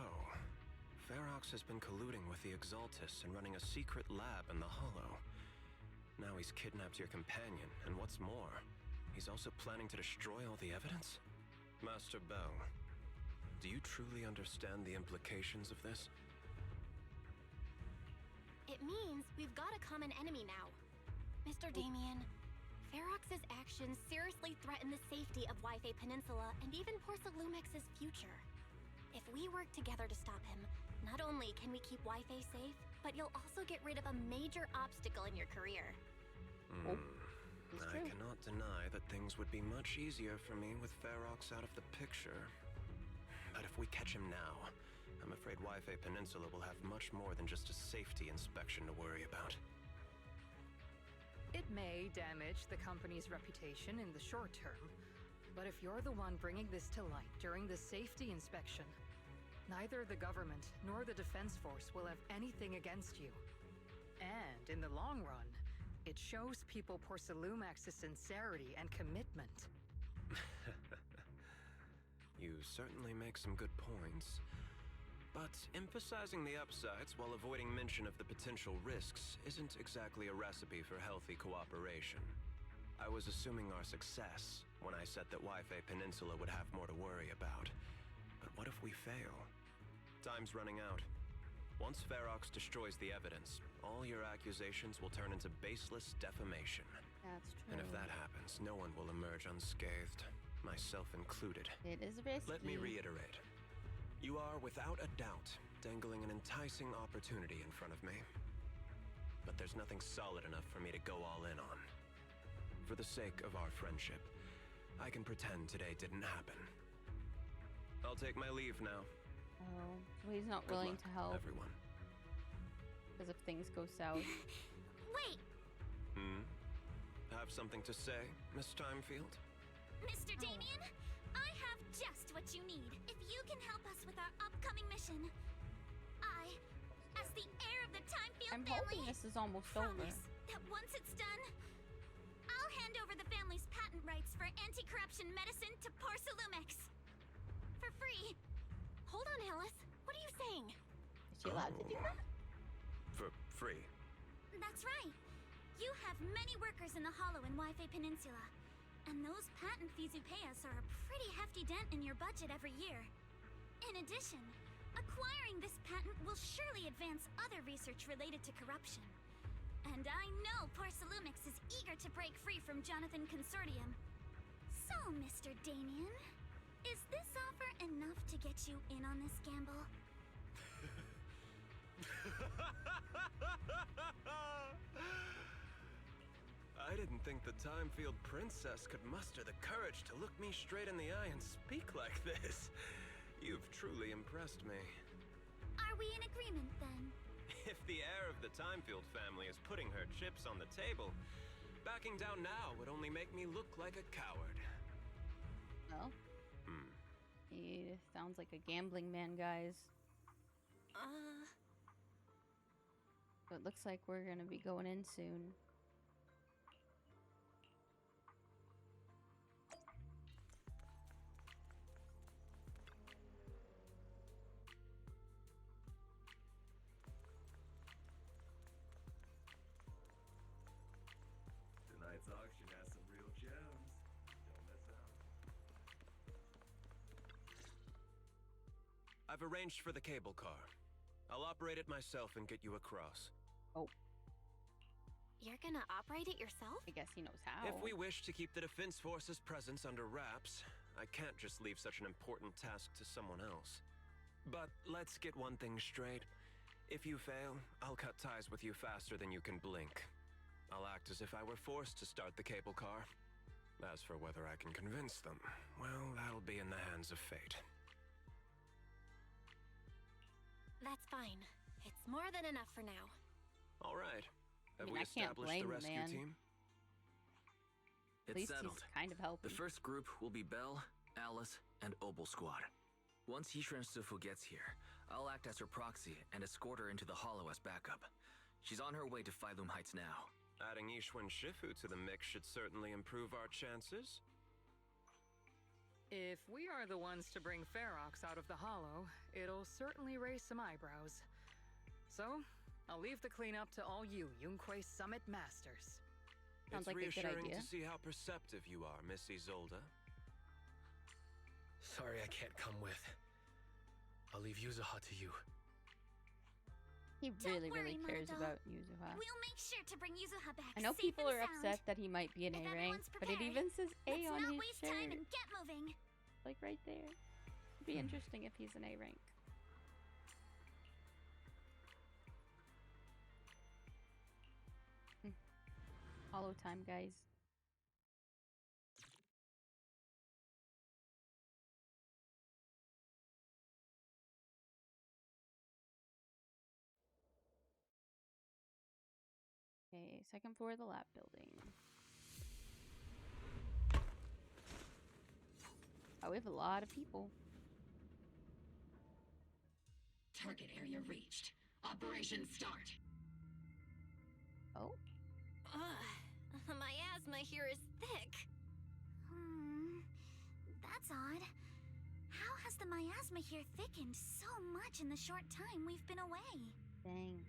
Ferox has been colluding with the Exaltus and running a secret lab in the Hollow. Now he's kidnapped your companion, and what's more, he's also planning to destroy all the evidence? Master Bell, do you truly understand the implications of this? It means we've got a common enemy now. Mr. Damien, Ferox's actions seriously threaten the safety of Wi-Fi Peninsula and even Porcelumex's future. If we work together to stop him, not only can we keep Wi-Fi safe, but you'll also get rid of a major obstacle in your career. I cannot deny that things would be much easier for me with Ferox out of the picture. But if we catch him now, I'm afraid Wi-Fi Peninsula will have much more than just a safety inspection to worry about. It may damage the company's reputation in the short term, but if you're the one bringing this to light during the safety inspection, neither the government nor the Defense Force will have anything against you. And in the long run, it shows people Porcelumax's sincerity and commitment. You certainly make some good points. But emphasizing the upsides while avoiding mention of the potential risks isn't exactly a recipe for healthy cooperation. I was assuming our success when I said that Wi-Fi Peninsula would have more to worry about. But what if we fail? Time's running out. Once Ferox destroys the evidence, all your accusations will turn into baseless defamation. That's true. And if that happens, no one will emerge unscathed, myself included. It is risky. Let me reiterate. You are, without a doubt, dangling an enticing opportunity in front of me. But there's nothing solid enough for me to go all in on. For the sake of our friendship, I can pretend today didn't happen. I'll take my leave now. Oh, so he's not Good willing luck, to help. everyone. Because if things go south. Wait! Have something to say, Miss Timefield? Mr. Damien, I have just what you need. If you can help us with our upcoming mission, I, as the heir of the Timefield I'm family, hoping this is almost over. promise that once it's done, I'll hand over the family's patent rights for anti-corruption medicine to Porcelumax. For free. Hold on, Alice. What are you saying? Is she allowed to do that? For free. That's right. You have many workers in the Hollow and Wi-Fi Peninsula. And those patent fees you pay us are a pretty hefty dent in your budget every year. In addition, acquiring this patent will surely advance other research related to corruption. And I know Porcelumax is eager to break free from Jonathan Consortium. So, Mr. Damien, is this offer enough to get you in on this gamble? I didn't think the Timefield princess could muster the courage to look me straight in the eye and speak like this. You've truly impressed me. Are we in agreement, then? If the heir of the Timefield family is putting her chips on the table, backing down now would only make me look like a coward. Well, he sounds like a gambling man, guys. So it looks like we're gonna be going in soon. Tonight's auction has some real gems. Don't miss out. I've arranged for the cable car. I'll operate it myself and get you across. Oh. You're gonna operate it yourself? I guess he knows how. If we wish to keep the Defense Force's presence under wraps, I can't just leave such an important task to someone else. But let's get one thing straight. If you fail, I'll cut ties with you faster than you can blink. I'll act as if I were forced to start the cable car. As for whether I can convince them, well, that'll be in the hands of fate. That's fine. It's more than enough for now. All right. Have I mean, we I can't established blame the the rescue man. team? At least he's kind of helping. The first group will be Belle, Alice, and Obel Squad. Once Yishuan Sufu gets here, I'll act as her proxy and escort her into the Hollow as backup. She's on her way to Phylum Heights now. Adding Yishuan Shifu to the mix should certainly improve our chances. If we are the ones to bring Ferox out of the Hollow, it'll certainly raise some eyebrows. So, I'll leave the cleanup to all you Yunquay Summit Masters. Sounds like a good reassuring idea. to see how perceptive you are, Miss Isolde. Sorry I can't come with. I'll leave Yuzuha to you. He really, really cares Mondo. about Yuzuha. We'll make sure to bring Yuzuha back. I know safe people and are sound. upset that he might be an If A rank, everyone's but it prepared, even says A let's on not his waste shirt. time and get moving. Like right there. It'd be interesting if he's an A rank. Hollow time, guys. Okay, second floor of the lab building. Oh, we have a lot of people. Target area reached. Operation start. My asthma here is thick. That's odd. How has the miasma here thickened so much in the short time we've been away? Dang.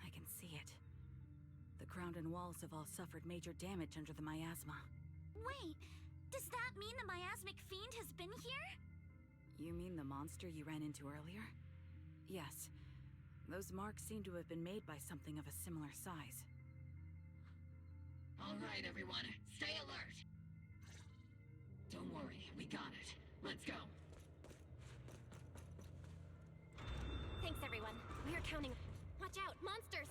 I can see it. The ground and walls have all suffered major damage under the miasma. Wait, does that mean the miasmic fiend has been here? You mean the monster you ran into earlier? Yes. Those marks seem to have been made by something of a similar size. All right, everyone, stay alert. Don't worry, we got it. Let's go. Thanks, everyone. We are counting. Watch out, monsters!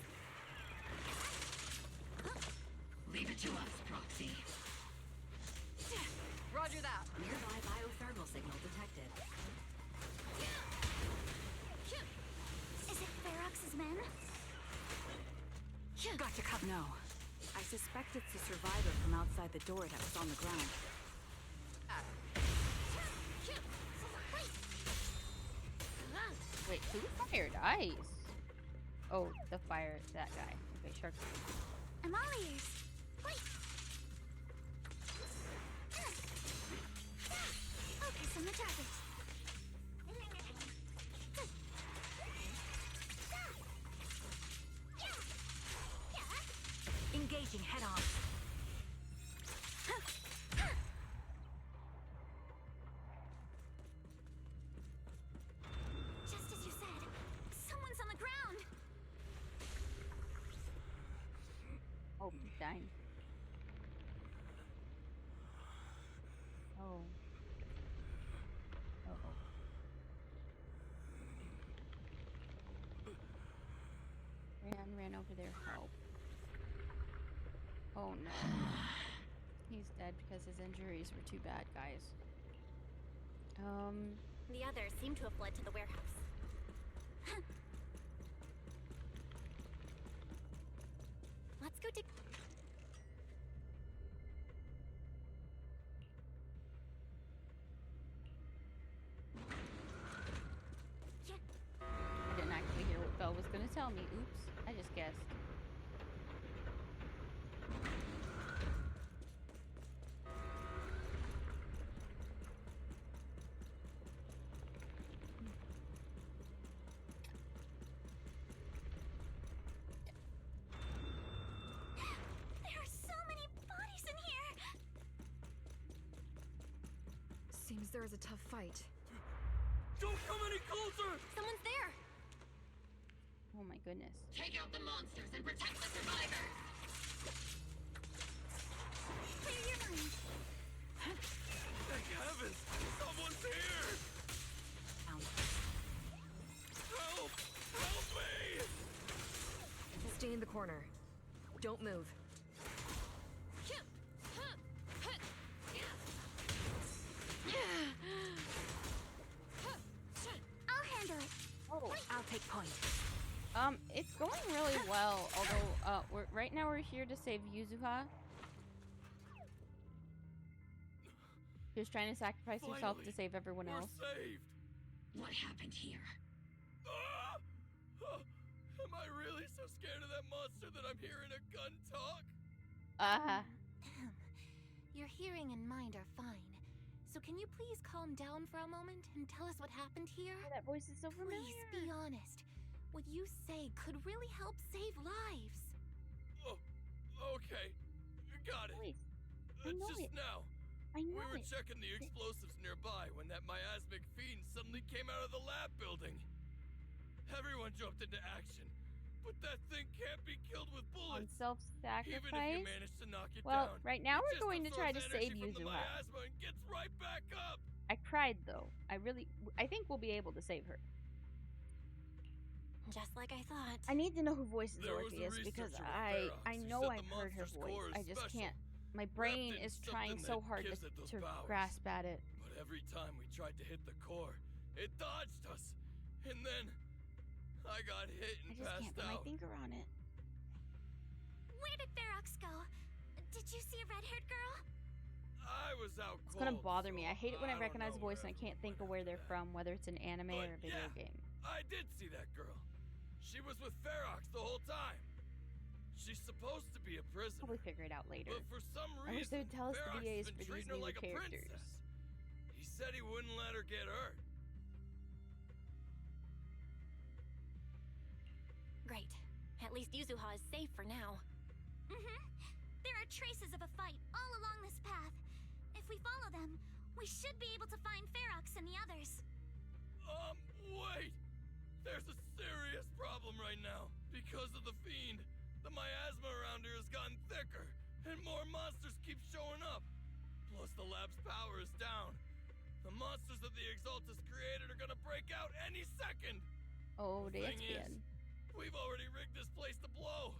Leave it to us, Proxy. Roger that. Nearby biothermal signal detected. Is it Ferox's men? Gotcha, no. I suspect it's a survivor from outside the door that was on the ground. Wait, who fired ice? Oh, the fire, that guy. Okay, shark. I'm all ears. Wait. Focus on the target. Engaging head on. Just as you said, someone's on the ground. Oh, he's dying. Oh. Uh-oh. Ran over there. Help. Oh no. He's dead because his injuries were too bad, guys. The others seem to have fled to the warehouse. Let's go dig. I didn't actually hear what Belle was gonna tell me. Oops. I just guessed. There are so many bodies in here. Seems there is a tough fight. Don't come any closer! Someone's there! Oh my goodness. Take out the monsters and protect the survivors! Clear your mind. Thank heavens! Someone's here! Help! Help me! Stay in the corner. Don't move. I'll handle it. Oh. I'll take point. It's going really well, although, right now we're here to save Yuzuha. He was trying to sacrifice himself to save everyone else. Saved. What happened here? Am I really so scared of that monster that I'm hearing a gun talk? Your hearing and mind are fine. So can you please calm down for a moment and tell us what happened here? Oh, that voice is so familiar. Please be honest. What you say could really help save lives. Oh, okay. Got it. Just now. I know we were checking the explosives nearby when that miasmic fiend suddenly came out of the lab building. Everyone jumped into action. But that thing can't be killed with bullets. On self-sacrifice? Even if you manage to knock it well, down, right now it we're going to try to just save absorbs energy from the Yuzuha. miasma and gets right back up. I cried though. I think we'll be able to save her. Just like I thought. I need to know who voices There was a Orpheus because researcher with I Ferox who know said I've the heard her monster's core voice. is I just special, can't. My brain wrapped in is trying something so that hard gives it those to powers. grasp at it. But every time we tried to hit the core, it dodged us. And then I got hit and I just passed can't put my out. finger on it. Where did Ferox go? Did you see a red-haired girl? I was out It's cold. gonna bother me. I hate it when I don't recognize a know voice and I can't think of where they're from, whether it's an anime or a video game. I did see that girl. She was with Ferox the whole time. She's supposed to be a prisoner. Probably figure it out later. But for some I wish they reason, would tell us the Ferox VAs has been for these treating her new like a characters. princess. He said he wouldn't let her get hurt. Great. At least Yuzuha is safe for now. There are traces of a fight all along this path. If we follow them, we should be able to find Ferox and the others. Wait! There's a serious problem right now. Because of the fiend, the miasma around here has gotten thicker, and more monsters keep showing up. Plus the lab's power is down. The monsters that the Exaltus created are gonna break out any second! Oh, The that's thing is, good. we've already rigged this place to blow.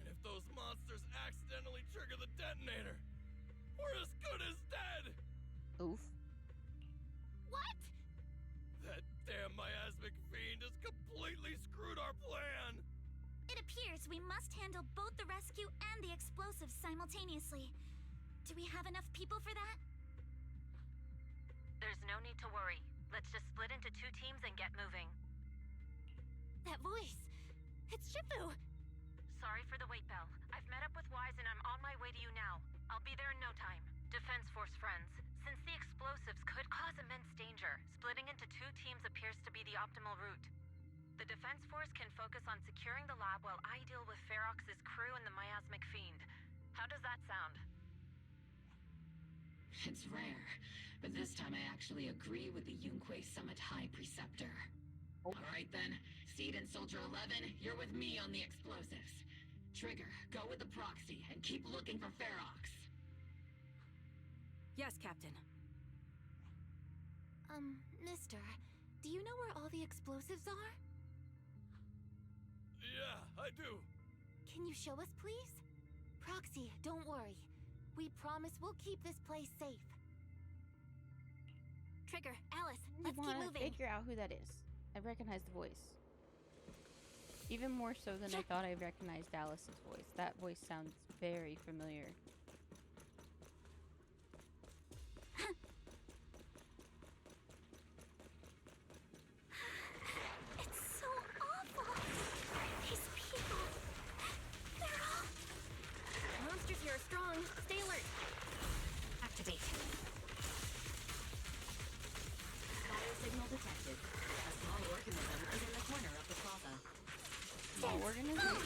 And if those monsters accidentally trigger the detonator, we're as good as dead! Oof. What? That damn miasmic fiend has completely screwed our plan! It appears we must handle both the rescue and the explosives simultaneously. Do we have enough people for that? There's no need to worry. Let's just split into 2 teams and get moving. That voice! It's Shifu! Sorry for the wait, Belle. I've met up with Wise and I'm on my way to you now. I'll be there in no time. Defense Force friends, since the explosives could cause immense danger, splitting into 2 teams appears to be the optimal route. The Defense Force can focus on securing the lab while I deal with Ferox's crew and the miasmic fiend. How does that sound? It's rare, but this time I actually agree with the Yunque Summit High Preceptor. Alright then, Seed and Soldier 11, you're with me on the explosives. Trigger, go with the proxy and keep looking for Ferox. Yes, Captain. Mister, do you know where all the explosives are? Yeah, I do. Can you show us, please? Proxy, don't worry. We promise we'll keep this place safe. Trigger, Alice, let's keep moving. Figure out who that is. I recognize the voice. Even more so than I thought I recognized Alice's voice. That voice sounds very familiar. It's so awful. These people. They're all. Monsters here are strong. Stay alert. Activate. Biosignal detected. A small organism is in the corner of the plaza. Small organism?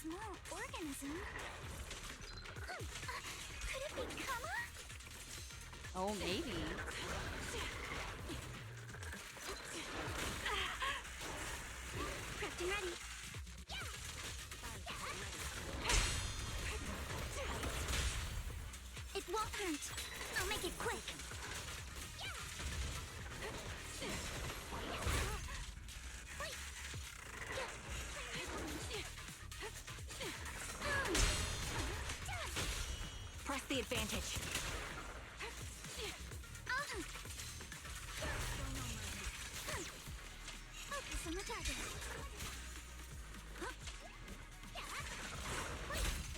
Small organism? Could it be Kama? Oh, maybe. Crafting ready. It won't hurt. I'll make it quick. Press the advantage. Focus on the target.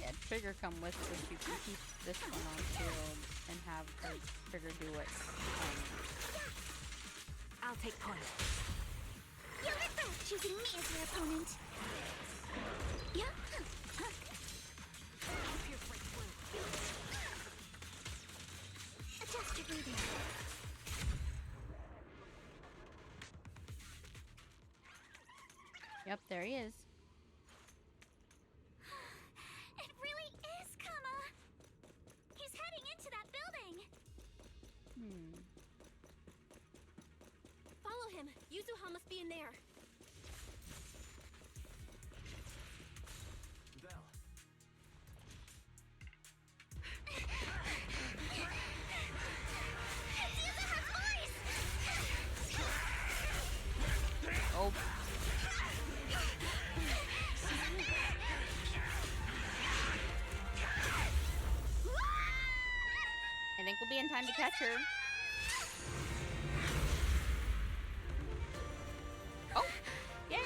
Yeah, trigger come with so you can keep this one on shield and have the trigger do it. I'll take point. You regret choosing me as your opponent. Yeah. Adjust your breathing. Yep, there he is. It really is Kama. He's heading into that building. Follow him. Yuzuha must be in there. Belle. It's Yuzuha's voice! Oh. I think we'll be in time to catch her. Oh! Yay!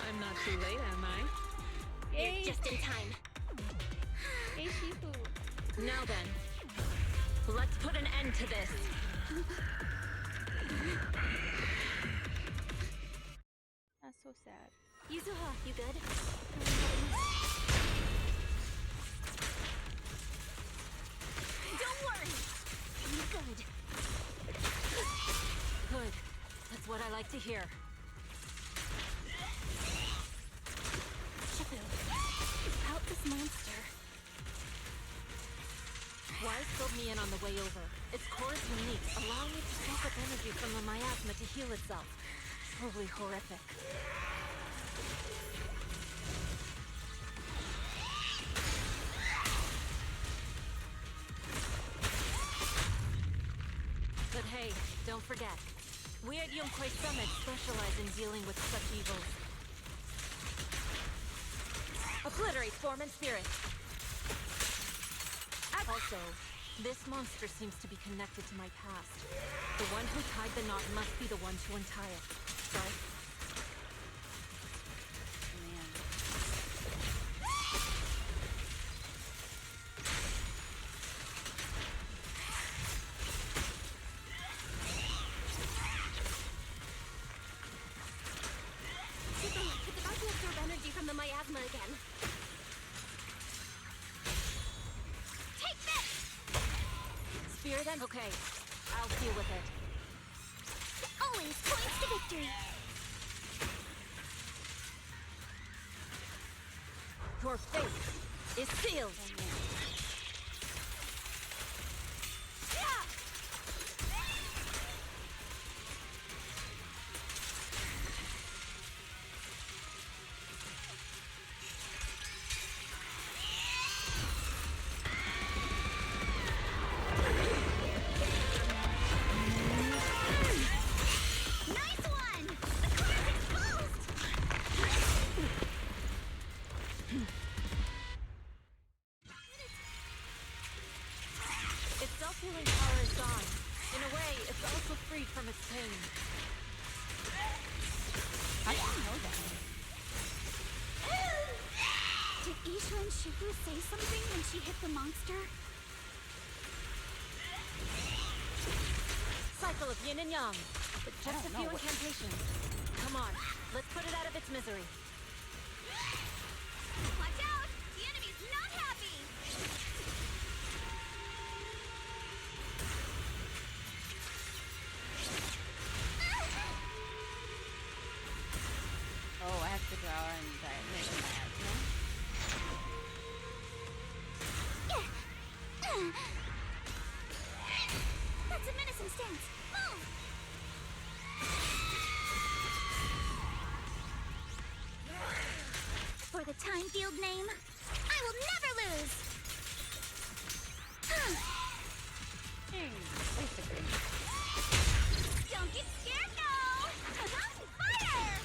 I'm not too late, am I? Yay! You're just in time. Hey, Shifu. Now then, let's put an end to this. That's so sad. Yuzuha, you good? Don't worry! I'm good. Good. That's what I like to hear. Shifu, about this monster. Wise filled me in on the way over. Its core is unique, allowing it to soak up energy from the miasma to heal itself. Truly horrific. But hey, don't forget. We at Yunkwei Summit specialize in dealing with such evils. Obliterate form and spirit. Also, this monster seems to be connected to my past. The one who tied the knot must be the one to untie it. Right? Shifu, it's about to absorb energy from the miasma again. Take this! Spear them? Okay, I'll deal with it. Always points to victory. Your fate is sealed. Nice one! The core is exposed! Its self-healing power is gone. In a way, it's also freed from its pain. How do you know that? Did Isha and Shifu say something when she hit the monster? Cycle of yin and yang. But just a few incantations. Come on, let's put it out of its misery. Watch out! The enemy's not happy! Oh, I have to go and make my asthma. That's a menacing stance. Move! For the time field name, I will never lose! Basically. Don't get scared now! Fire!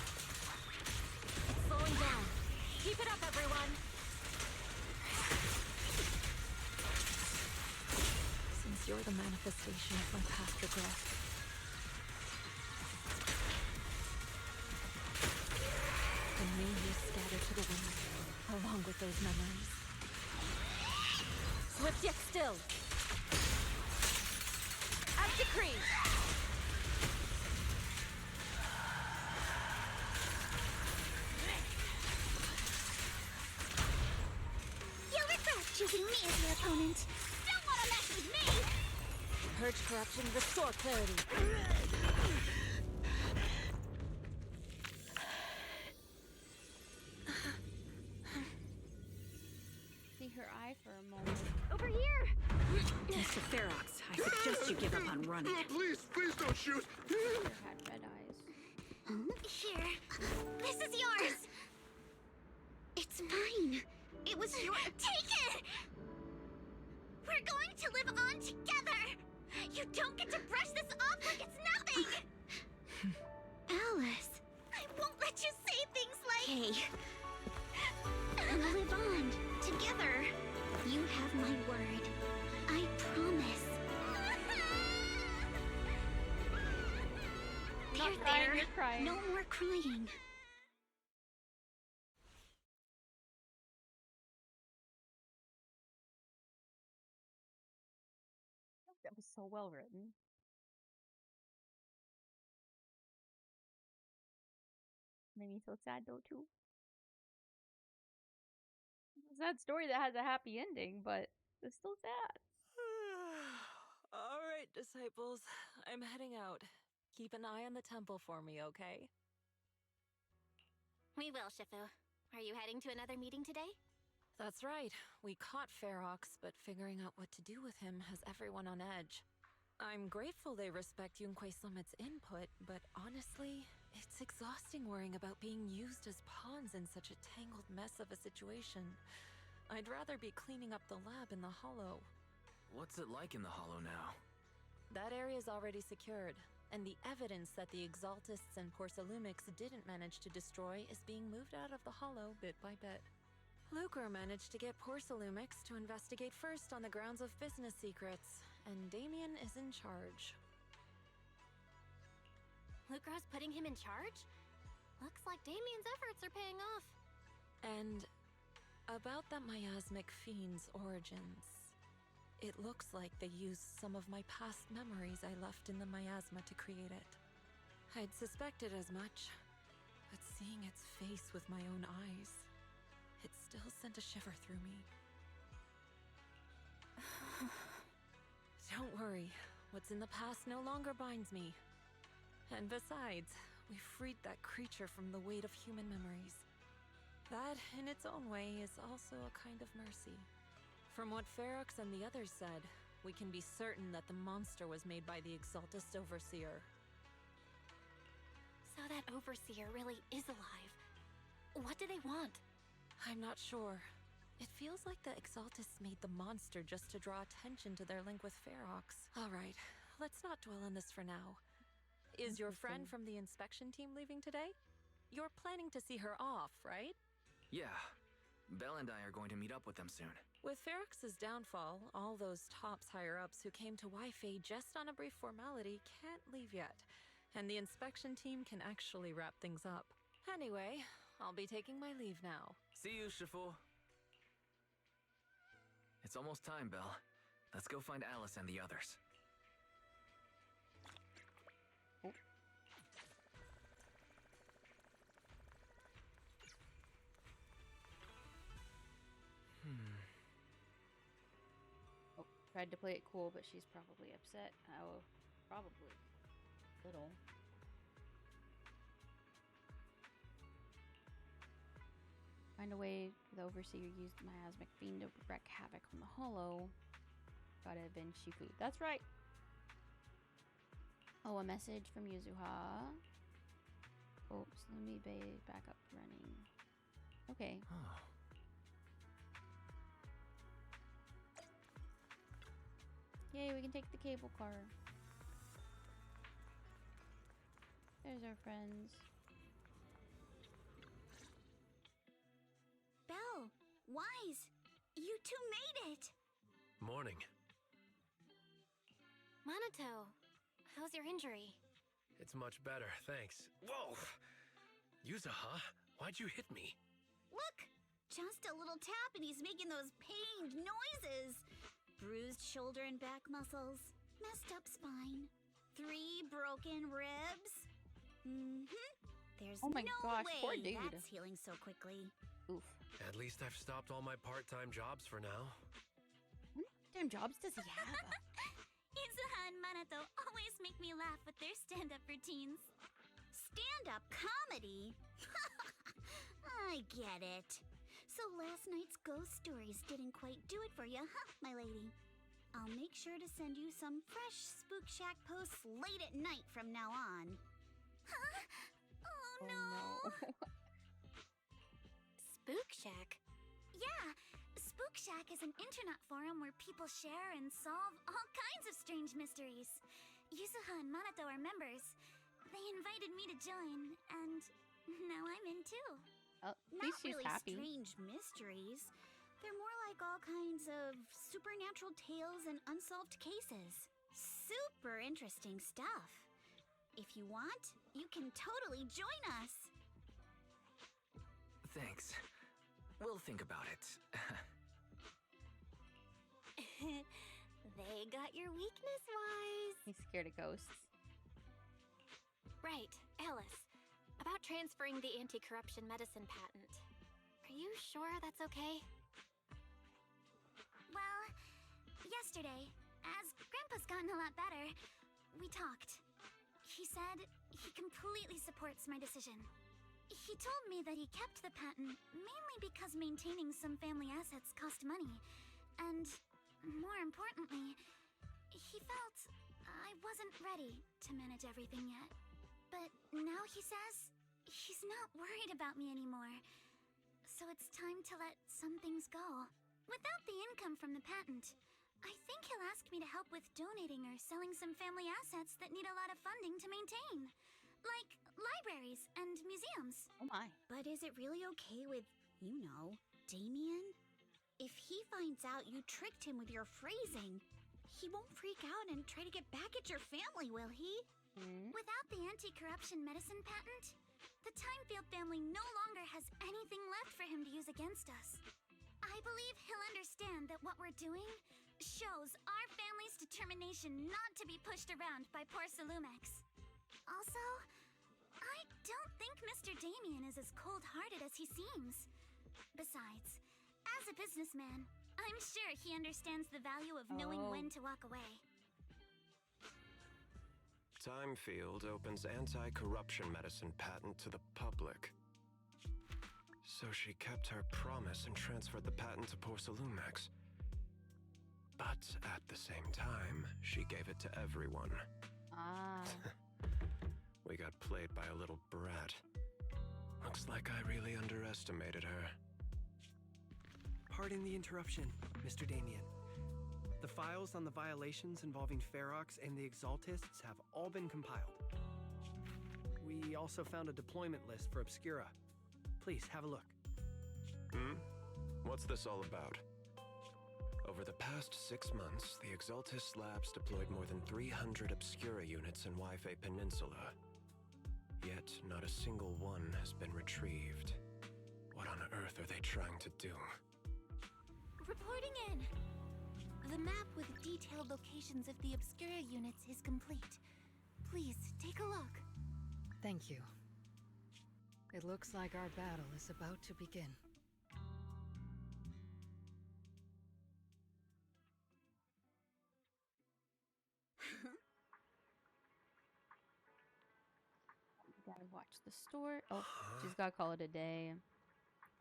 It's slowing down. Keep it up, everyone. Since you're the manifestation of my past regrets, then may you scatter to the wind, along with those memories. Swift yet still. As decreed. You'll regret choosing me as your opponent. Don't want to mess with me! Purge corruption, restore clarity. See her eye for a moment. Over here! Mr. Ferox, I suggest you give up on running. Please don't shoot! Her had red eyes. Here. This is yours! It's mine. It was your— Take it! We're going to live on together! You don't get to brush this off like it's nothing! Alice. I won't let you say things like— Hey. We'll live on, together. You have my word. I promise. Not crying, you're crying. No more crying. That was so well written. Made me so sad though too. It's a sad story that has a happy ending, but it's still sad. All right, disciples. I'm heading out. Keep an eye on the temple for me, okay? We will, Shifu. Are you heading to another meeting today? That's right. We caught Ferox, but figuring out what to do with him has everyone on edge. I'm grateful they respect Yunquei Summit's input, but honestly, it's exhausting worrying about being used as pawns in such a tangled mess of a situation. I'd rather be cleaning up the lab in the Hollow. What's it like in the Hollow now? That area's already secured, and the evidence that the Exaltists and Porcelumics didn't manage to destroy is being moved out of the Hollow bit by bit. Lucre managed to get Porcelumics to investigate first on the grounds of business secrets, and Damien is in charge. Lucro's putting him in charge? Looks like Damien's efforts are paying off. And about that miasmic fiend's origins. It looks like they used some of my past memories I left in the miasma to create it. I'd suspected as much, but seeing its face with my own eyes, it still sent a shiver through me. Don't worry, what's in the past no longer binds me. And besides, we freed that creature from the weight of human memories. That, in its own way, is also a kind of mercy. From what Ferox and the others said, we can be certain that the monster was made by the Exaltist Overseer. So that Overseer really is alive. What do they want? I'm not sure. It feels like the Exaltists made the monster just to draw attention to their link with Ferox. Alright, let's not dwell on this for now. Is your friend from the inspection team leaving today? You're planning to see her off, right? Yeah. Belle and I are going to meet up with them soon. With Ferox's downfall, all those tops higher-ups who came to Wi-Fi just on a brief formality can't leave yet, and the inspection team can actually wrap things up. Anyway, I'll be taking my leave now. See you, Shifu. It's almost time, Belle. Let's go find Alice and the others. Oh, tried to play it cool, but she's probably upset. Oh, probably. Little. Find a way for the Overseer used the miasmic fiend to wreak havoc on the Hollow. Gotta avenge Shifu. That's right! Oh, a message from Yuzuha. Oh, Slimy Bay back up running. Okay. Oh. Yay, we can take the cable car. There's our friends. Belle, Wise, you two made it! Morning. Minato, how's your injury? It's much better, thanks. Whoa! Yuzuha, why'd you hit me? Look! Just a little tap and he's making those pained noises. Bruised shoulder and back muscles, messed up spine, 3 broken ribs. There's oh my no gosh, way poor dude. That's healing so quickly. Oof. At least I've stopped all my part-time jobs for now. How many damn jobs does he have? Yuzuha and Minato always make me laugh with their stand-up routines. Stand-up comedy? I get it. So last night's ghost stories didn't quite do it for you, huh, my lady? I'll make sure to send you some fresh Spook Shack posts late at night from now on. Huh? Oh no! Spook Shack? Yeah, Spook Shack is an internet forum where people share and solve all kinds of strange mysteries. Yuzuha and Minato are members. They invited me to join, and now I'm in too. At Not least she's really happy. strange mysteries. They're more like all kinds of supernatural tales and unsolved cases. Super interesting stuff. If you want, you can totally join us. Thanks. We'll think about it. They got your weakness, Wise. He's scared of ghosts. Right, Alice. About transferring the anti-corruption medicine patent. Are you sure that's okay? Well, yesterday, as Grandpa's gotten a lot better, we talked. He said he completely supports my decision. He told me that he kept the patent mainly because maintaining some family assets cost money. And, more importantly, he felt I wasn't ready to manage everything yet. But now he says he's not worried about me anymore. So it's time to let some things go. Without the income from the patent, I think he'll ask me to help with donating or selling some family assets that need a lot of funding to maintain. Like libraries and museums. Oh my. But is it really okay with, Damien? If he finds out you tricked him with your phrasing, he won't freak out and try to get back at your family, will he? Without the anti-corruption medicine patent, the Timefield family no longer has anything left for him to use against us. I believe he'll understand that what we're doing shows our family's determination not to be pushed around by poor Salumex. Also, I don't think Mr. Damien is as cold-hearted as he seems. Besides, as a businessman, I'm sure he understands the value of knowing when to walk away. Timefield opens anti-corruption medicine patent to the public. So she kept her promise and transferred the patent to Porcelumex. But at the same time, she gave it to everyone. We got played by a little brat. Looks like I really underestimated her. Pardon the interruption, Mr. Damien. The files on the violations involving Ferox and the Exaltists have all been compiled. We also found a deployment list for Obscura. Please, have a look. What's this all about? Over the past 6 months, the Exaltist Labs deployed more than 300 Obscura units in Wi-Fi Peninsula. Yet, not a single one has been retrieved. What on earth are they trying to do? Reporting in. The map with detailed locations of the Obscura units is complete. Please, take a look. Thank you. It looks like our battle is about to begin. Gotta watch the store. Oh, she's gotta call it a day.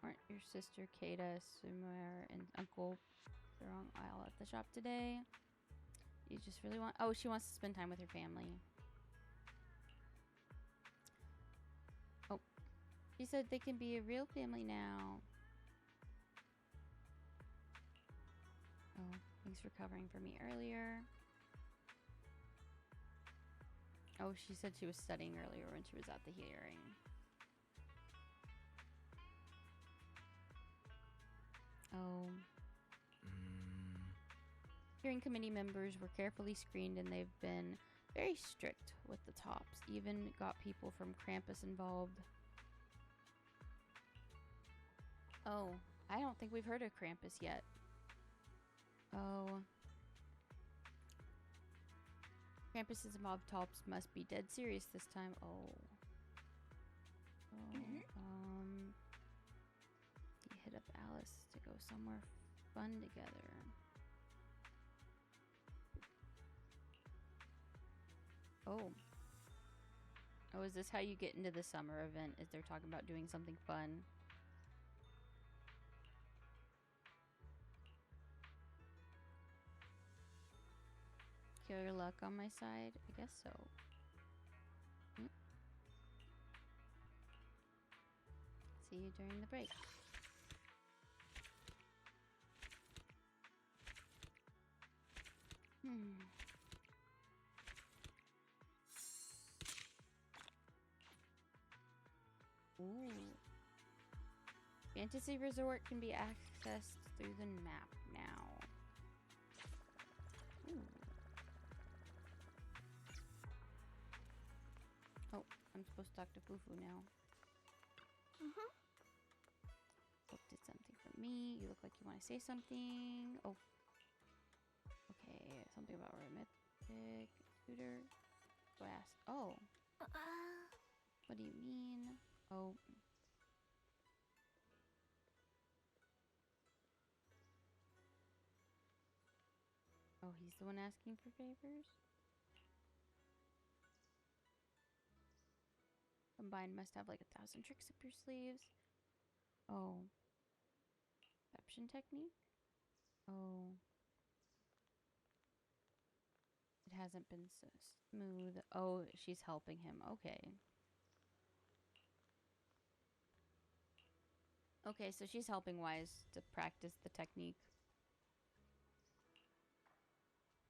Aren't your sister Kata, Sumer, and Uncle the wrong aisle at the shop today? You just really want... Oh, she wants to spend time with her family. Oh, she said they can be a real family now. Oh, thanks for covering for me earlier. Oh, she said she was studying earlier when she was at the hearing. Oh. Hearing committee members were carefully screened and they've been very strict with the tops. Even got people from Krampus involved. Oh, I don't think we've heard of Krampus yet. Oh. Krampus's mob tops must be dead serious this time. Oh. You hit up Alice to go somewhere fun together. Oh. Oh, is this how you get into the summer event? Is they're talking about doing something fun? Killer luck on my side? I guess so. See you during the break. Ooh. Fantasy Resort can be accessed through the map now. Ooh. Oh, I'm supposed to talk to Fufu now. Hope did something for me. You look like you want to say something. Oh. Okay, something about arithmetic tutor. Blast. Oh. What do you mean? Oh. Oh, he's the one asking for favors? Combined must have like 1,000 tricks up your sleeves. Oh. Deception technique? Oh. It hasn't been so smooth. Oh, she's helping him. Okay. Okay, so she's helping Wise to practice the technique.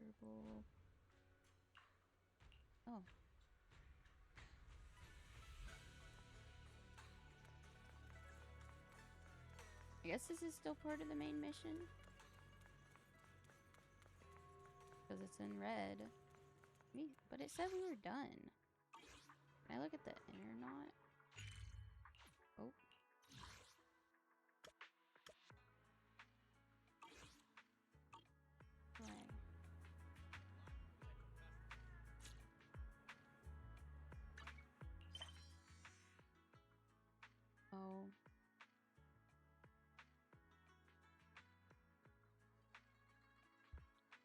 Herbal. Oh. I guess this is still part of the main mission. Because it's in red. But it said we were done. Can I look at the inner knot? Oh. Why? Oh.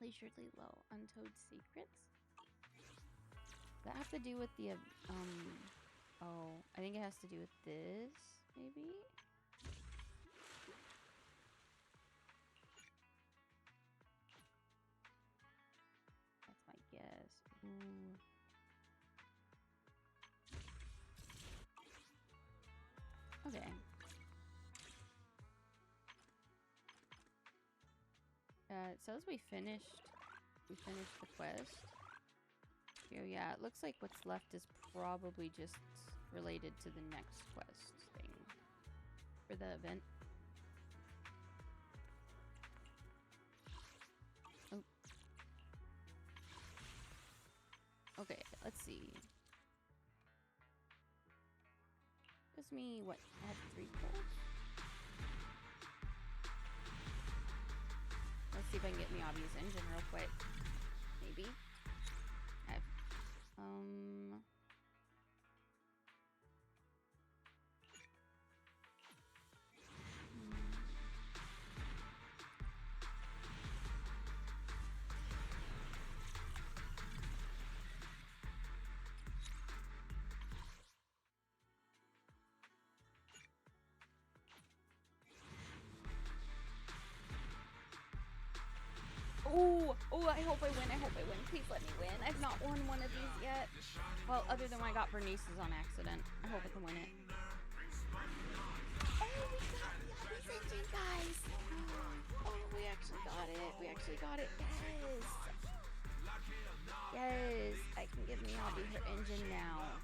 Leisurely low. Untold secrets? Does that have to do with the, oh, I think it has to do with this, maybe? That's my guess. Ooh. Okay. It says we finished the quest. Oh yeah, it looks like what's left is probably just related to the next quest thing for the event. Oh. Okay, let's see. Gives me what? I had 3 pulls. Let's see if I can get Miyabi's engine real quick. Maybe. Oh, I hope I win. I hope I win. Please let me win. I've not won one of these yet. Well, other than when I got Bernice's on accident. I hope I can win it. Oh, we got Miyabi's engine, guys. Oh, we actually got it. We actually got it. Yes. Yes. I can give Miyabi her engine now.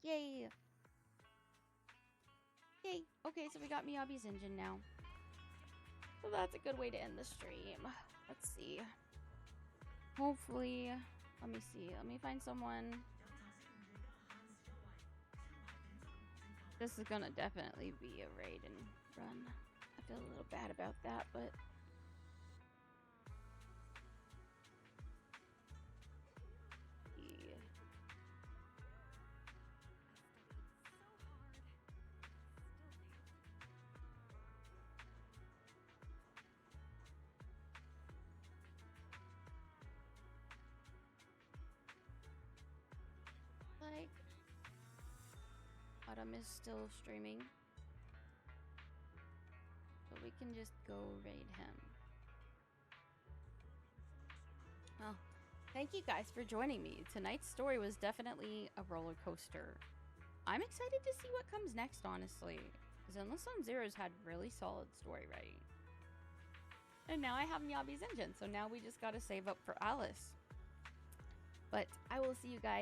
Yay. Yay. Okay, so we got Miyabi's engine now. So that's a good way to end the stream. Let's see. Hopefully, let me see. Let me find someone. This is gonna definitely be a raid and run. I feel a little bad about that, but yeah. Like, Autumn is still streaming, so we can just go raid him. Well, thank you guys for joining me. Tonight's story was definitely a roller coaster. I'm excited to see what comes next, honestly, because Endless Zone Zero's had really solid story writing. And now I have Miyabi's engine, so now we just gotta save up for Alice. But I will see you guys